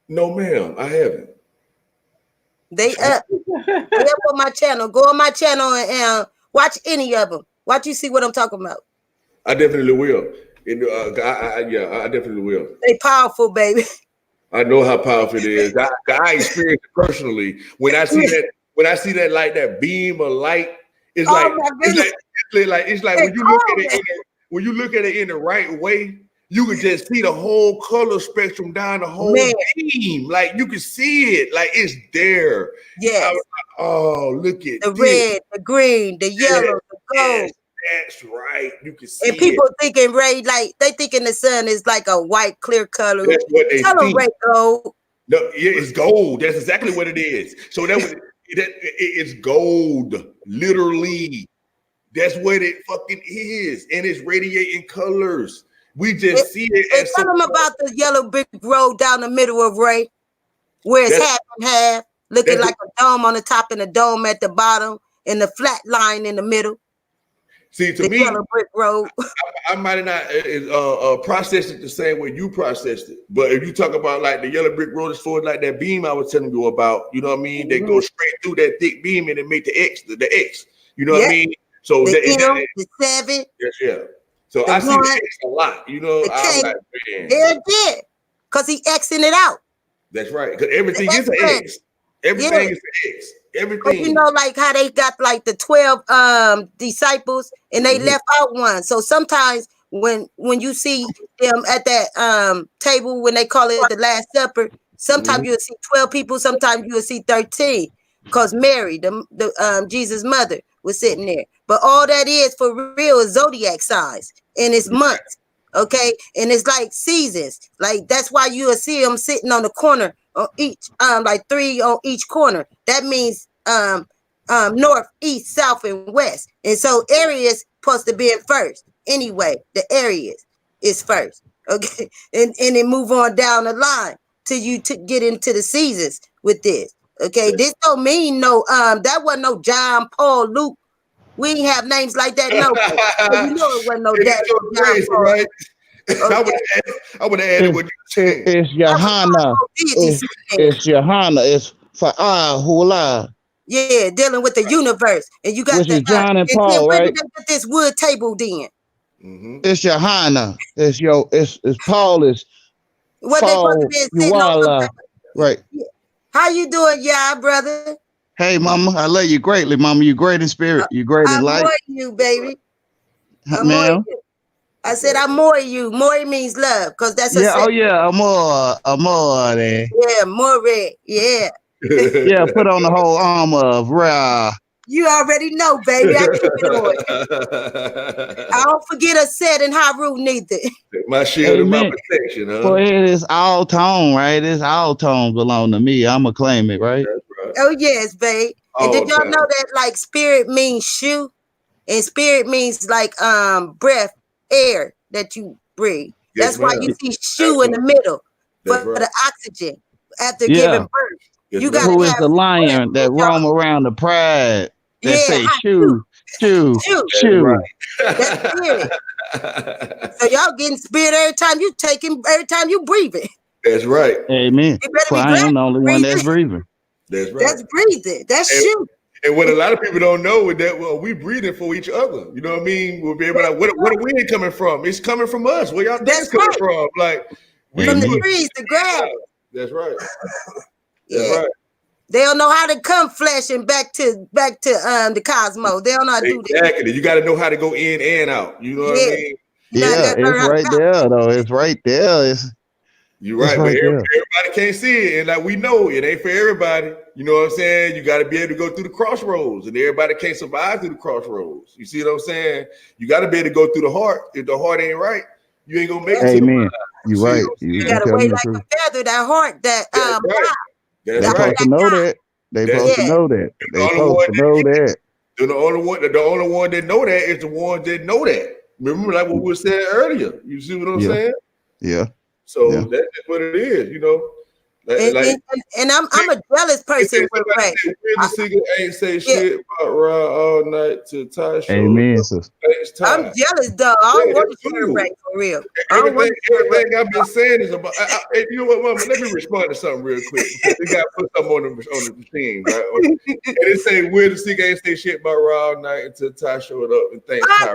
No, ma'am, I haven't. They up. They up on my channel. Go on my channel and watch any of them. Watch you see what I'm talking about. I definitely will. I definitely will. They powerful, baby. I know how powerful it is. I experienced it personally. When I see that like that beam of light, it's like when you look at it in the right way, you can just see the whole color spectrum down the whole beam. Like you can see it, like it's there. Yes. Oh, look at the red, the green, the yellow, the gold. That's right. You can see. And people thinking Ray, like they thinking the sun is like a white, clear color. That's what they Tell them Ray gold. No, yeah, it's gold. That's exactly what it is. So it's gold, literally. That's what it fucking is, and it's radiating colors. We just see it. And tell them about the yellow brick road down the middle of Ray, where it's half and half, looking like a dome on the top and a dome at the bottom, and the flat line in the middle. See, to the me, yellow brick road. I might not process it the same way you processed it. But if you talk about like the yellow brick road, as far as like that beam I was telling you about, you know what I mean? They go straight through that thick beam and they make the X, the X. You know what I mean? So the 7. Yeah. So I see the X a lot. You know, I'm like, man. Yeah, because he Xing it out. That's right. Because everything is an X. Everything is an X. Everything. You know, like how they got like the 12 disciples and they left out one. So sometimes when you see them at that table, when they call it the Last Supper, sometimes you'll see 12 people, sometimes you'll see 13, because Mary, the Jesus' mother, was sitting there. But all that is for real is zodiac signs, and it's months, okay? And it's like seasons. Like that's why you'll see them sitting on the corner on each, like 3 on each corner. That means north, east, south, and west. And so Aries supposed to be in first. Anyway, the Aries is first. Okay. And then move on down the line till you get into the seasons with this. Okay. This don't mean no, that wasn't no John, Paul, Luke. We ain't have names like that. No. So you know it wasn't no that. Crazy, right? Okay. I would have added what you said. It's Johanna. It's Johanna. It's Fa'ahula. Yeah, dealing with the universe. And you got which is John and Paul, where right? did they get this wood table then? It's Johanna. It's Paul is what Paul, they supposed to be sitting on. Right. How you doing, yeah, brother? Hey, mama, I love you greatly, mama. You're great in spirit. You're great in life. I'm more you, baby. Ma'am. I said I'm more you. More means love, because that's a amor there. Yeah, more red. Yeah. Yeah, put on the whole armor of Ra. You already know, baby. I keep it on. I don't forget a set in Haru neither. My shield and my protection, huh? Well, it is all tone, right? It's all tones belong to me. I'ma claim it, right? Right. Oh yes, babe. And did y'all know that like spirit means shoe, and spirit means like breath, air that you breathe. That's why you see shoe in the middle for the oxygen after giving birth. You got who is the lion that roam around the pride that say shoo. Right. That's spirit. So y'all getting spirit every time you breathing. That's right. Amen. I am the only one that's breathing. That's right. That's breathing. That's shoo. And what a lot of people don't know is that we breathing for each other. You know what I mean? We'll be able to, where the wind coming from? It's coming from us. Where y'all think coming from? Like from the trees, the grass. That's right. That's right. They don't know how to come flashing back to the cosmos. They don't know how to do that. Exactly. You got to know how to go in and out. You know what I mean? Yeah, it's right there though. It's right there. You're right, but everybody can't see it, and like we know, it ain't for everybody. You know what I'm saying? You got to be able to go through the crossroads, and everybody can't survive through the crossroads. You see what I'm saying? You got to be able to go through the heart. If the heart ain't right, you ain't gonna make it. Amen. You're right. You gotta weigh like a feather. That heart, That's they supposed to know that. They supposed to know that. They supposed to know that. The only one that know that is the ones that know that. Remember, like what we were saying earlier. You see what I'm saying? Yeah. So that's what it is, you know. And I'm a jealous person with Ray. Really ain't say shit about Rod all night to Tasha. Amen. I'm jealous, dog. I don't want to hear Ray for real. Everything I've been saying is about. You know what, Mama? Let me respond to something real quick. We got to put something on the machine, right? And it say Will the Seeker ain't say shit about Rod all night until Ty showed up and thanks Ty.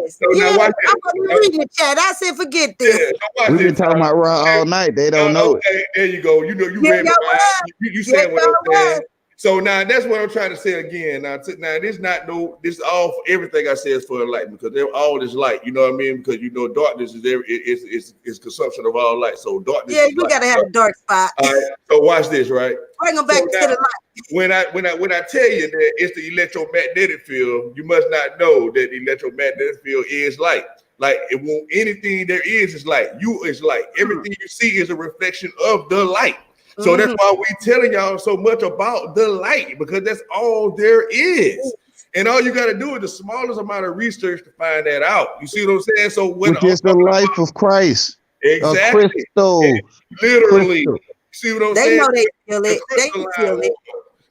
So now watch this. I'm reading the chat. I said forget this. We've been talking about Rod all night. They don't know. Okay, there you go. You know, you read my mind. You saying what I'm saying. So now that's what I'm trying to say again. Now this all for everything I say is for enlightenment because they're all is light. You know what I mean? Because you know darkness is consumption of all light. So darkness. Yeah, we gotta have a dark spot. All right. So watch this, right? Bring them back to the light. When I tell you that it's the electromagnetic field, you must not know that the electromagnetic field is light. Like it won't anything there is light. You is light. Everything you see is a reflection of the light. So that's why we telling y'all so much about the light because that's all there is. And all you got to do is the smallest amount of research to find that out. You see what I'm saying? So which is the life of Christ. Exactly. Crystal. Literally. You see what I'm saying? They know they feel it. They feel it.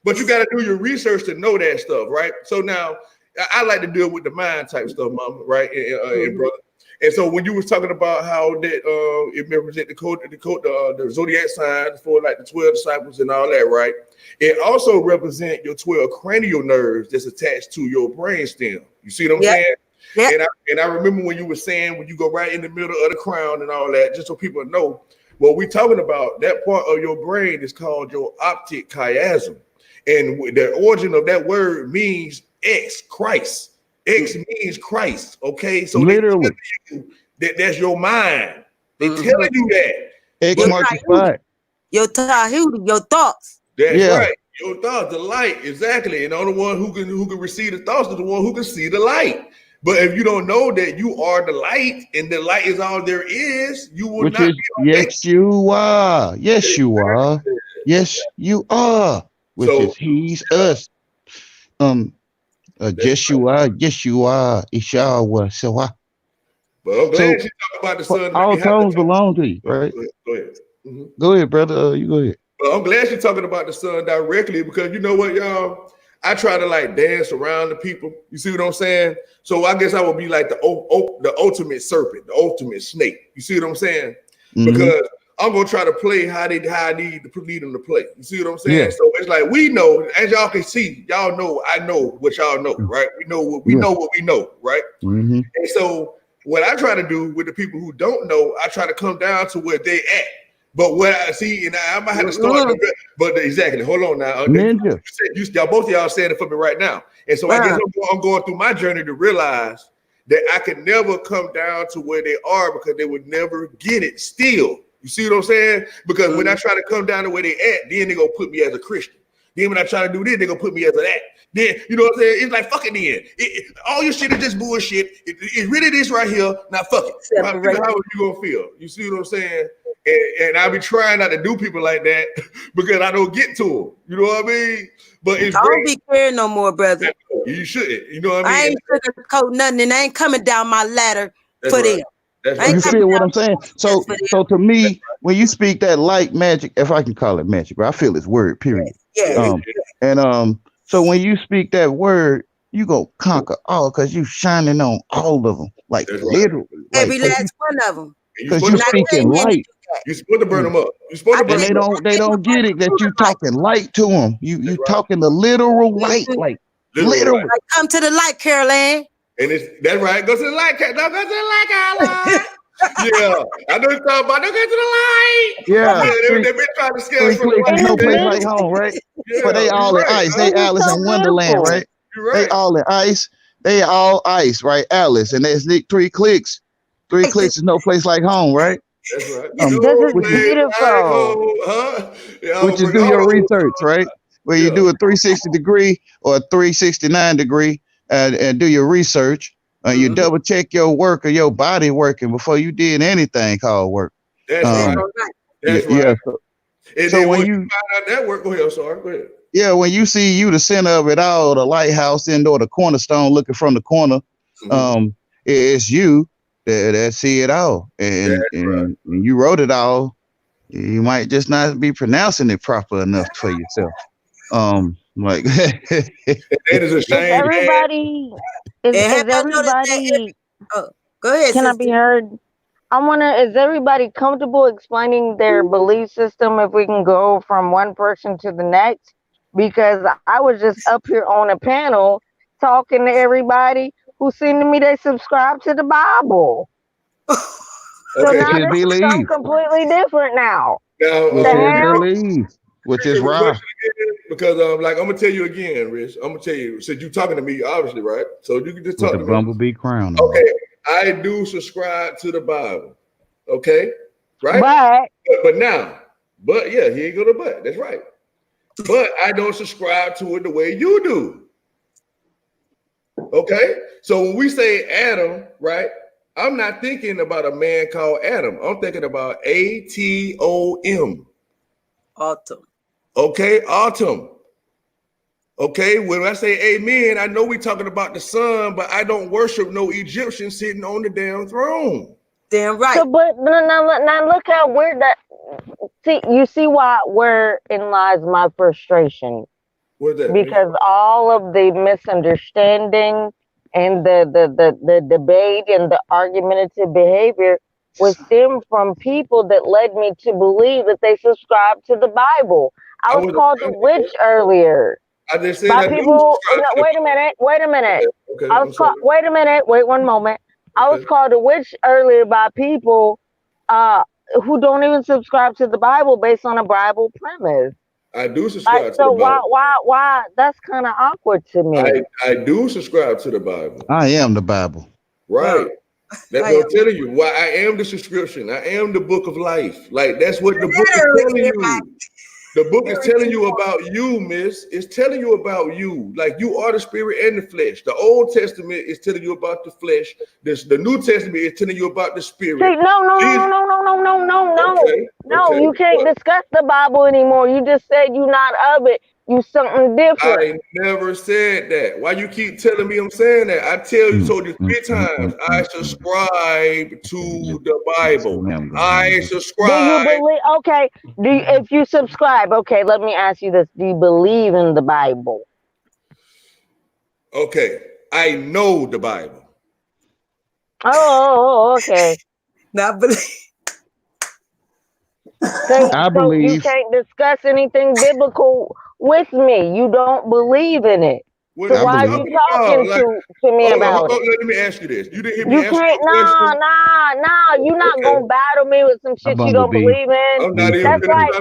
But you got to do your research to know that stuff, right? So now I like to deal with the mind type stuff, Mama, right? And brother. And so when you was talking about how that it represents the zodiac signs for like the 12 disciples and all that, right? It also represents your 12 cranial nerves that's attached to your brainstem. You see what I'm saying? Yep. And I remember when you were saying when you go right in the middle of the crown and all that, just so people know what we're talking about. That part of your brain is called your optic chiasm, and the origin of that word means X, Christ. X means Christ, okay? So literally, that's your mind. They telling you that. X marks the spot. Your tahudi, your thoughts. That's right. Your thoughts, the light, exactly. And the only one who can receive the thoughts is the one who can see the light. But if you don't know that you are the light and the light is all there is, you will not. Yes, you are. Yes, you are. Yes, you are. Which is he's us. Yes, you are. Yes, you are. Ishawa. So But I'm glad you talk about the sun. All tones belong to you, right? Go ahead. Go ahead, brother. You go ahead. Well, I'm glad you're talking about the sun directly because you know what, y'all? I try to like dance around the people. You see what I'm saying? So I guess I would be like the ultimate serpent, the ultimate snake. You see what I'm saying? Because I'm gonna try to play how I need to lead them to play. You see what I'm saying? Yeah. So it's like we know, as y'all can see, y'all know, I know what y'all know, right? We know what we know, right? And so what I try to do with the people who don't know, I try to come down to where they at. But what I see, and I might have to start. But exactly, hold on now. Ninja. Y'all both of y'all saying it for me right now, and so I guess I'm going through my journey to realize that I could never come down to where they are because they would never get it. Still. You see what I'm saying? Because when I try to come down to where they at, then they gonna put me as a Christian. Then when I try to do this, they gonna put me as a that. Then you know what I'm saying? It's like fuck it then. All your shit is just bullshit. It's really this right here. Now fuck it. How are you gonna feel? You see what I'm saying? And I be trying not to do people like that because I don't get to them. You know what I mean? But it's I don't be caring no more, brother. You shouldn't. You know what I mean? I ain't sugarcoat nothing, and I ain't coming down my ladder for them. You feel what I'm saying? So to me, when you speak that light magic, if I can call it magic, but I feel it's word, period. So when you speak that word, you go conquer all because you shining on all of them, like literally. Every last one of them. Because you speaking light. You're supposed to burn them up. You're supposed to burn them up. They don't get it that you talking light to them. You talking the literal light, like literally. Like, come to the light, Caroline. And that's right. Go to the light. Don't go to the light, Caroline. Yeah, I know you're talking about. Don't go to the light. Yeah, they've been trying to scare us from the light. No place like home, right? But they all in ice. They Alice in Wonderland, right? They all in ice. They all ice, right? Alice, and there's 3 clicks. 3 clicks is no place like home, right? That's right. This is beautiful. Which is do your research, right? Where you do a 360 degree or a 369 degree and do your research. You double check your work or your body working before you did anything called work. That's right. That's right. Yeah. And so when you find out that work, go ahead. I'm sorry. Go ahead. Yeah, when you see you the center of it all, the lighthouse end or the cornerstone looking from the corner, it's you that see it all. And you wrote it all. You might just not be pronouncing it proper enough for yourself. Like it is a shame. Is everybody go ahead. Can I be heard? Is everybody comfortable explaining their belief system if we can go from one person to the next? Because I was just up here on a panel talking to everybody who seemed to me they subscribe to the Bible. So now this is something completely different now. Which is right. Because like I'm gonna tell you again, Rich. I'm gonna tell you, since you're talking to me, obviously, right? So you can just talk to me. Bumblebee crown. Okay, I do subscribe to the Bible. Okay, right? But yeah, he ain't gonna but. That's right. But I don't subscribe to it the way you do. Okay, so when we say Adam, right? I'm not thinking about a man called Adam. I'm thinking about Atom. Autumn. Okay, autumn. Okay, when I say amen, I know we're talking about the sun, but I don't worship no Egyptian sitting on the damn throne. Damn right. So, but now look how weird that. You see wherein lies my frustration. What's that? Because all of the misunderstanding and the debate and the argumentative behavior was stemmed from people that led me to believe that they subscribe to the Bible. I was called a witch earlier. I just said by people. No, wait a minute. Wait a minute. Wait 1 moment. I was called a witch earlier by people who don't even subscribe to the Bible based on a Bible premise. I do subscribe to the so Bible. why? That's kind of awkward to me. I do subscribe to the Bible. I am the Bible. Right. That's what I'm telling you. Why I am the subscription. I am the book of life. Like that's what the book is telling you. The book is telling you about you, miss. It's telling you about you. Like you are the spirit and the flesh. The Old Testament is telling you about the flesh. The New Testament is telling you about the spirit. See, no. You can't discuss the Bible anymore. You just said you're not of it. You something different. I never said that. Why you keep telling me I'm saying that? I told you 3 times. I subscribe to the Bible. I subscribe. Do you believe? Okay. If you subscribe, okay. Let me ask you this: do you believe in the Bible? Okay, I know the Bible. Oh, okay. Not believe. I believe. You can't discuss anything biblical with me. You don't believe in it. So why are you talking to me about it? Let me ask you this. You didn't hear me ask you a question? No. You're not going to battle me with some shit you don't believe in. I'm not even that's like,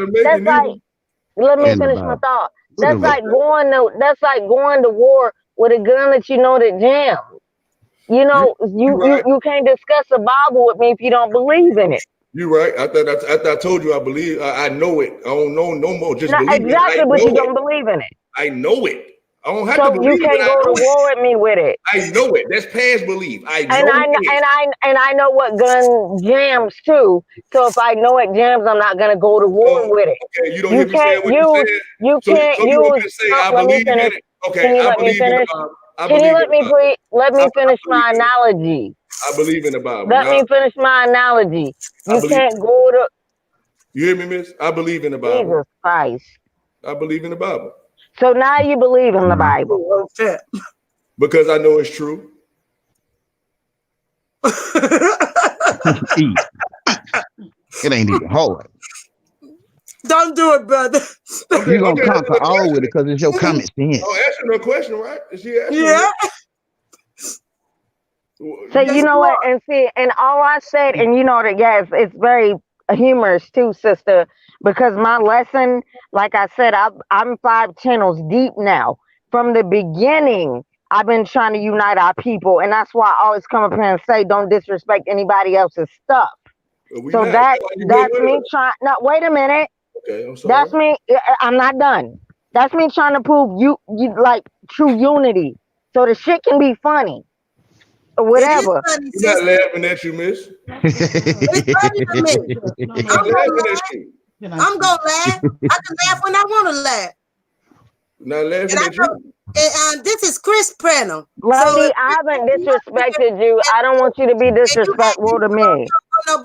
let me finish my thought. That's like going to war with a gun that you know that jams. You know, you can't discuss the Bible with me if you don't believe in it. You're right. I thought I told you I believe. I know it. I don't know no more. Just believe exactly, but you don't believe in it. I know it. I don't have to believe it. So you can't go to war with me with it. I know it. That's past belief. I know what gun jams too. So if I know it jams, I'm not gonna go to war with it. Okay, you don't hear me saying what you said. You can't use. I believe in it. Okay, I believe in it. Can you let me finish my analogy? I believe in the Bible. Let me finish my analogy. You can't go to. You hear me, miss? I believe in the Bible. Jesus Christ. I believe in the Bible. So now you believe in the Bible. Because I know it's true. It ain't even hard. Don't do it, brother. You're going to conquer all with it because it's your common sense. Oh, answer no question, right? Yeah. So you know what, and all I said, and you know that, yes, it's very humorous too, sister, because my lesson, like I said, I'm 5 channels deep now. From the beginning, I've been trying to unite our people, and that's why I always come up here and say, don't disrespect anybody else's stuff. So that's me trying. No, wait a minute. Okay, I'm sorry. That's me. I'm not done. That's me trying to prove you like true unity, so the shit can be funny. Whatever. Funny, you're not laughing at you, miss. It's funny to me. I'm gonna laugh. I can laugh when I want to laugh. Not laughing at you. And this is Chris Prenham. Lady, I haven't disrespected you. I don't want you to be disrespectful to me.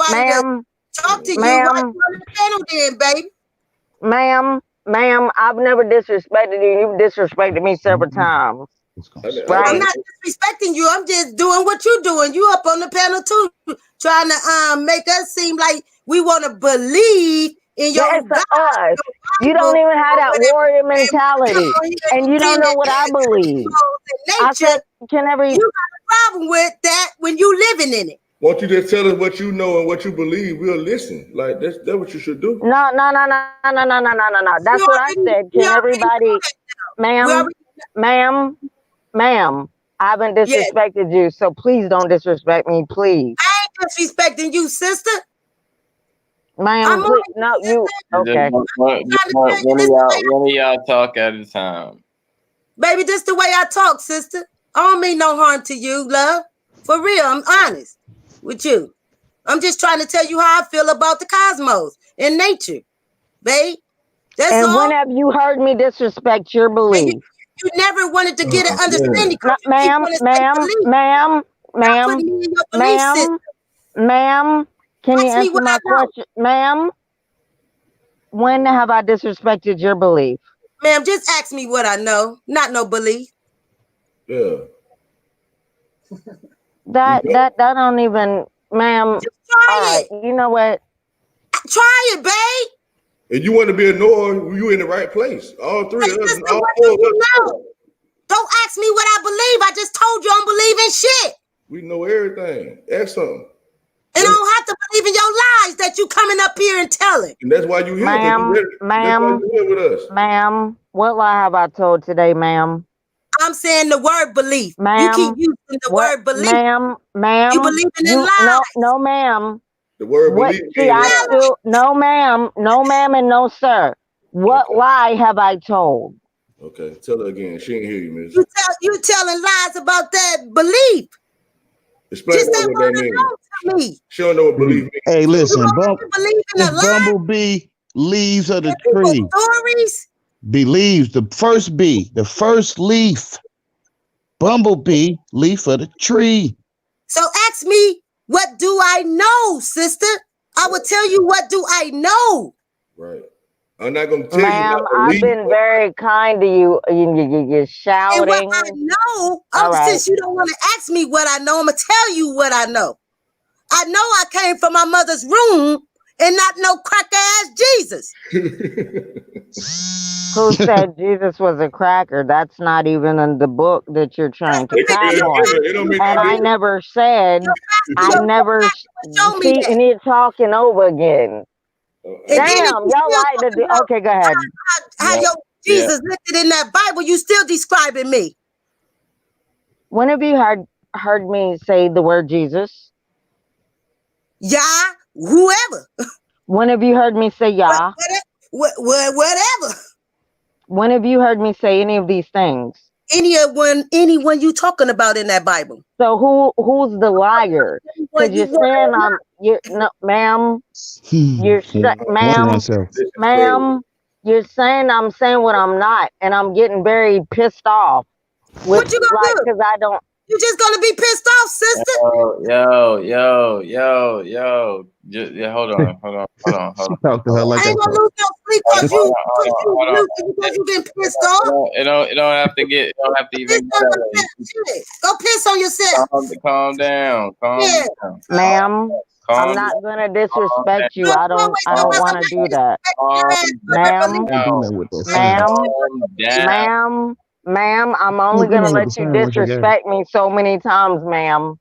Ma'am, talk to ma'am, you. Why panel then, baby? Ma'am, I've never disrespected you. You've disrespected me several times. Right? I'm not disrespecting you. I'm just doing what you're doing. You up on the panel too, trying to make us seem like we want to believe in your God. You don't even have that warrior mentality, and you don't know what I believe. I said, you got a problem with that when you living in it. Won't you just tell us what you know and what you believe? We'll listen. Like that's what you should do. No. That's what I said. Can everybody, ma'am, I haven't disrespected you, so please don't disrespect me, please. I ain't disrespecting you, sister. Ma'am, please, no, you okay? One of y'all talk at a time. Baby, this the way I talk, sister. I don't mean no harm to you, love. For real, I'm honest with you. I'm just trying to tell you how I feel about the cosmos and nature, babe. That's and all. When have you heard me disrespect your belief? You never wanted to get an understanding. Ma'am, can you answer my question? Ma'am, when have I disrespected your belief? Ma'am, just ask me what I know, not no belief. Yeah. That don't even, ma'am. Just try it. You know what? Try it, babe. And you want to be annoyed, you in the right place. All three of us. All four of us. Don't ask me what I believe. I just told you I don't believe in shit. We know everything. Ask something. And I don't have to believe in your lies that you coming up here and telling. And that's why you here. Ma'am, what lie have I told today, ma'am? I'm saying the word belief. Ma'am, you keep using the word belief. Ma'am. You believing in lies. No, ma'am. The word belief. No, ma'am, and no, sir. What lie have I told? Okay, tell her again. She ain't hear you, miss. You telling lies about that belief. Explain what that means. She don't know what belief means. Hey, listen, Bumblebee, leaves of the tree. Stories? Believes the first leaf. Bumblebee, leaf of the tree. So ask me, what do I know, sister? I will tell you what do I know. Right. I'm not gonna tell Ma'am, you. I've been very kind to you. You're shouting. And what I know, since you don't want to ask me what I know, I'm gonna tell you what I know. I know I came from my mother's room and not no cracker ass Jesus. Who said Jesus was a cracker? That's not even in the book that you're trying to tap on. And I never said. See, and you're talking over again. Damn, y'all like to do. Okay, go ahead. How your Jesus listed in that Bible? You still describing me? When have you heard me say the word Jesus? Yeah, whoever. When have you heard me say Yah? Whatever. When have you heard me say any of these things? Anyone you talking about in that Bible? So who's the liar? Because you're saying ma'am. Ma'am, you're saying I'm saying what I'm not, and I'm getting very pissed off. What you gonna do? Because I don't. You just gonna be pissed off, sister? Yo. Just, hold on. Talk to her like I ain't gonna lose no sleep because you been pissed off. It don't have to even. Go piss on yourself. Calm down. Ma'am. I'm not gonna disrespect you. I don't want to do that, ma'am. I'm only gonna let you disrespect me so many times, ma'am.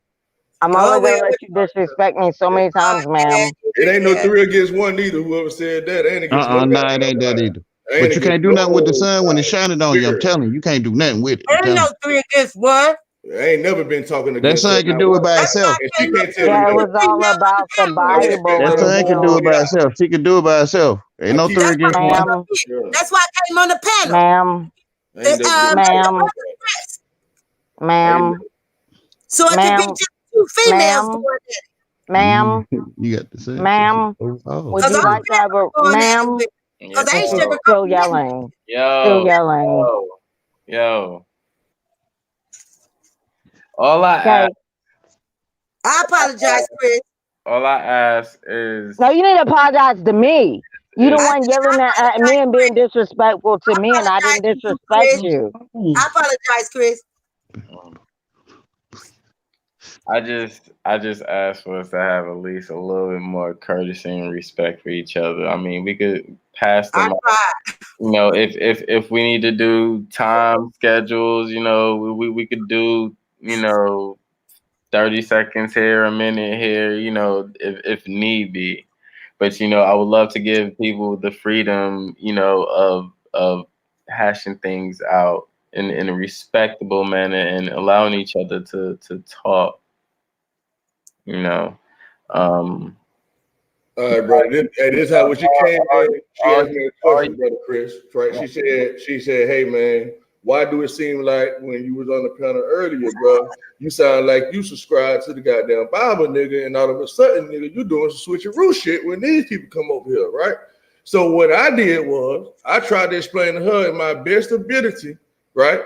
I'm only gonna let you disrespect me so many times, ma'am. It ain't no 3 against 1 neither. Whoever said that ain't against no, it ain't that either. But you can't do nothing with the sun when it's shining on you. I'm telling you, you can't do nothing with it. There ain't no 3 against 1. I ain't never been talking against that sun can do it by itself. It was all about the Bible. That sun can do it by itself. She can do it by herself. Ain't no 3 against 1. That's why I came on the panel. Ma'am. So it can be just 2 females doing it. Ma'am. You got to say. Ma'am. Would you like to have a Because I ain't sugar. Still yelling. Yo. All I ask. I apologize, Chris. All I ask is. No, you need to apologize to me. You the one yelling at me and being disrespectful to me, and I didn't disrespect you. I apologize, Chris. I just asked for us to have at least a little bit more courtesy and respect for each other. I mean, we could pass them. You know, if we need to do time schedules, you know, we could do, you know, 30 seconds here, a minute here, you know, if need be. But you know, I would love to give people the freedom, you know, of hashing things out in a respectable manner and allowing each other to talk. You know, all right, bro. This is how when she came in. She asked me a question, brother Chris. Right? She said, "Hey, man, why do it seem like when you was on the panel earlier, bro, you sound like you subscribe to the goddamn Bible, nigga, and all of a sudden, nigga, you doing some switcheroo shit when these people come over here, right?" So what I did was I tried to explain to her in my best ability, right,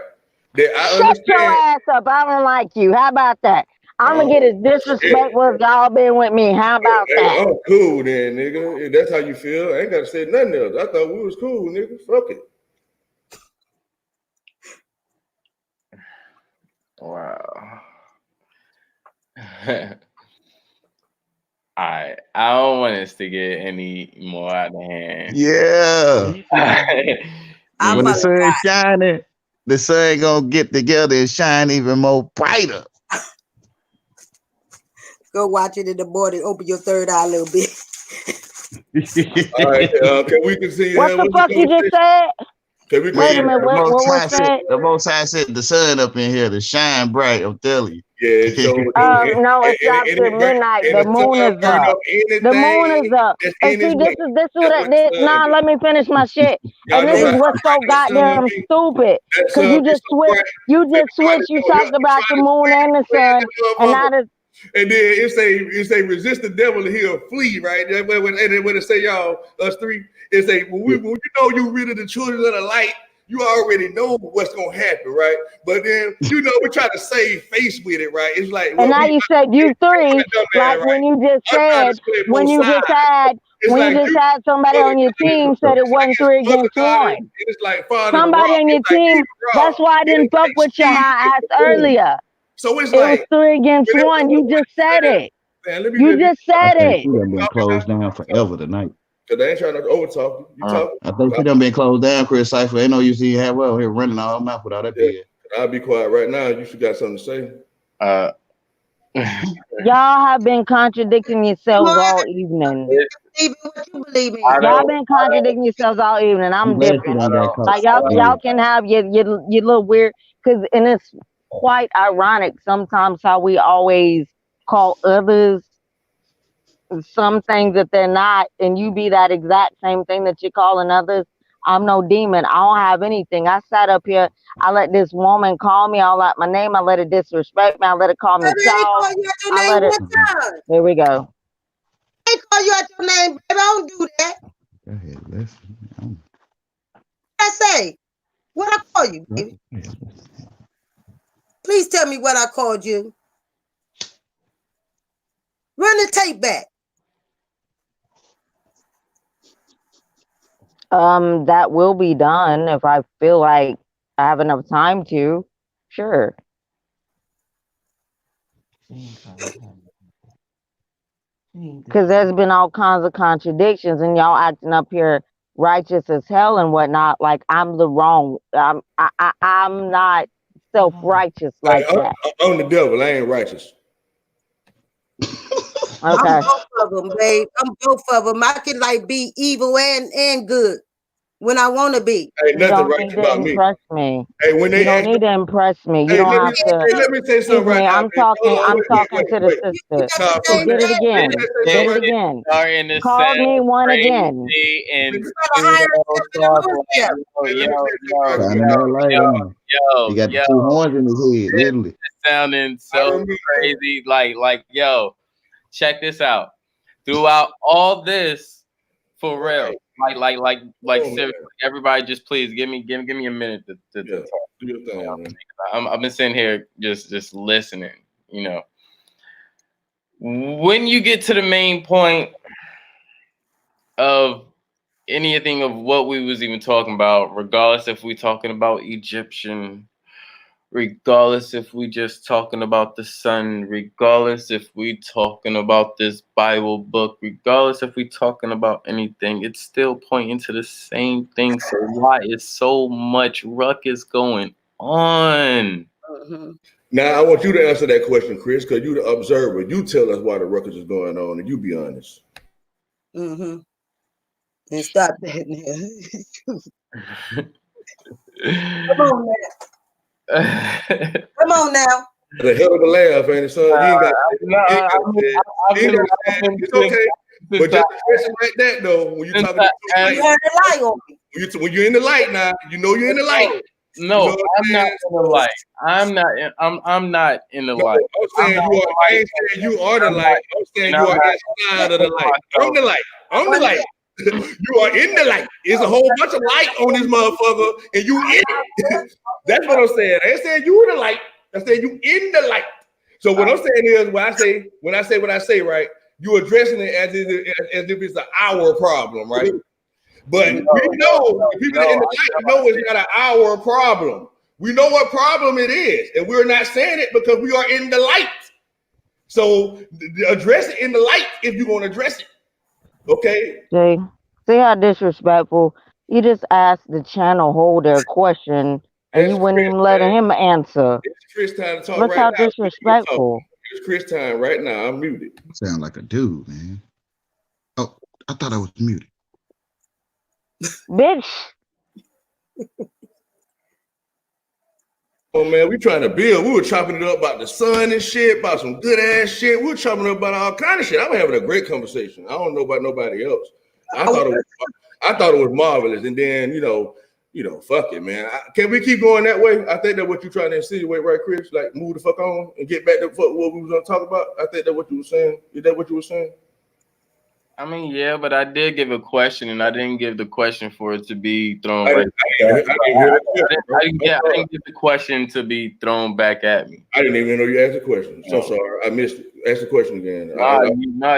that I understand. Shut your ass up. I don't like you. How about that? I'm gonna get as disrespectful as y'all been with me. How about that? I'm cool then, nigga. If that's how you feel, I ain't gotta say nothing else. I thought we was cool, nigga. Fuck it. Wow. I don't want us to get any more out of hand. Yeah. When the sun's shining, the sun gonna get together and shine even more brighter. Go watch it in the morning. Open your third eye a little bit. All right, can we continue? What the fuck you just said? Wait a minute. What was that? The Most High said the sun up in here to shine bright. I'm telling you. Yeah. So, no, it's after midnight. The moon is up. The moon is up. And see, this is what I did. Nah, let me finish my shit. And this is what's so goddamn stupid. Because you just switched. You talked about the moon and the sun, and now the. And then it say resist the devil and he'll flee, right? And when it say y'all, us three, it say when you know you rid of the children of the light, you already know what's gonna happen, right? But then you know we try to save face with it, right? It's like and now you said you three, like when you just said had somebody on your team said it wasn't 3 against 1. It's like somebody on your team. That's why I didn't fuck with you how I asked earlier. So it was 3 against 1. You just said it. Man, you just said it. She done been closed down forever tonight. Cause they ain't trying to overtalk you. I think she done been closed down, Chris Cypher. Ain't no use to have well here running all mouth without that beard. I'll be quiet right now. You should got something to say. Y'all have been contradicting yourselves all evening. Y'all been contradicting yourselves all evening. I'm different. Like y'all can have your little weird, and it's quite ironic sometimes how we always call others some things that they're not, and you be that exact same thing that you're calling others. I'm no demon. I don't have anything. I sat up here. I let this woman call me all out my name. I let her disrespect me. I let her call me child. Here we go. I call you out your name, baby. I don't do that. Go ahead, listen. I say, what I call you, baby? Please tell me what I called you. Run the tape back. That will be done if I feel like I have enough time to. Sure. Because there's been all kinds of contradictions, and y'all acting up here righteous as hell and whatnot. Like I'm the wrong. I'm not self-righteous like that. I'm the devil. I ain't righteous. Okay. I'm both of them, babe. I'm both of them. I can like be evil and good when I want to be. Ain't nothing right about me. Impress me. Hey, when they you don't need to impress me. You don't have to. Hey, let me say something right now. I'm talking to the sister. So get it again. Get it again. Call me one again. And he got the 2 horns in his head, literally. Sounding so crazy. Like, yo, check this out. Throughout all this, for real, seriously, everybody, just please give me a minute to talk. Do your thing, man. I've been sitting here just listening. You know, when you get to the main point of anything of what we was even talking about, regardless if we talking about Egyptian, regardless if we just talking about the sun, regardless if we talking about this Bible book, regardless if we talking about anything, it's still pointing to the same thing. So why is so much ruckus going on? Now I want you to answer that question, Chris, because you're the observer. You tell us why the ruckus is going on, and you be honest. And stop that now. Come on now. Come on now. The hell of a laugh, ain't it, son? You ain't got it's okay. But just expression like that, though, when you're talking when you're in the light now, you know you're in the light. No, you know I'm not in the light. I'm not in the light. I'm saying I ain't saying you are the light. I'm saying you are inside of the light. I'm the light. I'm the light. You are in the light. There's a whole bunch of light on this motherfucker, and you in it. That's what I'm saying. I ain't saying you in the light. I said you in the light. So what I'm saying is, when I say what I say, right, you addressing it as if it's an hour problem, right? But we know the people in the light know it's not an hour problem. We know what problem it is, and we're not saying it because we are in the light. So address it in the light if you're going to address it. Okay. Jay, see how disrespectful. You just asked the channel holder a question and you wouldn't even let him answer. It's Chris time to talk. Look right how now. disrespectful. It's Chris time right now. I'm muted. Sound like a dude, man. Oh, I thought I was muted. Bitch. Oh man, we trying to build. We were chopping it up about the sun and shit, about some good ass shit. We were chopping it up about all kind of shit. I'm having a great conversation. I don't know about nobody else. I thought it was marvelous. And then you know, fuck it, man. Can we keep going that way? I think that's what you're trying to insinuate, right, Chris? Like move the fuck on and get back to what we was gonna talk about. I think that's what you were saying. Is that what you were saying? I mean, yeah, but I did give a question, and I didn't give the question for it to be thrown. I didn't give the question to be thrown back at me. I didn't even know you asked the question. So sorry, I missed it. Ask the question again.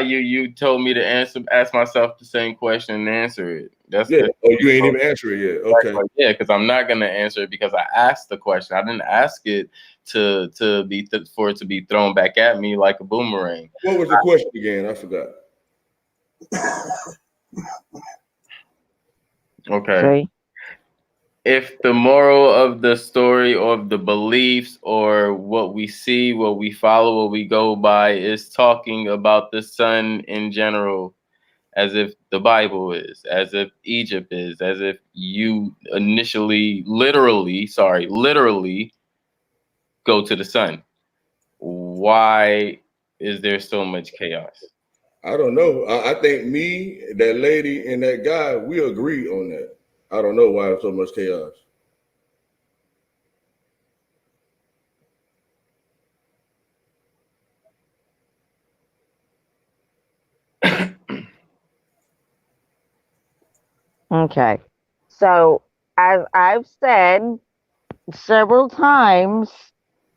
You told me to ask myself the same question and answer it. Oh, you ain't even answer it yet. Okay. Right, yeah, because I'm not gonna answer it because I asked the question. I didn't ask it for it to be thrown back at me like a boomerang. What was the question again? I forgot. Okay. If the moral of the story or of the beliefs or what we see, what we follow, what we go by is talking about the sun in general, as if the Bible is, as if Egypt is, as if you literally go to the sun, why is there so much chaos? I don't know. I think me, that lady, and that guy, we agree on that. I don't know why there's so much chaos. Okay. So as I've said several times,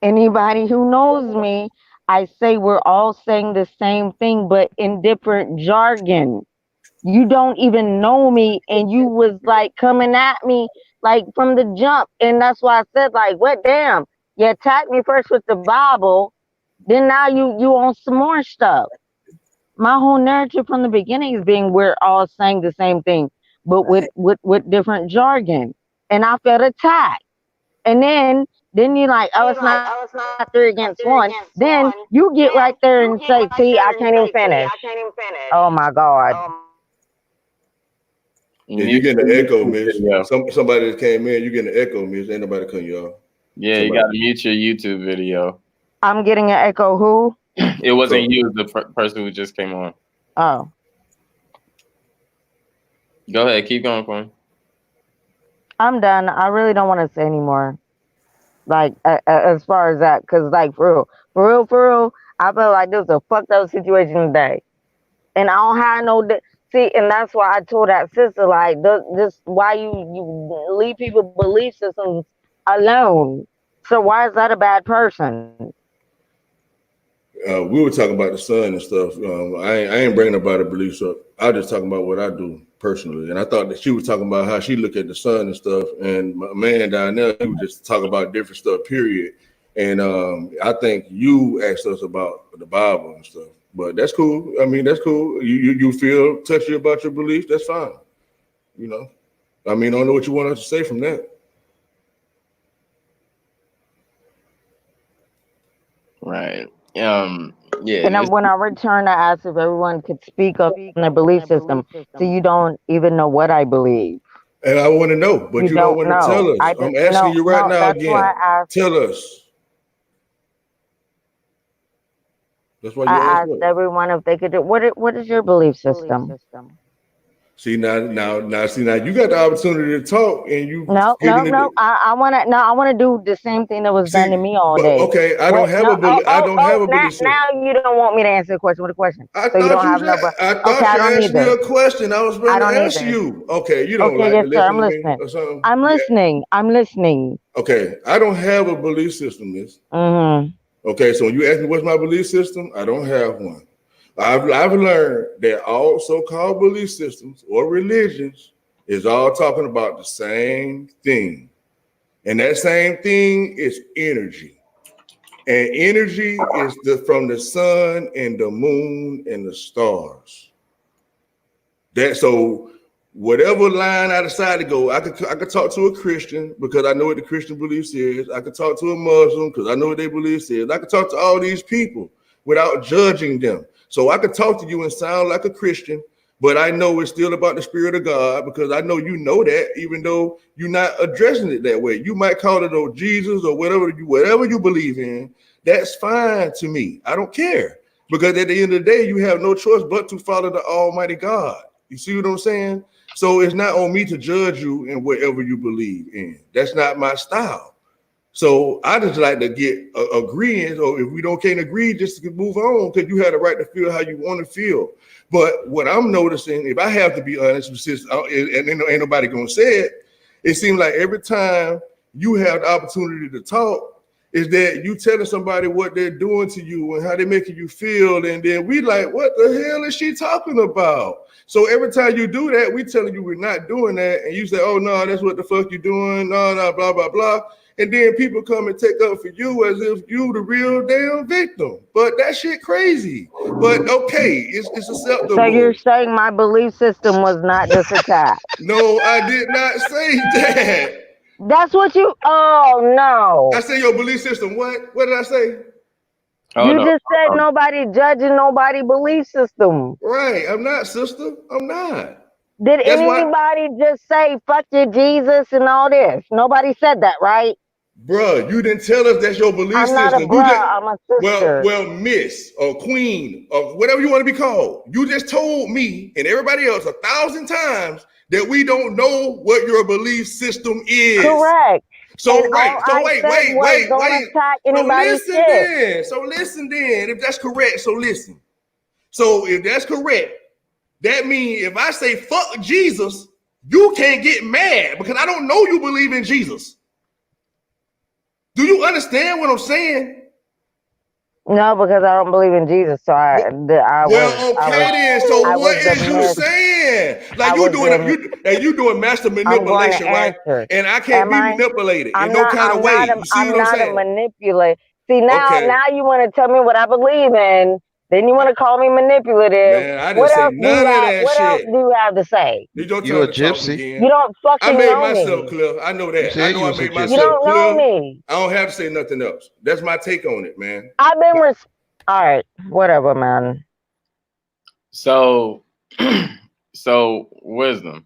anybody who knows me, I say we're all saying the same thing, but in different jargon. You don't even know me, and you was like coming at me like from the jump, and that's why I said like, what damn? You attacked me first with the Bible, then now you on some more stuff. My whole narrative from the beginning is being we're all saying the same thing, but with different jargon, and I felt attacked, and then you like, oh, it's not 3 against 1. Then you get right there and say, see, I can't even finish. Oh my God. Yeah, you getting an echo, miss. Yeah. Somebody that came in, you getting an echo, miss. Ain't nobody cutting you off. Yeah, you gotta mute your YouTube video. I'm getting an echo. Who? It wasn't you, the person who just came on. Oh. Go ahead, keep going, Quinn. I'm done. I really don't want to say anymore. Like, as far as that, because, like, for real, I feel like this was a fucked up situation today. And I don't have no... See, and that's why I told that sister, like, this why you leave people belief systems alone. So why is that a bad person? We were talking about the sun and stuff. I ain't bringing about beliefs up. I was just talking about what I do personally. And I thought that she was talking about how she looked at the sun and stuff. And my man down there, he was just talking about different stuff, period. And I think you asked us about the Bible and stuff. But that's cool. I mean, that's cool. You feel touchy about your beliefs, that's fine. You know? I mean, I don't know what you want us to say from that. Right. Yeah. And when I returned, I asked if everyone could speak up in their belief system. So you don't even know what I believe. And I want to know, but you don't want to tell us. I'm asking you right now again. Tell us. That's why you asked everyone if they could do. What is your belief system? See now, you got the opportunity to talk, and you. No. I want to do the same thing that was done to me all day. Okay, I don't have a belief system. Now you don't want me to answer the question with a question. I thought you asked me a question. I was going to ask you. Okay, you don't like to listen to me or something? I'm listening. Okay, I don't have a belief system, miss. Mm-hmm. Okay, so when you ask me what's my belief system, I don't have one. I've learned that all so-called belief systems or religions is all talking about the same thing. And that same thing is energy. And energy is from the sun and the moon and the stars. So whatever line I decide to go, I could talk to a Christian because I know what the Christian beliefs is. I could talk to a Muslim because I know what their beliefs is. I could talk to all these people without judging them. So I could talk to you and sound like a Christian, but I know it's still about the Spirit of God because I know you know that, even though you're not addressing it that way. You might call it old Jesus or whatever you believe in. That's fine to me. I don't care because at the end of the day, you have no choice but to follow the Almighty God. You see what I'm saying? So it's not on me to judge you in whatever you believe in. That's not my style. So I just like to get agreeing. So if we can't agree, just to move on, because you have the right to feel how you want to feel. But what I'm noticing, if I have to be honest, and ain't nobody gonna say it seems like every time you have the opportunity to talk, is that you telling somebody what they're doing to you and how they're making you feel, and then we like, what the hell is she talking about? So every time you do that, we telling you we're not doing that, and you say, oh no, that's what the fuck you doing, no, blah, blah, blah. And then people come and take up for you as if you the real damn victim. But that shit crazy. But okay, it's acceptable. So you're saying my belief system was not this attack? No, I did not say that. That's what you. Oh no! I said your belief system. What? What did I say? You just said nobody judging nobody belief system. Right. I'm not, sister. I'm not. Did anybody just say fuck your Jesus and all this? Nobody said that, right? Bruh, you didn't tell us that's your belief system. I'm not a bruh, I'm a sister. Well, miss or queen or whatever you want to be called. You just told me and everybody else 1,000 times that we don't know what your belief system is. Correct. So wait. So listen then. If that's correct, so listen. So if that's correct, that means if I say fuck Jesus, you can't get mad because I don't know you believe in Jesus. Do you understand what I'm saying? No, because I don't believe in Jesus. So then. So what is you saying? Like you doing master manipulation, right? And I can't be manipulated in no kind of way. You see what I'm saying? I'm not a manipulator. See now you want to tell me what I believe in. Then you want to call me manipulative. Man, I didn't say none of that shit. What else do you have to say? You a gypsy? You don't fucking know me. I made myself clear. I know that. I know I made myself clear. You don't know me. I don't have to say nothing else. That's my take on it, man. I've been all right, whatever, man. So wisdom.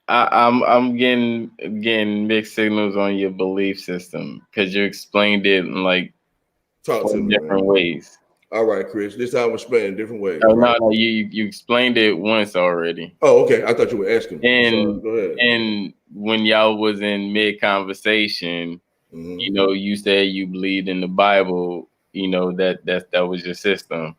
I'm getting mixed signals on your belief system because you explained it in like different ways. All right, Chris. This time I'm explaining in different ways. No, you explained it once already. Oh, okay. I thought you were asking. And go ahead. And when y'all was in mid conversation, you know, you said you believed in the Bible. You know that was your system.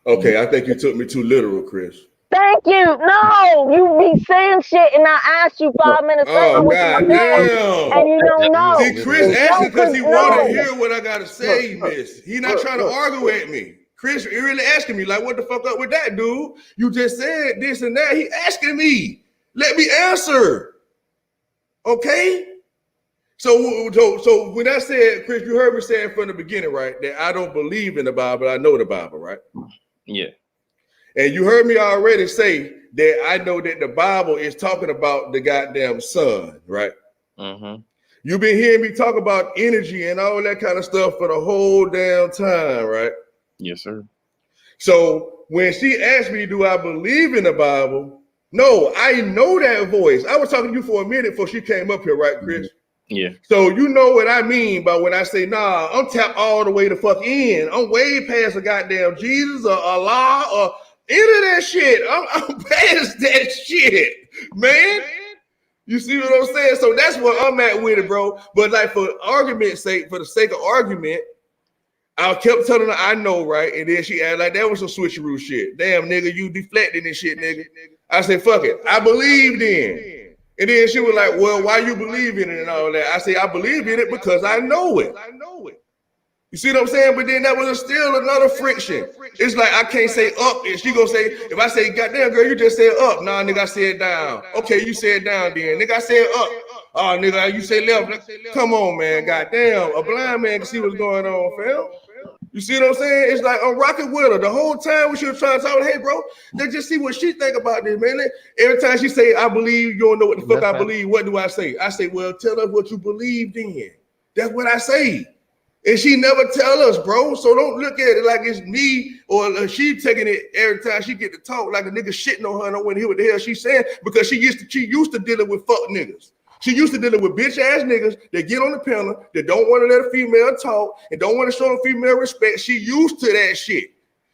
Okay, I think you took me too literal, Chris. Thank you. No, you be saying shit, and I asked you 5 minutes later. Oh, God damn. And you don't know. See, Chris asking because he want to hear what I got to say, miss. He not trying to argue at me. Chris, he really asking me, like, what the fuck up with that, dude? You just said this and that. He asking me. Let me answer. Okay? So when I said, Chris, you heard me saying from the beginning, right, that I don't believe in the Bible, I know the Bible, right? Yeah. And you heard me already say that I know that the Bible is talking about the goddamn sun, right? Mm-hmm. You've been hearing me talk about energy and all that kind of stuff for the whole damn time, right? Yes, sir. So when she asked me, do I believe in the Bible? No, I know that voice. I was talking to you for a minute before she came up here, right, Chris? Yeah. So you know what I mean by when I say, nah, I'm tapped all the way the fuck in. I'm way past a goddamn Jesus or Allah or any of that shit. I'm past that shit, man. You see what I'm saying? So that's what I'm at with it, bro. But like for argument's sake, for the sake of argument, I kept telling her I know, right? And then she acted like that was some switcheroo shit. Damn, nigga, you deflecting this shit, nigga. I said, fuck it. I believed in. And then she was like, well, why you believe in it and all that? I say, I believe in it because I know it. You see what I'm saying? But then that was still another friction. It's like I can't say up, and she gonna say, if I say, goddamn girl, you just said up. Nah, nigga, I said down. Okay, you said down then. Nigga, I said up. Oh, nigga, you say left. Come on, man. Goddamn. A blind man can see what's going on, fam. You see what I'm saying? It's like I'm rocking with her the whole time when she was trying to talk. Hey, bro, let's just see what she think about this, man. Every time she say, I believe, you don't know what the fuck I believe. What do I say? I say, well, tell us what you believed in. That's what I say. And she never tell us, bro. So don't look at it like it's me or she taking it every time she get to talk like a nigga shitting on her and I want to hear what the hell she's saying because she used to dealing with fuck niggas. She used to dealing with bitch ass niggas that get on the panel that don't want to let a female talk and don't want to show a female respect. She used to that shit.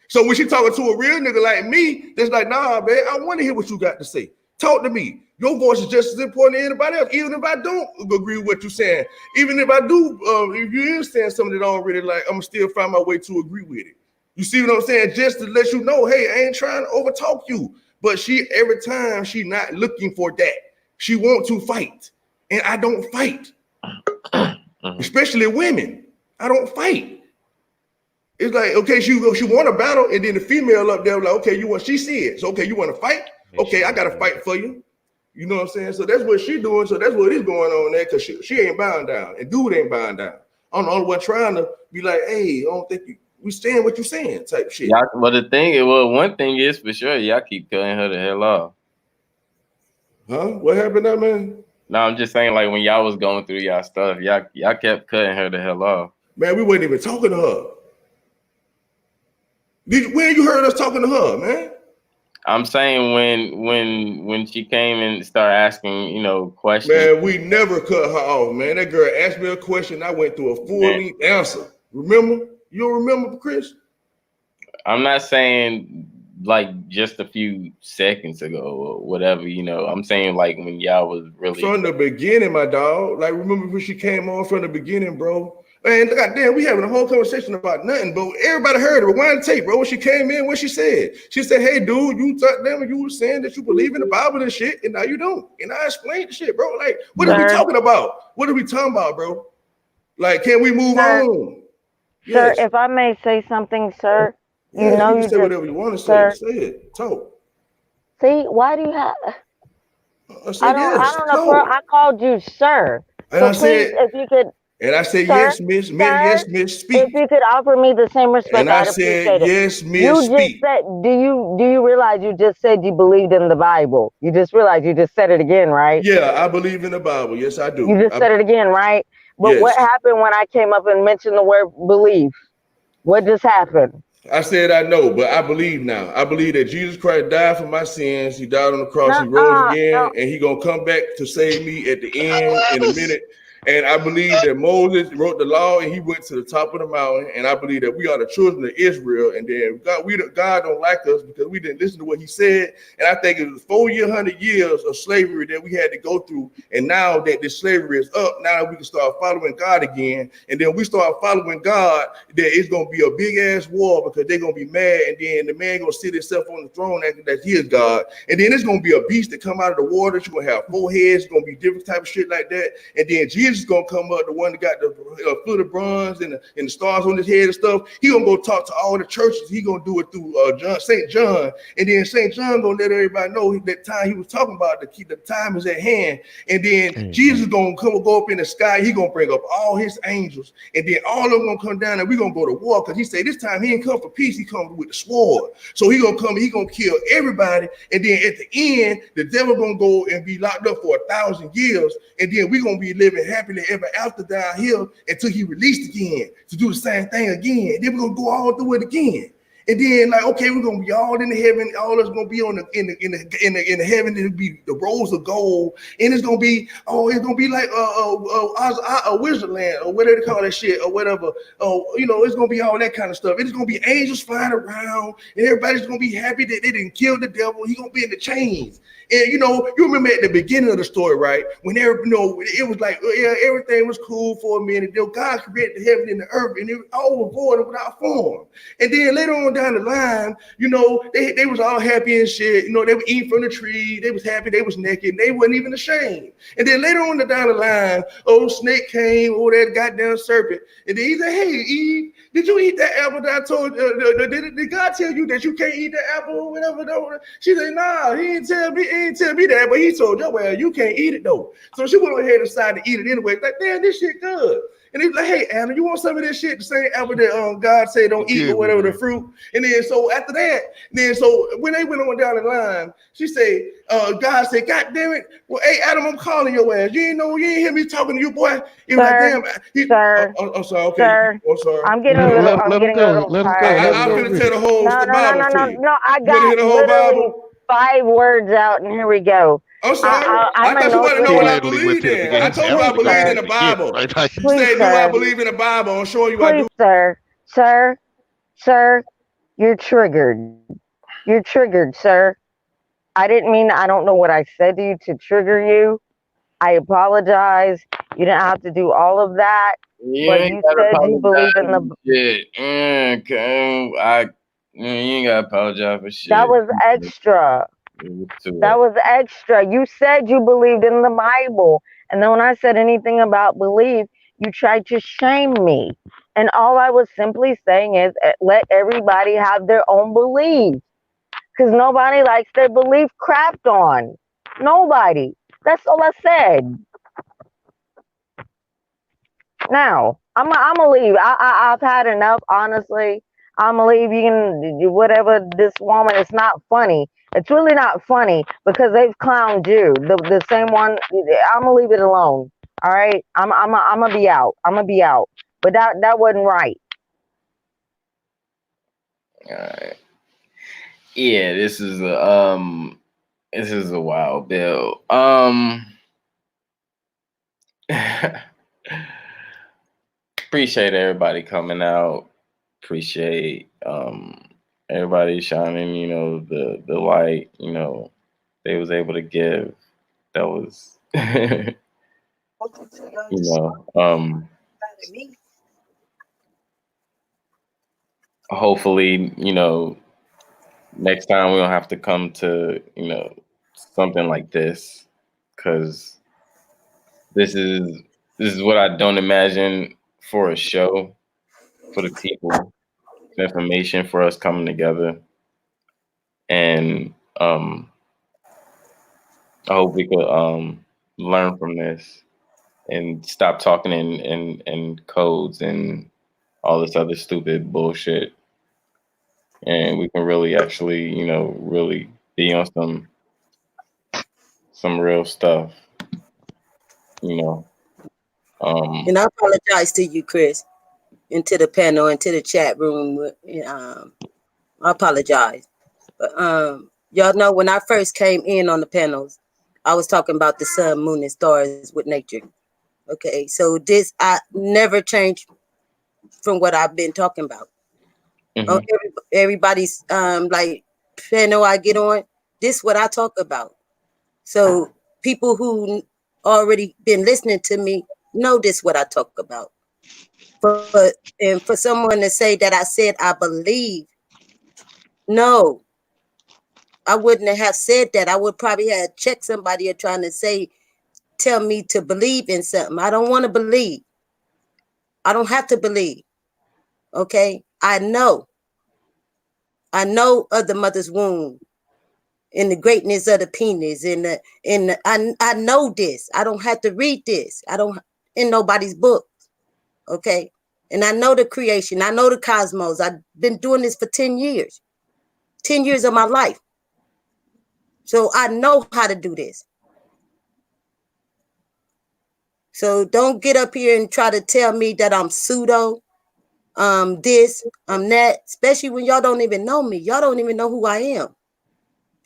So when she talking to a real nigga like me, that's like, nah, man, I want to hear what you got to say. Talk to me. Your voice is just as important as anybody else, even if I don't agree with what you're saying. Even if I do, if you understand something that I don't really like, I'm gonna still find my way to agree with it. You see what I'm saying? Just to let you know, hey, I ain't trying to overtalk you. But she, every time, she not looking for that. She want to fight. And I don't fight. Especially women. I don't fight. It's like, okay, she want a battle, and then the female up there like, okay, she said, so okay, you want to fight? Okay, I gotta fight for you. You know what I'm saying? So that's what she doing. So that's what is going on there, because she ain't bound down, and dude ain't bound down. I'm the only one trying to be like, hey, I don't think we saying what you saying type shit. Yeah, but one thing is for sure, y'all keep cutting her the hell off. Huh? What happened now, man? No, I'm just saying, like, when y'all was going through y'all stuff, y'all kept cutting her the hell off. Man, we wasn't even talking to her. When you heard us talking to her, man? I'm saying when she came and started asking, questions. Man, we never cut her off, man. That girl asked me a question. I went through a full answer. Remember? You don't remember, Chris? I'm not saying like just a few seconds ago or whatever, I'm saying like when y'all was really from the beginning, my dog. Like, remember when she came on from the beginning, bro? Man, goddamn, we having a whole conversation about nothing, bro. Everybody heard it. Rewind the tape, bro. When she came in, what she said, hey, dude, you were saying that you believe in the Bible and shit, and now you don't. And I explained the shit, bro. Like, what are we talking about? What are we talking about, bro? Like, can we move on? Sir, if I may say something, sir. You can say whatever you want to say. Say it. Talk. See, why do you have? I don't know. I called you sir. And so I said, if you could. And I said, yes, miss. Yes, miss. Speak. If you could offer me the same respect, and I said, yes, miss. Speak. Just said, do you realize you just said you believed in the Bible? You just realized you just said it again, right? Yeah, I believe in the Bible. Yes, I do. You just said it again, right? But what happened when I came up and mentioned the word believe? What just happened? I said I know, but I believe now. I believe that Jesus Christ died for my sins. He died on the cross. He rose again, and he gonna come back to save me at the end in a minute. And I believe that Moses wrote the law and he went to the top of the mountain. And I believe that we are the children of Israel. And then God don't like us because we didn't listen to what he said. And I think it was 400 years of slavery that we had to go through. And now that this slavery is up, now we can start following God again. And then we start following God, that it's going to be a big ass war because they're going to be mad. And then the man going to sit himself on the throne acting that he is God. And then it's going to be a beast that come out of the water. You're going to have 4 heads. It's going to be different type of shit like that. And then Jesus is gonna come up, the one that got the foot of bronze and the stars on his head and stuff. He gonna go talk to all the churches. He gonna do it through St. John, and then St. John gonna let everybody know that time he was talking about, the time is at hand. And then Jesus gonna go up in the sky. He gonna bring up all his angels, and then all of them gonna come down, and we gonna go to war. Because he said this time he ain't come for peace. He come with the sword. So he gonna come. He gonna kill everybody, and then at the end, the devil gonna go and be locked up for 1,000 years, and then we gonna be living happily ever after down here until he released again to do the same thing again. Then we're gonna go all through it again. And then like, okay, we're gonna be all in the heaven, all us gonna be on in the heaven, it'll be the rows of gold, and it's gonna be like a Wizardland or whatever they call that shit or whatever. It's gonna be all that kind of stuff. It's gonna be angels flying around, and everybody's gonna be happy that they didn't kill the devil. He's gonna be in the chains. And you remember at the beginning of the story, right? When it was like, yeah, everything was cool for a minute. God created the heaven and the earth, and it was all void and without form. And then later on down the line, they was all happy and shit. They were eating from the tree. They was happy. They was naked. They wasn't even ashamed. And then later on down the line, snake came, that goddamn serpent. And then he said, hey, Eve, did you eat that apple that I told you? Did God tell you that you can't eat that apple or whatever? She said, nah, he didn't tell me that, but he told you, well, you can't eat it though. So she went ahead and decided to eat it anyway. Like, damn, this shit good. And he's like, hey, Anna, you want some of this shit? The same apple that God said don't eat or whatever, the fruit. And then so after that, so when they went on down the line, she said, God said, God damn it. Well, hey, Adam, I'm calling your ass. You ain't hear me talking to you, boy. He was like, damn. I'm sorry. Okay. Sir, I'm sorry. I'm getting a little tired. I'm going to tell the whole Bible to you. No, I got literally 5 words out, and here we go. I'm sorry. I thought you wanted to know what I believed in. I told you I believe in the Bible. You said, do I believe in the Bible? I'm showing you I do. Sir, you're triggered. You're triggered, sir. I didn't mean, I don't know what I said to you to trigger you. I apologize. You didn't have to do all of that. But you said you believe in the... You ain't gotta apologize for shit. That was extra. That was extra. You said you believed in the Bible. And then when I said anything about belief, you tried to shame me. And all I was simply saying is let everybody have their own belief. Because nobody likes their belief crapped on. Nobody. That's all I said. Now, I'm gonna leave. I've had enough, honestly. I'm gonna leave. You can do whatever this woman. It's not funny. It's really not funny because they've clowned you. The same one. I'm gonna leave it alone. All right. I'm gonna be out. I'm gonna be out. But that wasn't right. All right. Yeah, this is a wild bill. Appreciate everybody coming out. Appreciate everybody shining, the light, they was able to give. That was hopefully, next time we don't have to come to, something like this, because this is what I don't imagine for a show, for the people, information for us coming together. And I hope we could learn from this and stop talking in codes and all this other stupid bullshit. And we can really actually, really be on some real stuff, And I apologize to you, Chris, and to the panel and to the chat room. I apologize. But y'all know when I first came in on the panels, I was talking about the sun, moon, and stars with nature. Okay, so this I never changed from what I've been talking about. Mm-hmm. Everybody's like panel I get on, this what I talk about. So people who already been listening to me know this what I talk about. But and for someone to say that I said I believe, no, I wouldn't have said that. I would probably have checked somebody or trying to tell me to believe in something. I don't want to believe. I don't have to believe. Okay, I know of the mother's womb and the greatness of the penis I know this. I don't have to read this. I don't in nobody's book. Okay, and I know the creation. I know the cosmos. I've been doing this for 10 years. 10 years of my life. So I know how to do this. So don't get up here and try to tell me that I'm pseudo, this, that, especially when y'all don't even know me. Y'all don't even know who I am.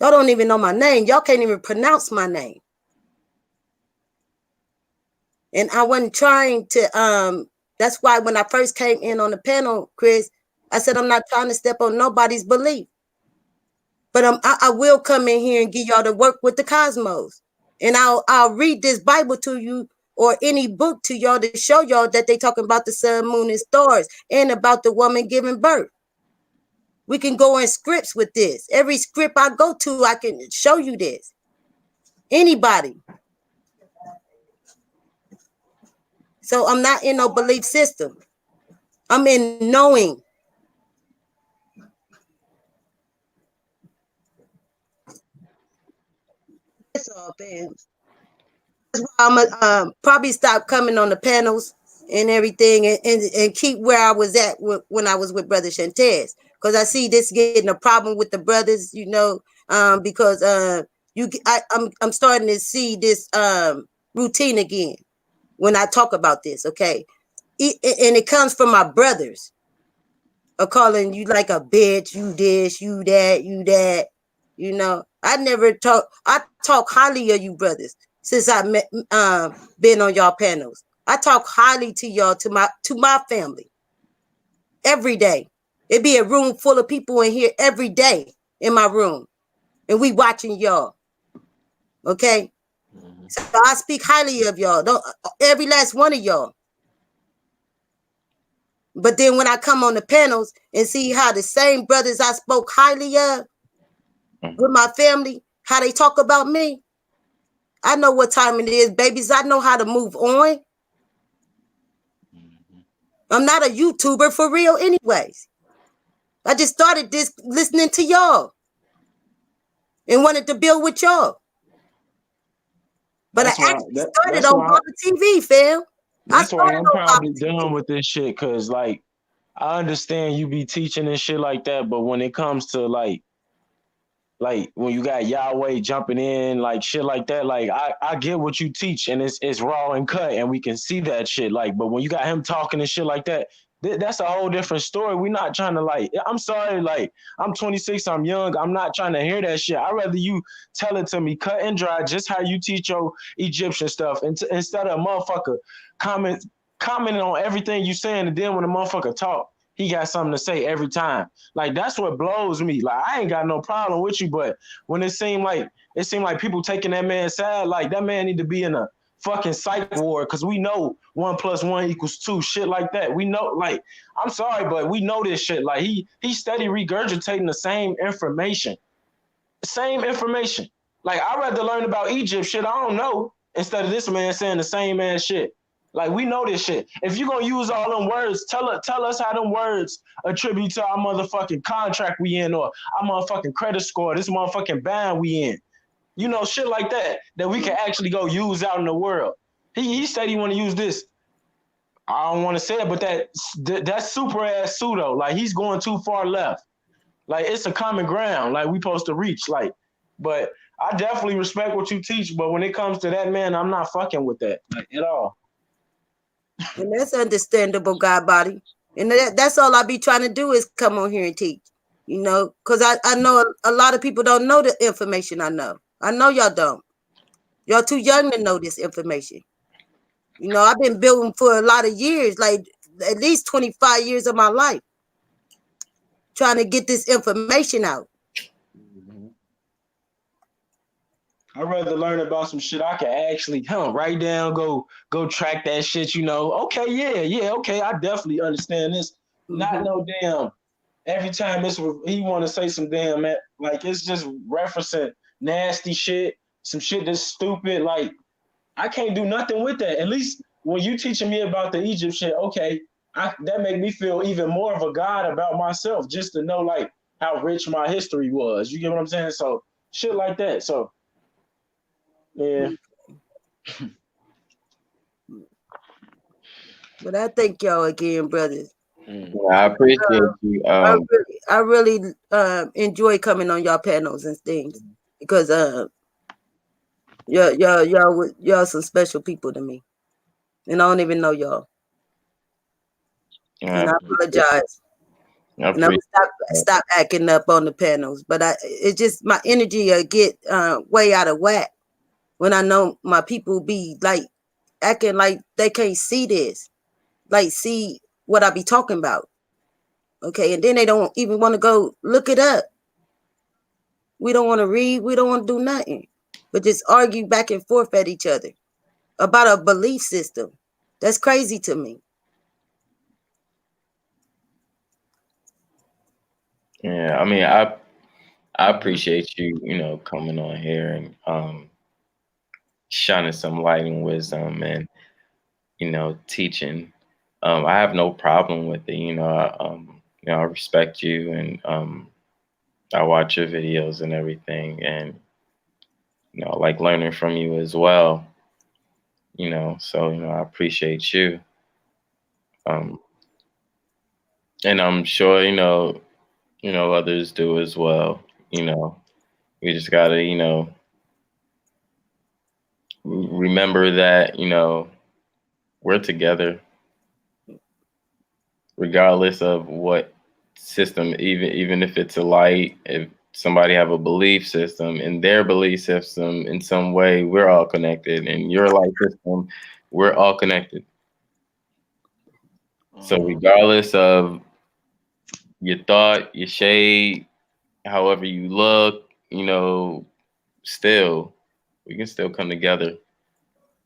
Y'all don't even know my name. Y'all can't even pronounce my name. And I wasn't trying to, that's why when I first came in on the panel, Chris, I said, I'm not trying to step on nobody's belief. But I will come in here and give y'all to work with the cosmos. And I'll read this Bible to you or any book to y'all to show y'all that they talking about the sun, moon, and stars and about the woman giving birth. We can go in scripts with this. Every script I go to, I can show you this. Anybody. So I'm not in no belief system. I'm in knowing. That's all, man. That's why I'm gonna probably stop coming on the panels and everything and keep where I was at when I was with Brother Shantez. Because I see this getting a problem with the brothers, you know, because I'm starting to see this routine again when I talk about this, okay? And it comes from my brothers are calling you like a bitch, you this, you that, you know. I talk highly of you brothers since I met, been on y'all panels. I talk highly to y'all, to my family every day. It'd be a room full of people in here every day in my room, and we watching y'all. Okay, so I speak highly of y'all. Every last one of y'all. But then when I come on the panels and see how the same brothers I spoke highly of with my family, how they talk about me, I know what time it is, babies. I know how to move on. I'm not a YouTuber for real anyways. I just started this listening to y'all and wanted to build with y'all. But I actually started on Baba TV, fam. That's why I'm probably done with this shit, because, like, I understand you be teaching and shit like that, but when it comes to, like when you got Yahweh jumping in, like, shit like that, like, I get what you teach, and it's raw and cut, and we can see that shit, like, but when you got him talking and shit like that, that's a whole different story. We're not trying to, like, I'm sorry, like, I'm 26, I'm young, I'm not trying to hear that shit. I'd rather you tell it to me cut and dry, just how you teach your Egyptian stuff, instead of a motherfucker commenting on everything you saying, and then when a motherfucker talk, he got something to say every time. Like, that's what blows me. Like, I ain't got no problem with you, but when it seemed like people taking that man's side, like, that man need to be in a fucking psych ward, because we know 1 + 1 = 2, shit like that. We know, like, I'm sorry, but we know this shit. Like, he steady regurgitating the same information. Like, I'd rather learn about Egypt shit I don't know instead of this man saying the same ass shit. Like, we know this shit. If you're gonna use all them words, tell us how them words attribute to our motherfucking contract we in, or our motherfucking credit score, this motherfucking band we in. You know, shit like that we can actually go use out in the world. He said he want to use this. I don't want to say it, but that's super ass pseudo. Like, he's going too far left. Like, it's a common ground. Like, we supposed to reach. Like, but I definitely respect what you teach. But when it comes to that, man, I'm not fucking with that, like, at all. And that's understandable, God body. And that's all I be trying to do is come on here and teach, you know, because I know a lot of people don't know the information I know. I know y'all don't. Y'all too young to know this information. You know, I've been building for a lot of years, like at least 25 years of my life, trying to get this information out. I'd rather learn about some shit I can actually write down, go track that shit, you know. Okay, yeah, okay, I definitely understand this. Not no damn, every time he want to say some damn, like it's just referencing nasty shit, some shit that's stupid. Like, I can't do nothing with that. At least when you teaching me about the Egypt shit, okay, that make me feel even more of a god about myself, just to know like how rich my history was. You get what I'm saying? So shit like that. So yeah. But I thank y'all again, brothers. I appreciate you. I really enjoy coming on y'all panels and things because y'all some special people to me, and I don't even know y'all. And I apologize. And I'm gonna stop acting up on the panels, but it's just my energy get way out of whack when I know my people be like acting like they can't see this, like see what I be talking about. Okay, and then they don't even want to go look it up. We don't want to read, we don't want to do nothing, but just argue back and forth at each other about a belief system. That's crazy to me. Yeah, I mean, I appreciate you, you know, coming on here and shining some light and wisdom and, you know, teaching. I have no problem with it. You know, I respect you and I watch your videos and everything, and you know, I like learning from you as well. You know, so you know, I appreciate you. And I'm sure you know others do as well. You know, we just gotta you know remember that you know we're together, regardless of what system, even if it's a light, if somebody have a belief system, in their belief system in some way, we're all connected. In your life system, we're all connected. So regardless of your thought, your shade, however you look, you know, still we can still come together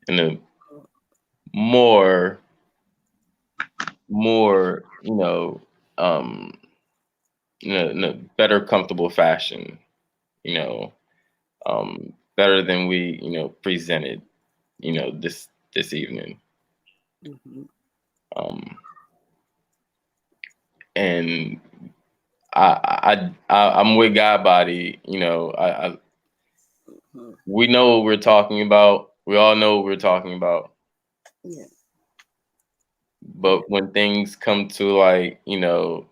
in a more you know in a better comfortable fashion, you know, better than we, you know, presented, you know, this evening. And I'm with Godbody, you know, we know what we're talking about. We all know what we're talking about. Yeah. But when things come to like, you know,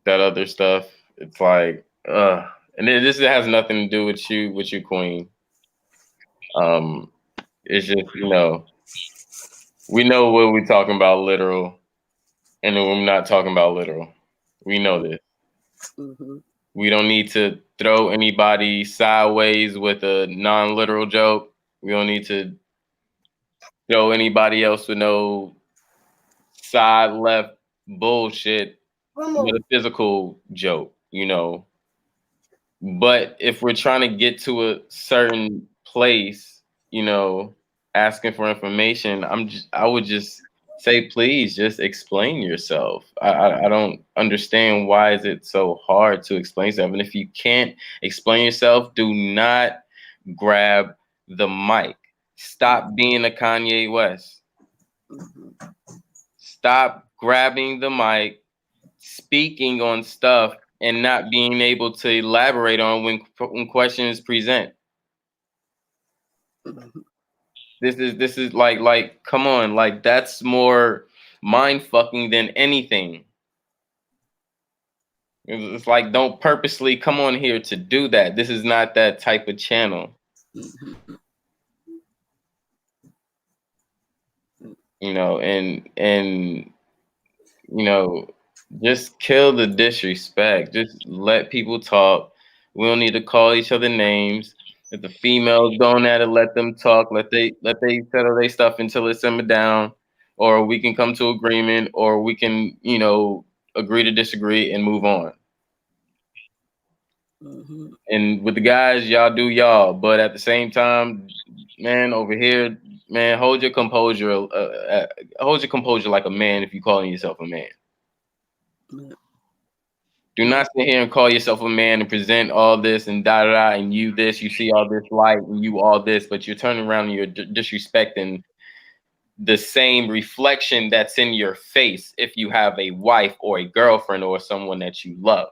that other stuff, it's like, and this has nothing to do with you, Queen. It's just, you know, we know what we're talking about literal, and then we're not talking about literal. We know this. We don't need to throw anybody sideways with a non-literal joke. We don't need to throw anybody else with no side left bullshit with a physical joke, you know. But if we're trying to get to a certain place, you know, asking for information, I would just say, please just explain yourself. I don't understand why is it so hard to explain yourself. And if you can't explain yourself, do not grab the mic. Stop being a Kanye West. Stop grabbing the mic, speaking on stuff, and not being able to elaborate on when questions present. This is like come on, like that's more mind fucking than anything. It's like don't purposely come on here to do that. This is not that type of channel. You know, and you know, just kill the disrespect. Just let people talk. We don't need to call each other names. If the females going at it, let them talk. Let they settle their stuff until it simmer down, or we can come to agreement, or we can, you know, agree to disagree and move on. Mhm. And with the guys, y'all do y'all, but at the same time, man, over here, man, hold your composure. Hold your composure like a man if you calling yourself a man. Yeah. Do not sit here and call yourself a man and present all this and da da da, and you this, you see all this light, and you all this, but you're turning around and you're disrespecting the same reflection that's in your face if you have a wife or a girlfriend or someone that you love.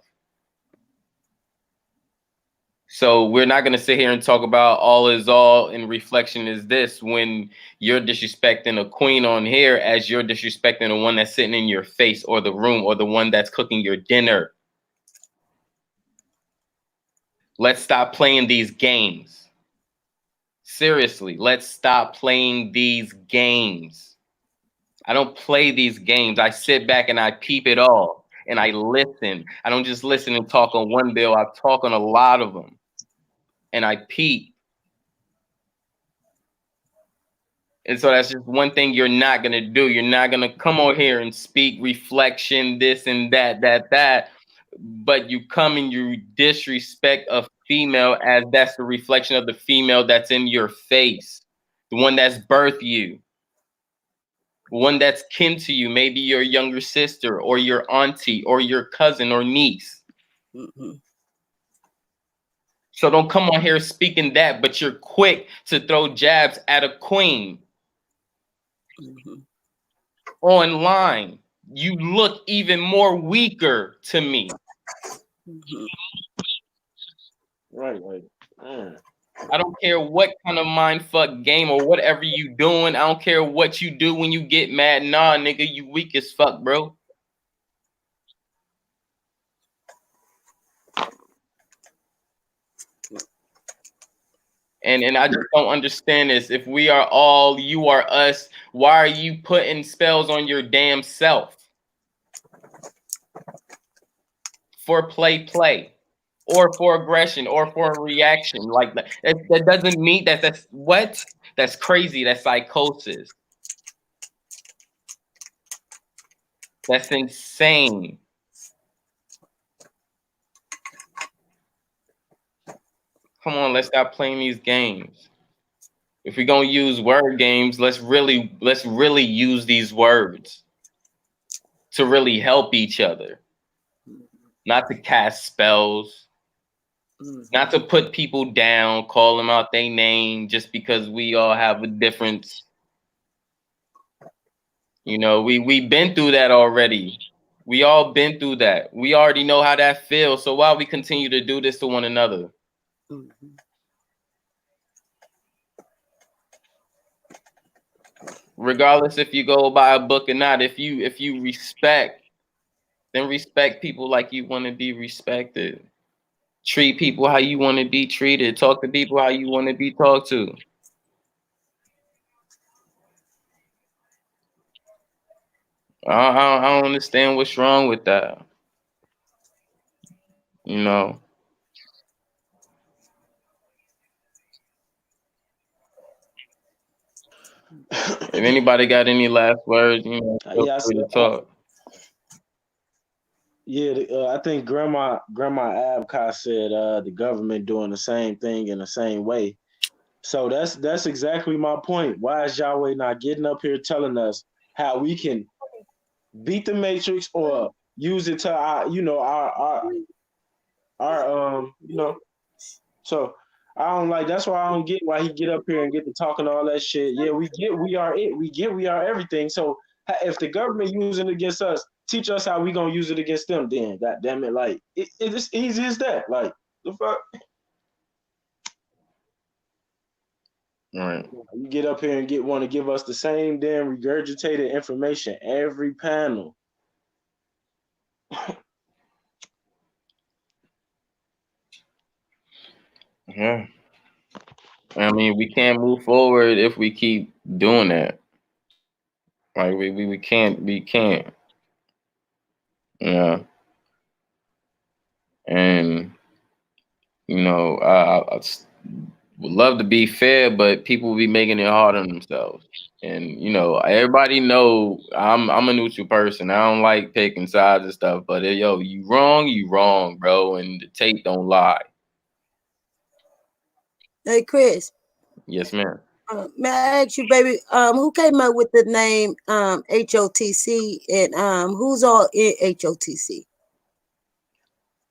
So we're not going to sit here and talk about all is all and reflection is this when you're disrespecting a queen on here as you're disrespecting the one that's sitting in your face or the room or the one that's cooking your dinner. Let's stop playing these games. Seriously, let's stop playing these games. I don't play these games. I sit back and I peep it all and I listen. I don't just listen and talk on one bill. I talk on a lot of them and I peep. And so that's just one thing you're not going to do. You're not going to come on here and speak reflection, this and that. But you come and you disrespect a female as that's the reflection of the female that's in your face. The one that's birthed you. One that's kin to you. Maybe your younger sister or your auntie or your cousin or niece. Mm-hmm. So don't come on here speaking that, but you're quick to throw jabs at a queen. Mm-hmm. Online, you look even more weaker to me. Mm-hmm. Right. I don't care what kind of mindfuck game or whatever you doing. I don't care what you do when you get mad. Nah, nigga, you weak as fuck, bro. And I just don't understand this. If we are all, you are us, why are you putting spells on your damn self? For play, or for aggression, or for a reaction. Like that doesn't mean that's what? That's crazy. That's psychosis. That's insane. Come on, let's stop playing these games. If we're gonna use word games, let's really use these words to really help each other, not to cast spells, not to put people down, call them out their name just because we all have a difference. You know, we've been through that already. We all been through that. We already know how that feels. So why we continue to do this to one another? Mm-hmm. Regardless if you go by a book or not, if you respect, then respect people like you want to be respected. Treat people how you want to be treated. Talk to people how you want to be talked to. I don't understand what's wrong with that. You know. If anybody got any last words, you know, feel free to talk. I think Grandma Abcott said the government doing the same thing in the same way. So that's exactly my point. Why is Yahweh not getting up here telling us how we can beat the Matrix or use it to our So I don't like. That's why I don't get why he get up here and get to talking all that shit. Yeah, we are it. We are everything. So if the government using it against us, teach us how we gonna use it against them. Then, God damn it, like it's easy as that. Like the fuck. Right. You get up here and want to give us the same damn regurgitated information every panel. Yeah. I mean, we can't move forward if we keep doing that. Like we can't. Yeah. And you know, would love to be fair, but people be making it hard on themselves. And you know, everybody know I'm a neutral person. I don't like picking sides and stuff. But yo, you wrong, bro. And the tape don't lie. Hey, Chris. Yes, ma'am. May I ask you, baby, who came up with the name HOTC, and who's all in HOTC?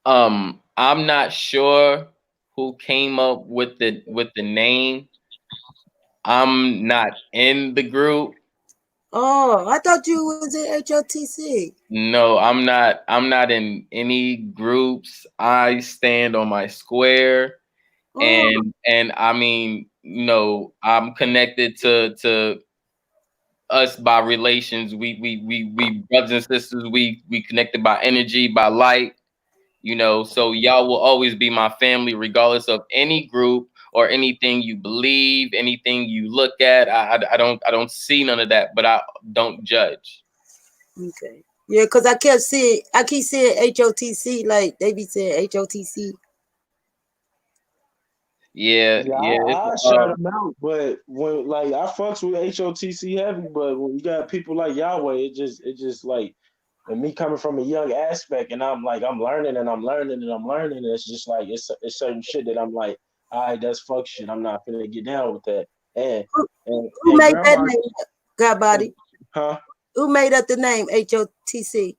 I'm not sure who came up with the name. I'm not in the group. Oh, I thought you was in HOTC. No, I'm not. I'm not in any groups. I stand on my square, and I mean, you know, I'm connected to us by relations. We brothers and sisters. We connected by energy, by light. You know, so y'all will always be my family, regardless of any group or anything you believe, anything you look at. I don't see none of that, but I don't judge. Okay. Yeah, because I keep saying HOTC, like they be saying HOTC. Yeah. I shout them out, but when like I fucks with HOTC heavy, but when you got people like Yahweh, it just like, and me coming from a young aspect, and I'm learning and I'm learning and I'm learning. And it's just like it's certain shit that I'm like, all right, that's fuck shit. I'm not gonna get down with that. And who made that name? God body. Huh? Who made up the name HOTC?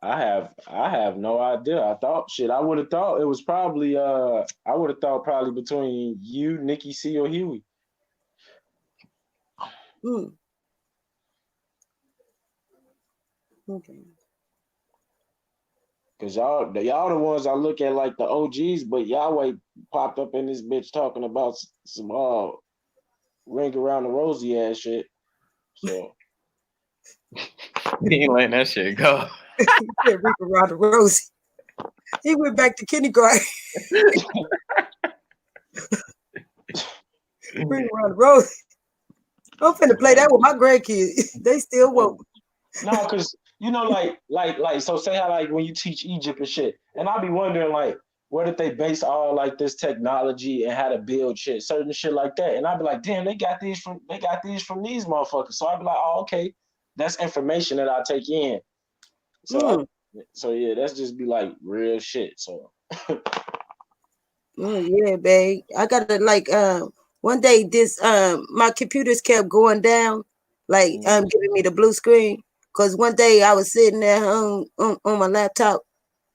I have no idea. I would have thought it was probably between you, Nikki C, or Huey. Okay. Cause y'all the ones I look at like the OGs, but Yahweh popped up in this bitch talking about some ring around the rosy ass shit. So he ain't letting that shit go. He ring around the rosy. He went back to kindergarten. Ring around the rosy. I'm finna play that with my grandkids. They still won't. No, cause you know, like, so say how like when you teach Egypt and shit, and I be wondering like, where did they base all like this technology and how to build shit, certain shit like that, and I be like, damn, they got these from these motherfuckers. So I be like, oh, okay, that's information that I take in. So so yeah, that's just be like real shit. So yeah, babe. I gotta like one day this my computers kept going down, like giving me the blue screen. Cause one day I was sitting at home on my laptop.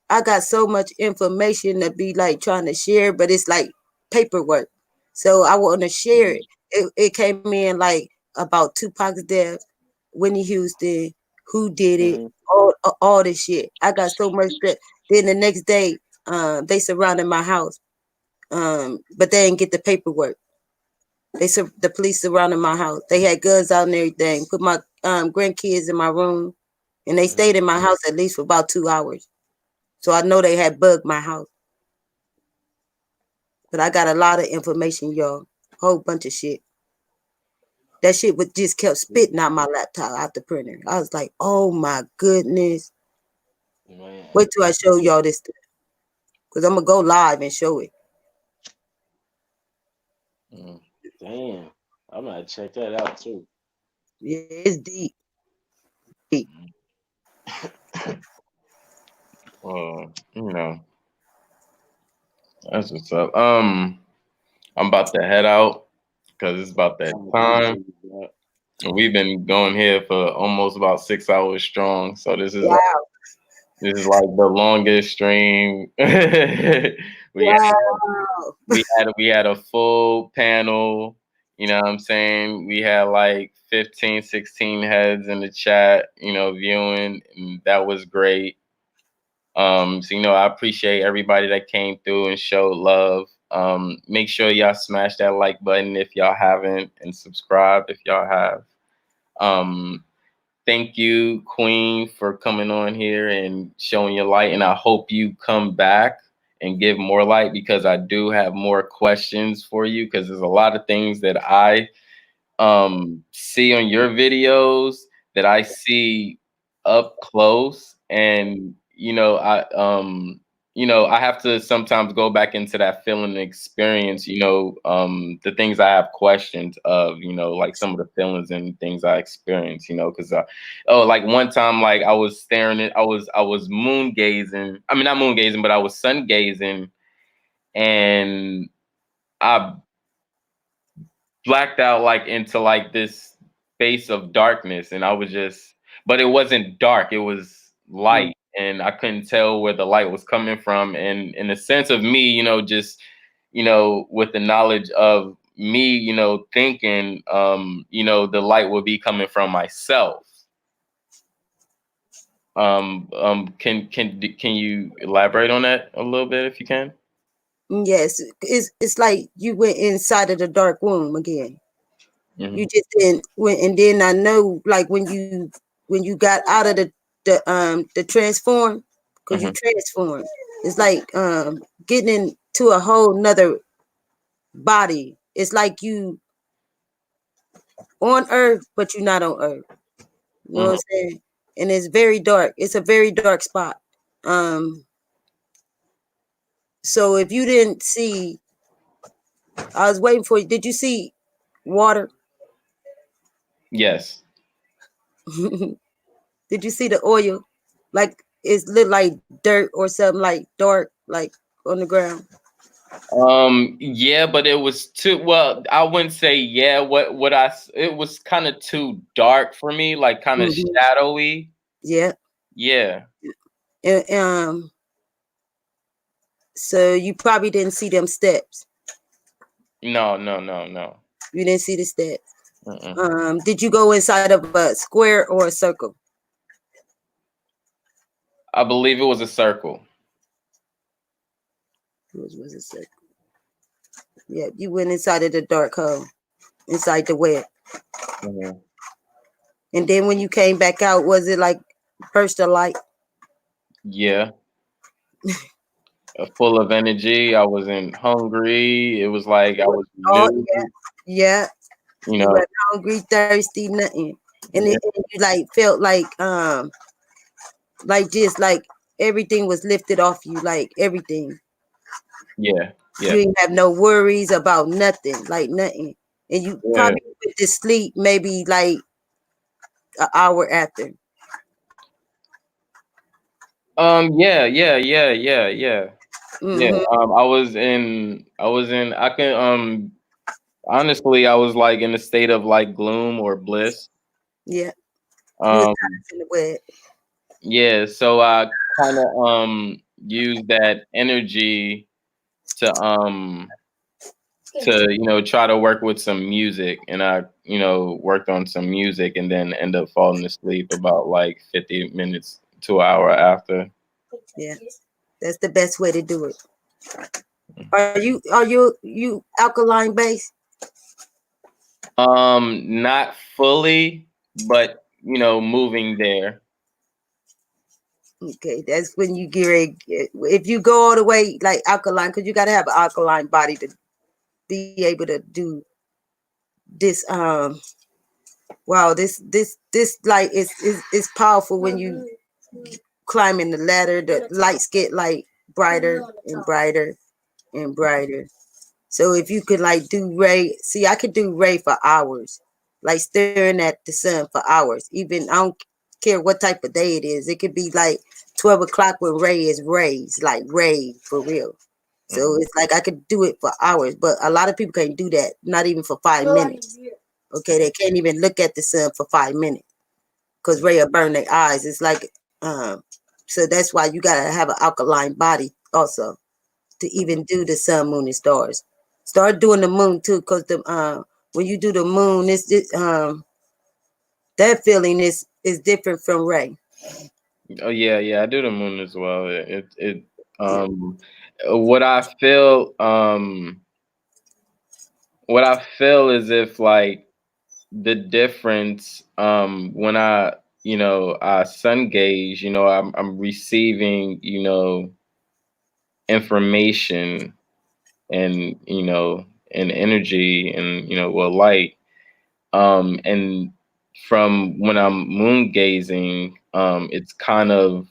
I got so much information to be like trying to share, but it's like paperwork. So I want to share it. It came in like about Tupac's death, Whitney Houston, who did it, all this shit. I got so much that then the next day they surrounded my house. But they didn't get the paperwork. The police surrounded my house. They had guns out and everything. Put my grandkids in my room, and they stayed in my house at least for about 2 hours. So I know they had bugged my house. But I got a lot of information, y'all. Whole bunch of shit. That shit would just kept spitting out my laptop out the printer. I was like, oh my goodness. Man. Wait till I show y'all this stuff. Because I'm gonna go live and show it. Damn, I might check that out too. Yeah, it's deep. Well, you know, that's what's up. I'm about to head out because it's about that time. We've been going here for almost about 6 hours strong. So this is this is like the longest stream. we had a full panel. You know what I'm saying? We had like 15, 16 heads in the chat, you know, viewing, and that was great. So, you know, I appreciate everybody that came through and showed love. Make sure y'all smash that like button if y'all haven't, and subscribe if y'all have. Thank you, Queen, for coming on here and showing your light. And I hope you come back and give more light, because I do have more questions for you, because there's a lot of things that I see on your videos that I see up close. And, you know, you know, I have to sometimes go back into that feeling and experience, you know, the things I have questions of, you know, like some of the feelings and things I experience, you know, because like one time, like I was staring at, I was moon gazing. I mean, not moon gazing, but I was sun gazing, and I blacked out like into like this space of darkness, and I was just, but it wasn't dark, it was light, and I couldn't tell where the light was coming from. And in the sense of me, you know, just, you know, with the knowledge of me, you know, thinking, you know, the light will be coming from myself. Can you elaborate on that a little bit if you can? Yes, it's like you went inside of the dark womb again. Mm-hmm. You just went, and then I know, like when you got out of the transform, because you transformed. It's like getting into a whole nother body. It's like you on Earth, but you're not on Earth. You know what I'm saying? And it's very dark. It's a very dark spot. So if you didn't see, I was waiting for you. Did you see water? Yes. Did you see the oil? Like it's look like dirt or something, like dark, like on the ground. Yeah, but it was too, well, I wouldn't say yeah. It was kind of too dark for me, like kind of shadowy. Yeah. Yeah. And so you probably didn't see them steps. No. You didn't see the steps. Did you go inside of a square or a circle? I believe it was a circle. It was a circle. Yeah, you went inside of the dark hole, inside the web. And then when you came back out, was it like burst of light? Yeah. Full of energy. I wasn't hungry. It was like I was new. Yeah. You know, you weren't hungry, thirsty, nothing. And then you like felt like just like everything was lifted off you, like everything. Yeah. You didn't have no worries about nothing, like nothing. And you probably went to sleep maybe like an hour after. Yeah. Honestly, I was like in a state of like gloom or bliss. Yeah. Yeah, so I kind of used that energy to you know, try to work with some music, and I, you know, worked on some music and then end up falling asleep about like 50 minutes to an hour after. Yeah, that's the best way to do it. Are you alkaline based? Not fully, but you know, moving there. Okay, that's when you get ready. If you go all the way like alkaline, because you got to have an alkaline body to be able to do this. Wow, this light is powerful. When you climbing the ladder, the lights get like brighter and brighter and brighter. So if you could like do ray, see, I could do ray for hours, like staring at the sun for hours. Even I don't care what type of day it is. It could be like 12 o'clock when ray is rays, like ray for real. So it's like I could do it for hours, but a lot of people can't do that, not even for 5 minutes. Okay, they can't even look at the sun for 5 minutes because ray will burn their eyes. It's like, so that's why you gotta have an alkaline body also to even do the sun, moon, and stars. Start doing the moon too, because the when you do the moon, it's that feeling is different from ray. Oh yeah, I do the moon as well. What I feel is if like the difference when I, you know, I sun gaze, you know, I'm receiving, you know, information and, you know, and energy and, you know, well, light, and from when I'm moon gazing, it's kind of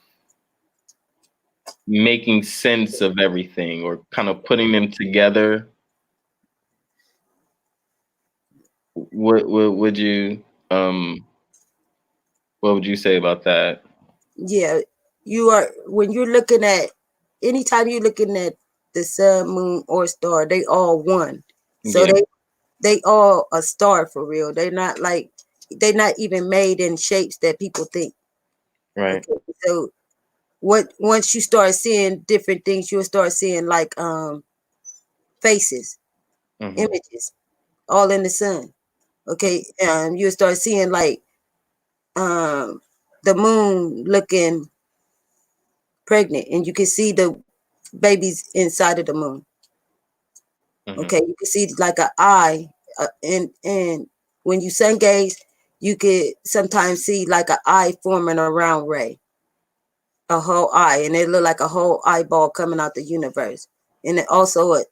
making sense of everything or kind of putting them together. What would you say about that? Yeah, you are, when you're looking at, anytime you're looking at the sun, moon, or star, they all one. So they all a star for real. They're not even made in shapes that people think. Right. Okay, so once you start seeing different things, you'll start seeing like faces, images, all in the sun. Okay, you'll start seeing like the moon looking pregnant, and you can see the babies inside of the moon. Okay, you can see like an eye, and when you sun gaze, you could sometimes see like an eye forming around Ray, a whole eye, and it look like a whole eyeball coming out the universe. And it also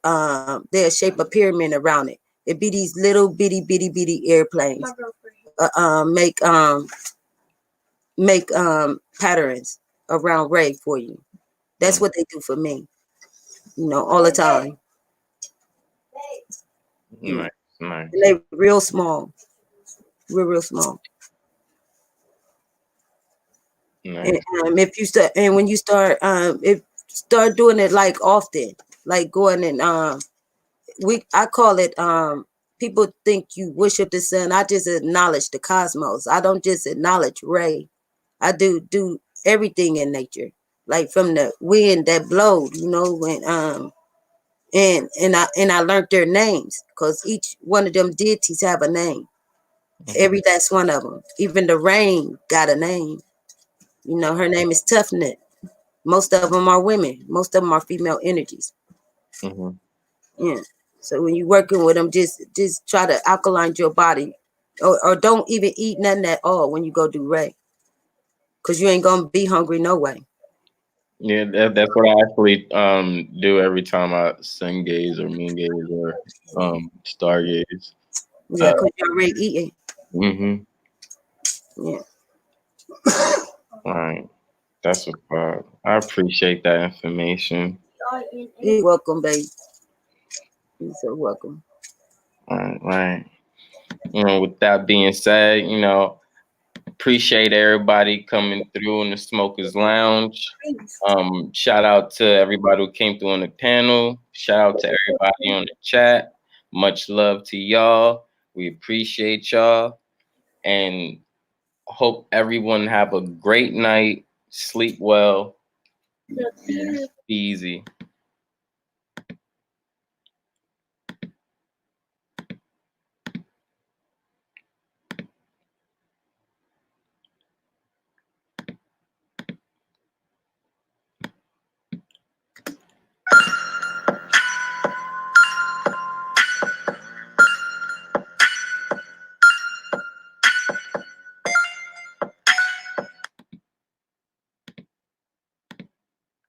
they'll shape a pyramid around it. It be these little bitty airplanes make patterns around Ray for you. That's what they do for me, all the time. Nice. And they real small, real small. Nice. And if you start, and when you start, start doing it like often, like going and I call it people think you worship the sun. I just acknowledge the cosmos. I don't just acknowledge Ray. I do everything in nature, like from the wind that blows, when and I learned their names, because each one of them deities have a name. Every last one of them. Even the rain got a name. Her name is Toughnut. Most of them are women. Most of them are female energies. Yeah. So when you're working with them, just try to alkaline your body, or don't even eat nothing at all when you go do Ray, because you ain't gonna be hungry no way. Yeah, that's what I actually do every time I sun gaze or moon gaze or star gaze. Yeah, because you're already eating. Yeah. All right. That's what's up. I appreciate that information. You're welcome, baby. You're so welcome. All right. With that being said, appreciate everybody coming through in the Smokers Lounge. Shout out to everybody who came through on the panel. Shout out to everybody on the chat. Much love to y'all. We appreciate y'all, and hope everyone have a great night. Sleep well. Be easy.